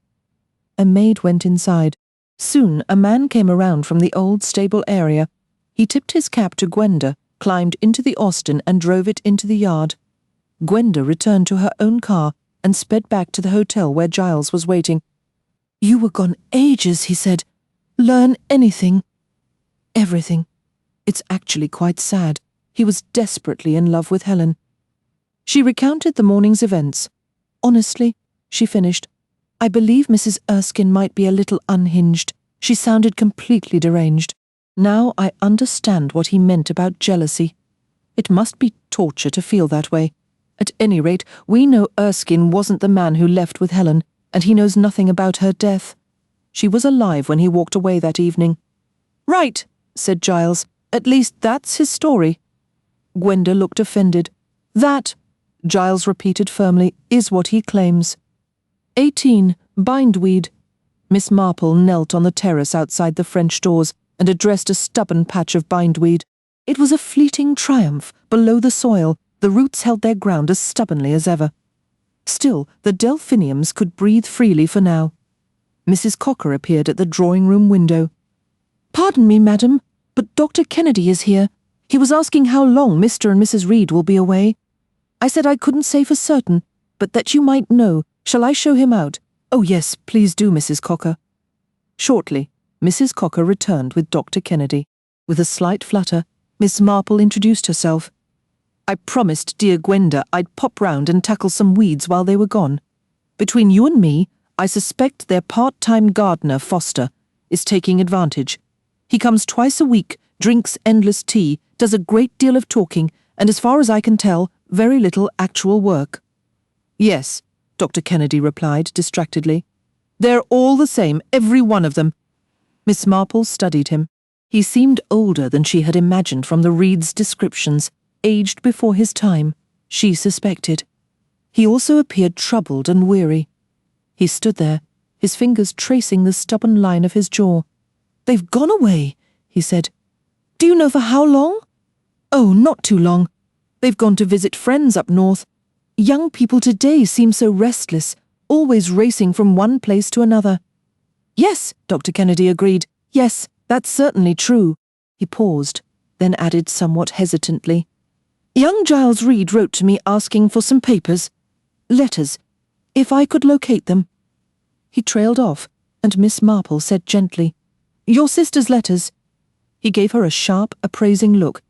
A maid went inside. Soon a man came around from the old stable area. He tipped his cap to Gwenda, climbed into the Austin and drove it into the yard. Gwenda returned to her own car and sped back to the hotel where Giles was waiting. You were gone ages, he said. Learn anything. Everything. It's actually quite sad. He was desperately in love with Helen. She recounted the morning's events. Honestly, she finished, I believe Mrs. Erskine might be a little unhinged. She sounded completely deranged. Now I understand what he meant about jealousy. It must be torture to feel that way. At any rate, we know Erskine wasn't the man who left with Helen, and he knows nothing about her death. She was alive when he walked away that evening. Right, said Giles. At least that's his story. Gwenda looked offended. That, Giles repeated firmly, is what he claims. 18, bindweed. Miss Marple knelt on the terrace outside the French doors and addressed a stubborn patch of bindweed. It was a fleeting triumph. Below the soil, the roots held their ground as stubbornly as ever. Still, the delphiniums could breathe freely for now. Mrs. Cocker appeared at the drawing-room window. Pardon me, madam, but Dr. Kennedy is here. He was asking how long Mr. and Mrs. Reed will be away. I said I couldn't say for certain, but that you might know. Shall I show him out? Oh yes, please do, Mrs. Cocker. Shortly, Mrs. Cocker returned with Dr. Kennedy. With a slight flutter, Miss Marple introduced herself. I promised dear Gwenda I'd pop round and tackle some weeds while they were gone. Between you and me, I suspect their part-time gardener, Foster, is taking advantage. He comes twice a week, drinks endless tea, does a great deal of talking, and as far as I can tell, very little actual work. Yes, Dr. Kennedy replied distractedly. They're all the same, every one of them. Miss Marple studied him. He seemed older than she had imagined from the Reeds' descriptions, aged before his time, she suspected. He also appeared troubled and weary. He stood there, his fingers tracing the stubborn line of his jaw. They've gone away, he said. Do you know for how long? Oh, not too long. They've gone to visit friends up north. Young people today seem so restless, always racing from one place to another. Yes, Dr. Kennedy agreed. Yes, that's certainly true. He paused, then added somewhat hesitantly. Young Giles Reed wrote to me asking for some papers. Letters. If I could locate them. He trailed off, and Miss Marple said gently, Your sister's letters. He gave her a sharp, appraising look.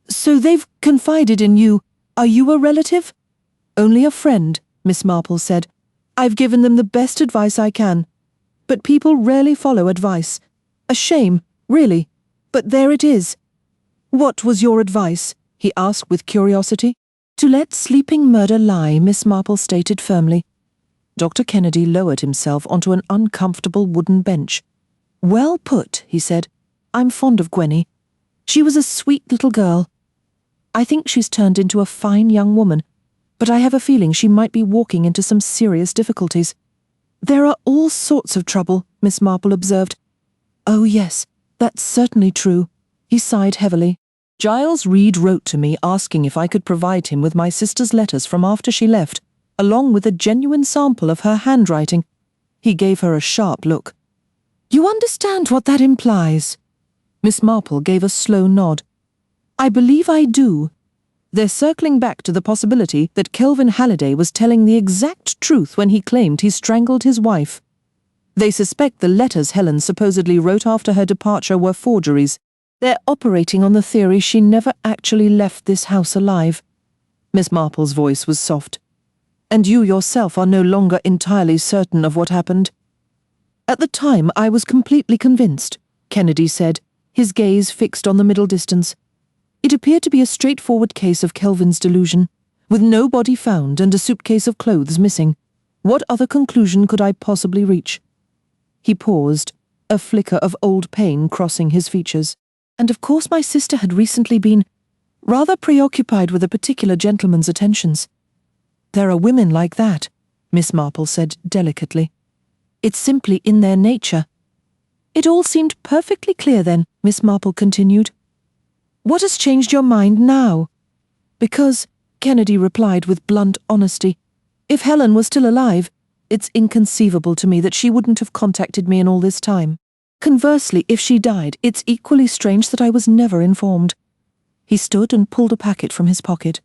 So they've confided in you. Are you a relative? Only a friend, Miss Marple said. I've given them the best advice I can. But people rarely follow advice. A shame, really. But there it is. What was your advice? He asked with curiosity. To let sleeping murder lie, Miss Marple stated firmly. Dr. Kennedy lowered himself onto an uncomfortable wooden bench. Well put, he said. I'm fond of Gwenny. She was a sweet little girl. I think she's turned into a fine young woman, but I have a feeling she might be walking into some serious difficulties. There are all sorts of trouble, Miss Marple observed. Oh yes, that's certainly true. He sighed heavily. Giles Reed wrote to me asking if I could provide him with my sister's letters from after she left, along with a genuine sample of her handwriting. He gave her a sharp look. You understand what that implies? Miss Marple gave a slow nod. I believe I do. They're circling back to the possibility that Kelvin Halliday was telling the exact truth when he claimed he strangled his wife. They suspect the letters Helen supposedly wrote after her departure were forgeries. They're operating on the theory she never actually left this house alive. Miss Marple's voice was soft. And you yourself are no longer entirely certain of what happened. At the time, I was completely convinced, Kennedy said, his gaze fixed on the middle distance. It appeared to be a straightforward case of Kelvin's delusion, with no body found and a suitcase of clothes missing. What other conclusion could I possibly reach? He paused, a flicker of old pain crossing his features. And of course my sister had recently been rather preoccupied with a particular gentleman's attentions. There are women like that, Miss Marple said delicately. It's simply in their nature. It all seemed perfectly clear then, Miss Marple continued. What has changed your mind now? Because, Kennedy replied with blunt honesty, if Helen was still alive, it's inconceivable to me that she wouldn't have contacted me in all this time. Conversely, if she died, it's equally strange that I was never informed. He stood and pulled a packet from his pocket.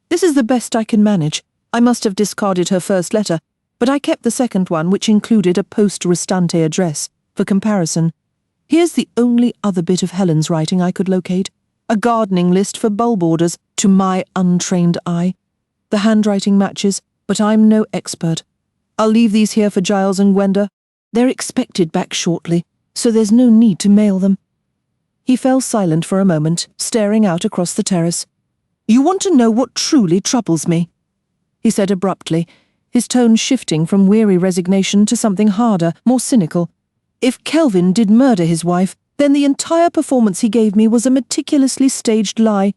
This is the best I can manage. I must have discarded her first letter, but I kept the second one, which included a post restante address, for comparison. Here's the only other bit of Helen's writing I could locate. A gardening list for bulb orders, to my untrained eye. The handwriting matches, but I'm no expert. I'll leave these here for Giles and Gwenda. They're expected back shortly, so there's no need to mail them. He fell silent for a moment, staring out across the terrace. You want to know what truly troubles me? He said abruptly, his tone shifting from weary resignation to something harder, more cynical. If Kelvin did murder his wife, then the entire performance he gave me was a meticulously staged lie.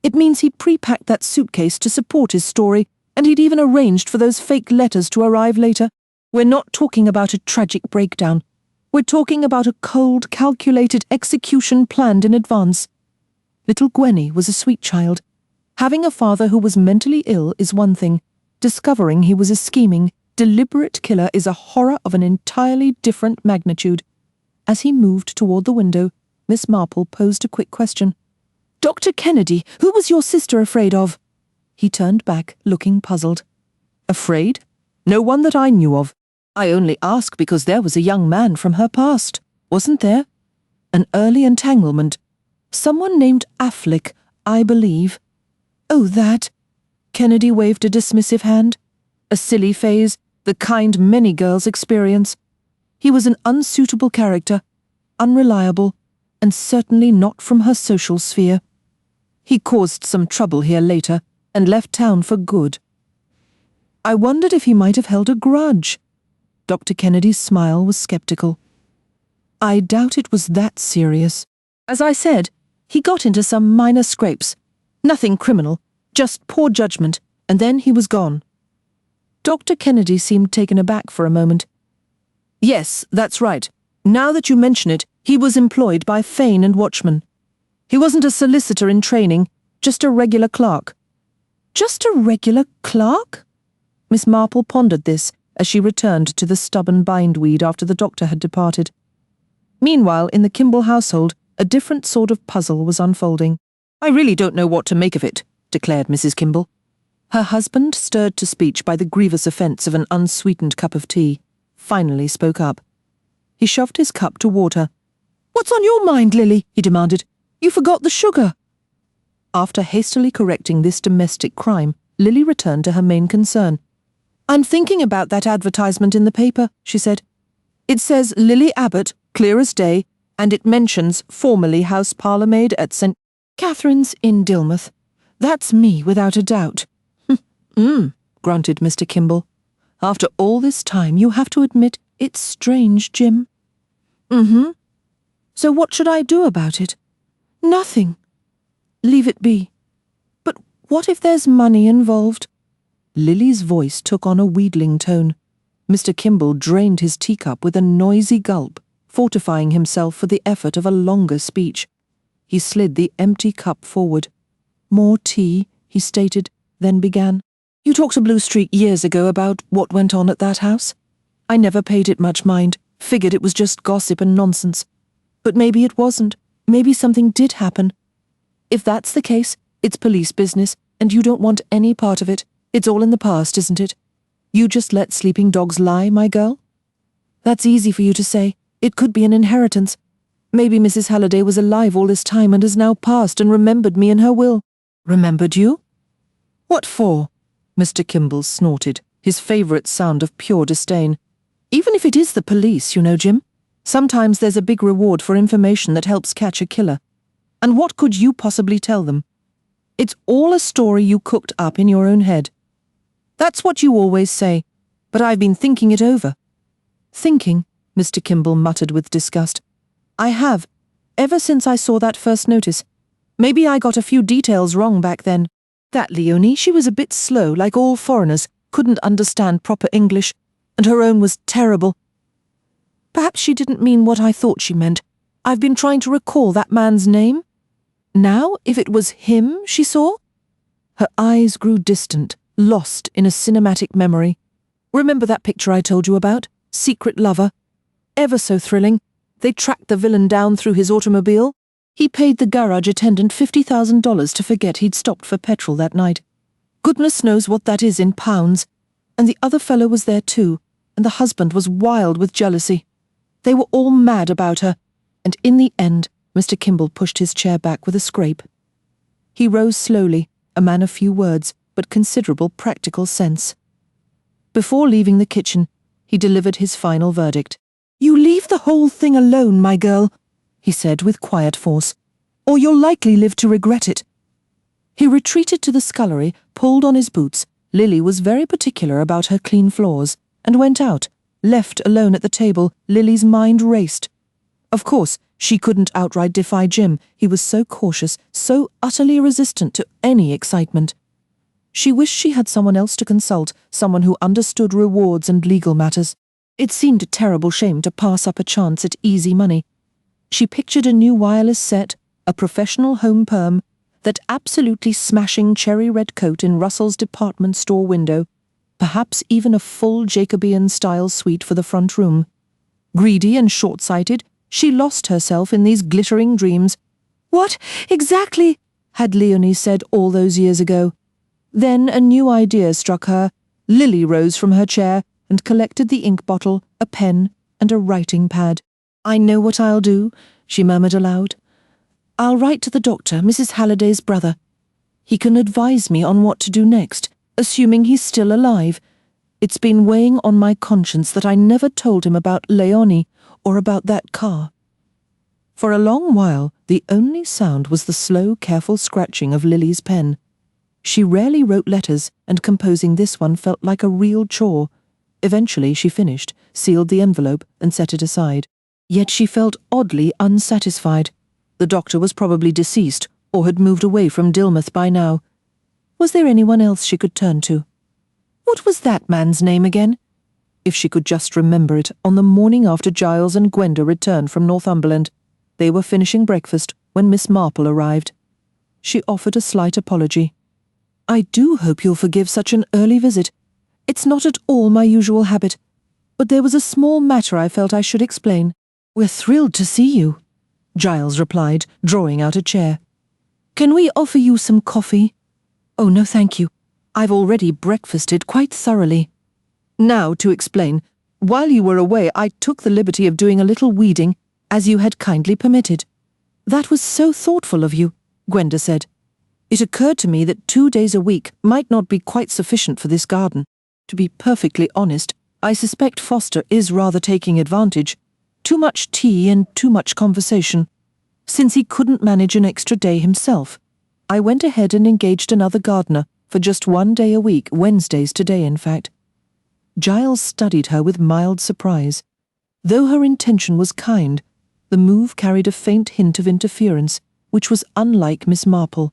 It means he pre-packed that suitcase to support his story, and he'd even arranged for those fake letters to arrive later. We're not talking about a tragic breakdown. We're talking about a cold, calculated execution planned in advance. Little Gwenny was a sweet child. Having a father who was mentally ill is one thing. Discovering he was a scheming, deliberate killer is a horror of an entirely different magnitude. As he moved toward the window, Miss Marple posed a quick question. Dr. Kennedy, who was your sister afraid of? He turned back, looking puzzled. Afraid? No one that I knew of. I only ask because there was a young man from her past, wasn't there? An early entanglement. Someone named Affleck, I believe. Oh, that. Kennedy waved a dismissive hand. A silly phase, the kind many girls experience. He was an unsuitable character, unreliable, and certainly not from her social sphere. He caused some trouble here later, and left town for good. I wondered if he might have held a grudge. Dr. Kennedy's smile was skeptical. I doubt it was that serious. As I said, he got into some minor scrapes. Nothing criminal, just poor judgment, and then he was gone. Dr. Kennedy seemed taken aback for a moment. Yes, that's right. Now that you mention it, he was employed by Fane and Watchman. He wasn't a solicitor in training, just a regular clerk. Just a regular clerk? Miss Marple pondered this as she returned to the stubborn bindweed after the doctor had departed. Meanwhile, in the Kimball household, a different sort of puzzle was unfolding. I really don't know what to make of it, declared Mrs. Kimball. Her husband, stirred to speech by the grievous offence of an unsweetened cup of tea, finally spoke up. He shoved his cup toward her. What's on your mind, Lily? He demanded. You forgot the sugar. After hastily correcting this domestic crime, Lily returned to her main concern. I'm thinking about that advertisement in the paper, she said. It says Lily Abbott, clear as day, and it mentions formerly house parlourmaid at St. Catherine's in Dilmouth. That's me, without a doubt. Grunted Mr. Kimball. After all this time, you have to admit it's strange, Jim. So what should I do about it? Nothing. Leave it be. But what if there's money involved? Lily's voice took on a wheedling tone. Mr. Kimball drained his teacup with a noisy gulp, fortifying himself for the effort of a longer speech. He slid the empty cup forward. "More tea," he stated, then began. "You talked to Blue Streak years ago about what went on at that house. I never paid it much mind, figured it was just gossip and nonsense. But maybe it wasn't. Maybe something did happen. If that's the case, it's police business, and you don't want any part of it. It's all in the past, isn't it? You just let sleeping dogs lie, my girl? That's easy for you to say. It could be an inheritance. Maybe Mrs. Halliday was alive all this time and has now passed and remembered me in her will." "Remembered you? What for?" Mr. Kimball snorted, his favourite sound of pure disdain. "Even if it is the police, you know, Jim, sometimes there's a big reward for information that helps catch a killer. And what could you possibly tell them? It's all a story you cooked up in your own head. That's what you always say, but I've been thinking it over." "Thinking?" Mr. Kimball muttered with disgust. "I have, ever since I saw that first notice. Maybe I got a few details wrong back then. That Leonie, she was a bit slow, like all foreigners, couldn't understand proper English, and her own was terrible. Perhaps she didn't mean what I thought she meant. I've been trying to recall that man's name. Now, if it was him she saw?" Her eyes grew distant, lost in a cinematic memory. "Remember that picture I told you about? Secret Lover? Ever so thrilling. They tracked the villain down through his automobile. He paid the garage attendant $50,000 to forget he'd stopped for petrol that night. Goodness knows what that is in pounds. And the other fellow was there too, and the husband was wild with jealousy. They were all mad about her, and in the end," Mr. Kimball pushed his chair back with a scrape. He rose slowly, a man of few words, but considerable practical sense. Before leaving the kitchen, he delivered his final verdict. "You leave the whole thing alone, my girl," he said with quiet force, "or you'll likely live to regret it." He retreated to the scullery, pulled on his boots. Lily was very particular about her clean floors, and went out. Left alone at the table, Lily's mind raced. Of course, she couldn't outright defy Jim. He was so cautious, so utterly resistant to any excitement. She wished she had someone else to consult, someone who understood rewards and legal matters. It seemed a terrible shame to pass up a chance at easy money. She pictured a new wireless set, a professional home perm, that absolutely smashing cherry red coat in Russell's department store window, perhaps even a full Jacobean-style suite for the front room. Greedy and short-sighted, she lost herself in these glittering dreams. "What, exactly?" had Leonie said all those years ago. Then a new idea struck her. Lily rose from her chair and collected the ink bottle, a pen, and a writing pad. "I know what I'll do," she murmured aloud. "I'll write to the doctor, Mrs. Halliday's brother. He can advise me on what to do next, assuming he's still alive. It's been weighing on my conscience that I never told him about Leonie or about that car." For a long while, the only sound was the slow, careful scratching of Lily's pen. She rarely wrote letters, and composing this one felt like a real chore. Eventually she finished, sealed the envelope, and set it aside. Yet she felt oddly unsatisfied. The doctor was probably deceased, or had moved away from Dilmouth by now. Was there anyone else she could turn to? What was that man's name again? If she could just remember it, on the morning after Giles and Gwenda returned from Northumberland. They were finishing breakfast when Miss Marple arrived. She offered a slight apology. "I do hope you'll forgive such an early visit. It's not at all my usual habit, but there was a small matter I felt I should explain." "We're thrilled to see you," Giles replied, drawing out a chair. "Can we offer you some coffee?" "Oh, no, thank you. I've already breakfasted quite thoroughly." "Now, to explain. While you were away, I took the liberty of doing a little weeding, as you had kindly permitted." "That was so thoughtful of you," Gwenda said. "It occurred to me that 2 days a week might not be quite sufficient for this garden. To be perfectly honest, I suspect Foster is rather taking advantage. Too much tea and too much conversation. Since he couldn't manage an extra day himself, I went ahead and engaged another gardener for just 1 day a week, Wednesdays today in fact." Giles studied her with mild surprise. Though her intention was kind, the move carried a faint hint of interference, which was unlike Miss Marple.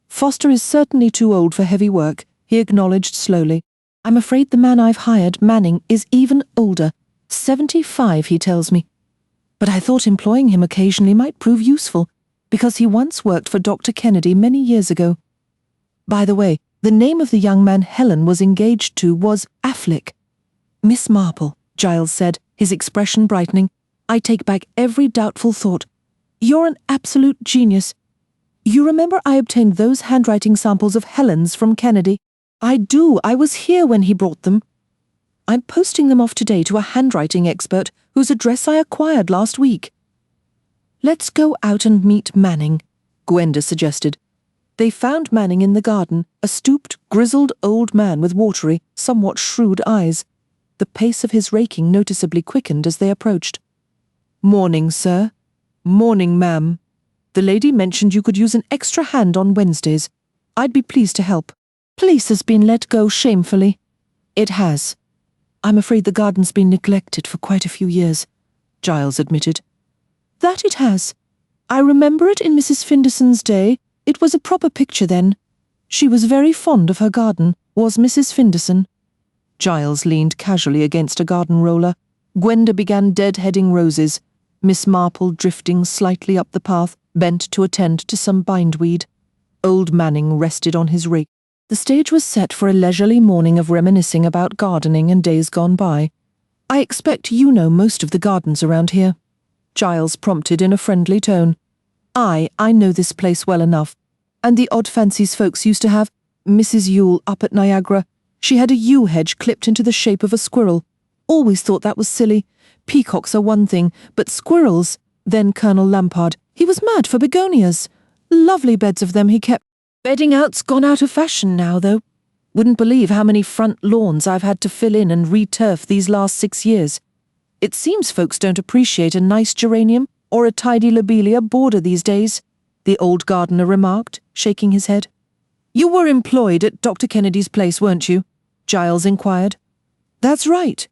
"Foster is certainly too old for heavy work," he acknowledged slowly. "I'm afraid the man I've hired, Manning, is even older. 75, he tells me. But I thought employing him occasionally might prove useful, because he once worked for Dr. Kennedy many years ago. By the way, the name of the young man Helen was engaged to was Afflick. Miss Marple, Giles said, his expression brightening. I take back every doubtful thought. You're an absolute genius. You remember I obtained those handwriting samples of Helen's from Kennedy? I do. I was here when he brought them. I'm posting them off today to a handwriting expert whose address I acquired last week. Let's go out and meet Manning, Gwenda suggested. They found Manning in the garden, a stooped, grizzled old man with watery, somewhat shrewd eyes. The pace of his raking noticeably quickened as they approached. Morning, sir. Morning, ma'am. The lady mentioned you could use an extra hand on Wednesdays. I'd be pleased to help. Police has been let go shamefully. It has. I'm afraid the garden's been neglected for quite a few years, Giles admitted. That it has. I remember it in Mrs. Finderson's day. It was a proper picture then. She was very fond of her garden, was Mrs. Finderson. Giles leaned casually against a garden roller. Gwenda began dead-heading roses. Miss Marple drifting slightly up the path, bent to attend to some bindweed. Old Manning rested on his rake. The stage was set for a leisurely morning of reminiscing about gardening and days gone by. I expect you know most of the gardens around here, Giles prompted in a friendly tone. I know this place well enough. And the odd fancies folks used to have. Mrs. Yule up at Niagara. She had a yew hedge clipped into the shape of a squirrel. Always thought that was silly. Peacocks are one thing, but squirrels. Then Colonel Lampard. He was mad for begonias. Lovely beds of them he kept. Bedding out's gone out of fashion now, though. Wouldn't believe how many front lawns I've had to fill in and re-turf these last 6 years. It seems folks don't appreciate a nice geranium or a tidy lobelia border these days, the old gardener remarked, shaking his head. You were employed at Dr. Kennedy's place, weren't you? Giles inquired. That's right.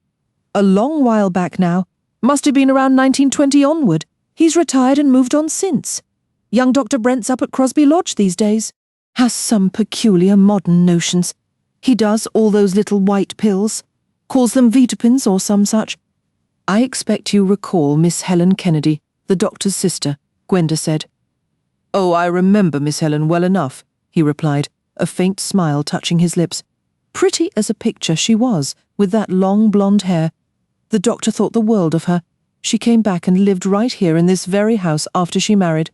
A long while back now. Must have been around 1920 onward. He's retired and moved on since. Young Dr. Brent's up at Crosby Lodge these days. Has some peculiar modern notions. He does all those little white pills. Calls them Vitapins or some such. I expect you recall Miss Helen Kennedy, the doctor's sister, Gwenda said. Oh, I remember Miss Helen well enough, he replied, a faint smile touching his lips. Pretty as a picture she was, with that long blonde hair. The doctor thought the world of her. She came back and lived right here in this very house after she married.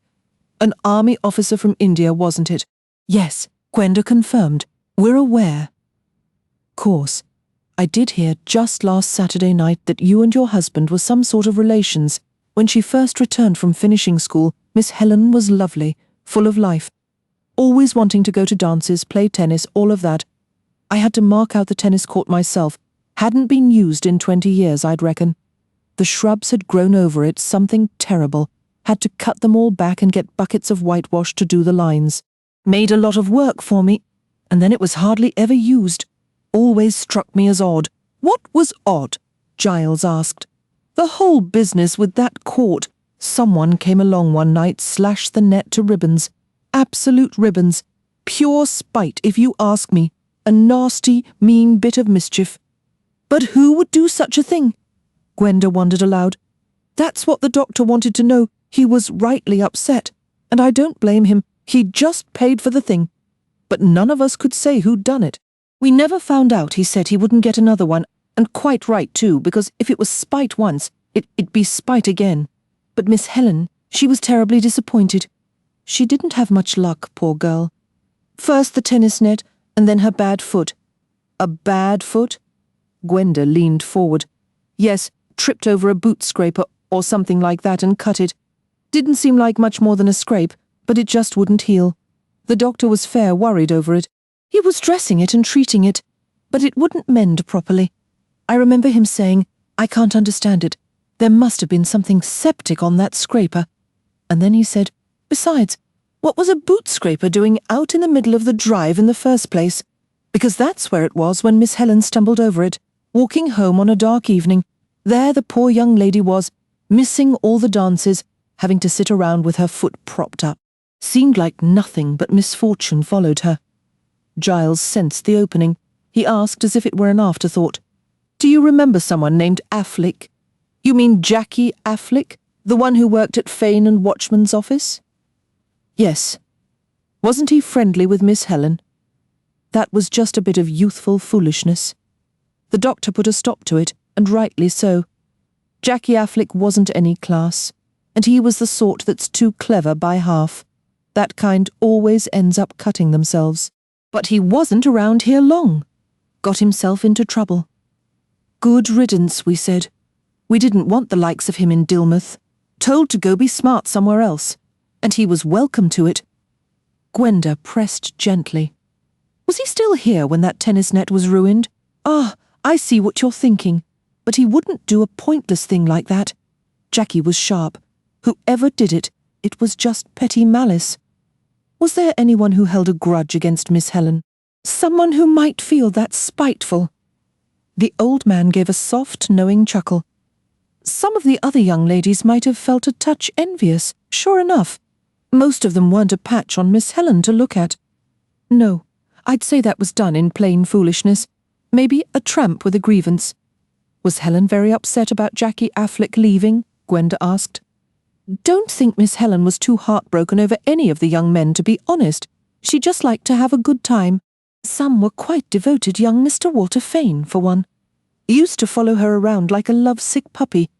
An army officer from India, wasn't it? Yes, Gwenda confirmed. We're aware. Course. I did hear just last Saturday night that you and your husband were some sort of relations. When she first returned from finishing school, Miss Helen was lovely, full of life. Always wanting to go to dances, play tennis, all of that. I had to mark out the tennis court myself. Hadn't been used in 20 years, I'd reckon. The shrubs had grown over it, something terrible. Had to cut them all back and get buckets of whitewash to do the lines. Made a lot of work for me, and then it was hardly ever used. Always struck me as odd. What was odd? Giles asked. The whole business with that court. Someone came along one night, slashed the net to ribbons. Absolute ribbons. Pure spite, if you ask me. A nasty, mean bit of mischief. But who would do such a thing? Gwenda wondered aloud. That's what the doctor wanted to know. He was rightly upset. And I don't blame him. He'd just paid for the thing. But none of us could say who'd done it. We never found out. He said he wouldn't get another one. And quite right, too, because if it was spite once, it'd be spite again. But Miss Helen, she was terribly disappointed. She didn't have much luck, poor girl. First the tennis net, and then her bad foot. A bad foot? Gwenda leaned forward. Yes, tripped over a boot scraper or something like that and cut it. Didn't seem like much more than a scrape, but it just wouldn't heal. The doctor was fair worried over it. He was dressing it and treating it, but it wouldn't mend properly. I remember him saying, I can't understand it. There must have been something septic on that scraper. And then he said, besides, what was a boot scraper doing out in the middle of the drive in the first place? Because that's where it was when Miss Helen stumbled over it, walking home on a dark evening. There the poor young lady was, missing all the dances, having to sit around with her foot propped up. Seemed like nothing but misfortune followed her. Giles sensed the opening. He asked as if it were an afterthought. Do you remember someone named Afflick? You mean Jackie Afflick, the one who worked at Fane and Watchman's office? Yes. Wasn't he friendly with Miss Helen? That was just a bit of youthful foolishness. The doctor put a stop to it, and rightly so. Jackie Affleck wasn't any class, and he was the sort that's too clever by half. That kind always ends up cutting themselves. But he wasn't around here long. Got himself into trouble. Good riddance, we said. We didn't want the likes of him in Dilmouth. Told to go be smart somewhere else. And he was welcome to it. Gwenda pressed gently. Was he still here when that tennis net was ruined? Ah, I see what you're thinking. But he wouldn't do a pointless thing like that. Jackie was sharp. Whoever did it, it was just petty malice. Was there anyone who held a grudge against Miss Helen? Someone who might feel that spiteful? The old man gave a soft, knowing chuckle. Some of the other young ladies might have felt a touch envious, sure enough. Most of them weren't a patch on Miss Helen to look at. No, I'd say that was done in plain foolishness. Maybe a tramp with a grievance. Was Helen very upset about Jackie Affleck leaving? Gwenda asked. Don't think Miss Helen was too heartbroken over any of the young men, to be honest. She just liked to have a good time. Some were quite devoted young Mr. Walter Fane, for one. Used to follow her around like a lovesick puppy.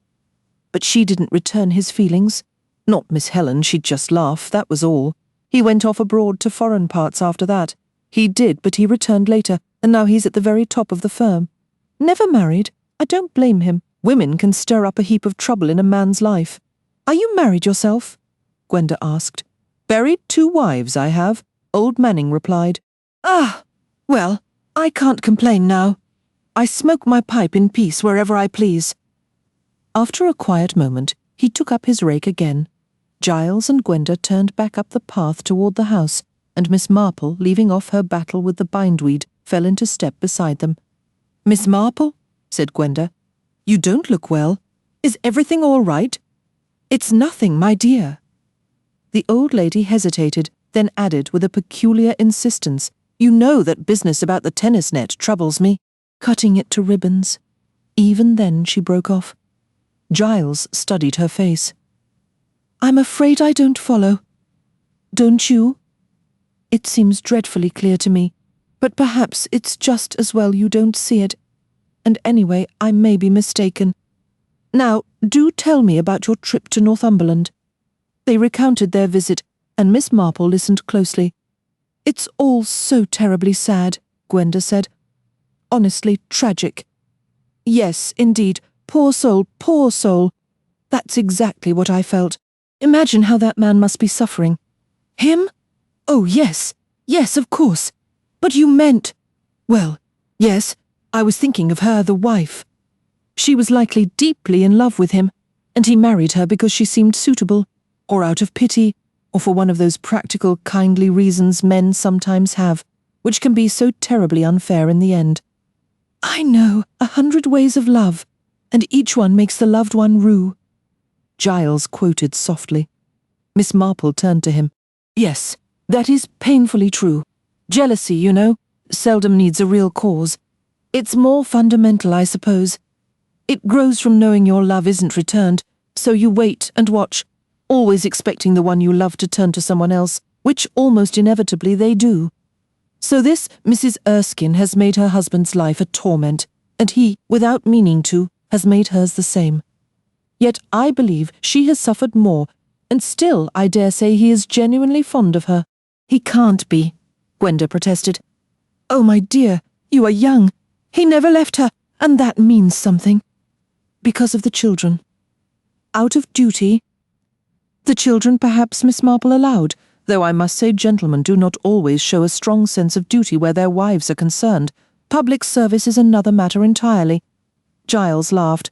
But she didn't return his feelings. Not Miss Helen, she'd just laugh, that was all. He went off abroad to foreign parts after that. He did, but he returned later, and now he's at the very top of the firm. Never married. I don't blame him. Women can stir up a heap of trouble in a man's life. Are you married yourself? Gwenda asked. Buried 2 wives, I have, old Manning replied. Ah, well, I can't complain now. I smoke my pipe in peace wherever I please. After a quiet moment, he took up his rake again. Giles and Gwenda turned back up the path toward the house, and Miss Marple, leaving off her battle with the bindweed, fell into step beside them. Miss Marple, said Gwenda, you don't look well. Is everything all right? It's nothing, my dear. The old lady hesitated, then added with a peculiar insistence, You know that business about the tennis net troubles me. Cutting it to ribbons. Even then she broke off. Giles studied her face. I'm afraid I don't follow. Don't you? It seems dreadfully clear to me, but perhaps it's just as well you don't see it. And anyway, I may be mistaken. Now, do tell me about your trip to Northumberland. They recounted their visit, and Miss Marple listened closely. It's all so terribly sad, Gwenda said. Honestly tragic. Yes, indeed, poor soul, poor soul. That's exactly what I felt. Imagine how that man must be suffering. Him? Oh, yes, yes, of course. But you meant... Well, yes, I was thinking of her, the wife. She was likely deeply in love with him, and he married her because she seemed suitable, or out of pity, or for one of those practical, kindly reasons men sometimes have, which can be so terribly unfair in the end. I know 100 ways of love, and each one makes the loved one rue. Giles quoted softly. Miss Marple turned to him. Yes, that is painfully true. Jealousy, you know, seldom needs a real cause. It's more fundamental, I suppose. It grows from knowing your love isn't returned, so you wait and watch, always expecting the one you love to turn to someone else, which almost inevitably they do. So this Mrs. Erskine has made her husband's life a torment, and he, without meaning to, has made hers the same. Yet I believe she has suffered more, and still I dare say he is genuinely fond of her. He can't be, Gwenda protested. Oh, my dear, you are young. He never left her, and that means something. Because of the children. Out of duty? The children perhaps Miss Marple allowed, though I must say gentlemen do not always show a strong sense of duty where their wives are concerned. Public service is another matter entirely. Giles laughed.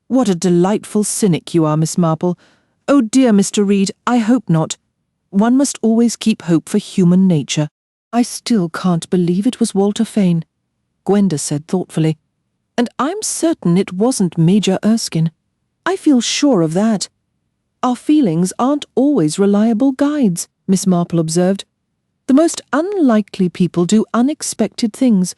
What a delightful cynic you are, Miss Marple. Oh dear, Mr. Reed, I hope not. One must always keep hope for human nature. I still can't believe it was Walter Fane, Gwenda said thoughtfully. And I'm certain it wasn't Major Erskine. I feel sure of that. Our feelings aren't always reliable guides, Miss Marple observed. The most unlikely people do unexpected things.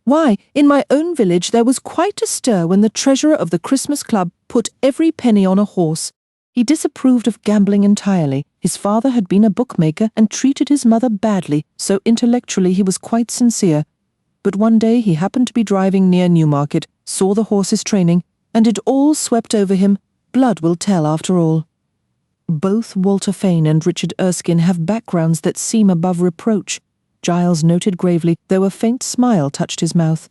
Why, in my own village there was quite a stir when the treasurer of the Christmas Club put every penny on a horse. He disapproved of gambling entirely. His father had been a bookmaker and treated his mother badly, so intellectually he was quite sincere. But one day he happened to be driving near Newmarket, saw the horses training, and it all swept over him. Blood will tell after all. Both Walter Fane and Richard Erskine have backgrounds that seem above reproach, Giles noted gravely, though a faint smile touched his mouth.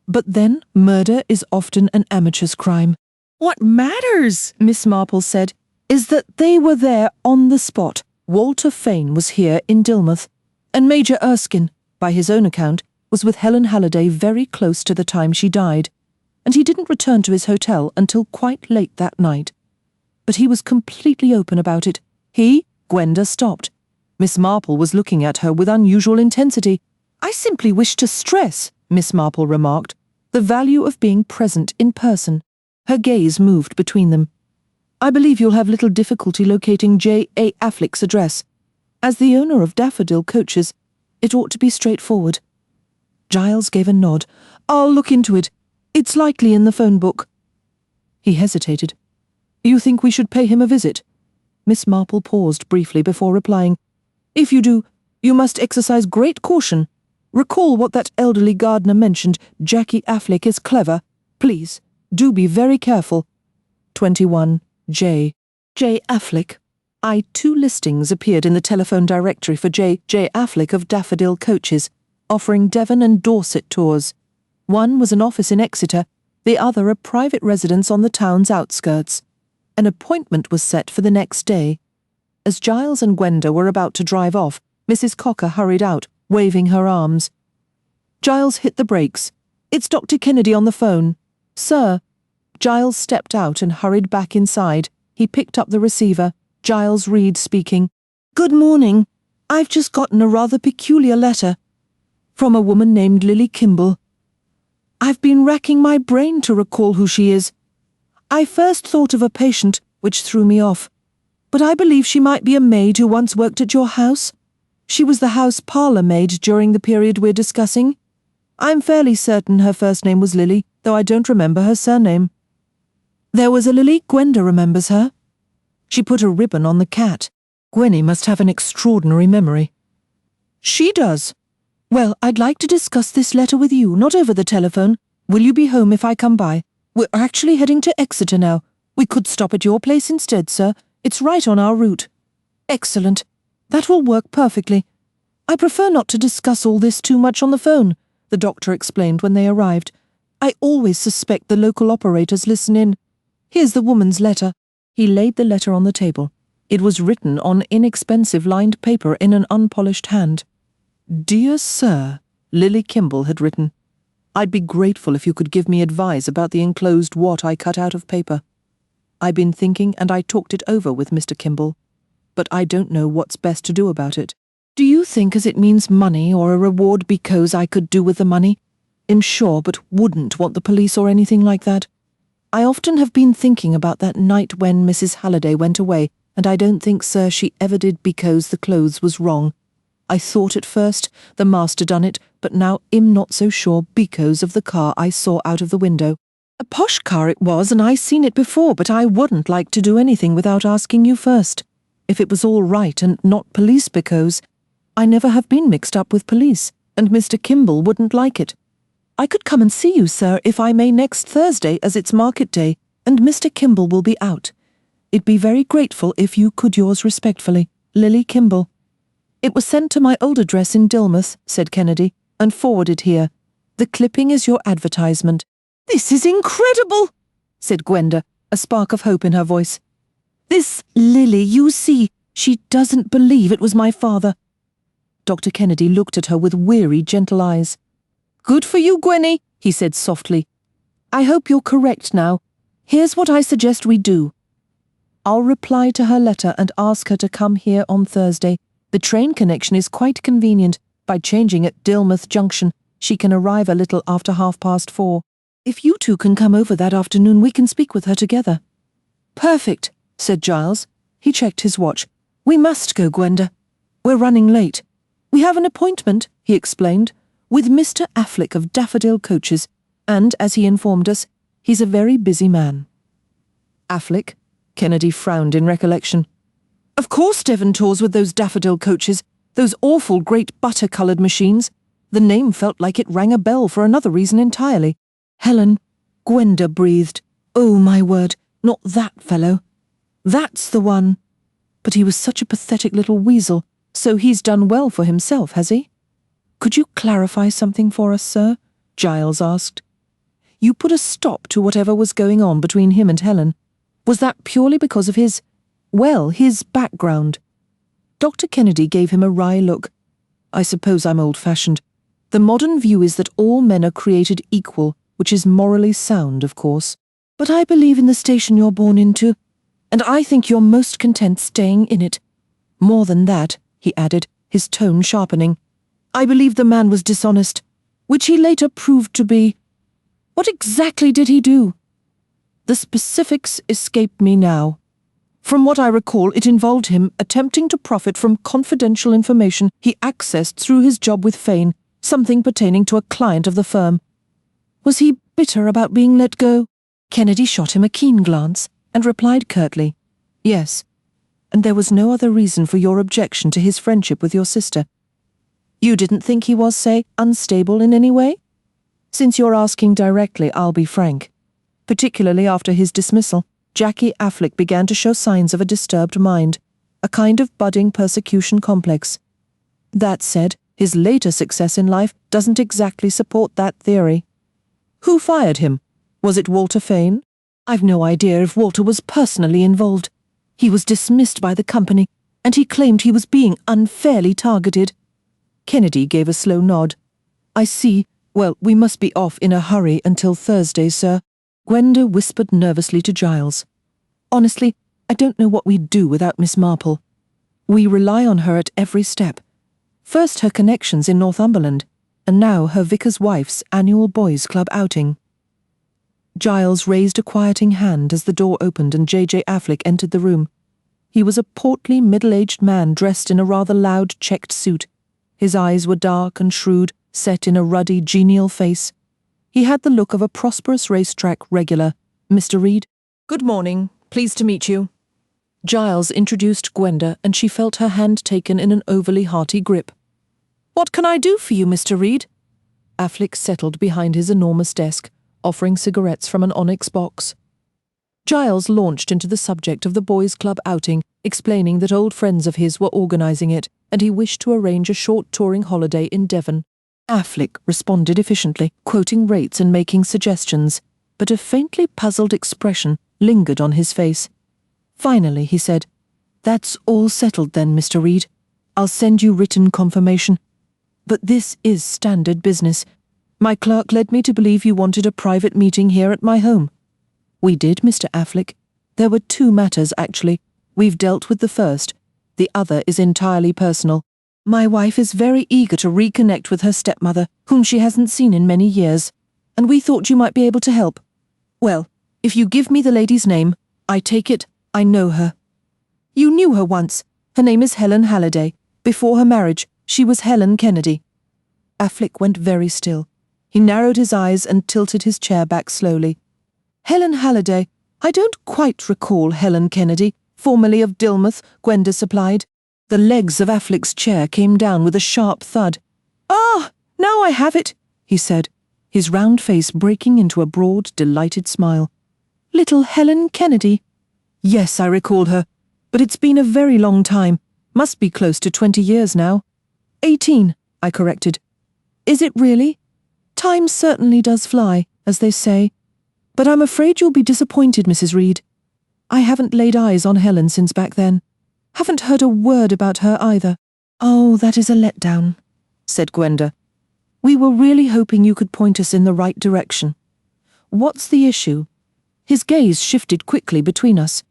But then, murder is often an amateur's crime. What matters, Miss Marple said, is that they were there on the spot. Walter Fane was here in Dilmouth, and Major Erskine, by his own account, was with Helen Halliday very close to the time she died, and he didn't return to his hotel until quite late that night. But he was completely open about it. Gwenda stopped. Miss Marple was looking at her with unusual intensity. I simply wish to stress, Miss Marple remarked, the value of being present in person. Her gaze moved between them. I believe you'll have little difficulty locating J.A. Affleck's address. As the owner of Daffodil Coaches, it ought to be straightforward. Giles gave a nod. I'll look into it. It's likely in the phone book. He hesitated. You think we should pay him a visit? Miss Marple paused briefly before replying. If you do, you must exercise great caution. Recall what that elderly gardener mentioned. Jackie Affleck is clever. Please, do be very careful. 21. J. Affleck. 2 listings appeared in the telephone directory for J. Affleck of Daffodil Coaches, offering Devon and Dorset tours. One was an office in Exeter, the other a private residence on the town's outskirts. An appointment was set for the next day. As Giles and Gwenda were about to drive off, Mrs. Cocker hurried out, waving her arms. Giles hit the brakes. It's Dr. Kennedy on the phone. Sir. Giles stepped out and hurried back inside. He picked up the receiver. Giles Reed speaking. Good morning. I've just gotten a rather peculiar letter. From a woman named Lily Kimball. I've been racking my brain to recall who she is. I first thought of a patient, which threw me off. But I believe she might be a maid who once worked at your house. She was the house parlour maid during the period we're discussing. I'm fairly certain her first name was Lily, though I don't remember her surname. There was a Lily. Gwenda remembers her. She put a ribbon on the cat. Gwenny must have an extraordinary memory. She does. Well, I'd like to discuss this letter with you, not over the telephone. Will you be home if I come by? We're actually heading to Exeter now. We could stop at your place instead, sir. It's right on our route. Excellent. That will work perfectly. I prefer not to discuss all this too much on the phone, the doctor explained when they arrived. I always suspect the local operators listen in. Here's the woman's letter. He laid the letter on the table. It was written on inexpensive lined paper in an unpolished hand. Dear Sir, Lily Kimball had written. I'd be grateful if you could give me advice about the enclosed what I cut out of paper. I've been thinking and I talked it over with Mr. Kimball, but I don't know what's best to do about it. Do you think as it means money or a reward because I could do with the money? I'm sure, but wouldn't want the police or anything like that. I often have been thinking about that night when Mrs. Halliday went away, and I don't think, sir, she ever did because the clothes was wrong. I thought at first the master done it, but now I'm not so sure because of the car I saw out of the window. A posh car it was, and I seen it before, but I wouldn't like to do anything without asking you first. If it was all right and not police because I never have been mixed up with police, and Mr. Kimball wouldn't like it. I could come and see you, sir, if I may next Thursday, as it's market day, and Mr. Kimball will be out. I'd be very grateful if you could yours respectfully, Lily Kimball. It was sent to my old address in Dilmouth, said Kennedy, and forwarded here. The clipping is your advertisement. This is incredible, said Gwenda, a spark of hope in her voice. This Lily, you see, she doesn't believe it was my father. Dr. Kennedy looked at her with weary, gentle eyes. Good for you, Gwenny, he said softly. I hope you're correct now. Here's what I suggest we do. I'll reply to her letter and ask her to come here on Thursday. The train connection is quite convenient. By changing at Dilmouth Junction, she can arrive a little after 4:30. If you two can come over that afternoon, we can speak with her together. Perfect, said Giles. He checked his watch. We must go, Gwenda. We're running late. We have an appointment, he explained, with Mr. Affleck of Daffodil Coaches, and, as he informed us, he's a very busy man. Affleck, Kennedy frowned in recollection. Of course Devon tours with those daffodil coaches, those awful great butter-coloured machines. The name felt like it rang a bell for another reason entirely. Helen, Gwenda breathed. Oh, my word, not that fellow. That's the one. But he was such a pathetic little weasel, so he's done well for himself, has he? Could you clarify something for us, sir? Giles asked. You put a stop to whatever was going on between him and Helen. Was that purely because of his background? Dr. Kennedy gave him a wry look. I suppose I'm old-fashioned. The modern view is that all men are created equal, which is morally sound, of course. But I believe in the station you're born into, and I think you're most content staying in it. More than that, he added, his tone sharpening, I believe the man was dishonest, which he later proved to be. What exactly did he do? The specifics escape me now. From what I recall, it involved him attempting to profit from confidential information he accessed through his job with Fane, something pertaining to a client of the firm. Was he bitter about being let go? Kennedy shot him a keen glance and replied curtly, Yes, and there was no other reason for your objection to his friendship with your sister. You didn't think he was, say, unstable in any way? Since you're asking directly, I'll be frank. Particularly after his dismissal, Jackie Affleck began to show signs of a disturbed mind, a kind of budding persecution complex. That said, his later success in life doesn't exactly support that theory. Who fired him? Was it Walter Fane? I've no idea if Walter was personally involved. He was dismissed by the company, and he claimed he was being unfairly targeted. Kennedy gave a slow nod. I see. Well, we must be off in a hurry until Thursday, sir. Gwenda whispered nervously to Giles. Honestly, I don't know what we'd do without Miss Marple. We rely on her at every step. First her connections in Northumberland, and now her vicar's wife's annual boys' club outing. Giles raised a quieting hand as the door opened and J.J. Affleck entered the room. He was a portly, middle-aged man dressed in a rather loud checked suit. His eyes were dark and shrewd, set in a ruddy, genial face. He had the look of a prosperous racetrack regular. Mr. Reed? Good morning. Pleased to meet you. Giles introduced Gwenda, and she felt her hand taken in an overly hearty grip. What can I do for you, Mr. Reed? Affleck settled behind his enormous desk, offering cigarettes from an onyx box. Giles launched into the subject of the boys' club outing, explaining that old friends of his were organising it, and he wished to arrange a short touring holiday in Devon. Affleck responded efficiently, quoting rates and making suggestions, but a faintly puzzled expression lingered on his face. Finally, he said, That's all settled then, Mr. Reed. I'll send you written confirmation. But this is standard business. My clerk led me to believe you wanted a private meeting here at my home. We did, Mr. Affleck. There were two matters, actually. We've dealt with the first. The other is entirely personal. My wife is very eager to reconnect with her stepmother, whom she hasn't seen in many years, and we thought you might be able to help. Well, if you give me the lady's name, I take it I know her. You knew her once. Her name is Helen Halliday. Before her marriage, she was Helen Kennedy. Affleck went very still. He narrowed his eyes and tilted his chair back slowly. Helen Halliday. I don't quite recall Helen Kennedy, formerly of Dilmouth, Gwenda supplied. The legs of Affleck's chair came down with a sharp thud. Ah, now I have it, he said, his round face breaking into a broad, delighted smile. Little Helen Kennedy. Yes, I recall her, but it's been a very long time. Must be close to 20 years now. 18, I corrected. Is it really? Time certainly does fly, as they say. But I'm afraid you'll be disappointed, Mrs. Reed. I haven't laid eyes on Helen since back then. Haven't heard a word about her either. Oh, that is a letdown, said Gwenda. We were really hoping you could point us in the right direction. What's the issue? His gaze shifted quickly between us.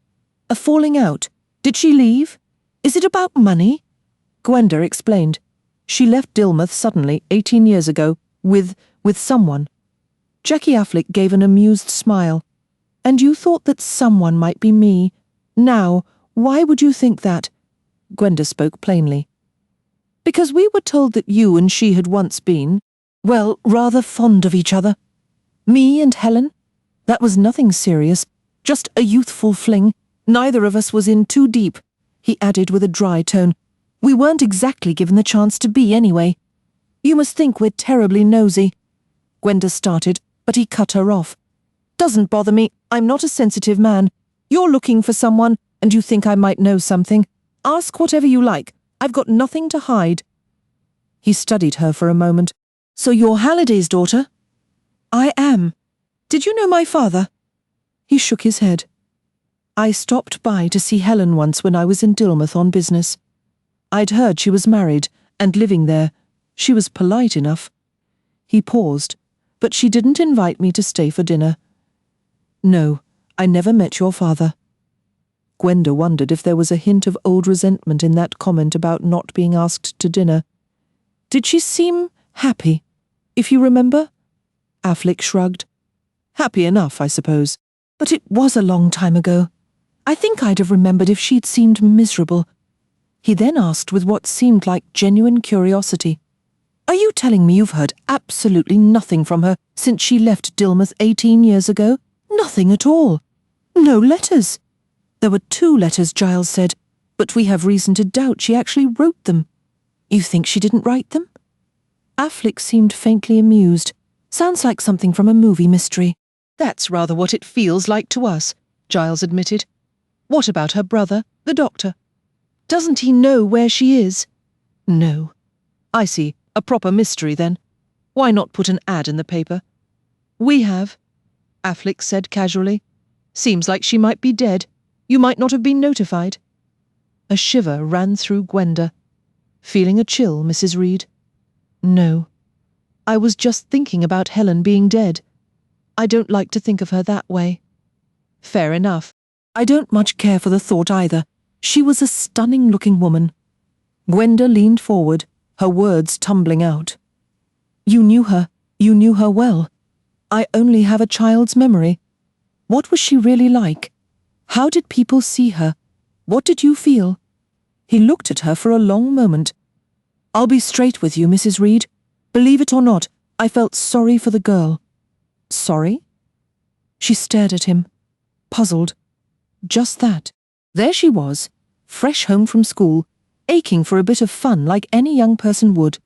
A falling out? Did she leave? Is it about money? Gwenda explained. She left Dilmouth suddenly 18 years ago with someone. Jackie Affleck gave an amused smile. And you thought that someone might be me. Now, why would you think that? Gwenda spoke plainly. Because we were told that you and she had once been, well, rather fond of each other. Me and Helen? That was nothing serious, just a youthful fling, Neither of us was in too deep," he added with a dry tone. "We weren't exactly given the chance to be anyway. You must think we're terribly nosy." Gwenda started, but he cut her off. "Doesn't bother me. I'm not a sensitive man. You're looking for someone, and you think I might know something. Ask whatever you like. I've got nothing to hide." He studied her for a moment. "So you're Halliday's daughter?" "I am. Did you know my father?" He shook his head. "I stopped by to see Helen once when I was in Dilmouth on business. I'd heard she was married and living there. She was polite enough." He paused, "But she didn't invite me to stay for dinner." "No, I never met your father." Gwenda wondered if there was a hint of old resentment in that comment about not being asked to dinner. "Did she seem happy, if you remember?" Affleck shrugged. "Happy enough, I suppose. But it was a long time ago. I think I'd have remembered if she'd seemed miserable." He then asked with what seemed like genuine curiosity, "Are you telling me you've heard absolutely nothing from her since she left Dilmouth 18 years ago? Nothing at all? No letters?" "There were 2 letters, Giles said, but we have reason to doubt she actually wrote them." "You think she didn't write them?" Affleck seemed faintly amused. "Sounds like something from a movie mystery." "That's rather what it feels like to us," Giles admitted. "What about her brother, the doctor? Doesn't he know where she is?" "No." "I see. A proper mystery, then. Why not put an ad in the paper?" "We have," Affleck said casually. "Seems like she might be dead. You might not have been notified." A shiver ran through Gwenda. "Feeling a chill, Mrs. Reed?" "No. I was just thinking about Helen being dead. I don't like to think of her that way." "Fair enough. I don't much care for the thought either. She was a stunning-looking woman." Gwenda leaned forward, her words tumbling out. "You knew her. You knew her well. I only have a child's memory. What was she really like? How did people see her? What did you feel?" He looked at her for a long moment. "I'll be straight with you, Mrs. Reed. Believe it or not, I felt sorry for the girl." "Sorry?" She stared at him, puzzled. Just that. There she was, fresh home from school, aching for a bit of fun like any young person would.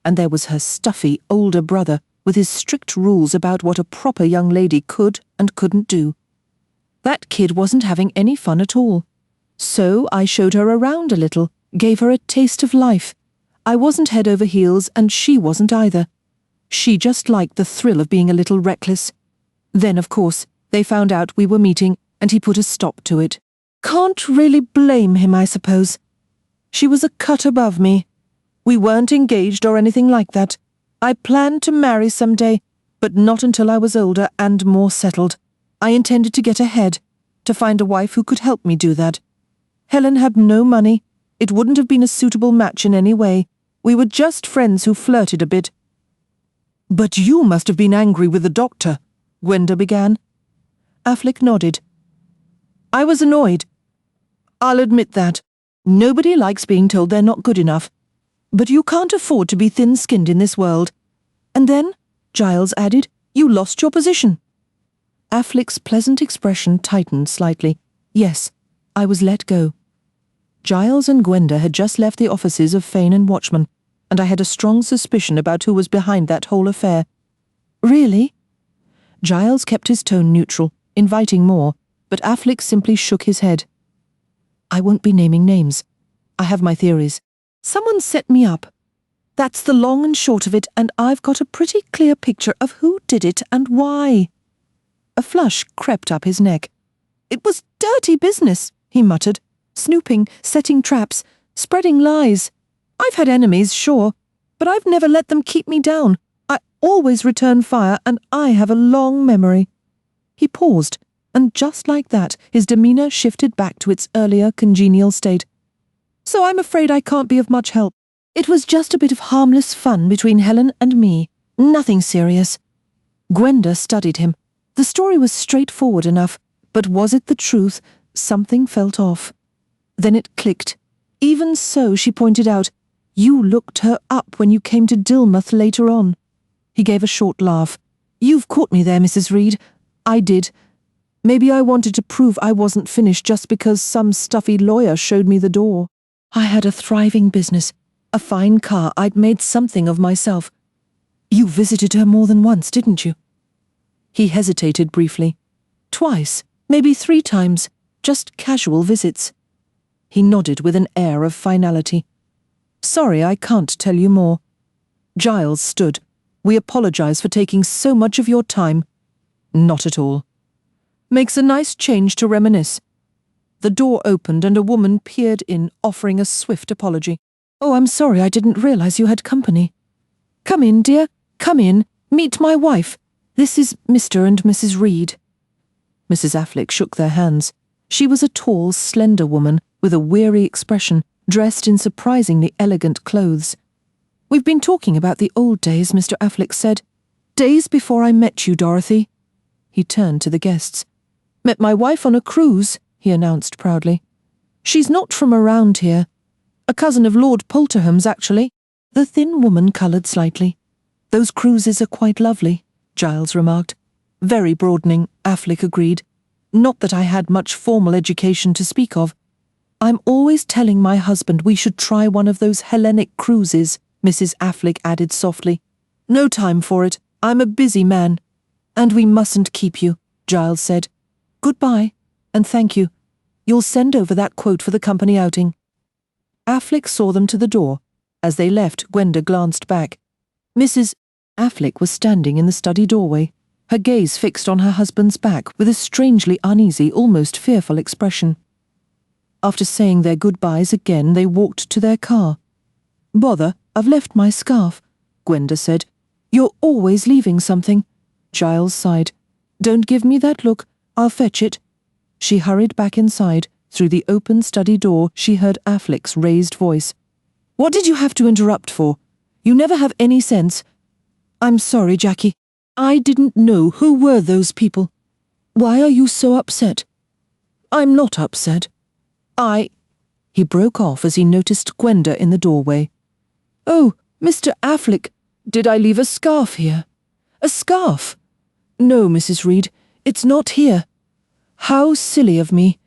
And there was her stuffy older brother with his strict rules about what a proper young lady could and couldn't do. That kid wasn't having any fun at all. So I showed her around a little, gave her a taste of life. I wasn't head over heels, and she wasn't either. She just liked the thrill of being a little reckless. Then, of course, they found out we were meeting, and he put a stop to it. Can't really blame him, I suppose. She was a cut above me. We weren't engaged or anything like that. I planned to marry someday, but not until I was older and more settled. I intended to get ahead, to find a wife who could help me do that. Helen had no money. It wouldn't have been a suitable match in any way. We were just friends who flirted a bit. "But you must have been angry with the doctor," Gwenda began. Affleck nodded. "I was annoyed. I'll admit that. Nobody likes being told they're not good enough. But you can't afford to be thin-skinned in this world. And then," Giles added, "you lost your position." Affleck's pleasant expression tightened slightly. "Yes, I was let go." Giles and Gwenda had just left the offices of Fane and Watchman, and I had a strong suspicion about who was behind that whole affair. "Really?" Giles kept his tone neutral, inviting more, but Affleck simply shook his head. "I won't be naming names. I have my theories. Someone set me up. That's the long and short of it, and I've got a pretty clear picture of who did it and why." A flush crept up his neck. "It was dirty business," he muttered. "Snooping, setting traps, spreading lies. I've had enemies, sure, but I've never let them keep me down. I always return fire, and I have a long memory." He paused, and just like that, his demeanour shifted back to its earlier congenial state. "So I'm afraid I can't be of much help. It was just a bit of harmless fun between Helen and me. Nothing serious." Gwenda studied him. The story was straightforward enough, but was it the truth? Something felt off. Then it clicked. "Even so," she pointed out, "you looked her up when you came to Dilmouth later on." He gave a short laugh. "You've caught me there, Mrs. Reed. I did. Maybe I wanted to prove I wasn't finished just because some stuffy lawyer showed me the door. I had a thriving business, a fine car. I'd made something of myself. You visited her more than once, didn't you? He hesitated briefly. Twice, maybe 3 times, just casual visits. He nodded with an air of finality. Sorry, I can't tell you more. Giles stood. We apologize for taking so much of your time. Not at all. Makes a nice change to reminisce. The door opened and a woman peered in, offering a swift apology. Oh, I'm sorry, I didn't realize you had company. Come in, dear, come in. Meet my wife. This is Mr. and Mrs. Reed. Mrs. Affleck shook their hands. She was a tall, slender woman with a weary expression, dressed in surprisingly elegant clothes. We've been talking about the old days, Mr. Affleck said. Days before I met you, Dorothy. He turned to the guests. Met my wife on a cruise, he announced proudly. She's not from around here. A cousin of Lord Polterham's, actually. The thin woman coloured slightly. Those cruises are quite lovely, Giles remarked. Very broadening, Affleck agreed. Not that I had much formal education to speak of. I'm always telling my husband we should try one of those Hellenic cruises, Mrs. Affleck added softly. No time for it. I'm a busy man. And we mustn't keep you, Giles said. Goodbye, and thank you. You'll send over that quote for the company outing. Affleck saw them to the door. As they left, Gwenda glanced back. Mrs. Affleck was standing in the study doorway, her gaze fixed on her husband's back with a strangely uneasy, almost fearful expression. After saying their goodbyes again, they walked to their car. Bother, I've left my scarf, Gwenda said. You're always leaving something. Giles sighed. Don't give me that look. I'll fetch it. She hurried back inside. Through the open study door, she heard Affleck's raised voice. What did you have to interrupt for? You never have any sense. I'm sorry, Jackie. I didn't know who were those people. Why are you so upset? I'm not upset. He broke off as he noticed Gwenda in the doorway. Oh, Mr. Affleck, did I leave a scarf here? A scarf? No, Mrs. Reed, it's not here. How silly of me.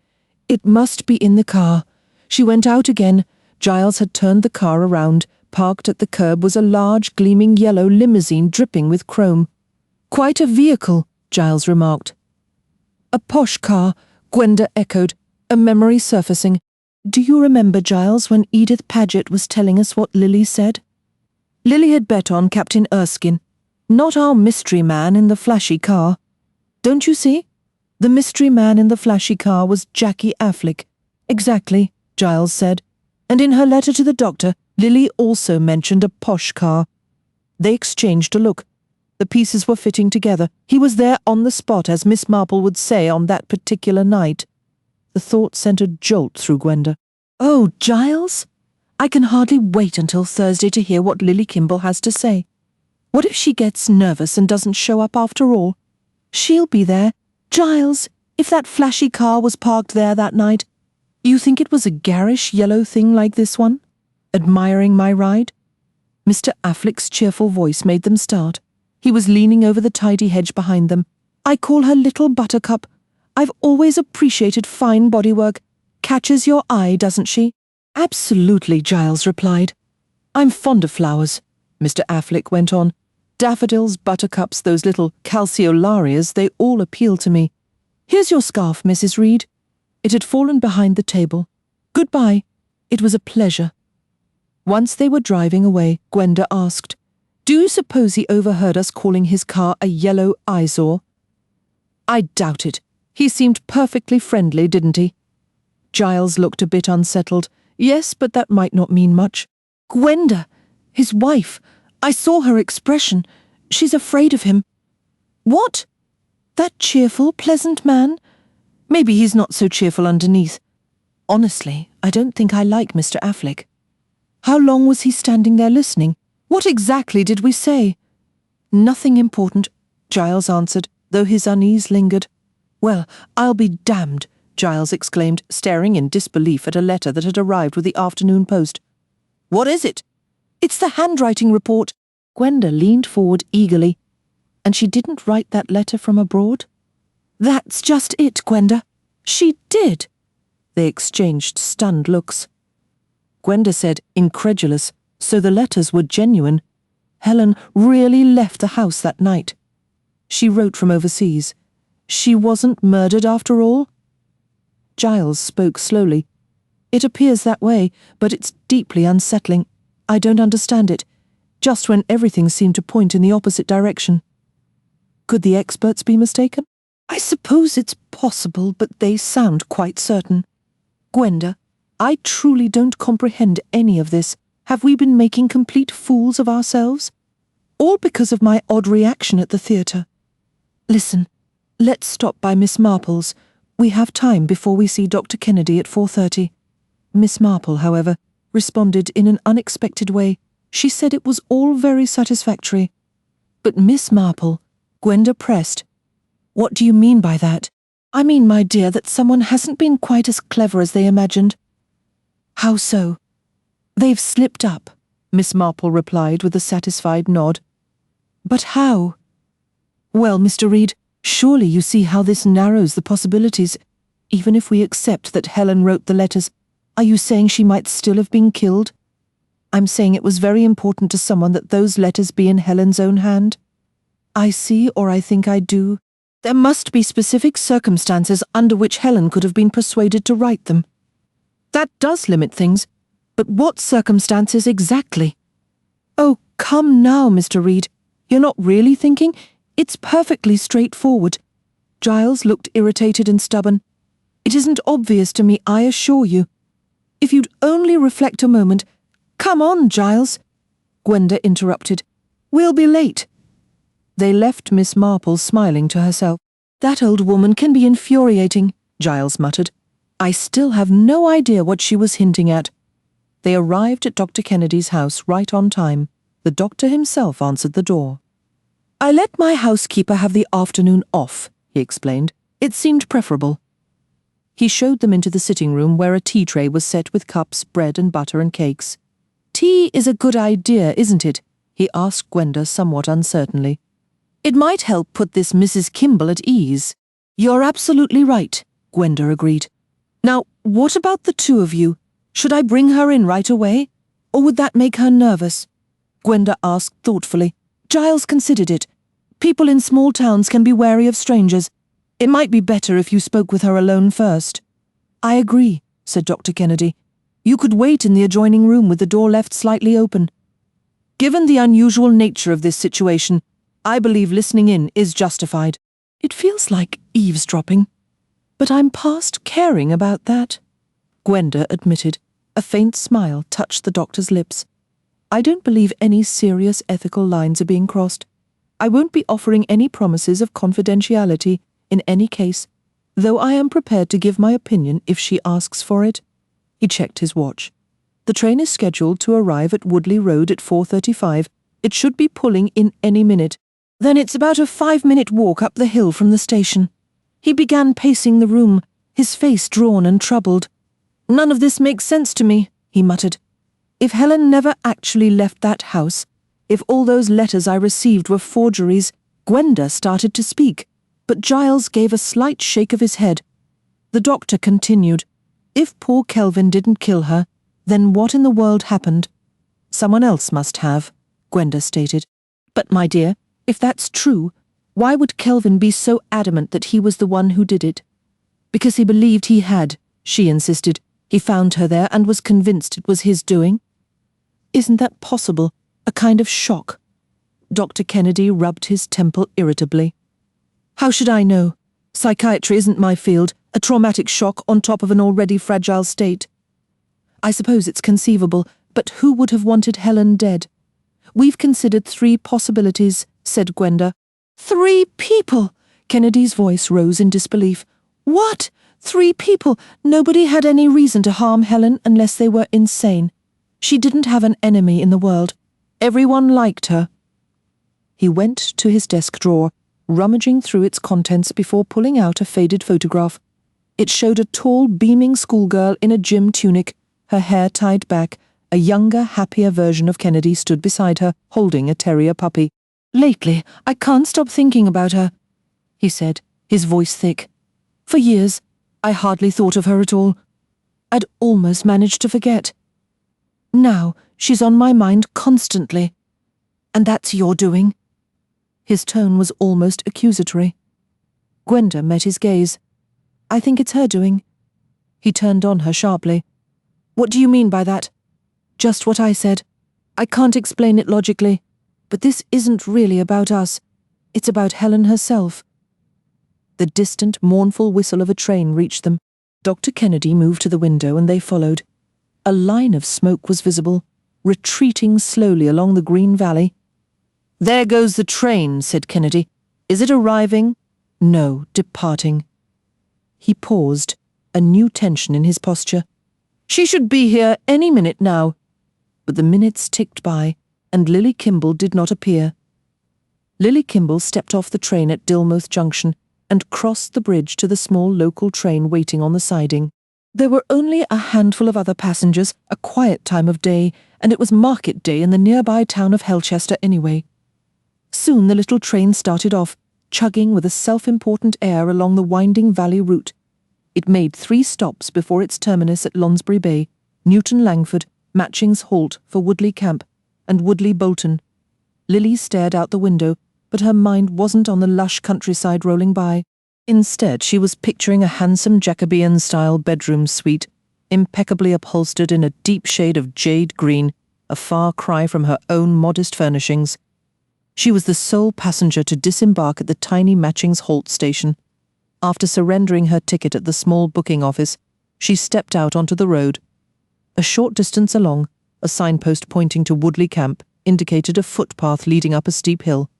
It must be in the car. She went out again. Giles had turned the car around. Parked at the curb was a large, gleaming yellow limousine dripping with chrome. Quite a vehicle, Giles remarked. A posh car, Gwenda echoed, a memory surfacing. Do you remember, Giles, when Edith Paget was telling us what Lily said? Lily had bet on Captain Erskine, not our mystery man in the flashy car. Don't you see? The mystery man in the flashy car was Jackie Affleck. Exactly, Giles said. And in her letter to the doctor, Lily also mentioned a posh car. They exchanged a look. The pieces were fitting together. He was there on the spot, as Miss Marple would say on that particular night. The thought sent a jolt through Gwenda. Oh, Giles? I can hardly wait until Thursday to hear what Lily Kimble has to say. What if she gets nervous and doesn't show up after all? She'll be there. Giles, if that flashy car was parked there that night, you think it was a garish yellow thing like this one? Admiring my ride? Mr. Affleck's cheerful voice made them start. He was leaning over the tidy hedge behind them. I call her Little Buttercup. I've always appreciated fine bodywork. Catches your eye, doesn't she? Absolutely, Giles replied. I'm fond of flowers, Mr. Affleck went on. Daffodils, buttercups, those little calceolarias, they all appeal to me. Here's your scarf, Mrs. Reed. It had fallen behind the table. Goodbye. It was a pleasure. Once they were driving away, Gwenda asked, Do you suppose he overheard us calling his car a yellow eyesore? I doubt it. He seemed perfectly friendly, didn't he? Giles looked a bit unsettled. Yes, but that might not mean much. Gwenda, his wife. I saw her expression. She's afraid of him. What? That cheerful, pleasant man? Maybe he's not so cheerful underneath. Honestly, I don't think I like Mr. Affleck. How long was he standing there listening? What exactly did we say? Nothing important, Giles answered, though his unease lingered. Well, I'll be damned, Giles exclaimed, staring in disbelief at a letter that had arrived with the afternoon post. What is it? It's the handwriting report. Gwenda leaned forward eagerly. And she didn't write that letter from abroad? That's just it, Gwenda. She did. They exchanged stunned looks. Gwenda said, incredulous, so the letters were genuine. Helen really left the house that night. She wrote from overseas. She wasn't murdered after all? Giles spoke slowly. It appears that way, but it's deeply unsettling. I don't understand it, just when everything seemed to point in the opposite direction. Could the experts be mistaken? I suppose it's possible, but they sound quite certain. Gwenda, I truly don't comprehend any of this. Have we been making complete fools of ourselves? All because of my odd reaction at the theatre. Listen, let's stop by Miss Marple's. We have time before we see Dr. Kennedy at 4:30. Miss Marple, however, responded in an unexpected way. She said it was all very satisfactory. But Miss Marple, Gwenda pressed. What do you mean by that? I mean, my dear, that someone hasn't been quite as clever as they imagined. How so? They've slipped up, Miss Marple replied with a satisfied nod. But how? Well, Mr. Reed, surely you see how this narrows the possibilities. Even if we accept that Helen wrote the letters, are you saying she might still have been killed? I'm saying it was very important to someone that those letters be in Helen's own hand. I see, or I think I do. There must be specific circumstances under which Helen could have been persuaded to write them. That does limit things, but what circumstances exactly? Oh, come now, Mr. Reed. You're not really thinking? It's perfectly straightforward. Giles looked irritated and stubborn. It isn't obvious to me, I assure you. If you'd only reflect a moment. Come on, Giles, Gwenda interrupted. We'll be late. They left Miss Marple smiling to herself. That old woman can be infuriating, Giles muttered. I still have no idea what she was hinting at. They arrived at Dr. Kennedy's house right on time. The doctor himself answered the door. I let my housekeeper have the afternoon off, he explained. It seemed preferable. He showed them into the sitting room where a tea tray was set with cups, bread and butter and cakes. Tea is a good idea, isn't it? He asked Gwenda somewhat uncertainly. It might help put this Mrs. Kimball at ease. You're absolutely right, Gwenda agreed. Now, what about the two of you? Should I bring her in right away? Or would that make her nervous? Gwenda asked thoughtfully. Giles considered it. People in small towns can be wary of strangers. It might be better if you spoke with her alone first. I agree, said Dr. Kennedy. You could wait in the adjoining room with the door left slightly open. Given the unusual nature of this situation, I believe listening in is justified. It feels like eavesdropping. But I'm past caring about that, Gwenda admitted. A faint smile touched the doctor's lips. I don't believe any serious ethical lines are being crossed. I won't be offering any promises of confidentiality in any case, though I am prepared to give my opinion if she asks for it. He checked his watch. The train is scheduled to arrive at Woodley Road at 4:35. It should be pulling in any minute. Then it's about a 5-minute walk up the hill from the station. He began pacing the room, his face drawn and troubled. None of this makes sense to me, he muttered. If Helen never actually left that house, if all those letters I received were forgeries, Gwenda started to speak, but Giles gave a slight shake of his head. The doctor continued. If poor Kelvin didn't kill her, then what in the world happened? Someone else must have, Gwenda stated. But, my dear, if that's true, why would Kelvin be so adamant that he was the one who did it? Because he believed he had, she insisted. He found her there and was convinced it was his doing. Isn't that possible? A kind of shock? Dr. Kennedy rubbed his temple irritably. How should I know? Psychiatry isn't my field, a traumatic shock on top of an already fragile state. I suppose it's conceivable, but who would have wanted Helen dead? We've considered 3 possibilities, said Gwenda. 3 people! Kennedy's voice rose in disbelief. What? 3 people? Nobody had any reason to harm Helen unless they were insane. She didn't have an enemy in the world. Everyone liked her. He went to his desk drawer, rummaging through its contents before pulling out a faded photograph. It showed a tall, beaming schoolgirl in a gym tunic, her hair tied back. A younger, happier version of Kennedy stood beside her, holding a terrier puppy. Lately, I can't stop thinking about her, he said. his voice thick. "For years, I hardly thought of her at all. I'd almost managed to forget. Now she's on my mind constantly. And that's your doing." His tone was almost accusatory. Gwenda met his gaze. "I think it's her doing." He turned on her sharply. "What do you mean by that?" "Just what I said. I can't explain it logically, but this isn't really about us. It's about Helen herself." The distant, mournful whistle of a train reached them. Dr. Kennedy moved to the window and they followed. A line of smoke was visible, retreating slowly along the green valley. "There goes the train," said Kennedy. "Is it arriving?" "No, departing." He paused, a new tension in his posture. "She should be here any minute now." But the minutes ticked by, and Lily Kimble did not appear. Lily Kimble stepped off the train at Dilmouth Junction and crossed the bridge to the small local train waiting on the siding. There were only a handful of other passengers, a quiet time of day, and it was market day in the nearby town of Helchester anyway. Soon the little train started off, chugging with a self-important air along the winding valley route. It made 3 stops before its terminus at Lonsbury Bay, Newton Langford, Matching's halt for Woodley Camp, and Woodley Bolton. Lily stared out the window, but her mind wasn't on the lush countryside rolling by. Instead, she was picturing a handsome Jacobean-style bedroom suite, impeccably upholstered in a deep shade of jade green, a far cry from her own modest furnishings. She was the sole passenger to disembark at the tiny Matching's halt station. After surrendering her ticket at the small booking office, she stepped out onto the road. A short distance along, a signpost pointing to Woodley Camp indicated a footpath leading up a steep hill.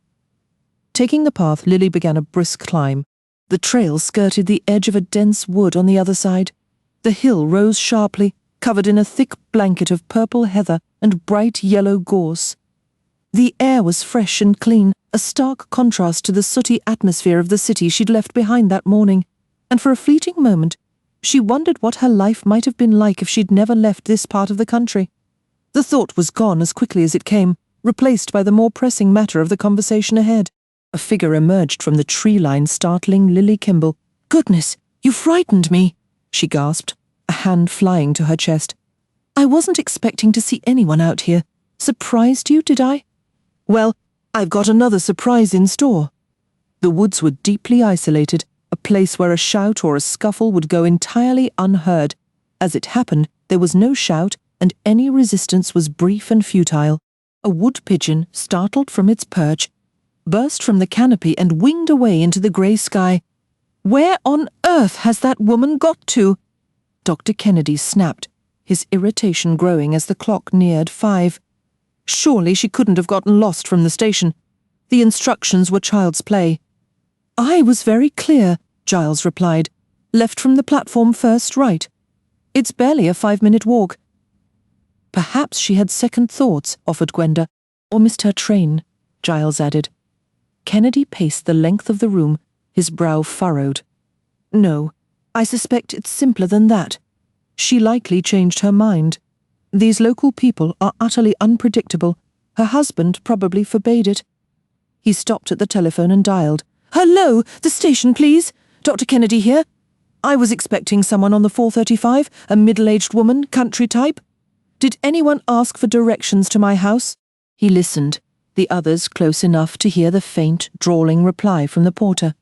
Taking the path, Lily began a brisk climb. The trail skirted the edge of a dense wood on the other side. The hill rose sharply, covered in a thick blanket of purple heather and bright yellow gorse. The air was fresh and clean, a stark contrast to the sooty atmosphere of the city she'd left behind that morning, and for a fleeting moment, she wondered what her life might have been like if she'd never left this part of the country. The thought was gone as quickly as it came, replaced by the more pressing matter of the conversation ahead. A figure emerged from the tree line, startling Lily Kimble. "Goodness, you frightened me," she gasped, a hand flying to her chest. "I wasn't expecting to see anyone out here. Surprised you, did I?" "Well, I've got another surprise in store." The woods were deeply isolated, a place where a shout or a scuffle would go entirely unheard. As it happened, there was no shout, and any resistance was brief and futile. A wood pigeon, startled from its perch, burst from the canopy and winged away into the grey sky. "Where on earth has that woman got to?" Dr. Kennedy snapped, his irritation growing as the clock neared 5. Surely she couldn't have gotten lost from the station. The instructions were child's play. "I was very clear," Giles replied. "Left from the platform first, right. It's barely a 5-minute walk." "Perhaps she had second thoughts," offered Gwenda. "Or missed her train," Giles added. Kennedy paced the length of the room, his brow furrowed. "No, I suspect it's simpler than that. She likely changed her mind. These local people are utterly unpredictable. Her husband probably forbade it." He stopped at the telephone and dialed. "Hello, the station, please. Dr. Kennedy here. I was expecting someone on the 435, a middle-aged woman, country type. Did anyone ask for directions to my house?" He listened, the others close enough to hear the faint, drawling reply from the porter.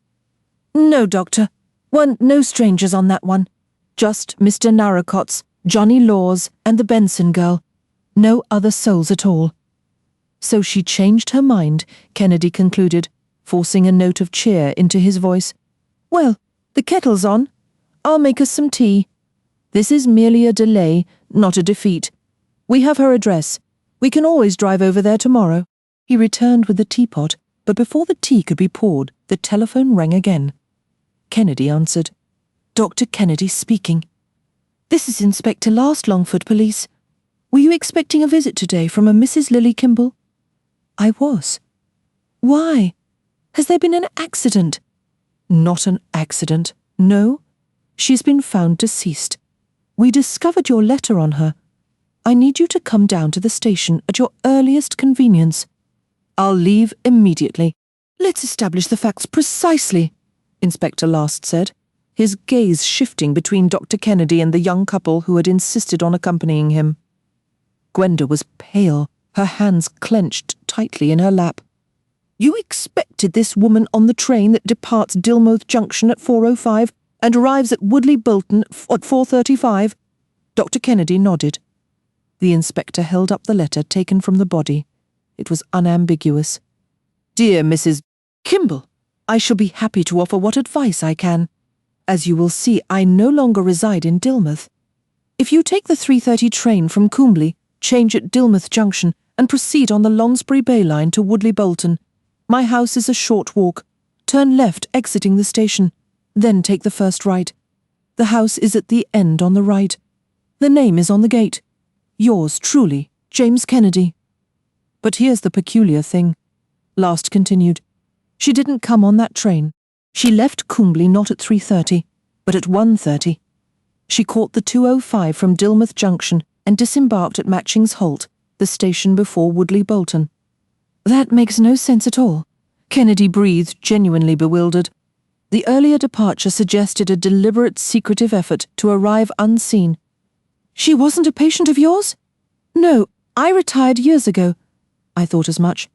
"No, Doctor. Weren't no strangers on that one. Just Mr. Narracotts, Johnny Laws, and the Benson girl. No other souls at all." "So she changed her mind," Kennedy concluded, forcing a note of cheer into his voice. "Well, the kettle's on. I'll make us some tea. This is merely a delay, not a defeat. We have her address. We can always drive over there tomorrow." He returned with the teapot, but before the tea could be poured, the telephone rang again. Kennedy answered. "Dr. Kennedy speaking. This is Inspector Last Longford Police. Were you expecting a visit today from a Mrs. Lily Kimble?" "I was." "Why? Has there been an accident?" "Not an accident, no. She's been found deceased. We discovered your letter on her. I need you to come down to the station at your earliest convenience." "I'll leave immediately." "Let's establish the facts precisely," Inspector Last said, his gaze shifting between Dr. Kennedy and the young couple who had insisted on accompanying him. Gwenda was pale, her hands clenched tightly in her lap. "You expected this woman on the train that departs Dilmouth Junction at 4:05 and arrives at Woodley Bolton at 4:35? Dr. Kennedy nodded. The inspector held up the letter taken from the body. It was unambiguous. "Dear Mrs. Kimball, I shall be happy to offer what advice I can. As you will see, I no longer reside in Dilmouth. If you take the 3:30 train from Coombley, change at Dilmouth Junction, and proceed on the Longsbury Bay line to Woodley Bolton. My house is a short walk. Turn left exiting the station, then take the first right. The house is at the end on the right. The name is on the gate. Yours truly, James Kennedy." "But here's the peculiar thing," Last continued. "She didn't come on that train. She left Coombley not at 3:30, but at 1:30. She caught the 2:05 from Dilmouth Junction and disembarked at Matching's Holt, the station before Woodley Bolton." "That makes no sense at all." Kennedy breathed, genuinely bewildered. The earlier departure suggested a deliberate, secretive effort to arrive unseen. "She wasn't a patient of yours?" "No, I retired years ago." "I thought as much."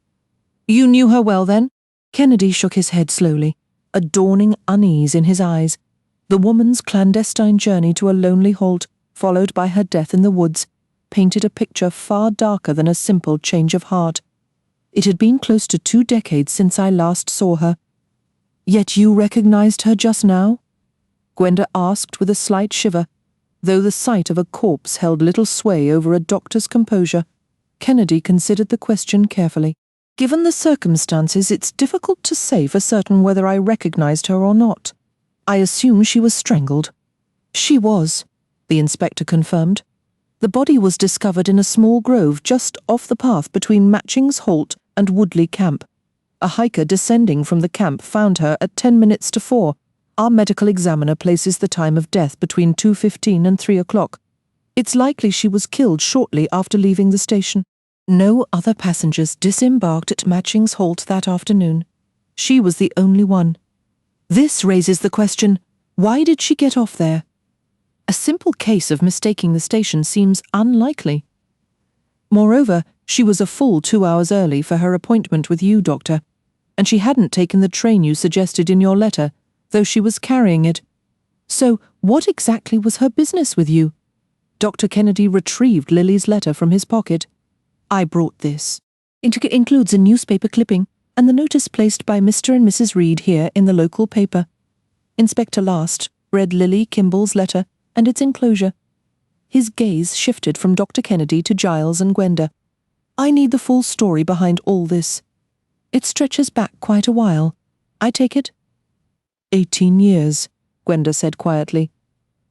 "You knew her well, then?" Kennedy shook his head slowly, a dawning unease in his eyes. The woman's clandestine journey to a lonely halt, followed by her death in the woods, painted a picture far darker than a simple change of heart. It had been close to 2 decades since I last saw her. "Yet you recognized her just now?" Gwenda asked with a slight shiver. Though the sight of a corpse held little sway over a doctor's composure, Kennedy considered the question carefully. "Given the circumstances, it's difficult to say for certain whether I recognized her or not. I assume she was strangled." "She was," the inspector confirmed. "The body was discovered in a small grove just off the path between Matching's Holt and Woodley Camp. A hiker descending from the camp found her at 10 minutes to 4. Our medical examiner places the time of death between 2:15 and 3 o'clock. It's likely she was killed shortly after leaving the station. No other passengers disembarked at Matching's Holt that afternoon. She was the only one. This raises the question, why did she get off there? A simple case of mistaking the station seems unlikely. Moreover, she was a full 2 hours early for her appointment with you, Doctor, and she hadn't taken the train you suggested in your letter, though she was carrying it. So, what exactly was her business with you? Dr. Kennedy retrieved Lily's letter from his pocket. "I brought this. It includes a newspaper clipping and the notice placed by Mr. and Mrs. Reed here in the local paper." Inspector Last read Lily Kimball's letter and its enclosure. His gaze shifted from Dr. Kennedy to Giles and Gwenda. "I need the full story behind all this. It stretches back quite a while. I take it?" 18 years, Gwenda said quietly.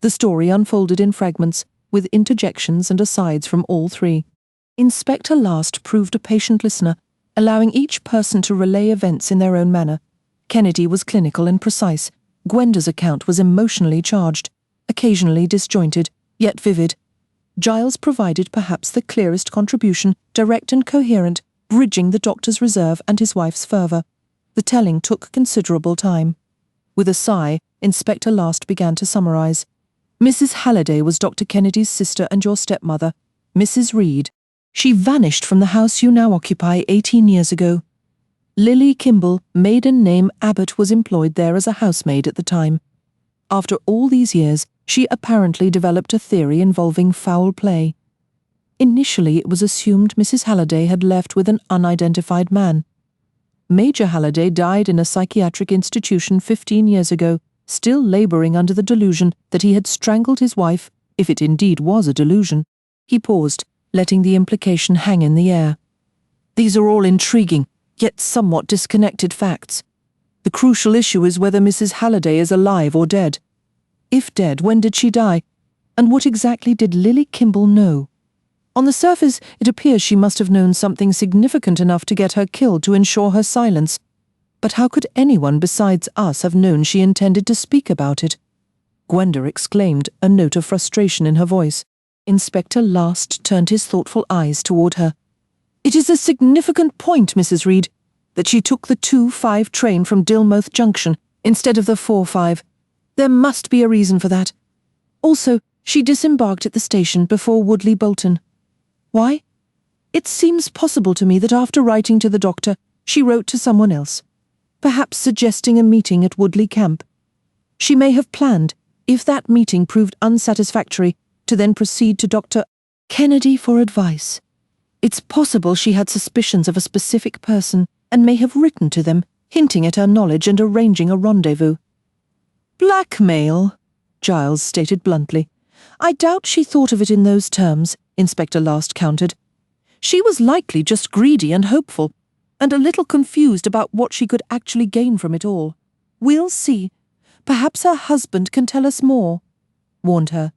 The story unfolded in fragments, with interjections and asides from all three. Inspector Last proved a patient listener, allowing each person to relay events in their own manner. Kennedy was clinical and precise. Gwenda's account was emotionally charged, occasionally disjointed, yet vivid. Giles provided perhaps the clearest contribution, direct and coherent, bridging the doctor's reserve and his wife's fervour. The telling took considerable time. With a sigh, Inspector Last began to summarize. "Mrs. Halliday was Dr. Kennedy's sister and your stepmother, Mrs. Reed. She vanished from the house you now occupy 18 years ago. Lily Kimball, maiden name Abbott, was employed there as a housemaid at the time. After all these years, she apparently developed a theory involving foul play. Initially, it was assumed Mrs. Halliday had left with an unidentified man. Major Halliday died in a psychiatric institution 15 years ago, still labouring under the delusion that he had strangled his wife, if it indeed was a delusion." He paused, letting the implication hang in the air. "These are all intriguing, yet somewhat disconnected facts. The crucial issue is whether Mrs. Halliday is alive or dead. If dead, when did she die? And what exactly did Lily Kimball know? On the surface, it appears she must have known something significant enough to get her killed to ensure her silence. But how could anyone besides us have known she intended to speak about it?" Gwenda exclaimed, a note of frustration in her voice. Inspector Last turned his thoughtful eyes toward her. "It is a significant point, Mrs. Reed, that she took the 2:05 train from Dilmouth Junction instead of the 4-5. There must be a reason for that. Also, she disembarked at the station before Woodley Bolton. Why? It seems possible to me that after writing to the doctor, she wrote to someone else, perhaps suggesting a meeting at Woodley Camp. She may have planned, if that meeting proved unsatisfactory, to then proceed to Dr. Kennedy for advice. It's possible she had suspicions of a specific person and may have written to them, hinting at her knowledge and arranging a rendezvous. Blackmail, Giles stated bluntly. I doubt she thought of it in those terms, Inspector Last countered. She was likely just greedy and hopeful, and a little confused about what she could actually gain from it all. We'll see. Perhaps her husband can tell us more, warned her.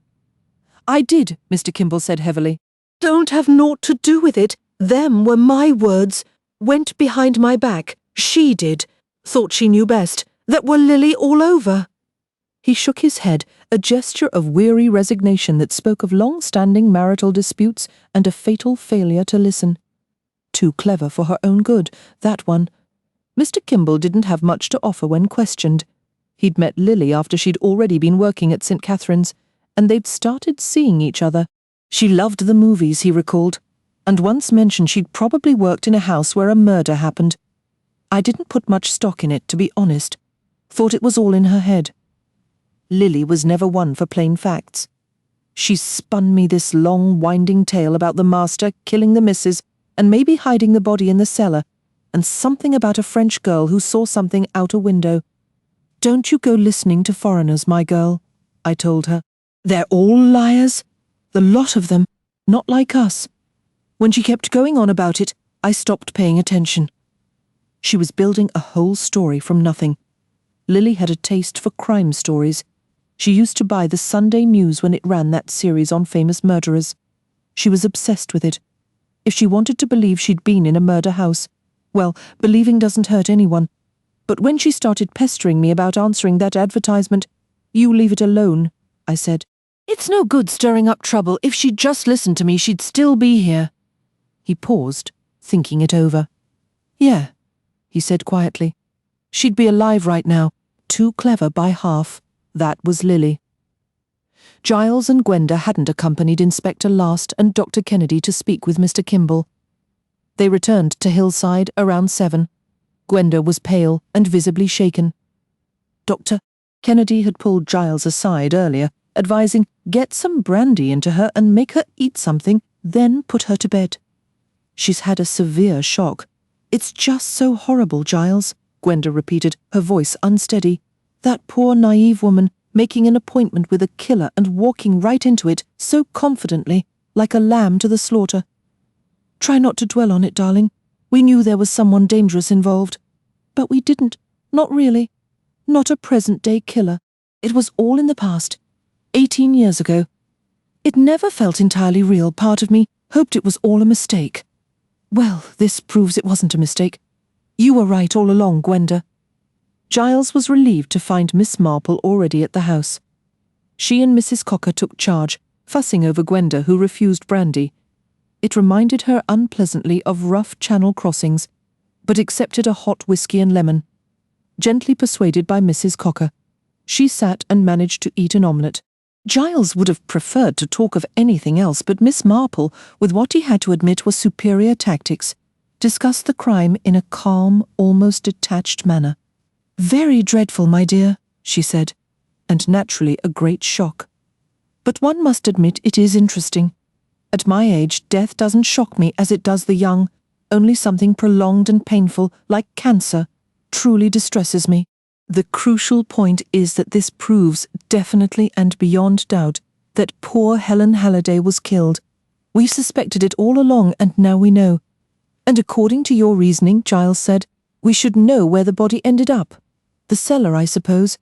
I did, Mr. Kimball said heavily. Don't have naught to do with it. Them were my words. Went behind my back. She did. Thought she knew best. That were Lily all over. He shook his head, a gesture of weary resignation that spoke of long-standing marital disputes and a fatal failure to listen. Too clever for her own good, that one. Mr. Kimball didn't have much to offer when questioned. He'd met Lily after she'd already been working at St. Catherine's, and they'd started seeing each other. She loved the movies, he recalled, and once mentioned she'd probably worked in a house where a murder happened. I didn't put much stock in it, to be honest. Thought it was all in her head. Lily was never one for plain facts. She spun me this long, winding tale about the master killing the missus and maybe hiding the body in the cellar, and something about a French girl who saw something out a window. Don't you go listening to foreigners, my girl, I told her. They're all liars. The lot of them. Not like us. When she kept going on about it, I stopped paying attention. She was building a whole story from nothing. Lily had a taste for crime stories. She used to buy the Sunday News when it ran that series on famous murderers. She was obsessed with it. If she wanted to believe she'd been in a murder house, well, believing doesn't hurt anyone. But when she started pestering me about answering that advertisement, you leave it alone, I said. It's no good stirring up trouble. If she'd just listened to me, she'd still be here. He paused, thinking it over. Yeah, he said quietly. She'd be alive right now, too clever by half. That was Lily. Giles and Gwenda hadn't accompanied Inspector Last and Dr. Kennedy to speak with Mr. Kimball. They returned to Hillside around 7. Gwenda was pale and visibly shaken. Dr. Kennedy had pulled Giles aside earlier, advising, get some brandy into her and make her eat something, then put her to bed. She's had a severe shock. It's just so horrible, Giles, Gwenda repeated, her voice unsteady. That poor naive woman making an appointment with a killer and walking right into it so confidently, like a lamb to the slaughter. Try not to dwell on it, darling. We knew there was someone dangerous involved. But we didn't. Not really. Not a present-day killer. It was all in the past. 18 years ago. It never felt entirely real. Part of me hoped it was all a mistake. Well, this proves it wasn't a mistake. You were right all along, Gwenda. Giles was relieved to find Miss Marple already at the house. She and Mrs. Cocker took charge, fussing over Gwenda, who refused brandy. It reminded her unpleasantly of rough Channel crossings, but accepted a hot whiskey and lemon. Gently persuaded by Mrs. Cocker, she sat and managed to eat an omelette. Giles would have preferred to talk of anything else, but Miss Marple, with what he had to admit were superior tactics, discussed the crime in a calm, almost detached manner. Very dreadful, my dear, she said, and naturally a great shock. But one must admit it is interesting. At my age, death doesn't shock me as it does the young. Only something prolonged and painful, like cancer, truly distresses me. The crucial point is that this proves, definitely and beyond doubt, that poor Helen Halliday was killed. We've suspected it all along, and now we know. And according to your reasoning, Giles said, we should know where the body ended up. The cellar, I suppose.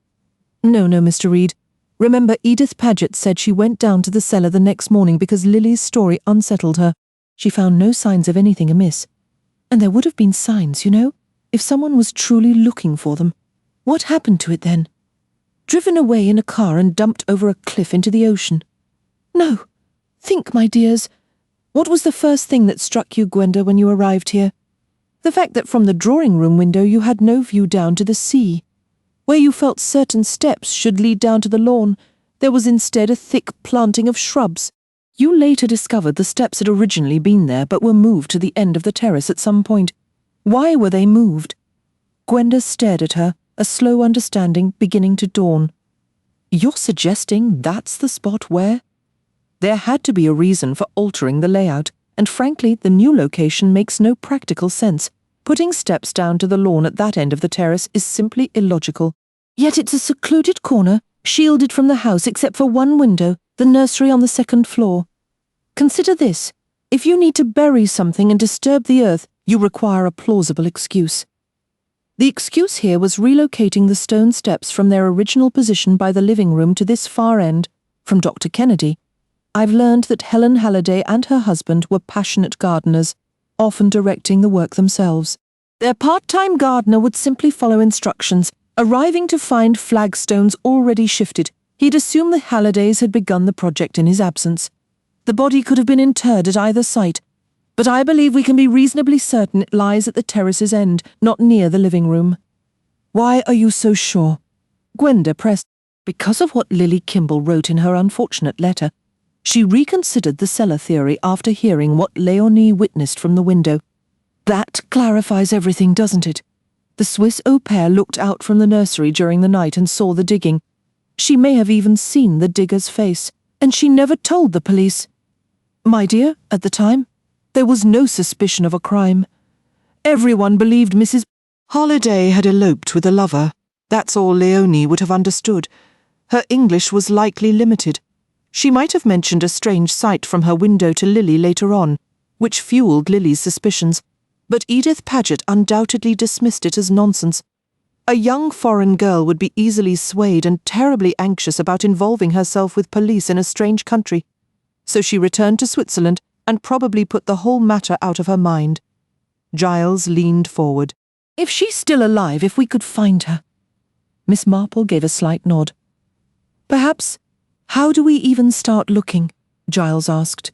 No, Mr. Reed. Remember, Edith Paget said she went down to the cellar the next morning because Lily's story unsettled her. She found no signs of anything amiss. And there would have been signs, you know, if someone was truly looking for them. What happened to it then? Driven away in a car and dumped over a cliff into the ocean. No. Think, my dears. What was the first thing that struck you, Gwenda, when you arrived here? The fact that from the drawing-room window you had no view down to the sea. Where you felt certain steps should lead down to the lawn, there was instead a thick planting of shrubs. You later discovered the steps had originally been there but were moved to the end of the terrace at some point. Why were they moved? Gwenda stared at her, a slow understanding beginning to dawn. You're suggesting that's the spot where? There had to be a reason for altering the layout, and frankly, the new location makes no practical sense. Putting steps down to the lawn at that end of the terrace is simply illogical. Yet it's a secluded corner, shielded from the house except for one window, the nursery on the second floor. Consider this. If you need to bury something and disturb the earth, you require a plausible excuse. The excuse here was relocating the stone steps from their original position by the living room to this far end. From Dr. Kennedy, I've learned that Helen Halliday and her husband were passionate gardeners, often directing the work themselves. Their part-time gardener would simply follow instructions, arriving to find flagstones already shifted. He'd assumed the Hallidays had begun the project in his absence. The body could have been interred at either site, but I believe we can be reasonably certain it lies at the terrace's end, not near the living room. Why are you so sure? Gwenda pressed. Because of what Lily Kimball wrote in her unfortunate letter. She reconsidered the cellar theory after hearing what Leonie witnessed from the window. That clarifies everything, doesn't it? The Swiss au pair looked out from the nursery during the night and saw the digging. She may have even seen the digger's face, and she never told the police. My dear, at the time, there was no suspicion of a crime. Everyone believed Mrs. Halliday had eloped with a lover. That's all Leonie would have understood. Her English was likely limited. She might have mentioned a strange sight from her window to Lily later on, which fueled Lily's suspicions, but Edith Paget undoubtedly dismissed it as nonsense. A young foreign girl would be easily swayed and terribly anxious about involving herself with police in a strange country, so she returned to Switzerland and probably put the whole matter out of her mind. Giles leaned forward. If she's still alive, if we could find her. Miss Marple gave a slight nod. Perhaps. How do we even start looking? Giles asked.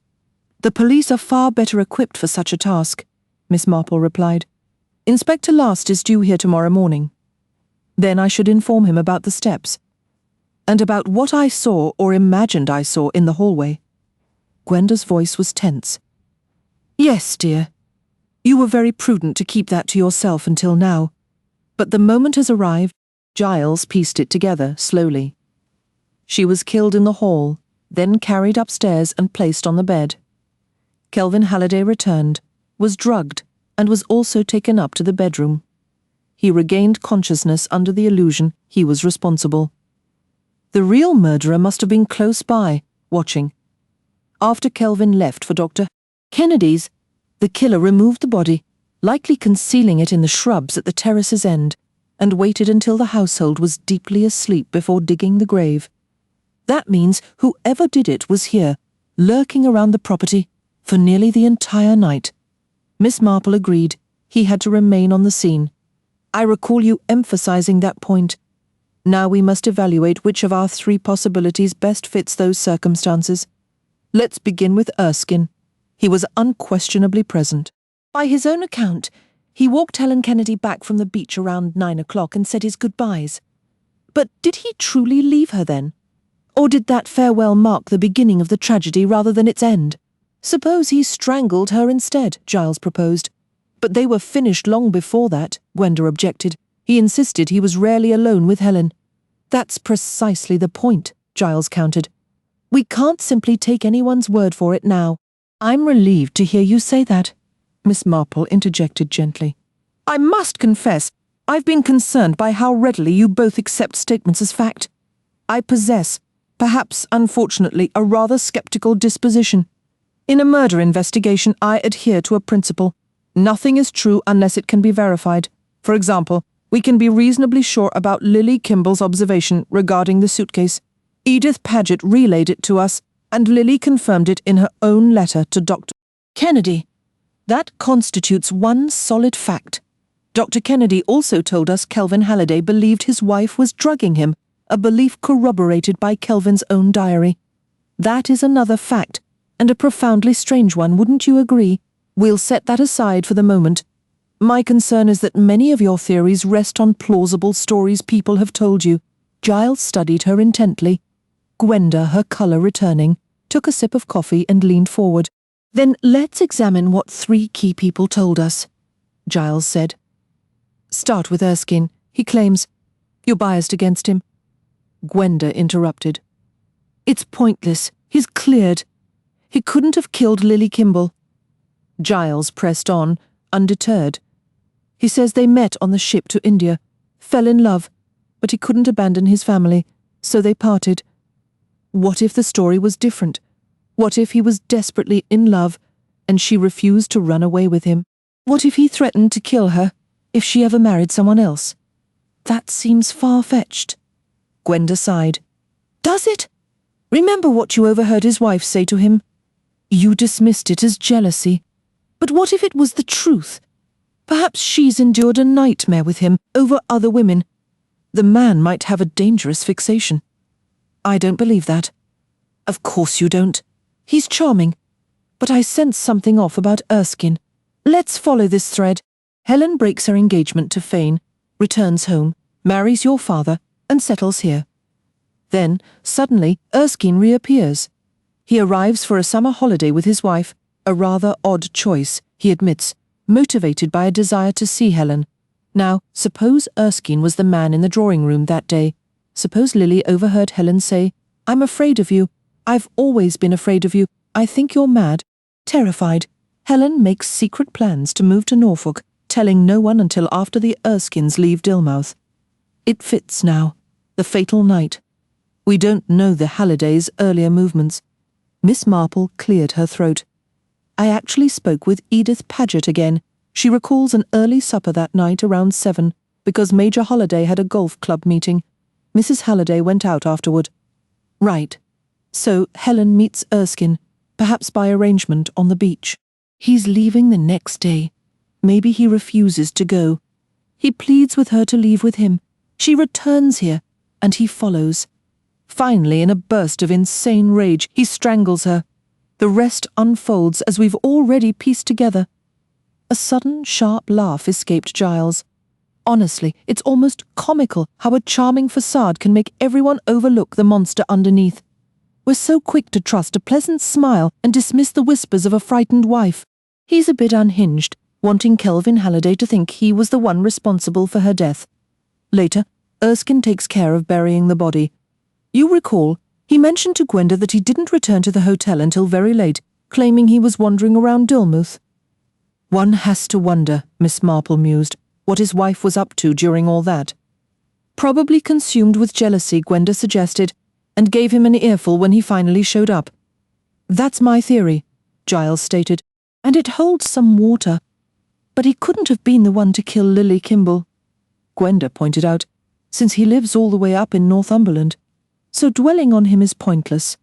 The police are far better equipped for such a task, Miss Marple replied. Inspector Last is due here tomorrow morning. Then I should inform him about the steps, and about what I saw or imagined I saw in the hallway. Gwenda's voice was tense. Yes, dear. You were very prudent to keep that to yourself until now. But the moment has arrived. Giles pieced it together slowly. She was killed in the hall, then carried upstairs and placed on the bed. Kelvin Halliday returned, was drugged, and was also taken up to the bedroom. He regained consciousness under the illusion he was responsible. The real murderer must have been close by, watching. After Kelvin left for Dr. Kennedy's, the killer removed the body, likely concealing it in the shrubs at the terrace's end, and waited until the household was deeply asleep before digging the grave. That means whoever did it was here, lurking around the property, for nearly the entire night. Miss Marple agreed. He had to remain on the scene. I recall you emphasizing that point. Now we must evaluate which of our three possibilities best fits those circumstances. Let's begin with Erskine. He was unquestionably present. By his own account, he walked Helen Kennedy back from the beach around 9 o'clock and said his goodbyes. But did he truly leave her then? Or did that farewell mark the beginning of the tragedy rather than its end? Suppose he strangled her instead, Giles proposed. But they were finished long before that, Gwenda objected. He insisted he was rarely alone with Helen. That's precisely the point, Giles countered. We can't simply take anyone's word for it now. I'm relieved to hear you say that, Miss Marple interjected gently. I must confess, I've been concerned by how readily you both accept statements as fact. I possess, perhaps unfortunately, a rather sceptical disposition. In a murder investigation, I adhere to a principle. Nothing is true unless it can be verified. For example, we can be reasonably sure about Lily Kimball's observation regarding the suitcase. Edith Paget relayed it to us, and Lily confirmed it in her own letter to Dr. Kennedy. That constitutes one solid fact. Dr. Kennedy also told us Kelvin Halliday believed his wife was drugging him, a belief corroborated by Kelvin's own diary. That is another fact, and a profoundly strange one, wouldn't you agree? We'll set that aside for the moment. My concern is that many of your theories rest on plausible stories people have told you. Giles studied her intently. Gwenda, her colour returning, took a sip of coffee and leaned forward. Then let's examine what 3 key people told us, Giles said. Start with Erskine. He claims you're biased against him. Gwenda interrupted. It's pointless. He's cleared. He couldn't have killed Lily Kimball. Giles pressed on, undeterred. He says they met on the ship to India, fell in love, but he couldn't abandon his family, so they parted. What if the story was different? What if he was desperately in love, and she refused to run away with him? What if he threatened to kill her, if she ever married someone else? That seems far-fetched. Gwenda sighed. Does it? Remember what you overheard his wife say to him? You dismissed it as jealousy. But what if it was the truth? Perhaps she's endured a nightmare with him over other women. The man might have a dangerous fixation. I don't believe that. Of course you don't. He's charming. But I sense something off about Erskine. Let's follow this thread. Helen breaks her engagement to Fane, returns home, marries your father, and settles here. Then, suddenly, Erskine reappears. He arrives for a summer holiday with his wife, a rather odd choice, he admits, motivated by a desire to see Helen. Now, suppose Erskine was the man in the drawing room that day. Suppose Lily overheard Helen say, I'm afraid of you. I've always been afraid of you. I think you're mad. Terrified, Helen makes secret plans to move to Norfolk, telling no one until after the Erskines leave Dilmouth. It fits now. The fatal night. We don't know the Hallidays' earlier movements. Miss Marple cleared her throat. I actually spoke with Edith Paget again. She recalls an early supper that night around 7, because Major Holliday had a golf club meeting. Mrs. Halliday went out afterward. Right. So Helen meets Erskine, perhaps by arrangement on the beach. He's leaving the next day. Maybe he refuses to go. He pleads with her to leave with him. She returns here, and he follows. Finally, in a burst of insane rage, he strangles her. The rest unfolds as we've already pieced together. A sudden, sharp laugh escaped Giles. Honestly, it's almost comical how a charming facade can make everyone overlook the monster underneath. We're so quick to trust a pleasant smile and dismiss the whispers of a frightened wife. He's a bit unhinged, wanting Kelvin Halliday to think he was the one responsible for her death. Later, Erskine takes care of burying the body. You recall, he mentioned to Gwenda that he didn't return to the hotel until very late, claiming he was wandering around Dilmouth. One has to wonder, Miss Marple mused, what his wife was up to during all that. Probably consumed with jealousy, Gwenda suggested, and gave him an earful when he finally showed up. That's my theory, Giles stated, and it holds some water. But he couldn't have been the one to kill Lily Kimball, Gwenda pointed out, since he lives all the way up in Northumberland. So dwelling on him is pointless.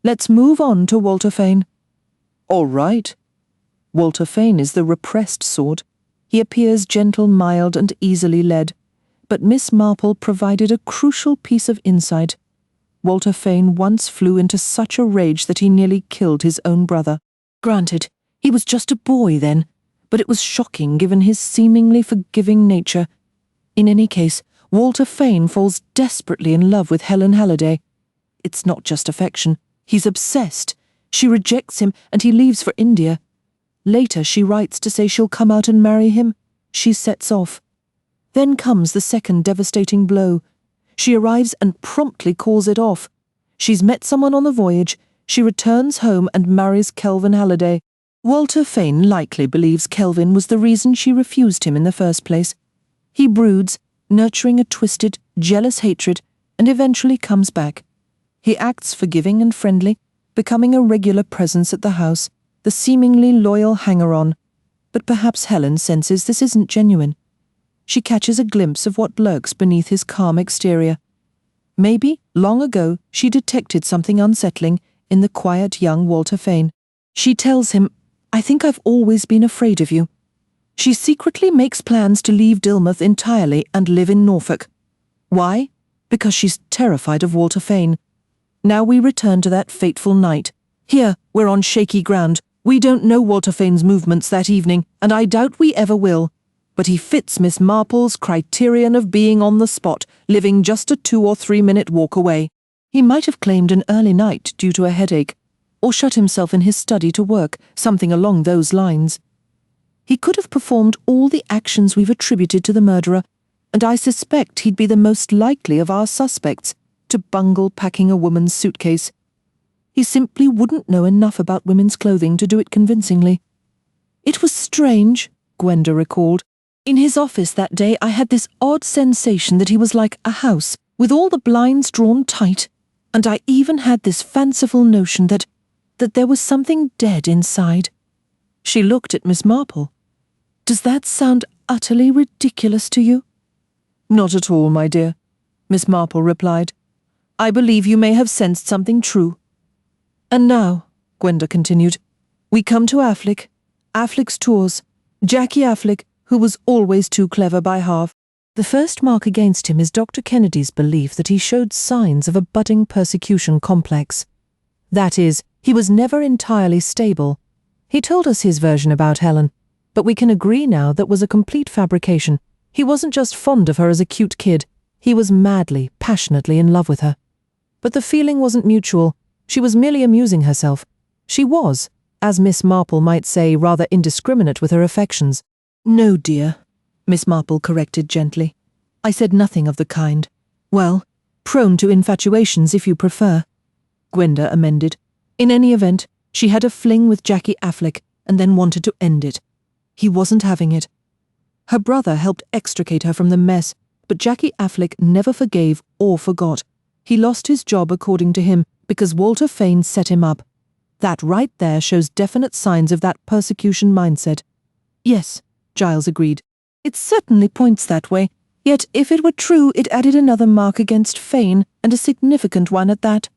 Let's move on to Walter Fane. All right. Walter Fane is the repressed sort. He appears gentle, mild, and easily led. But Miss Marple provided a crucial piece of insight. Walter Fane once flew into such a rage that he nearly killed his own brother. Granted, he was just a boy then, but it was shocking given his seemingly forgiving nature. In any case, Walter Fane falls desperately in love with Helen Halliday. It's not just affection. He's obsessed. She rejects him and he leaves for India. Later she writes to say she'll come out and marry him. She sets off. Then comes the second devastating blow. She arrives and promptly calls it off. She's met someone on the voyage. She returns home and marries Kelvin Halliday. Walter Fane likely believes Kelvin was the reason she refused him in the first place. He broods, nurturing a twisted, jealous hatred, and eventually comes back. He acts forgiving and friendly, becoming a regular presence at the house, the seemingly loyal hanger-on. But perhaps Helen senses this isn't genuine. She catches a glimpse of what lurks beneath his calm exterior. Maybe, long ago, she detected something unsettling in the quiet young Walter Fane. She tells him, I think I've always been afraid of you. She secretly makes plans to leave Dilmouth entirely and live in Norfolk. Why? Because she's terrified of Walter Fane. Now we return to that fateful night. Here, we're on shaky ground. We don't know Walter Fane's movements that evening, and I doubt we ever will. but he fits Miss Marple's criterion of being on the spot, living just a 2 or 3 minute walk away. He might have claimed an early night due to a headache, or shut himself in his study to work, something along those lines. He could have performed all the actions we've attributed to the murderer, and I suspect he'd be the most likely of our suspects to bungle packing a woman's suitcase. He simply wouldn't know enough about women's clothing to do it convincingly. It was strange, Gwenda recalled. In his office that day I had this odd sensation that he was like a house, with all the blinds drawn tight, and I even had this fanciful notion that there was something dead inside. She looked at Miss Marple. Does that sound utterly ridiculous to you? Not at all, my dear, Miss Marple replied. I believe you may have sensed something true. And now, Gwenda continued, we come to Affleck's tours. Jackie Affleck, who was always too clever by half. The first mark against him is Dr. Kennedy's belief that he showed signs of a budding persecution complex. That is, he was never entirely stable. He told us his version about Helen, but we can agree now that was a complete fabrication. He wasn't just fond of her as a cute kid, he was madly, passionately in love with her. But the feeling wasn't mutual. She was merely amusing herself. She was, as Miss Marple might say, rather indiscriminate with her affections. No, dear, Miss Marple corrected gently. I said nothing of the kind. Well, prone to infatuations if you prefer, Gwenda amended. In any event, she had a fling with Jackie Affleck and then wanted to end it. He wasn't having it. Her brother helped extricate her from the mess, but Jackie Affleck never forgave or forgot. He lost his job, according to him, because Walter Fane set him up. That right there shows definite signs of that persecution mindset. Yes, Giles agreed. It certainly points that way, yet if it were true it added another mark against Fane, and a significant one at that.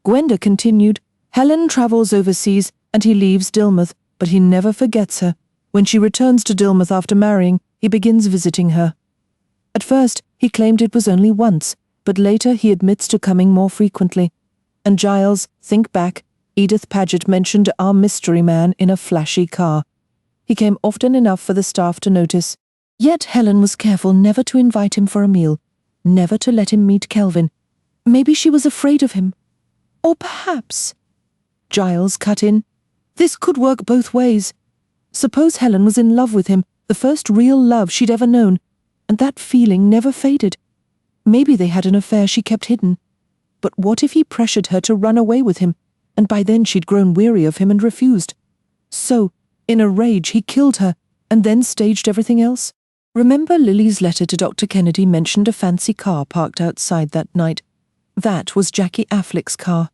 Gwenda continued, Helen travels overseas and he leaves Dilmouth, but he never forgets her. When she returns to Dilmouth after marrying, he begins visiting her. At first, he claimed it was only once, but later he admits to coming more frequently. And Giles, think back, Edith Paget mentioned our mystery man in a flashy car. He came often enough for the staff to notice. Yet Helen was careful never to invite him for a meal, never to let him meet Kelvin. Maybe she was afraid of him. Or perhaps... Giles cut in. This could work both ways. Suppose Helen was in love with him, the first real love she'd ever known, and that feeling never faded. Maybe they had an affair she kept hidden. But what if he pressured her to run away with him, and by then she'd grown weary of him and refused? So, in a rage, he killed her, and then staged everything else? Remember Lily's letter to Dr. Kennedy mentioned a fancy car parked outside that night. That was Jackie Affleck's car.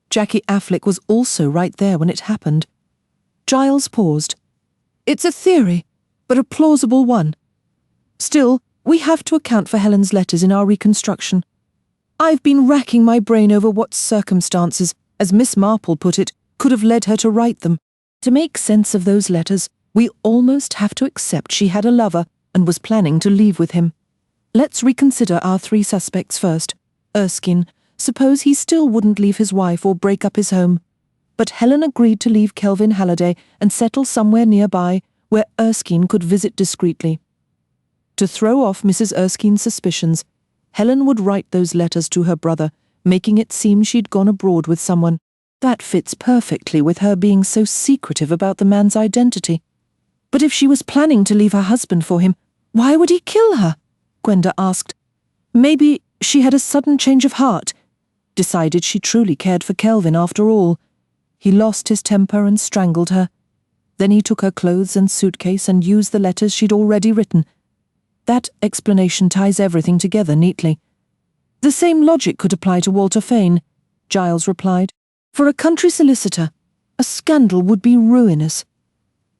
Jackie Affleck was also right there when it happened. Giles paused. It's a theory, but a plausible one. Still, we have to account for Helen's letters in our reconstruction. I've been racking my brain over what circumstances, as Miss Marple put it, could have led her to write them. To make sense of those letters, we almost have to accept she had a lover and was planning to leave with him. Let's reconsider our three suspects first. Erskine, suppose he still wouldn't leave his wife or break up his home. But Helen agreed to leave Kelvin Halliday and settle somewhere nearby where Erskine could visit discreetly. To throw off Mrs. Erskine's suspicions, Helen would write those letters to her brother, making it seem she'd gone abroad with someone. That fits perfectly with her being so secretive about the man's identity. But if she was planning to leave her husband for him, why would he kill her? Gwenda asked. Maybe she had a sudden change of heart, decided she truly cared for Kelvin after all. He lost his temper and strangled her. Then he took her clothes and suitcase and used the letters she'd already written. That explanation ties everything together neatly. The same logic could apply to Walter Fane, Giles replied. For a country solicitor, a scandal would be ruinous.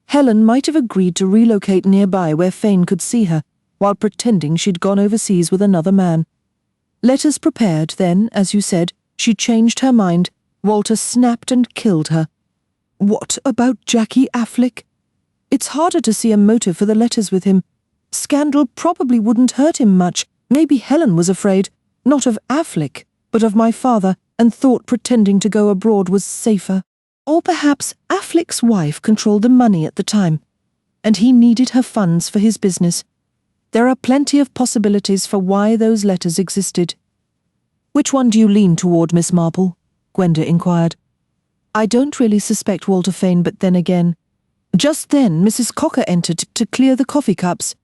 Helen might have agreed to relocate nearby where Fane could see her, while pretending she'd gone overseas with another man. Letters prepared, then, as you said, she changed her mind. Walter snapped and killed her. What about Jackie Affleck? It's harder to see a motive for the letters with him. Scandal probably wouldn't hurt him much. Maybe Helen was afraid, not of Affleck, but of my father, and thought pretending to go abroad was safer. Or perhaps Affleck's wife controlled the money at the time. and he needed her funds for his business. There are plenty of possibilities for why those letters existed. "Which one do you lean toward, Miss Marple?" Gwenda inquired. "I don't really suspect Walter Fane, but then again—" Just then Mrs. Cocker entered to clear the coffee cups.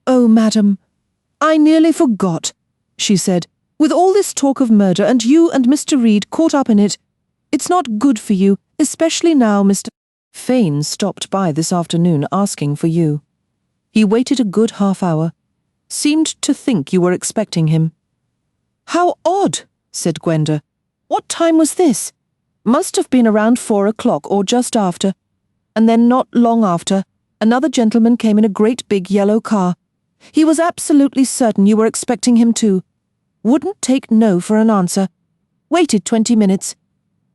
"Oh, madam, I nearly forgot," she said. "With all this talk of murder and you and Mr. Reed caught up in it, it's not good for you, especially now Mr. Fane stopped by this afternoon asking for you. He waited a good half-hour. Seemed to think you were expecting him." "How odd," said Gwenda. "What time was this?" "Must have been around 4 o'clock or just after. And then not long after, another gentleman came in a great big yellow car. He was absolutely certain you were expecting him too. Wouldn't take no for an answer. Waited 20 minutes.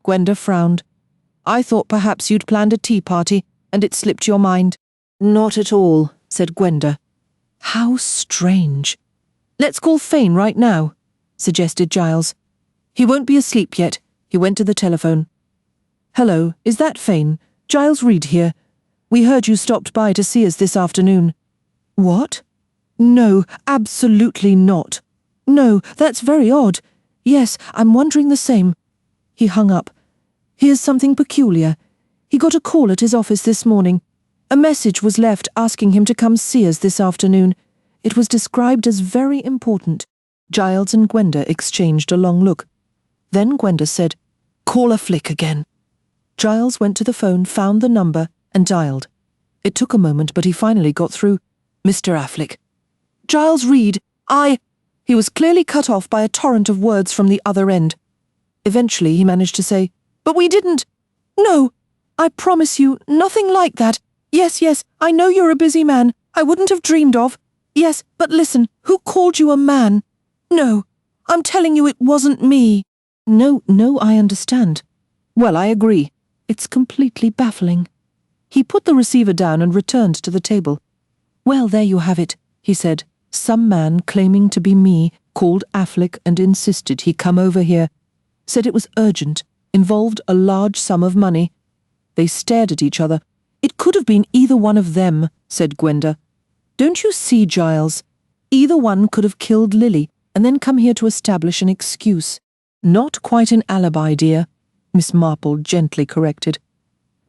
Gwenda frowned. "I thought perhaps you'd planned a tea party, and it slipped your mind." "Not at all," said Gwenda. "How strange." "Let's call Fane right now," suggested Giles. "He won't be asleep yet." He went to the telephone. "Hello, is that Fane? Giles Reed here. We heard you stopped by to see us this afternoon." "What? No, absolutely not. No, that's very odd. Yes, I'm wondering the same." He hung up. "Here's something peculiar. He got a call at his office this morning. A message was left asking him to come see us this afternoon. It was described as very important." Giles and Gwenda exchanged a long look. Then Gwenda said, "Call a flick again." Giles went to the phone, found the number, and dialed. It took a moment, but he finally got through. "Mr. Affleck." "Giles Reed, He was clearly cut off by a torrent of words from the other end. Eventually he managed to say, "But we didn't. No, I promise you, nothing like that. Yes, I know you're a busy man. I wouldn't have dreamed of. Yes, but listen, who called you a man? No, I'm telling you it wasn't me." No, I understand." "Well, I agree. It's completely baffling." He put the receiver down and returned to the table. "Well, there you have it," he said. "Some man claiming to be me called Affleck and insisted he come over here. Said it was urgent, involved a large sum of money." They stared at each other. "It could have been either one of them," said Gwenda. "Don't you see, Giles? Either one could have killed Lily and then come here to establish an excuse. Not quite an alibi, dear," Miss Marple gently corrected,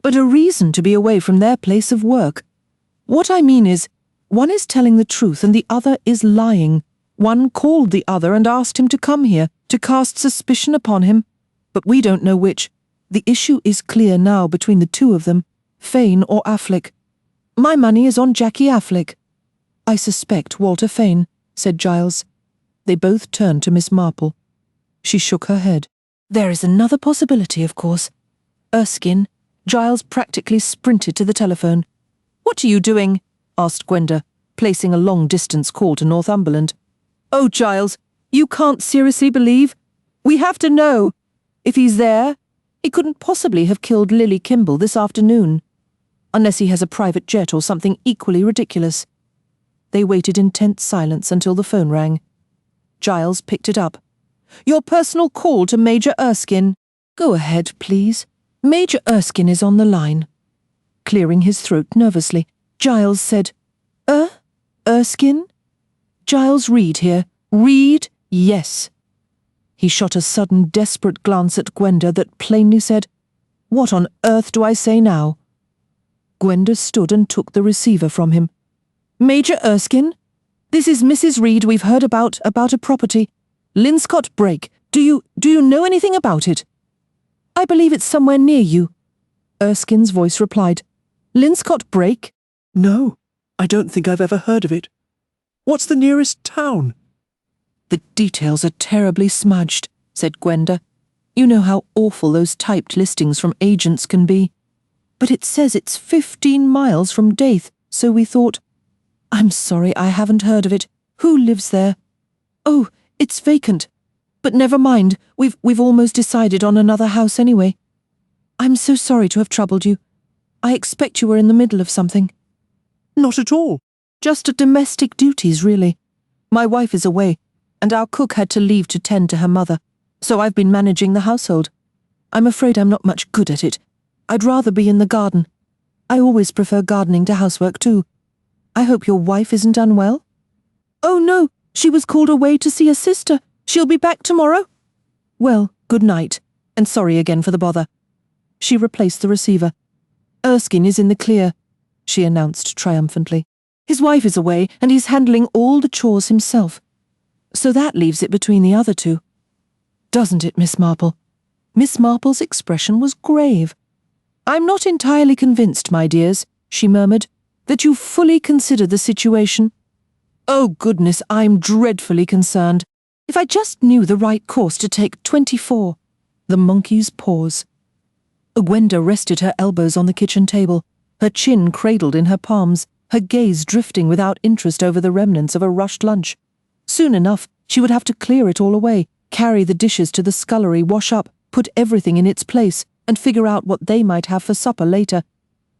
"but a reason to be away from their place of work. What I mean is, one is telling the truth and the other is lying. One called the other and asked him to come here, to cast suspicion upon him. But we don't know which. The issue is clear now between the two of them, Fane or Affleck. My money is on Jackie Affleck." "I suspect Walter Fane," said Giles. They both turned to Miss Marple. She shook her head. "There is another possibility, of course. Erskine." Giles practically sprinted to the telephone. "What are you doing?" asked Gwenda, placing a long-distance call to Northumberland. "Oh, Giles, you can't seriously believe? We have to know. If he's there, he couldn't possibly have killed Lily Kimball this afternoon. Unless he has a private jet or something equally ridiculous." They waited in tense silence until the phone rang. Giles picked it up. "Your personal call to Major Erskine." "Go ahead, please. Major Erskine is on the line." Clearing his throat nervously, Giles said, Erskine? Giles Reed here. Reed? Yes." He shot a sudden, desperate glance at Gwenda that plainly said, "What on earth do I say now?" Gwenda stood and took the receiver from him. "Major Erskine? This is Mrs. Reed we've heard about a property. Linscott Brake. Do you know anything about it?" "I believe it's somewhere near you." Erskine's voice replied. "Linscott Brake?"
"No, I don't think I've ever heard of it. What's the nearest town?"
"The details are terribly smudged," said Gwenda. "You know how awful those typed listings from agents can be. But it says it's 15 miles from Daith, so we thought—" "I'm sorry, I haven't heard of it. Who lives there?" "Oh, it's vacant. But never mind, we've almost decided on another house anyway. I'm so sorry to have troubled you. I expect you were in the middle of something."
"Not at all.
"Just at domestic duties, really. My wife is away, and our cook had to leave to tend to her mother, so I've been managing the household. I'm afraid I'm not much good at it. I'd rather be in the garden. I always prefer gardening to housework too. I hope your wife isn't unwell? Oh no, she was called away to see a sister. She'll be back tomorrow. Well, good night, and sorry again for the bother. She replaced the receiver. Erskine is in the clear, she announced triumphantly. His wife is away, and he's handling all the chores himself. So that leaves it between the other two. Doesn't it, Miss Marple? Miss Marple's expression was grave. I'm not entirely convinced, my dears, she murmured, that you fully consider the situation. Oh goodness, I'm dreadfully concerned. If I just knew the right course to take 24. The monkey's pause. Gwenda rested her elbows on the kitchen table, her chin cradled in her palms, her gaze drifting without interest over the remnants of a rushed lunch. Soon enough, she would have to clear it all away, carry the dishes to the scullery, wash up, put everything in its place, and figure out what they might have for supper later.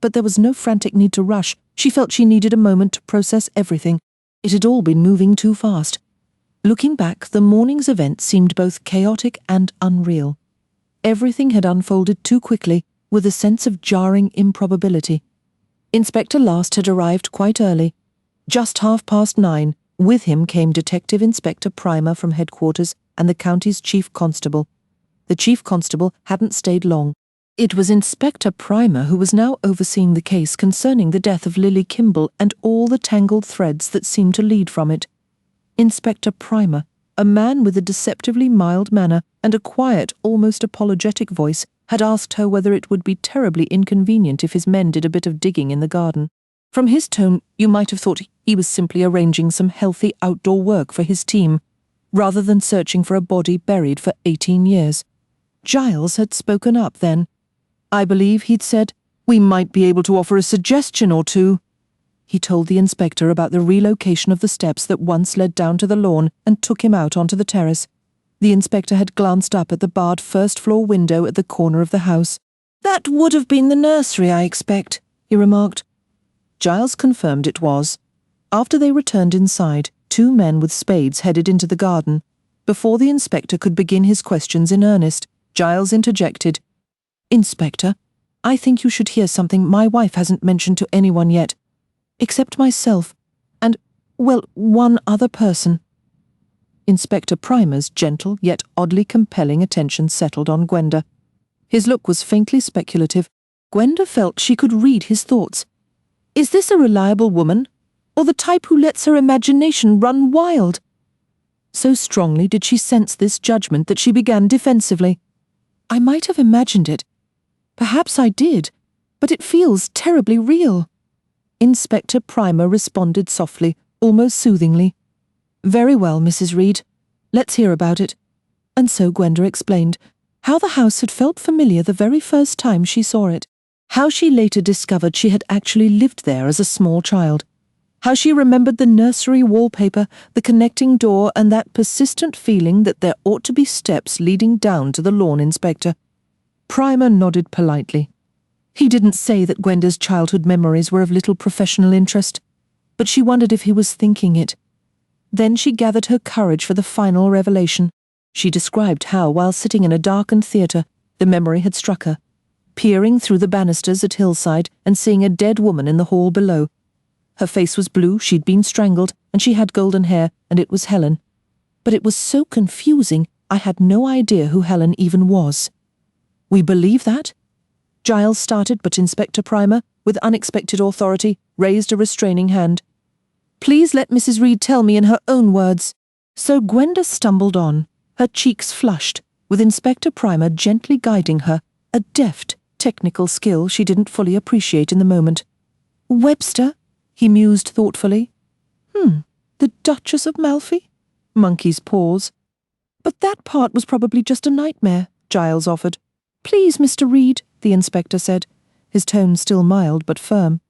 But there was no frantic need to rush. She felt she needed a moment to process everything. It had all been moving too fast. Looking back, the morning's events seemed both chaotic and unreal. Everything had unfolded too quickly, with a sense of jarring improbability. Inspector Last had arrived quite early. Just 9:30, with him came Detective Inspector Primer from headquarters and the county's chief constable. The chief constable hadn't stayed long. It was Inspector Primer who was now overseeing the case concerning the death of Lily Kimball and all the tangled threads that seemed to lead from it. Inspector Primer, a man with a deceptively mild manner and a quiet, almost apologetic voice, had asked her whether it would be terribly inconvenient if his men did a bit of digging in the garden. From his tone, you might have thought he was simply arranging some healthy outdoor work for his team, rather than searching for a body buried for 18 years. Giles had spoken up then. I believe he'd said, "We might be able to offer a suggestion or two." He told the inspector about the relocation of the steps that once led down to the lawn and took him out onto the terrace. The inspector had glanced up at the barred first-floor window at the corner of the house. "That would have been the nursery, I expect," he remarked. Giles confirmed it was. After they returned inside, 2 men with spades headed into the garden. Before the inspector could begin his questions in earnest, Giles interjected, "Inspector, I think you should hear something my wife hasn't mentioned to anyone yet, except myself, and, well, one other person." Inspector Primer's gentle yet oddly compelling attention settled on Gwenda. His look was faintly speculative. Gwenda felt she could read his thoughts. Is this a reliable woman, or the type who lets her imagination run wild? So strongly did she sense this judgment that she began defensively. I might have imagined it. Perhaps I did, but it feels terribly real. Inspector Primer responded softly, almost soothingly. Very well, Mrs. Reed. Let's hear about it. And so Gwenda explained how the house had felt familiar the very first time she saw it, how she later discovered she had actually lived there as a small child, how she remembered the nursery wallpaper, the connecting door, and that persistent feeling that there ought to be steps leading down to the lawn inspector. Primer nodded politely. He didn't say that Gwenda's childhood memories were of little professional interest, but she wondered if he was thinking it. Then she gathered her courage for the final revelation. She described how, while sitting in a darkened theatre, the memory had struck her, peering through the banisters at Hillside and seeing a dead woman in the hall below. Her face was blue, she'd been strangled, and she had golden hair, and it was Helen. But it was so confusing, I had no idea who Helen even was. We believe that? Giles started, but Inspector Primer, with unexpected authority, raised a restraining hand. Please let Mrs. Reed tell me in her own words. So Gwenda stumbled on, her cheeks flushed, with Inspector Primer gently guiding her, a deft, technical skill she didn't fully appreciate in the moment. Webster? He mused thoughtfully. The Duchess of Malfi? Monkey's pause. But that part was probably just a nightmare, Giles offered. Please, Mr. Reed, the inspector said, his tone still mild but firm.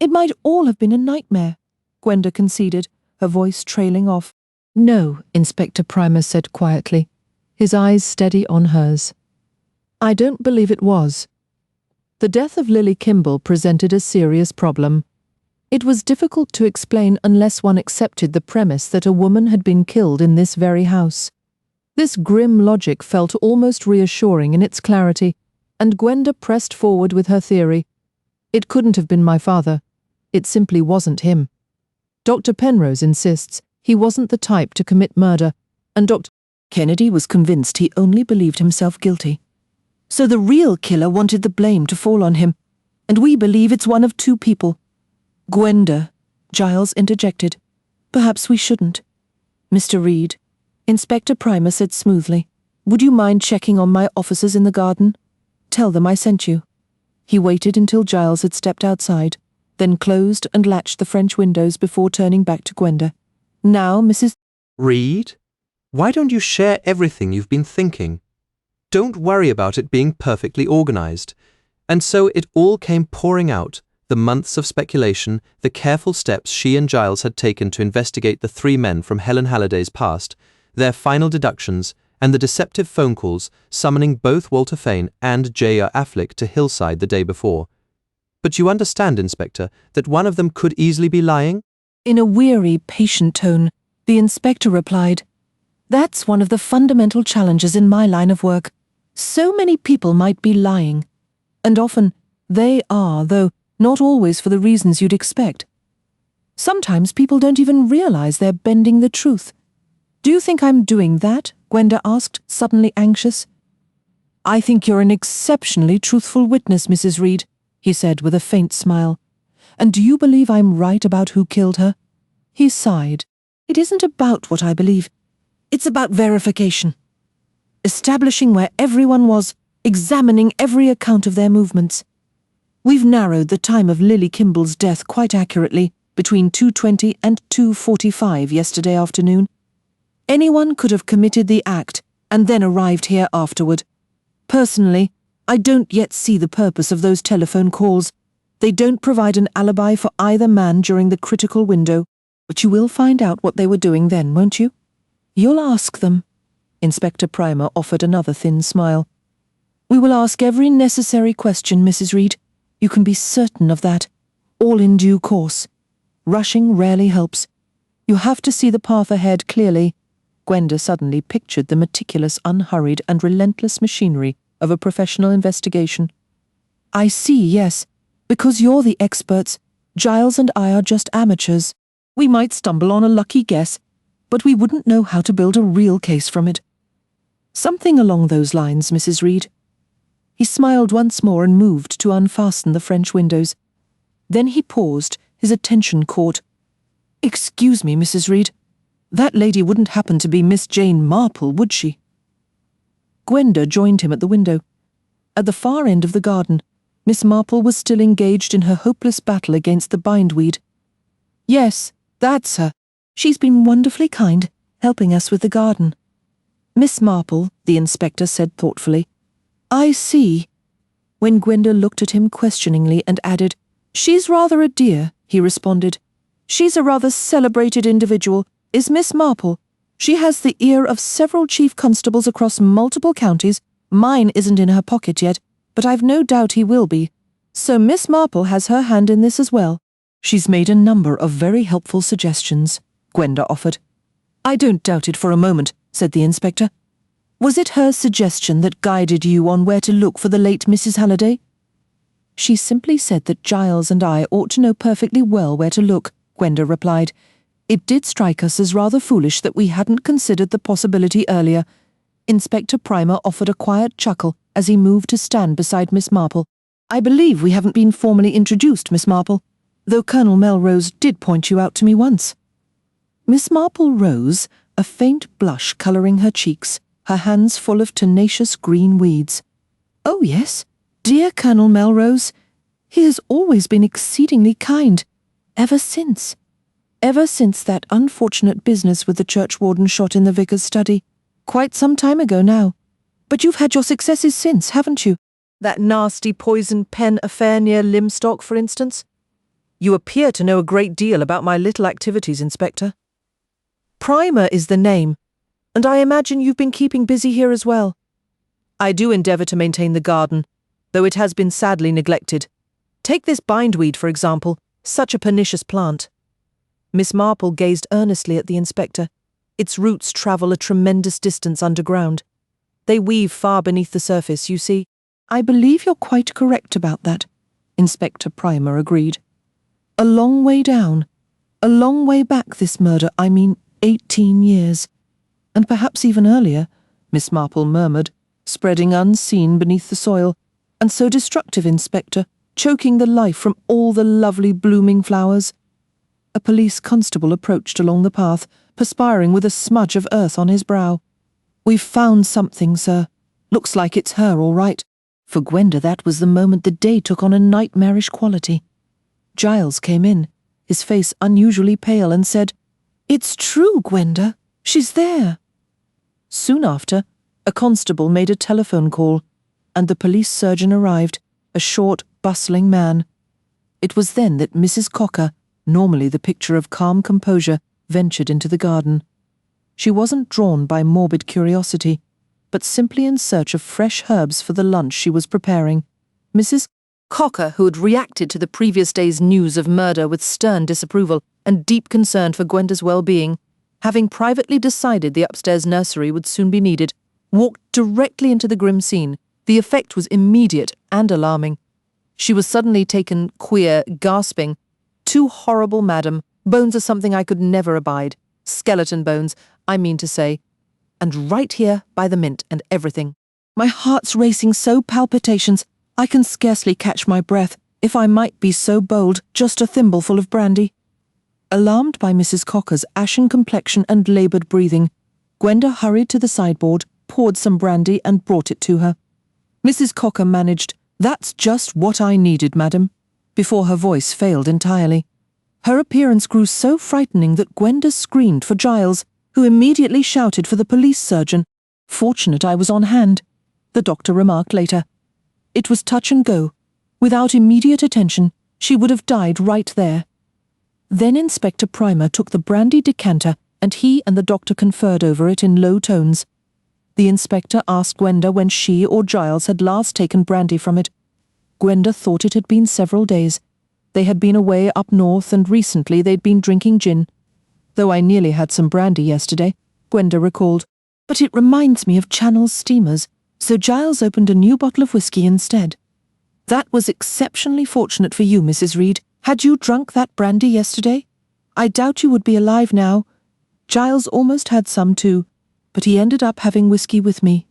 It might all have been a nightmare, Gwenda conceded, her voice trailing off. No, Inspector Primer said quietly, his eyes steady on hers. I don't believe it was. The death of Lily Kimball presented a serious problem. It was difficult to explain unless one accepted the premise that a woman had been killed in this very house. This grim logic felt almost reassuring in its clarity, and Gwenda pressed forward with her theory.
It couldn't have been my father. It simply wasn't him. Dr. Penrose insists he wasn't the type to commit murder, and Dr.
Kennedy was convinced he only believed himself guilty. So the real killer wanted the blame to fall on him, and we believe it's one of two people. Gwenda, Giles interjected. Perhaps we shouldn't. Mr. Reed, Inspector Primer said smoothly, would you mind checking on my officers in the garden? Tell them I sent you. He waited until Giles had stepped outside, then closed and latched the French windows before turning back to Gwenda. Now, Mrs.
Reed, why don't you share everything you've been thinking? Don't worry about it being perfectly organized. And so it all came pouring out, the months of speculation, the careful steps she and Giles had taken to investigate the three men from Helen Halliday's past, their final deductions, and the deceptive phone calls summoning both Walter Fane and J.R. Affleck to Hillside the day before. But you understand, Inspector, that one of them could easily be lying?
In a weary, patient tone, the inspector replied, That's one of the fundamental challenges in my line of work. So many people might be lying. And often they are, though not always for the reasons you'd expect. Sometimes people don't even realize they're bending the truth. Do you think I'm doing that? Gwenda asked, suddenly anxious. I think you're an exceptionally truthful witness, Mrs. Reed, he said with a faint smile. And do you believe I'm right about who killed her? He sighed. It isn't about what I believe. It's about verification. Establishing where everyone was, examining every account of their movements. We've narrowed the time of Lily Kimball's death quite accurately, between 2:20 and 2:45 yesterday afternoon. Anyone could have committed the act and then arrived here afterward. Personally, I don't yet see the purpose of those telephone calls. They don't provide an alibi for either man during the critical window, but you will find out what they were doing then, won't you? You'll ask them. Inspector Primer offered another thin smile. We will ask every necessary question, Mrs. Reed. You can be certain of that. All in due course. Rushing rarely helps. You have to see the path ahead clearly. Gwenda suddenly pictured the meticulous, unhurried and relentless machinery of a professional investigation. I see, yes. Because you're the experts. Giles and I are just amateurs. We might stumble on a lucky guess, but we wouldn't know how to build a real case from it. Something along those lines, Mrs. Reed. He smiled once more and moved to unfasten the French windows. Then he paused, his attention caught. Excuse me, Mrs. Reed. That lady wouldn't happen to be Miss Jane Marple, would she? Gwenda joined him at the window. At the far end of the garden, Miss Marple was still engaged in her hopeless battle against the bindweed. Yes, that's her. She's been wonderfully kind, helping us with the garden. Miss Marple, the inspector said thoughtfully. I see. When Gwenda looked at him questioningly and added, She's rather a dear, he responded. She's a rather celebrated individual, is Miss Marple. She has the ear of several chief constables across multiple counties. Mine isn't in her pocket yet, but I've no doubt he will be. So Miss Marple has her hand in this as well. She's made a number of very helpful suggestions, Gwenda offered. I don't doubt it for a moment, said the inspector. Was it her suggestion that guided you on where to look for the late Mrs. Halliday? She simply said that Giles and I ought to know perfectly well where to look, Gwenda replied. It did strike us as rather foolish that we hadn't considered the possibility earlier. Inspector Primer offered a quiet chuckle as he moved to stand beside Miss Marple. I believe we haven't been formally introduced, Miss Marple, though Colonel Melrose did point you out to me once. Miss Marple rose, a faint blush colouring her cheeks, her hands full of tenacious green weeds. Oh, yes, dear Colonel Melrose. He has always been exceedingly kind, ever since that unfortunate business with the churchwarden shot in the vicar's study. Quite some time ago now. But you've had your successes since, haven't you? That nasty poison pen affair near Limstock, for instance. You appear to know a great deal about my little activities, Inspector. Primer is the name, and I imagine you've been keeping busy here as well. I do endeavour to maintain the garden, though it has been sadly neglected. Take this bindweed, for example, such a pernicious plant. Miss Marple gazed earnestly at the inspector. Its roots travel a tremendous distance underground. They weave far beneath the surface, you see. I believe you're quite correct about that. Inspector Primer agreed. A long way down, a long way back this murder, 18 years. And perhaps even earlier, Miss Marple murmured, spreading unseen beneath the soil, and so destructive, Inspector, choking the life from all the lovely blooming flowers. A police constable approached along the path, perspiring with a smudge of earth on his brow. We've found something, sir. Looks like it's her, all right. For Gwenda, that was the moment the day took on a nightmarish quality. Giles came in, his face unusually pale, and said, "It's true, Gwenda. She's there." Soon after, a constable made a telephone call, and the police surgeon arrived, a short, bustling man. It was then that Mrs. Cocker, normally the picture of calm composure, ventured into the garden. She wasn't drawn by morbid curiosity, but simply in search of fresh herbs for the lunch she was preparing. Mrs. Cocker, who had reacted to the previous day's news of murder with stern disapproval and deep concern for Gwenda's well-being, having privately decided the upstairs nursery would soon be needed, walked directly into the grim scene. The effect was immediate and alarming. She was suddenly taken queer, gasping. "Too horrible, madam. Bones are something I could never abide. Skeleton bones, I mean to say. And right here by the mint and everything. My heart's racing so palpitations, I can scarcely catch my breath. If I might be so bold, just a thimbleful of brandy." Alarmed by Mrs. Cocker's ashen complexion and laboured breathing, Gwenda hurried to the sideboard, poured some brandy and brought it to her. Mrs. Cocker managed, "That's just what I needed, madam," before her voice failed entirely. Her appearance grew so frightening that Gwenda screamed for Giles, who immediately shouted for the police surgeon. "Fortunate I was on hand," the doctor remarked later. "It was touch and go. Without immediate attention, she would have died right there." Then Inspector Primer took the brandy decanter, and he and the doctor conferred over it in low tones. The inspector asked Gwenda when she or Giles had last taken brandy from it. Gwenda thought it had been several days. They had been away up north, and recently they'd been drinking gin. "Though I nearly had some brandy yesterday," Gwenda recalled. "But it reminds me of Channel's steamers, so Giles opened a new bottle of whiskey instead." "That was exceptionally fortunate for you, Mrs. Reed. Had you drunk that brandy yesterday? I doubt you would be alive now. Giles almost had some too, but he ended up having whiskey with me."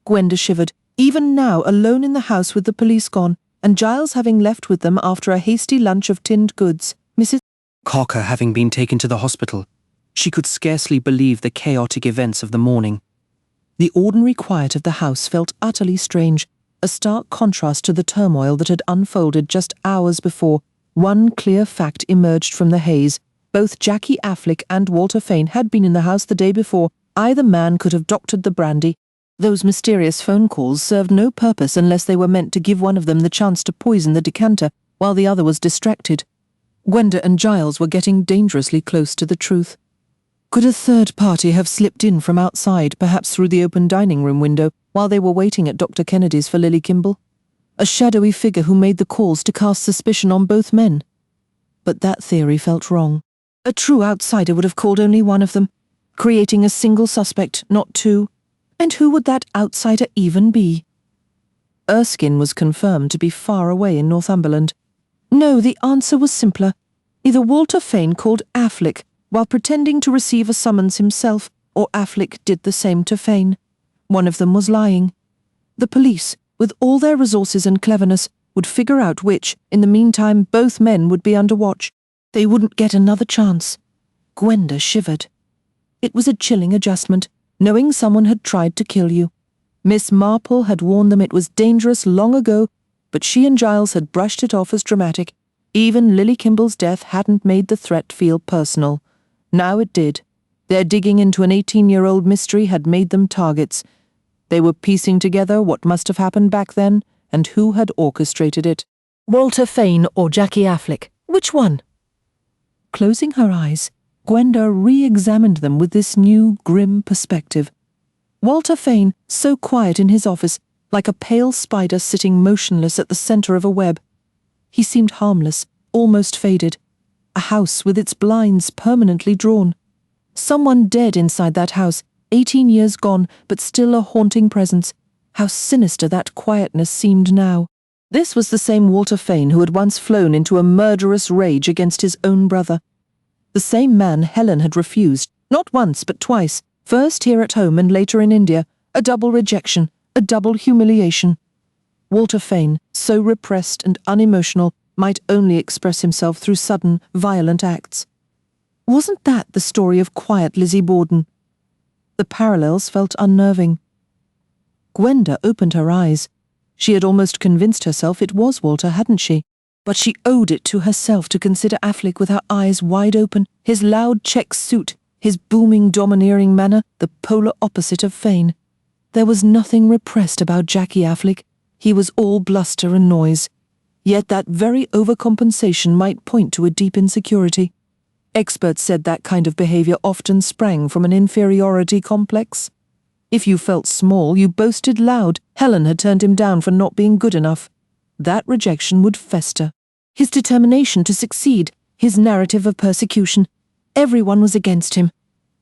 Gwenda shivered. Even now, alone in the house with the police gone, and Giles having left with them after a hasty lunch of tinned goods, Mrs.
Cocker having been taken to the hospital, she could scarcely believe the chaotic events of the morning.
The ordinary quiet of the house felt utterly strange, a stark contrast to the turmoil that had unfolded just hours before. One clear fact emerged from the haze. Both Jackie Affleck and Walter Fane had been in the house the day before. Either man could have doctored the brandy. Those mysterious phone calls served no purpose unless they were meant to give one of them the chance to poison the decanter while the other was distracted. Gwenda and Giles were getting dangerously close to the truth. Could a third party have slipped in from outside, perhaps through the open dining room window, while they were waiting at Dr. Kennedy's for Lily Kimball? A shadowy figure who made the calls to cast suspicion on both men. But that theory felt wrong. A true outsider would have called only one of them, creating a single suspect, not two. And who would that outsider even be? Erskine was confirmed to be far away in Northumberland. No, the answer was simpler. Either Walter Fane called Affleck while pretending to receive a summons himself, or Affleck did the same to Fane. One of them was lying. The police, with all their resources and cleverness, would figure out which. In the meantime, both men would be under watch. They wouldn't get another chance. Gwenda shivered. It was a chilling adjustment, knowing someone had tried to kill you. Miss Marple had warned them it was dangerous long ago, but she and Giles had brushed it off as dramatic. Even Lily Kimball's death hadn't made the threat feel personal. Now it did. Their digging into an 18-year-old mystery had made them targets. They were piecing together what must have happened back then and who had orchestrated it. Walter Fane or Jackie Affleck? Which one? Closing her eyes, Gwenda re-examined them with this new, grim perspective. Walter Fane, so quiet in his office, like a pale spider sitting motionless at the centre of a web. He seemed harmless, almost faded. A house with its blinds permanently drawn. Someone dead inside that house, 18 years gone, but still a haunting presence. How sinister that quietness seemed now. This was the same Walter Fane who had once flown into a murderous rage against his own brother. The same man Helen had refused, not once but twice, first here at home and later in India, a double rejection, a double humiliation. Walter Fane, so repressed and unemotional, might only express himself through sudden, violent acts. Wasn't that the story of quiet Lizzie Borden? The parallels felt unnerving. Gwenda opened her eyes. She had almost convinced herself it was Walter, hadn't she? But she owed it to herself to consider Affleck with her eyes wide open, his loud check suit, his booming, domineering manner, the polar opposite of Fane. There was nothing repressed about Jackie Affleck. He was all bluster and noise. Yet that very overcompensation might point to a deep insecurity. Experts said that kind of behavior often sprang from an inferiority complex. If you felt small, you boasted loud. Helen had turned him down for not being good enough. That rejection would fester. His determination to succeed, his narrative of persecution. Everyone was against him.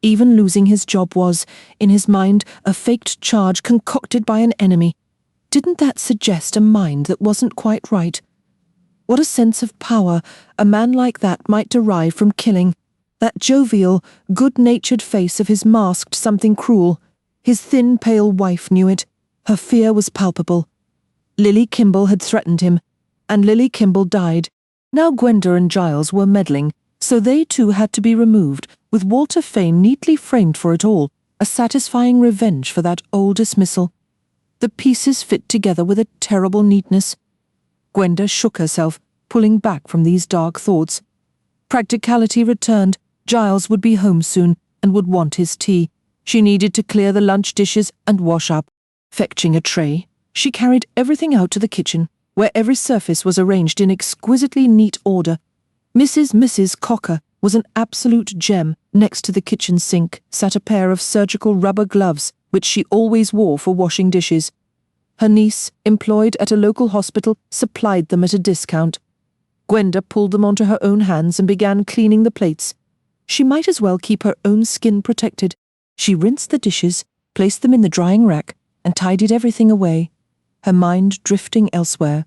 Even losing his job was, in his mind, a faked charge concocted by an enemy. Didn't that suggest a mind that wasn't quite right? What a sense of power a man like that might derive from killing. That jovial, good-natured face of his masked something cruel. His thin, pale wife knew it. Her fear was palpable. Lily Kimble had threatened him, and Lily Kimble died. Now Gwenda and Giles were meddling, so they too had to be removed, with Walter Fane neatly framed for it all, a satisfying revenge for that old dismissal. The pieces fit together with a terrible neatness. Gwenda shook herself, pulling back from these dark thoughts. Practicality returned. Giles would be home soon, and would want his tea. She needed to clear the lunch dishes and wash up. Fetching a tray, she carried everything out to the kitchen, where every surface was arranged in exquisitely neat order. Mrs. Cocker was an absolute gem. Next to the kitchen sink sat a pair of surgical rubber gloves, which she always wore for washing dishes. Her niece, employed at a local hospital, supplied them at a discount. Gwenda pulled them onto her own hands and began cleaning the plates. She might as well keep her own skin protected. She rinsed the dishes, placed them in the drying rack, and tidied everything away, her mind drifting elsewhere.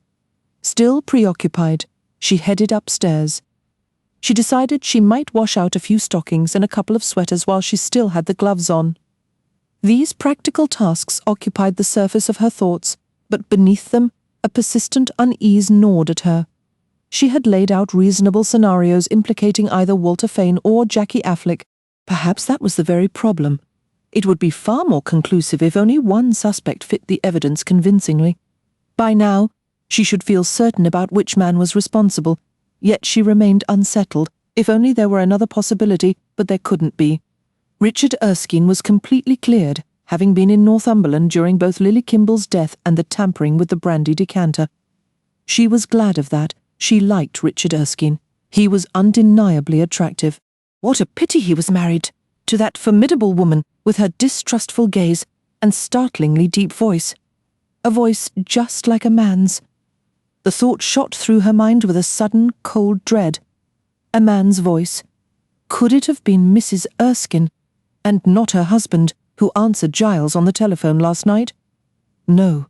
Still preoccupied, she headed upstairs. She decided she might wash out a few stockings and a couple of sweaters while she still had the gloves on. These practical tasks occupied the surface of her thoughts, but beneath them, a persistent unease gnawed at her. She had laid out reasonable scenarios implicating either Walter Fane or Jackie Affleck. Perhaps that was the very problem. It would be far more conclusive if only one suspect fit the evidence convincingly. By now, she should feel certain about which man was responsible, yet she remained unsettled. If only there were another possibility, but there couldn't be. Richard Erskine was completely cleared, having been in Northumberland during both Lily Kimble's death and the tampering with the brandy decanter. She was glad of that. She liked Richard Erskine. He was undeniably attractive. What a pity he was married to that formidable woman with her distrustful gaze and startlingly deep voice. A voice just like a man's. The thought shot through her mind with a sudden, cold dread. A man's voice. Could it have been Mrs. Erskine, and not her husband, who answered Giles on the telephone last night? No,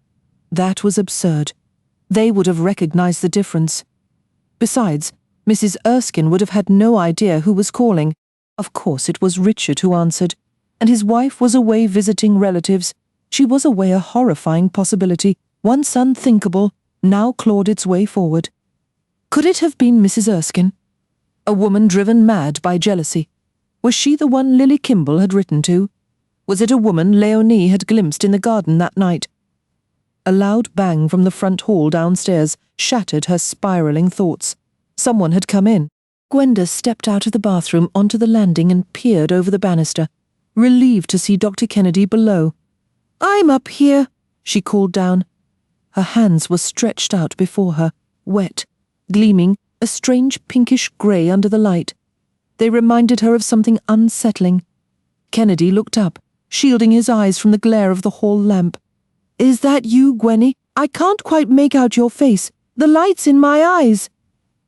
that was absurd. They would have recognized the difference. Besides, Mrs. Erskine would have had no idea who was calling. Of course it was Richard who answered, and his wife was away visiting relatives. She was away, a horrifying possibility, once unthinkable, now clawed its way forward. Could it have been Mrs. Erskine? A woman driven mad by jealousy. Was she the one Lily Kimble had written to? Was it a woman Leonie had glimpsed in the garden that night? A loud bang from the front hall downstairs shattered her spiraling thoughts. Someone had come in. Gwenda stepped out of the bathroom onto the landing and peered over the banister, relieved to see Dr. Kennedy below. "I'm up here," she called down. Her hands were stretched out before her, wet, gleaming, a strange pinkish grey under the light. They reminded her of something unsettling. Kennedy looked up, shielding his eyes from the glare of the hall lamp. "Is that you, Gwenny? I can't quite make out your face. The light's in my eyes."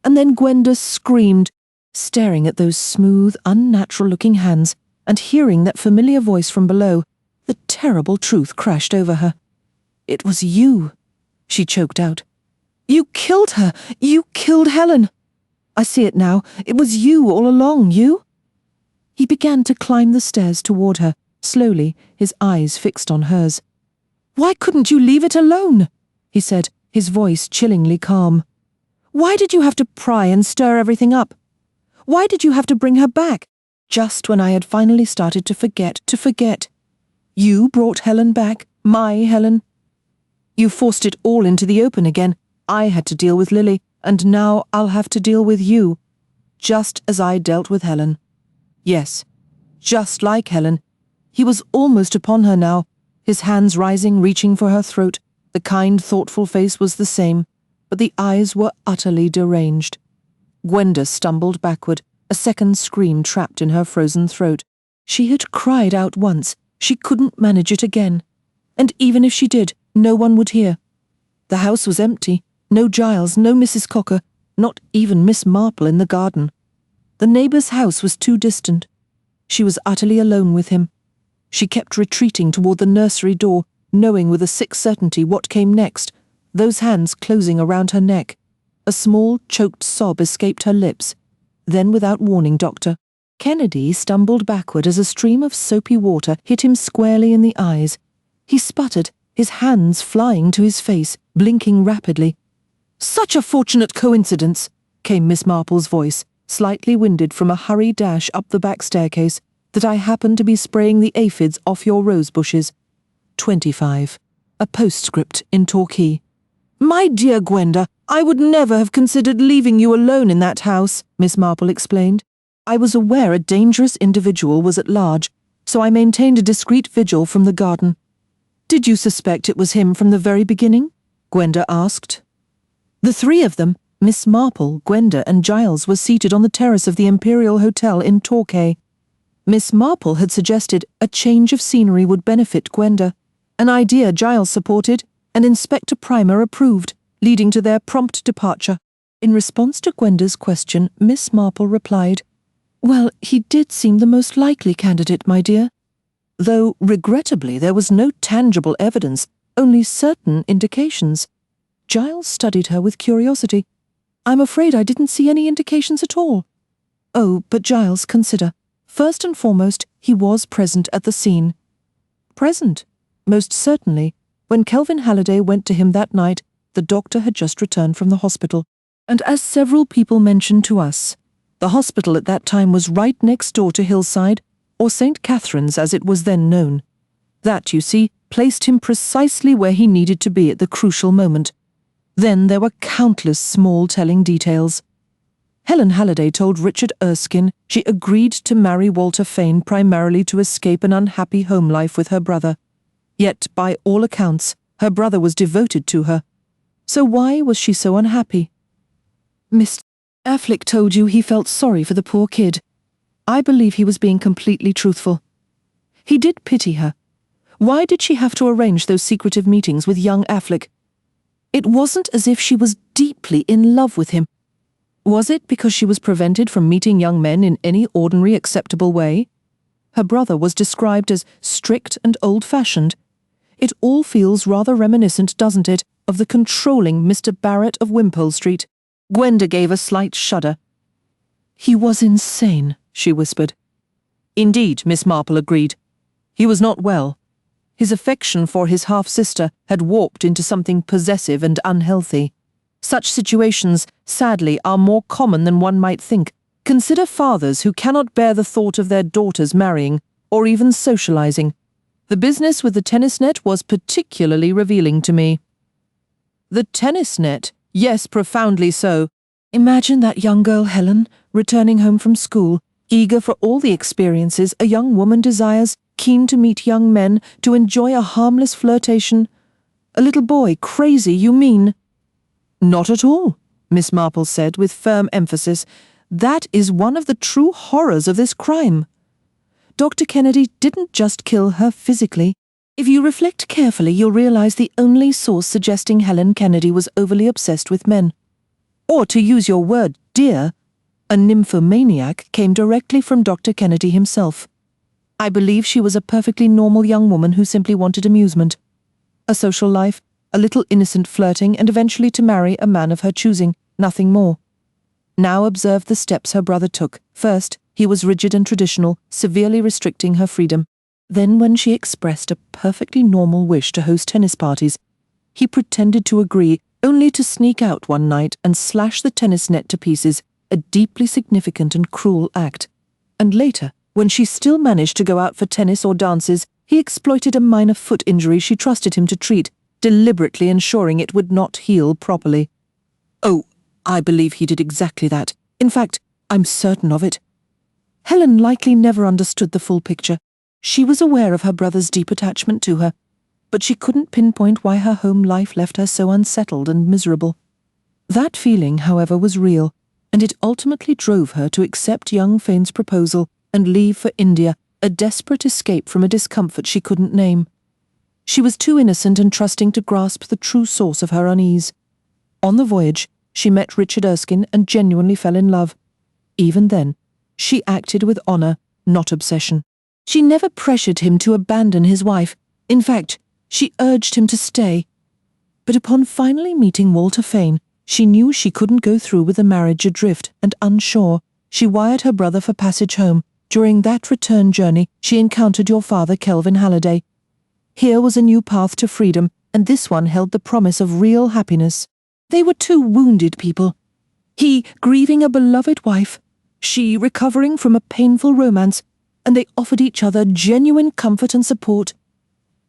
And then Gwenda screamed, staring at those smooth, unnatural-looking hands, and hearing that familiar voice from below. The terrible truth crashed over her. "It was you," she choked out. You killed her! You killed Helen! I see it now. It was you all along, you!" He began to climb the stairs toward her, slowly, his eyes fixed on hers. "Why couldn't you leave it alone?" he said, his voice chillingly calm. "Why did you have to pry and stir everything up? Why did you have to bring her back, just when I had finally started to forget? You brought Helen back, my Helen. You forced it all into the open again. I had to deal with Lily, and now I'll have to deal with you, just as I dealt with Helen. Yes, just like Helen. He was almost upon her now, his hands rising, reaching for her throat. The kind, thoughtful face was the same, but the eyes were utterly deranged. Gwenda stumbled backward, a second scream trapped in her frozen throat. She had cried out once. She couldn't manage it again. And even if she did, no one would hear. The house was empty. No Giles, no Mrs. Cocker, not even Miss Marple in the garden. The neighbour's house was too distant. She was utterly alone with him. She kept retreating toward the nursery door, knowing with a sick certainty what came next, those hands closing around her neck. A small, choked sob escaped her lips. Then, without warning, Dr. Kennedy stumbled backward as a stream of soapy water hit him squarely in the eyes. He sputtered, his hands flying to his face, blinking rapidly. "Such a fortunate coincidence," came Miss Marple's voice, slightly winded from a hurried dash up the back staircase, "that I happened to be spraying the aphids off your rose bushes. 25. A postscript in Torquay. "My dear Gwenda, I would never have considered leaving you alone in that house," Miss Marple explained. "I was aware a dangerous individual was at large, so I maintained a discreet vigil from the garden." "Did you suspect it was him from the very beginning?" Gwenda asked. The three of them, Miss Marple, Gwenda, and Giles, were seated on the terrace of the Imperial Hotel in Torquay. Miss Marple had suggested a change of scenery would benefit Gwenda, an idea Giles supported and Inspector Primer approved, leading to their prompt departure. In response to Gwenda's question, Miss Marple replied, "Well, he did seem the most likely candidate, my dear. Though, regrettably, there was no tangible evidence, only certain indications." Giles studied her with curiosity. "I'm afraid I didn't see any indications at all." "Oh, but Giles, consider. First and foremost, he was present at the scene." Present? Most certainly. When Kelvin Halliday went to him that night, the doctor had just returned from the hospital. And as several people mentioned to us, the hospital at that time was right next door to Hillside, or St. Catherine's as it was then known. That, you see, placed him precisely where he needed to be at the crucial moment. Then there were countless small telling details. Helen Halliday told Richard Erskine she agreed to marry Walter Fane primarily to escape an unhappy home life with her brother. Yet, by all accounts, her brother was devoted to her. So why was she so unhappy? "Mr. Affleck told you he felt sorry for the poor kid. I believe he was being completely truthful. He did pity her. Why did she have to arrange those secretive meetings with young Affleck? It wasn't as if she was deeply in love with him. Was it because she was prevented from meeting young men in any ordinary acceptable way? Her brother was described as strict and old-fashioned. It all feels rather reminiscent, doesn't it, of the controlling Mr. Barrett of Wimpole Street. Gwenda gave a slight shudder. "He was insane," she whispered. Indeed, Miss Marple agreed. He was not well. His affection for his half-sister had warped into something possessive and unhealthy. Such situations, sadly, are more common than one might think. Consider fathers who cannot bear the thought of their daughters marrying, or even socializing. The business with the tennis net was particularly revealing to me. The tennis net? Yes, profoundly so. Imagine that young girl Helen, returning home from school, eager for all the experiences a young woman desires, keen to meet young men, to enjoy a harmless flirtation. A little boy, crazy, you mean? "Not at all," Miss Marple said with firm emphasis. "That is one of the true horrors of this crime. Dr. Kennedy didn't just kill her physically. If you reflect carefully, you'll realize the only source suggesting Helen Kennedy was overly obsessed with men. Or, to use your word, dear, a nymphomaniac came directly from Dr. Kennedy himself. I believe she was a perfectly normal young woman who simply wanted amusement. A social life, a little innocent flirting, and eventually to marry a man of her choosing, nothing more. Now observe the steps her brother took. First, he was rigid and traditional, severely restricting her freedom. Then, when she expressed a perfectly normal wish to host tennis parties, he pretended to agree, only to sneak out one night and slash the tennis net to pieces, a deeply significant and cruel act. And later, when she still managed to go out for tennis or dances, he exploited a minor foot injury she trusted him to treat, deliberately ensuring it would not heal properly. Oh, I believe he did exactly that. In fact, I'm certain of it. Helen likely never understood the full picture. She was aware of her brother's deep attachment to her, but she couldn't pinpoint why her home life left her so unsettled and miserable. That feeling, however, was real, and it ultimately drove her to accept young Fane's proposal and leave for India, a desperate escape from a discomfort she couldn't name. She was too innocent and trusting to grasp the true source of her unease. On the voyage, she met Richard Erskine and genuinely fell in love. Even then, she acted with honour, not obsession. She never pressured him to abandon his wife. In fact, she urged him to stay. But upon finally meeting Walter Fane, she knew she couldn't go through with the marriage adrift, and unsure, she wired her brother for passage home. During that return journey, she encountered your father, Kelvin Halliday. Here was a new path to freedom, and this one held the promise of real happiness. They were two wounded people. He grieving a beloved wife, she recovering from a painful romance, and they offered each other genuine comfort and support.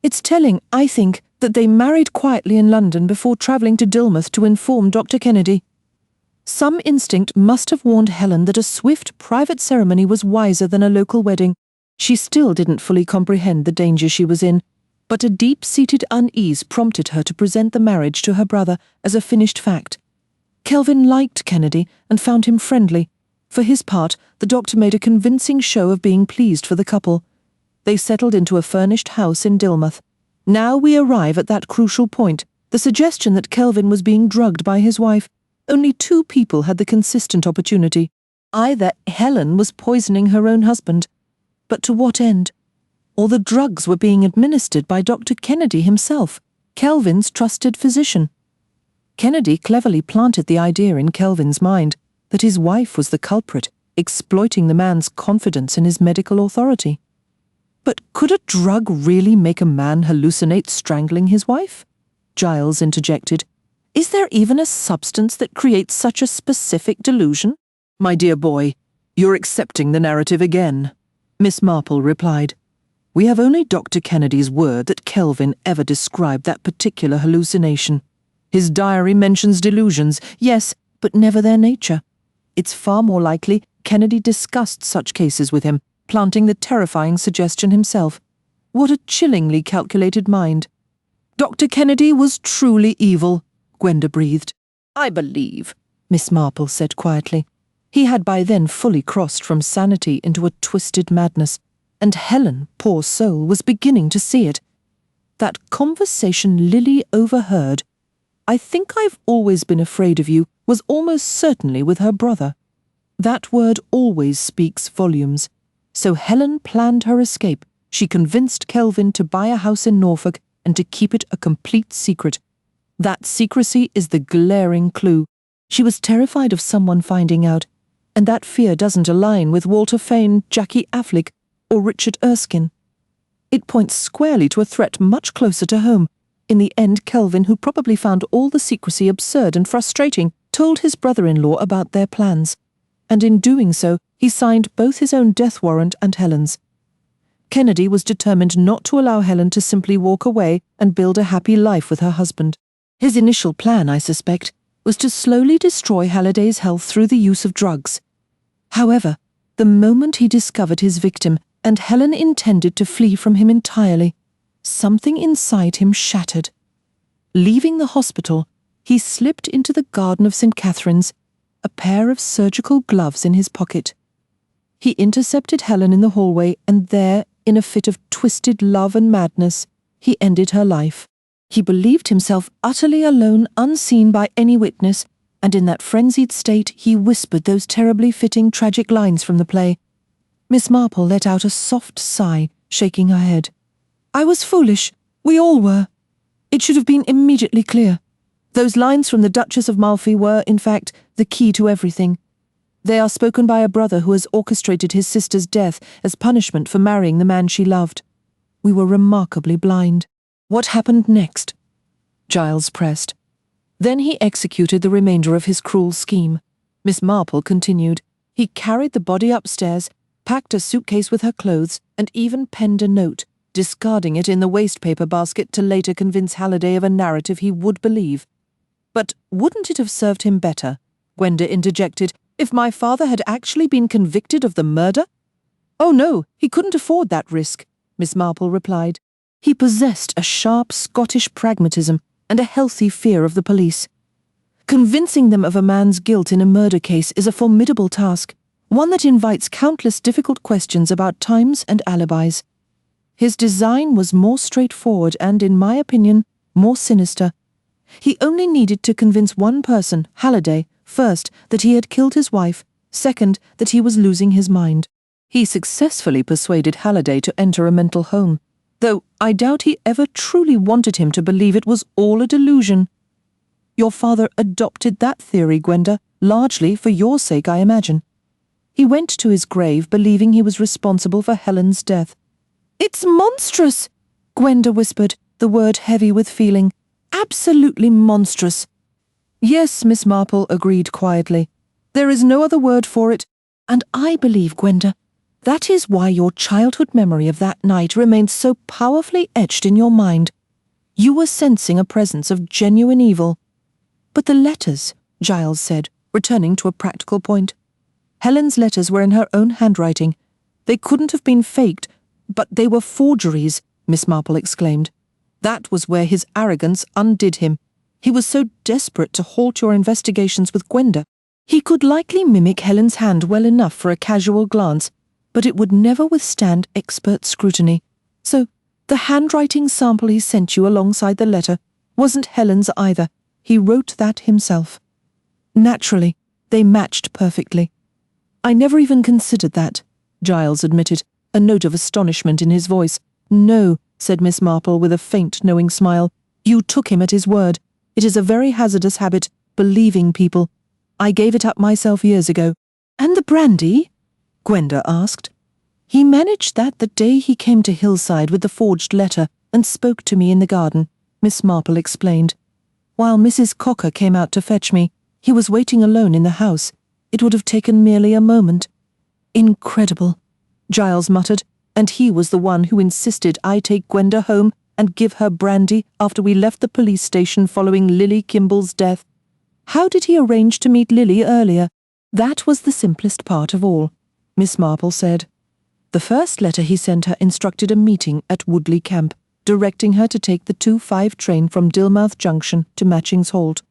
It's telling, I think, that they married quietly in London before travelling to Dilmouth to inform Dr. Kennedy. Some instinct must have warned Helen that a swift, private ceremony was wiser than a local wedding. She still didn't fully comprehend the danger she was in, but a deep-seated unease prompted her to present the marriage to her brother as a finished fact. Kelvin liked Kennedy and found him friendly. For his part, the doctor made a convincing show of being pleased for the couple. They settled into a furnished house in Dilmouth. Now we arrive at that crucial point, the suggestion that Kelvin was being drugged by his wife. Only two people had the consistent opportunity. Either Helen was poisoning her own husband, but to what end? Or the drugs were being administered by Dr. Kennedy himself, Kelvin's trusted physician. Kennedy cleverly planted the idea in Kelvin's mind that his wife was the culprit, exploiting the man's confidence in his medical authority. But could a drug really make a man hallucinate strangling his wife? Giles interjected. Is there even a substance that creates such a specific delusion? My dear boy, you're accepting the narrative again, Miss Marple replied. We have only Dr. Kennedy's word that Kelvin ever described that particular hallucination. His diary mentions delusions, yes, but never their nature. It's far more likely Kennedy discussed such cases with him, planting the terrifying suggestion himself. What a chillingly calculated mind. Dr. Kennedy was truly evil, Gwenda breathed. I believe, Miss Marple said quietly. He had by then fully crossed from sanity into a twisted madness, and Helen, poor soul, was beginning to see it. That conversation Lily overheard, I think I've always been afraid of you, was almost certainly with her brother. That word always speaks volumes. So Helen planned her escape. She convinced Kelvin to buy a house in Norfolk and to keep it a complete secret. That secrecy is the glaring clue. She was terrified of someone finding out, and that fear doesn't align with Walter Fane, Jackie Affleck, or Richard Erskine. It points squarely to a threat much closer to home. In the end, Kelvin, who probably found all the secrecy absurd and frustrating, told his brother-in-law about their plans, and in doing so, he signed both his own death warrant and Helen's. Kennedy was determined not to allow Helen to simply walk away and build a happy life with her husband. His initial plan, I suspect, was to slowly destroy Halliday's health through the use of drugs. However, the moment he discovered his victim and Helen intended to flee from him entirely, something inside him shattered. Leaving the hospital, he slipped into the garden of St. Catherine's, a pair of surgical gloves in his pocket. He intercepted Helen in the hallway, and there, in a fit of twisted love and madness, he ended her life. He believed himself utterly alone, unseen by any witness, and in that frenzied state he whispered those terribly fitting tragic lines from the play. Miss Marple let out a soft sigh, shaking her head. I was foolish. We all were. It should have been immediately clear. Those lines from the Duchess of Malfi were, in fact, the key to everything. They are spoken by a brother who has orchestrated his sister's death as punishment for marrying the man she loved. We were remarkably blind. What happened next? Giles pressed. Then he executed the remainder of his cruel scheme. Miss Marple continued. He carried the body upstairs, packed a suitcase with her clothes, and even penned a note, discarding it in the wastepaper basket to later convince Halliday of a narrative he would believe. But wouldn't it have served him better, Gwenda interjected, if my father had actually been convicted of the murder? Oh no, he couldn't afford that risk, Miss Marple replied. He possessed a sharp Scottish pragmatism and a healthy fear of the police. Convincing them of a man's guilt in a murder case is a formidable task, one that invites countless difficult questions about times and alibis. His design was more straightforward and, in my opinion, more sinister. He only needed to convince one person, Halliday, first, that he had killed his wife, second, that he was losing his mind. He successfully persuaded Halliday to enter a mental home, though I doubt he ever truly wanted him to believe it was all a delusion. Your father adopted that theory, Gwenda, largely for your sake, I imagine. He went to his grave believing he was responsible for Helen's death. It's monstrous, Gwenda whispered, the word heavy with feeling. Absolutely monstrous. Yes, Miss Marple agreed quietly. There is no other word for it, and I believe, Gwenda, that is why your childhood memory of that night remained so powerfully etched in your mind. You were sensing a presence of genuine evil. But the letters, Giles said, returning to a practical point. Helen's letters were in her own handwriting. They couldn't have been faked, but they were forgeries, Miss Marple exclaimed. That was where his arrogance undid him. He was so desperate to halt your investigations with Gwenda. He could likely mimic Helen's hand well enough for a casual glance, but it would never withstand expert scrutiny. So, the handwriting sample he sent you alongside the letter wasn't Helen's either. He wrote that himself. Naturally, they matched perfectly. I never even considered that, Giles admitted, a note of astonishment in his voice. No, said Miss Marple with a faint, knowing smile. You took him at his word. It is a very hazardous habit, believing people. I gave it up myself years ago. And the brandy? Gwenda asked. He managed that the day he came to Hillside with the forged letter and spoke to me in the garden, Miss Marple explained. While Mrs. Cocker came out to fetch me, he was waiting alone in the house. It would have taken merely a moment. Incredible, Giles muttered, and he was the one who insisted I take Gwenda home and give her brandy after we left the police station following Lily Kimball's death. How did he arrange to meet Lily earlier? That was the simplest part of all, Miss Marple said. The first letter he sent her instructed a meeting at Woodley Camp, directing her to take the 2:05 train from Dilmouth Junction to Matching's Halt.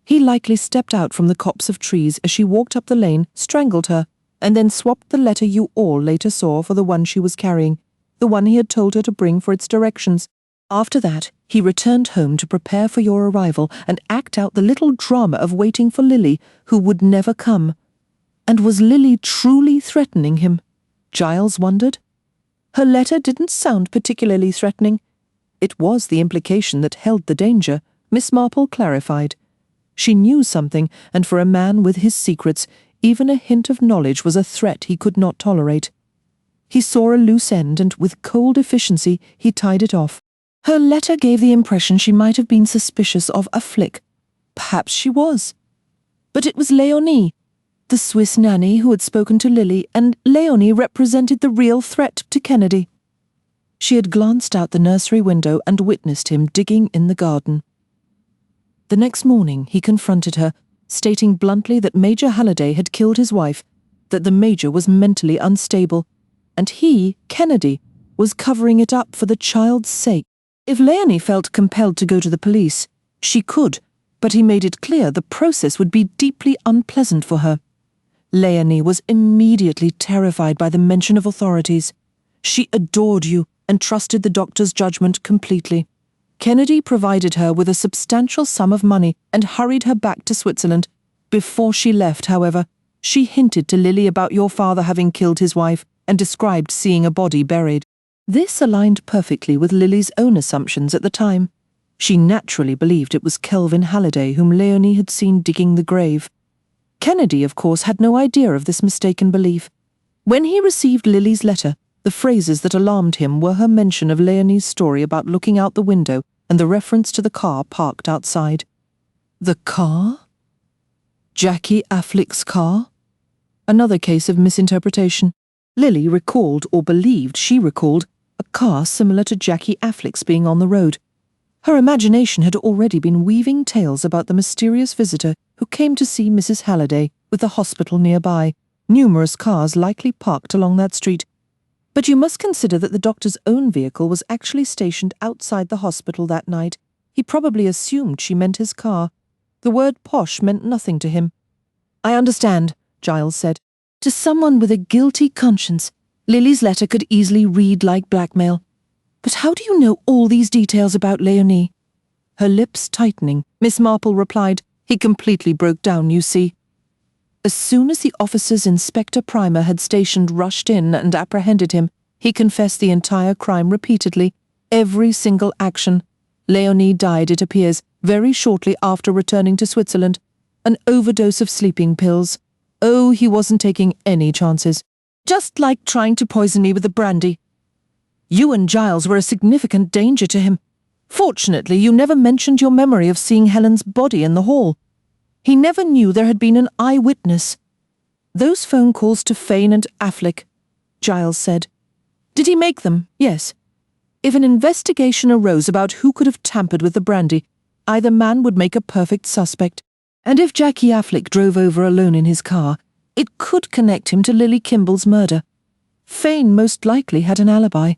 He likely stepped out from the copse of trees as she walked up the lane, strangled her, and then swapped the letter you all later saw for the one she was carrying, the one he had told her to bring for its directions. After that, he returned home to prepare for your arrival and act out the little drama of waiting for Lily, who would never come. And was Lily truly threatening him? Giles wondered. Her letter didn't sound particularly threatening. It was the implication that held the danger, Miss Marple clarified. She knew something, and for a man with his secrets, even a hint of knowledge was a threat he could not tolerate. He saw a loose end, and with cold efficiency he tied it off. Her letter gave the impression she might have been suspicious of a flick. Perhaps she was. But it was Léonie, the Swiss nanny who had spoken to Lily, and Léonie represented the real threat to Kennedy. She had glanced out the nursery window and witnessed him digging in the garden. The next morning he confronted her, stating bluntly that Major Halliday had killed his wife, that the Major was mentally unstable, and he, Kennedy, was covering it up for the child's sake. If Léonie felt compelled to go to the police, she could, but he made it clear the process would be deeply unpleasant for her. Léonie was immediately terrified by the mention of authorities. She adored you and trusted the doctor's judgment completely. Kennedy provided her with a substantial sum of money and hurried her back to Switzerland. Before she left, however, she hinted to Lily about your father having killed his wife and described seeing a body buried. This aligned perfectly with Lily's own assumptions at the time. She naturally believed it was Kelvin Halliday whom Leonie had seen digging the grave. Kennedy, of course, had no idea of this mistaken belief. When he received Lily's letter, the phrases that alarmed him were her mention of Leonie's story about looking out the window and the reference to the car parked outside. The car? Jackie Affleck's car? Another case of misinterpretation. Lily recalled, or believed she recalled, a car similar to Jackie Affleck's being on the road. Her imagination had already been weaving tales about the mysterious visitor who came to see Mrs. Halliday, with the hospital nearby, numerous cars likely parked along that street. But you must consider that the doctor's own vehicle was actually stationed outside the hospital that night. He probably assumed she meant his car. The word posh meant nothing to him. "I understand," Giles said. To someone with a guilty conscience, Lily's letter could easily read like blackmail. "But how do you know all these details about Leonie?" Her lips tightening, Miss Marple replied, "He completely broke down, you see." As soon as the officers Inspector Primer had stationed rushed in and apprehended him, he confessed the entire crime repeatedly, every single action. Leonie died, it appears, very shortly after returning to Switzerland. An overdose of sleeping pills. Oh, he wasn't taking any chances. Just like trying to poison me with the brandy. You and Giles were a significant danger to him. Fortunately, you never mentioned your memory of seeing Helen's body in the hall. He never knew there had been an eyewitness. Those phone calls to Fane and Affleck, Giles said. Did he make them? Yes. If an investigation arose about who could have tampered with the brandy, either man would make a perfect suspect. And if Jackie Affleck drove over alone in his car, it could connect him to Lily Kimball's murder. Fane most likely had an alibi.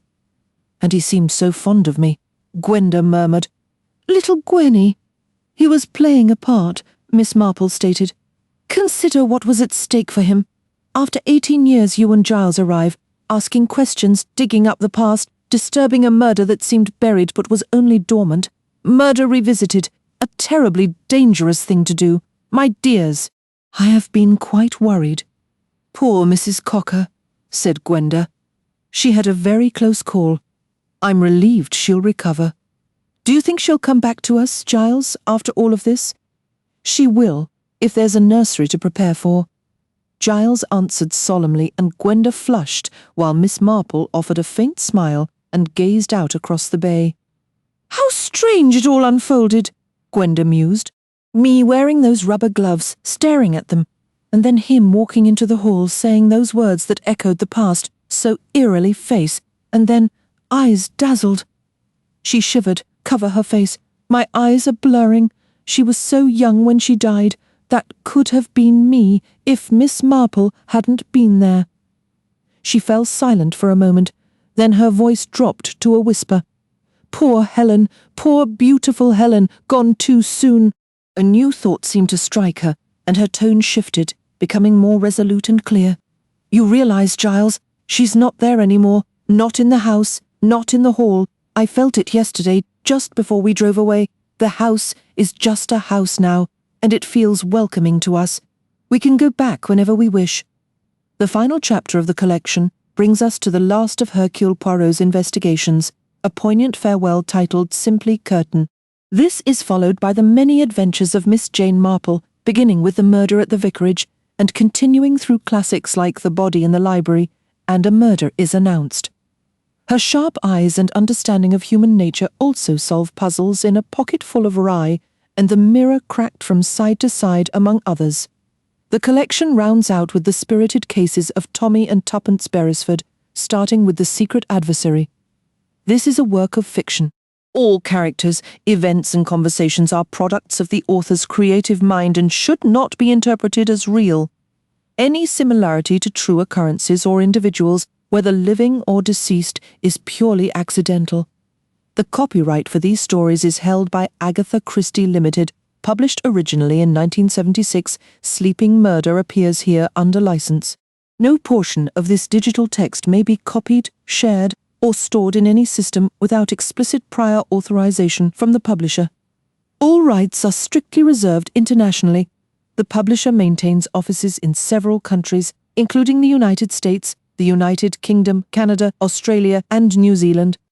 And he seemed so fond of me, Gwenda murmured. Little Gwenny. He was playing a part, Miss Marple stated. Consider what was at stake for him. After 18 years you and Giles arrive, asking questions, digging up the past, disturbing a murder that seemed buried but was only dormant. Murder revisited, a terribly dangerous thing to do. My dears, I have been quite worried. Poor Mrs. Cocker, said Gwenda. She had a very close call. I'm relieved she'll recover. Do you think she'll come back to us, Giles, after all of this? She will, if there's a nursery to prepare for. Giles answered solemnly, and Gwenda flushed, while Miss Marple offered a faint smile and gazed out across the bay. How strange it all unfolded, Gwenda mused. Me wearing those rubber gloves, staring at them, and then him walking into the hall saying those words that echoed the past, so eerily face, and then eyes dazzled. She shivered, cover her face. My eyes are blurring. She was so young when she died. That could have been me if Miss Marple hadn't been there. She fell silent for a moment, then her voice dropped to a whisper. Poor Helen, poor beautiful Helen, gone too soon. A new thought seemed to strike her, and her tone shifted, becoming more resolute and clear. You realize, Giles, she's not there anymore, not in the house, not in the hall. I felt it yesterday, just before we drove away. The house is just a house now, and it feels welcoming to us. We can go back whenever we wish. The final chapter of the collection brings us to the last of Hercule Poirot's investigations, a poignant farewell titled simply Curtain. This is followed by the many adventures of Miss Jane Marple, beginning with the murder at the vicarage, and continuing through classics like The Body in the Library and A Murder is Announced. Her sharp eyes and understanding of human nature also solve puzzles in A Pocket Full of Rye and The Mirror Cracked from Side to Side, among others. The collection rounds out with the spirited cases of Tommy and Tuppence Beresford, starting with The Secret Adversary. This is a work of fiction. All characters, events and conversations are products of the author's creative mind and should not be interpreted as real. Any similarity to true occurrences or individuals, whether living or deceased, is purely accidental. The copyright for these stories is held by Agatha Christie Limited, published originally in 1976. Sleeping Murder appears here under license. No portion of this digital text may be copied, shared, or stored in any system without explicit prior authorization from the publisher. All rights are strictly reserved internationally. The publisher maintains offices in several countries, including the United States, the United Kingdom, Canada, Australia, and New Zealand.